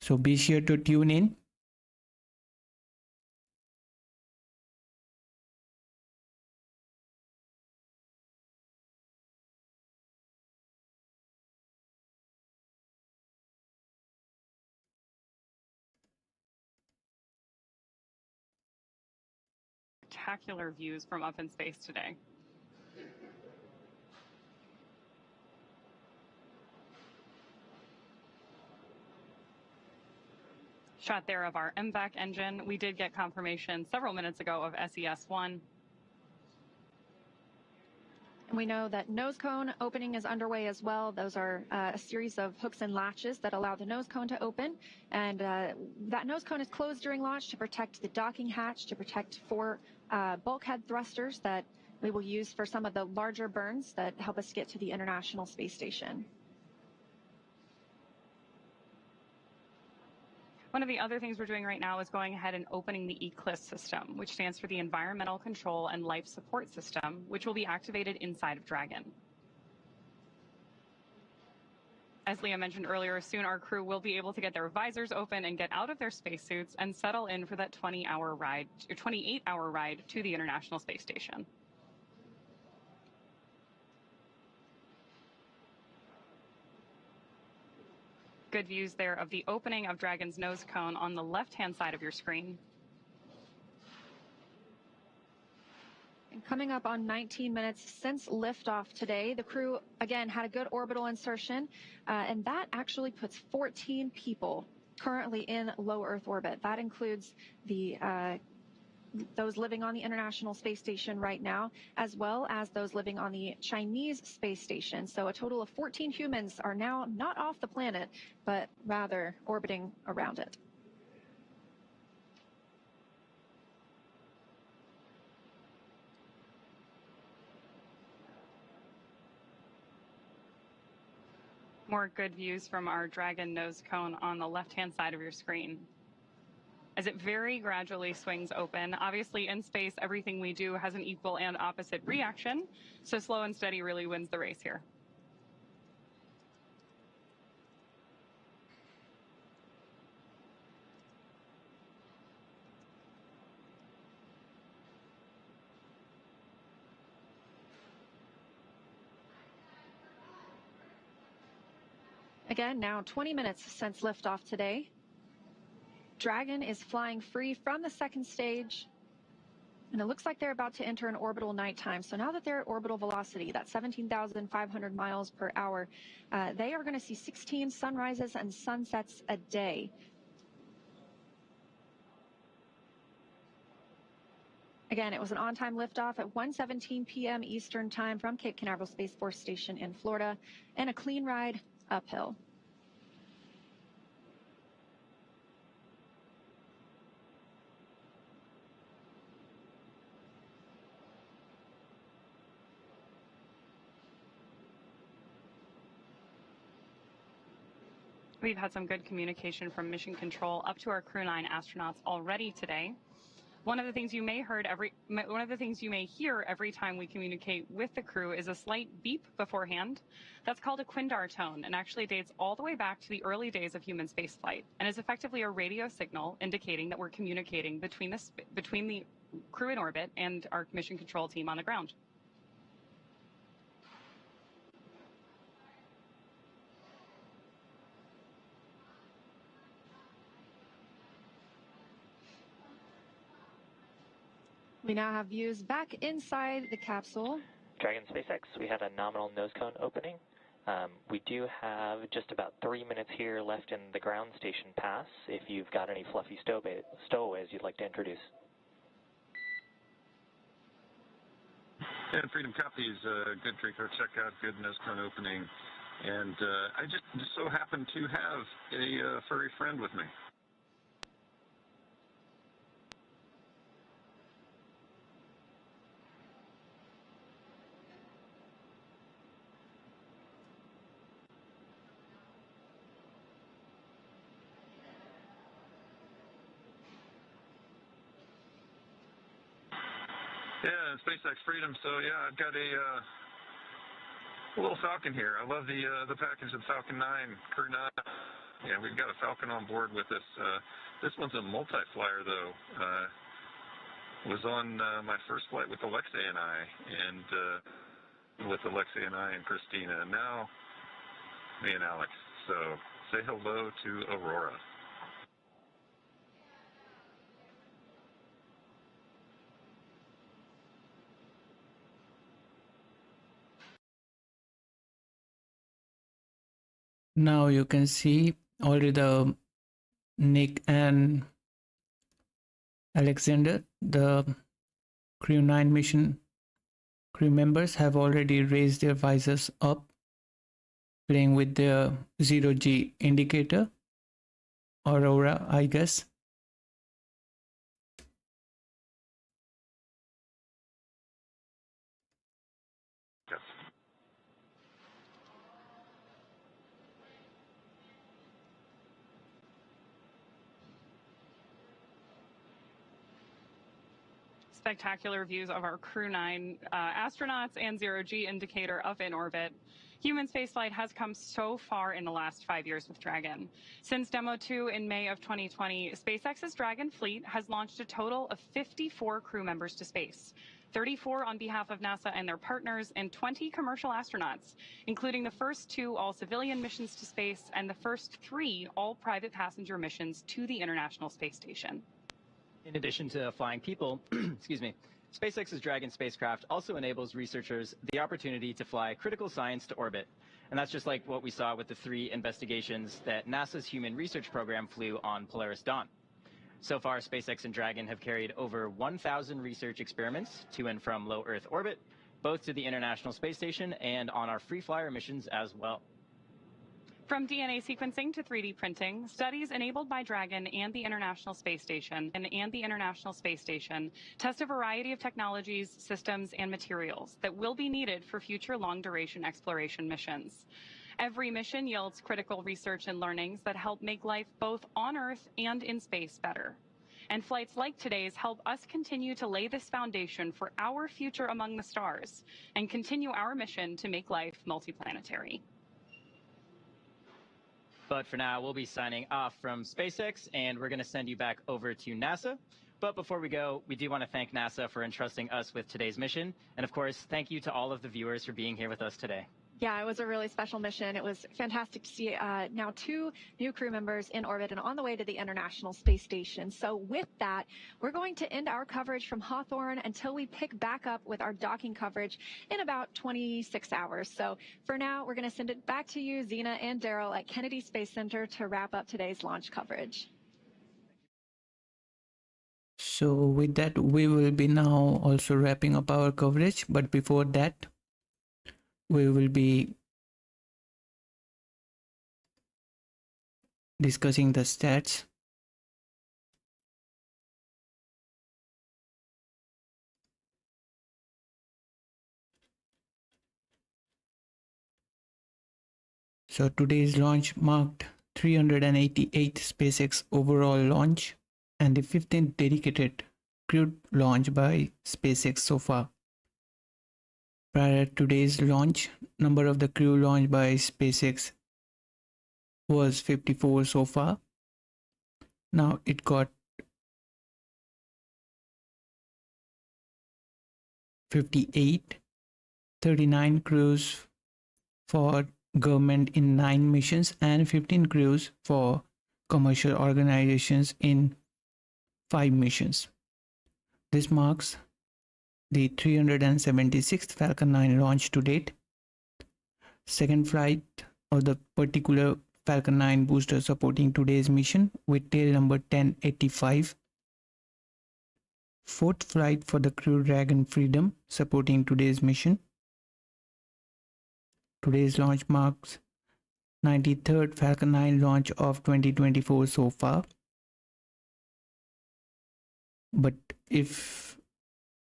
A: So be sure to tune in.
S: Spectacular views from up in space today. Shot there of our MVAC engine. We did get confirmation several minutes ago of SES-1.
N: We know that nose cone opening is underway as well. Those are a series of hooks and latches that allow the nose cone to open. And that nose cone is closed during launch to protect the docking hatch, to protect 4 bulkhead thrusters that we will use for some of the larger burns that help us get to the International Space Station.
S: One of the other things we're doing right now is going ahead and opening the ECLSS system, which stands for the Environmental Control and Life Support System, which will be activated inside of Dragon. As Leah mentioned earlier, soon our crew will be able to get their visors open and get out of their spacesuits and settle in for that 28-hour ride to the International Space Station. Good views there of the opening of Dragon's nose cone on the left-hand side of your screen.
N: And coming up on 19 minutes since liftoff today, the crew, again, had a good orbital insertion, and that actually puts 14 people currently in low Earth orbit. That includes the those living on the International Space Station right now, as well as those living on the Chinese space station. So a total of 14 humans are now not off the planet, but rather orbiting around it.
S: More good views from our Dragon nose cone on the left-hand side of your screen. As it very gradually swings open, obviously in space, everything we do has an equal and opposite reaction, so slow and steady really wins the race here.
N: Again, now 20 minutes since liftoff today. Dragon is flying free from the second stage, and it looks like they're about to enter an orbital nighttime. So now that they're at orbital velocity, that's 17,500 miles per hour, they are going to see 16 sunrises and sunsets a day. Again, it was an on-time liftoff at 1:17 p.m. Eastern Time from Cape Canaveral Space Force Station in Florida, and a clean ride uphill.
S: We've had some good communication from Mission Control up to our Crew 9 astronauts already today. One of the things you may hear every time we communicate with the crew is a slight beep beforehand. That's called a Quindar tone, and actually dates all the way back to the early days of human spaceflight, and is effectively a radio signal indicating that we're communicating between the crew in orbit and our Mission Control team on the ground.
N: We now have views back inside the capsule.
G: Dragon SpaceX, we had a nominal nose cone opening. We do have just about 3 minutes here left in the ground station pass if you've got any fluffy stowaways you'd like to introduce.
H: And Freedom copies, good Draco checkout, good nose cone opening. And I just so happen to have a furry friend with me. Yeah, SpaceX Freedom. So yeah, I've got a little Falcon here. I love the package of Falcon 9, Crew 9. Yeah, we've got a Falcon on board with us. This one's a multi-flyer though. Was on my first flight with Aleksandr and I, and with Aleksandr and I and Christina. And now me and Alex. So say hello to Aurora.
A: Now you can see already the Nick and Aleksandr, the Crew 9 mission crew members, have already raised their visors up, playing with the 0G indicator, Aurora, I guess.
S: Spectacular views of our Crew 9 astronauts and 0G indicator up in orbit. Human spaceflight has come so far in the last 5 years with Dragon. Since Demo 2 in May of 2020, SpaceX's Dragon fleet has launched a total of 54 crew members to space, 34 on behalf of NASA and their partners, and 20 commercial astronauts, including the first 2 all-civilian missions to space and the first 3 all-private passenger missions to the International Space Station.
O: In addition to flying people, excuse me, SpaceX's Dragon spacecraft also enables researchers the opportunity to fly critical science to orbit. And that's just like what we saw with the 3 investigations that NASA's Human Research Program flew on Polaris Dawn. So far, SpaceX and Dragon have carried over 1,000 research experiments to and from low Earth orbit, both to the International Space Station and on our free flyer missions as well.
S: From DNA sequencing to 3D printing, studies enabled by Dragon and the International Space Station test a variety of technologies, systems, and materials that will be needed for future long-duration exploration missions. Every mission yields critical research and learnings that help make life both on Earth and in space better. And flights like today's help us continue to lay this foundation for our future among the stars and continue our mission to make life multiplanetary.
O: But for now, we'll be signing off from SpaceX, and we're going to send you back over to NASA. But before we go, we do want to thank NASA for entrusting us with today's mission. And of course, thank you to all of the viewers for being here with us today.
N: Yeah, it was a really special mission. It was fantastic to see now 2 new crew members in orbit and on the way to the International Space Station. So with that, we're going to end our coverage from Hawthorne until we pick back up with our docking coverage in about 26 hours. So for now, we're going to send it back to you, Zena and Daryl at Kennedy Space Center to wrap up today's launch coverage.
A: So with that, we will be now also wrapping up our coverage. But before that, we will be discussing the stats. So today's launch marked 388th SpaceX overall launch and the 15th dedicated crewed launch by SpaceX so far. Prior to today's launch, number of the crew launched by SpaceX was 54 so far. Now it got 58, 39 crews for government in 9 missions and 15 crews for commercial organizations in 5 missions. This marks the 376th Falcon 9 launch to date, second flight of the particular Falcon 9 booster supporting today's mission with tail number 1085, fourth flight for the Crew Dragon Freedom supporting today's mission. Today's launch marks 93rd Falcon 9 launch of 2024 so far. But if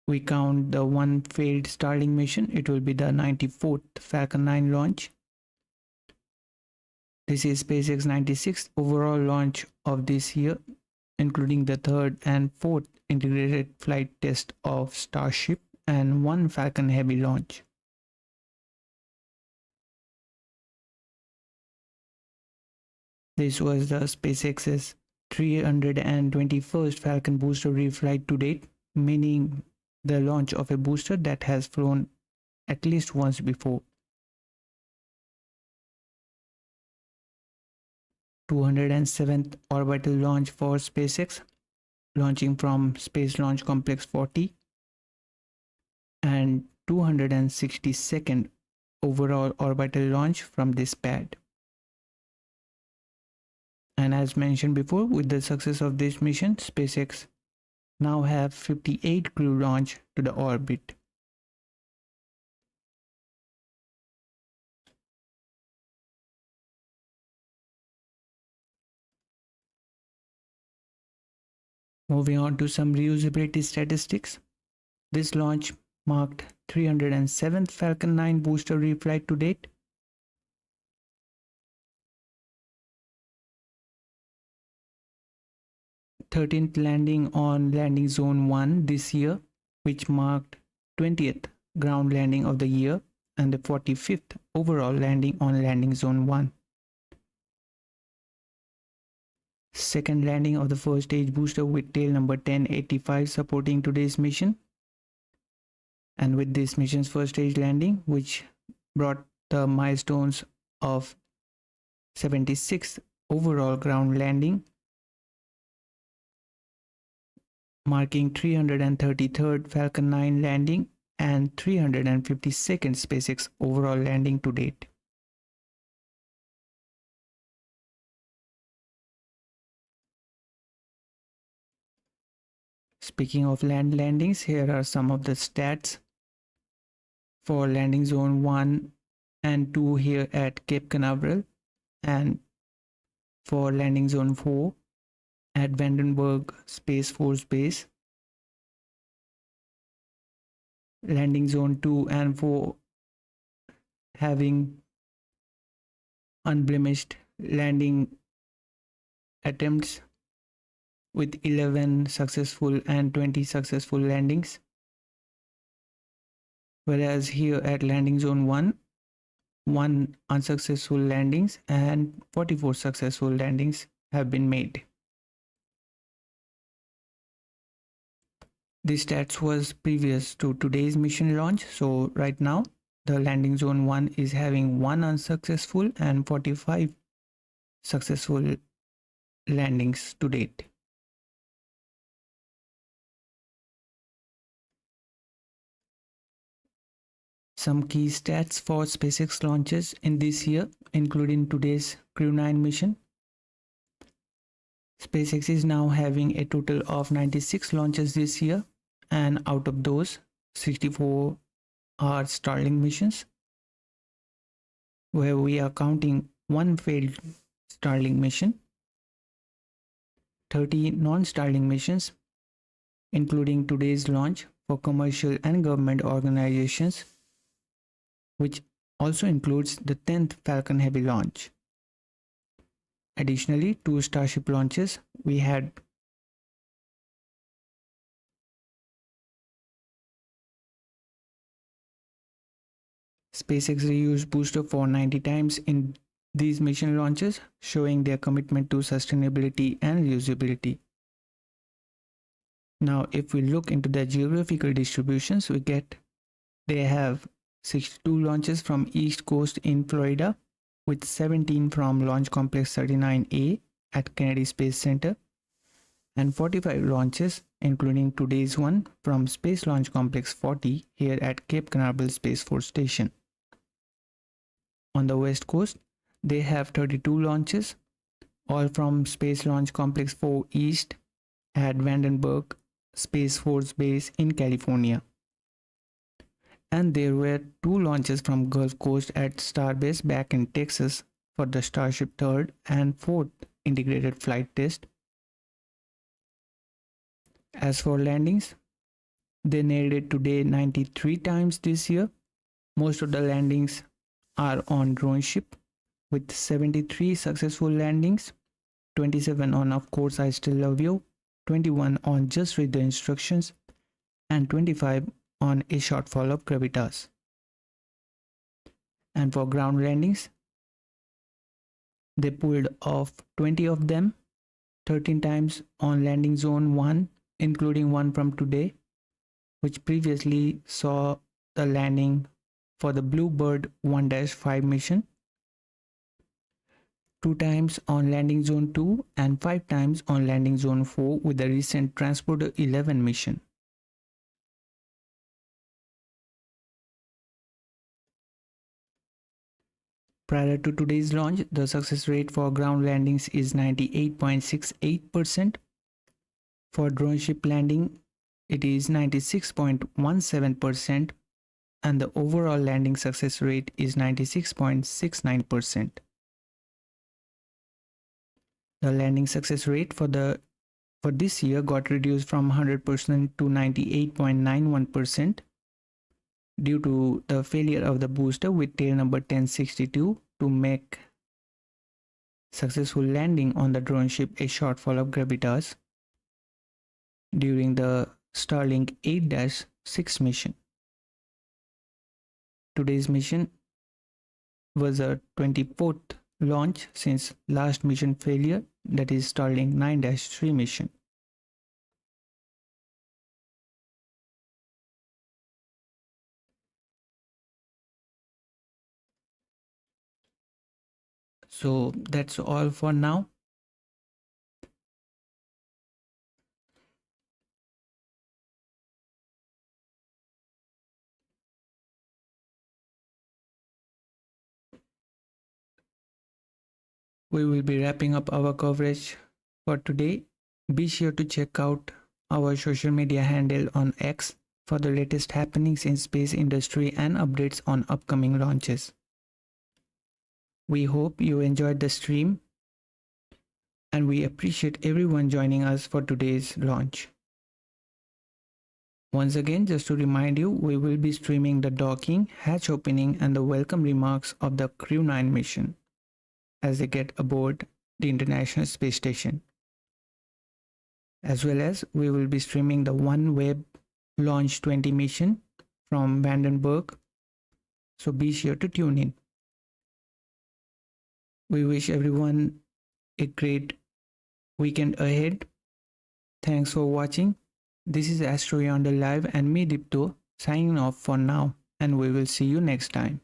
A: we count the one failed Starlink mission, it will be the 94th Falcon 9 launch. This is SpaceX 96th overall launch of this year, including the 3rd and 4th integrated flight test of Starship and 1 Falcon Heavy launch. This was the SpaceX's 321st Falcon booster reflight to date, meaning the launch of a booster that has flown at least once before. 207th orbital launch for SpaceX, launching from Space Launch Complex 40, and 262nd overall orbital launch from this pad. And as mentioned before, with the success of this mission, SpaceX now have 58 crew launched to the orbit. Moving on to some reusability statistics. This launch marked 307th Falcon 9 booster reflight to date. 13th landing on landing zone 1 this year, which marked 20th ground landing of the year and the 45th overall landing on landing zone 1. Second landing of the first stage booster with tail number 1085 supporting today's mission. And with this mission's first stage landing, which brought the milestones of 76th overall ground landing, marking 333rd Falcon 9 landing and 352nd SpaceX overall landing to date. Speaking of landings, here are some of the stats for landing zone 1 and 2 here at Cape Canaveral, and for landing zone 4 at Vandenberg Space Force Base. Landing zone 2 and 4 having unblemished landing attempts with 11 successful and 20 successful landings. Whereas here at landing zone 1 unsuccessful landings and 44 successful landings have been made. This stats was previous to today's mission launch, so right now the landing zone 1 is having 1 unsuccessful and 45 successful landings to date. Some key stats for SpaceX launches in this year, including today's Crew 9 mission. SpaceX is now having a total of 96 launches this year, and out of those, 64 are Starlink missions, where we are counting 1 failed Starlink mission, 30 non-Starlink missions, including today's launch for commercial and government organizations, which also includes the 10th Falcon Heavy launch. Additionally, 2 Starship launches. We had SpaceX reused booster for 90 times in these mission launches, showing their commitment to sustainability and reusability. Now, if we look into the geographical distributions, we get they have 62 launches from East Coast in Florida, with 17 from Launch Complex 39A at Kennedy Space Center, and 45 launches, including today's one, from Space Launch Complex 40 here at Cape Canaveral Space Force Station. On the West Coast, they have 32 launches, all from Space Launch Complex 4 East at Vandenberg Space Force Base in California. And there were 2 launches from Gulf Coast at Starbase back in Texas for the Starship 3rd and 4th integrated flight test. As for landings, they nailed it today 93 times this year. Most of the landings are on drone ship, with 73 successful landings, 27 on Of Course I Still Love You, 21 on Just Read the Instructions, and 25 on A Short Fall of Gravitas. And for ground landings, they pulled off 20 of them, 13 times on landing zone 1, including one from today, which previously saw the landing for the Bluebird 1-5 mission, 2 times on landing zone 2 and 5 times on landing zone 4 with the recent Transporter 11 mission. Prior to today's launch, the success rate for ground landings is 98.68%. For drone ship landing, it is 96.17%, and the overall landing success rate is 96.69%. The landing success rate for this year got reduced from 100% to 98.91%. due to the failure of the booster with tail number 1062 to make successful landing on the drone ship A Short Fall of Gravitas during the Starlink 8-6 mission. Today's mission was a 24th launch since last mission failure, that is Starlink 9-3 mission. So that's all for now. We will be wrapping up our coverage for today. Be sure to check out our social media handle on X for the latest happenings in space industry and updates on upcoming launches. We hope you enjoyed the stream, and we appreciate everyone joining us for today's launch. Once again, just to remind you, we will be streaming the docking, hatch opening, and the welcome remarks of the Crew 9 mission. as they get aboard the International Space Station. As well as we will be streaming the OneWeb Launch 20 mission from Vandenberg, so be sure to tune in. We wish everyone a great weekend ahead. Thanks for watching. This is AstroYonder Live and me, Dipto, signing off for now, and we will see you next time.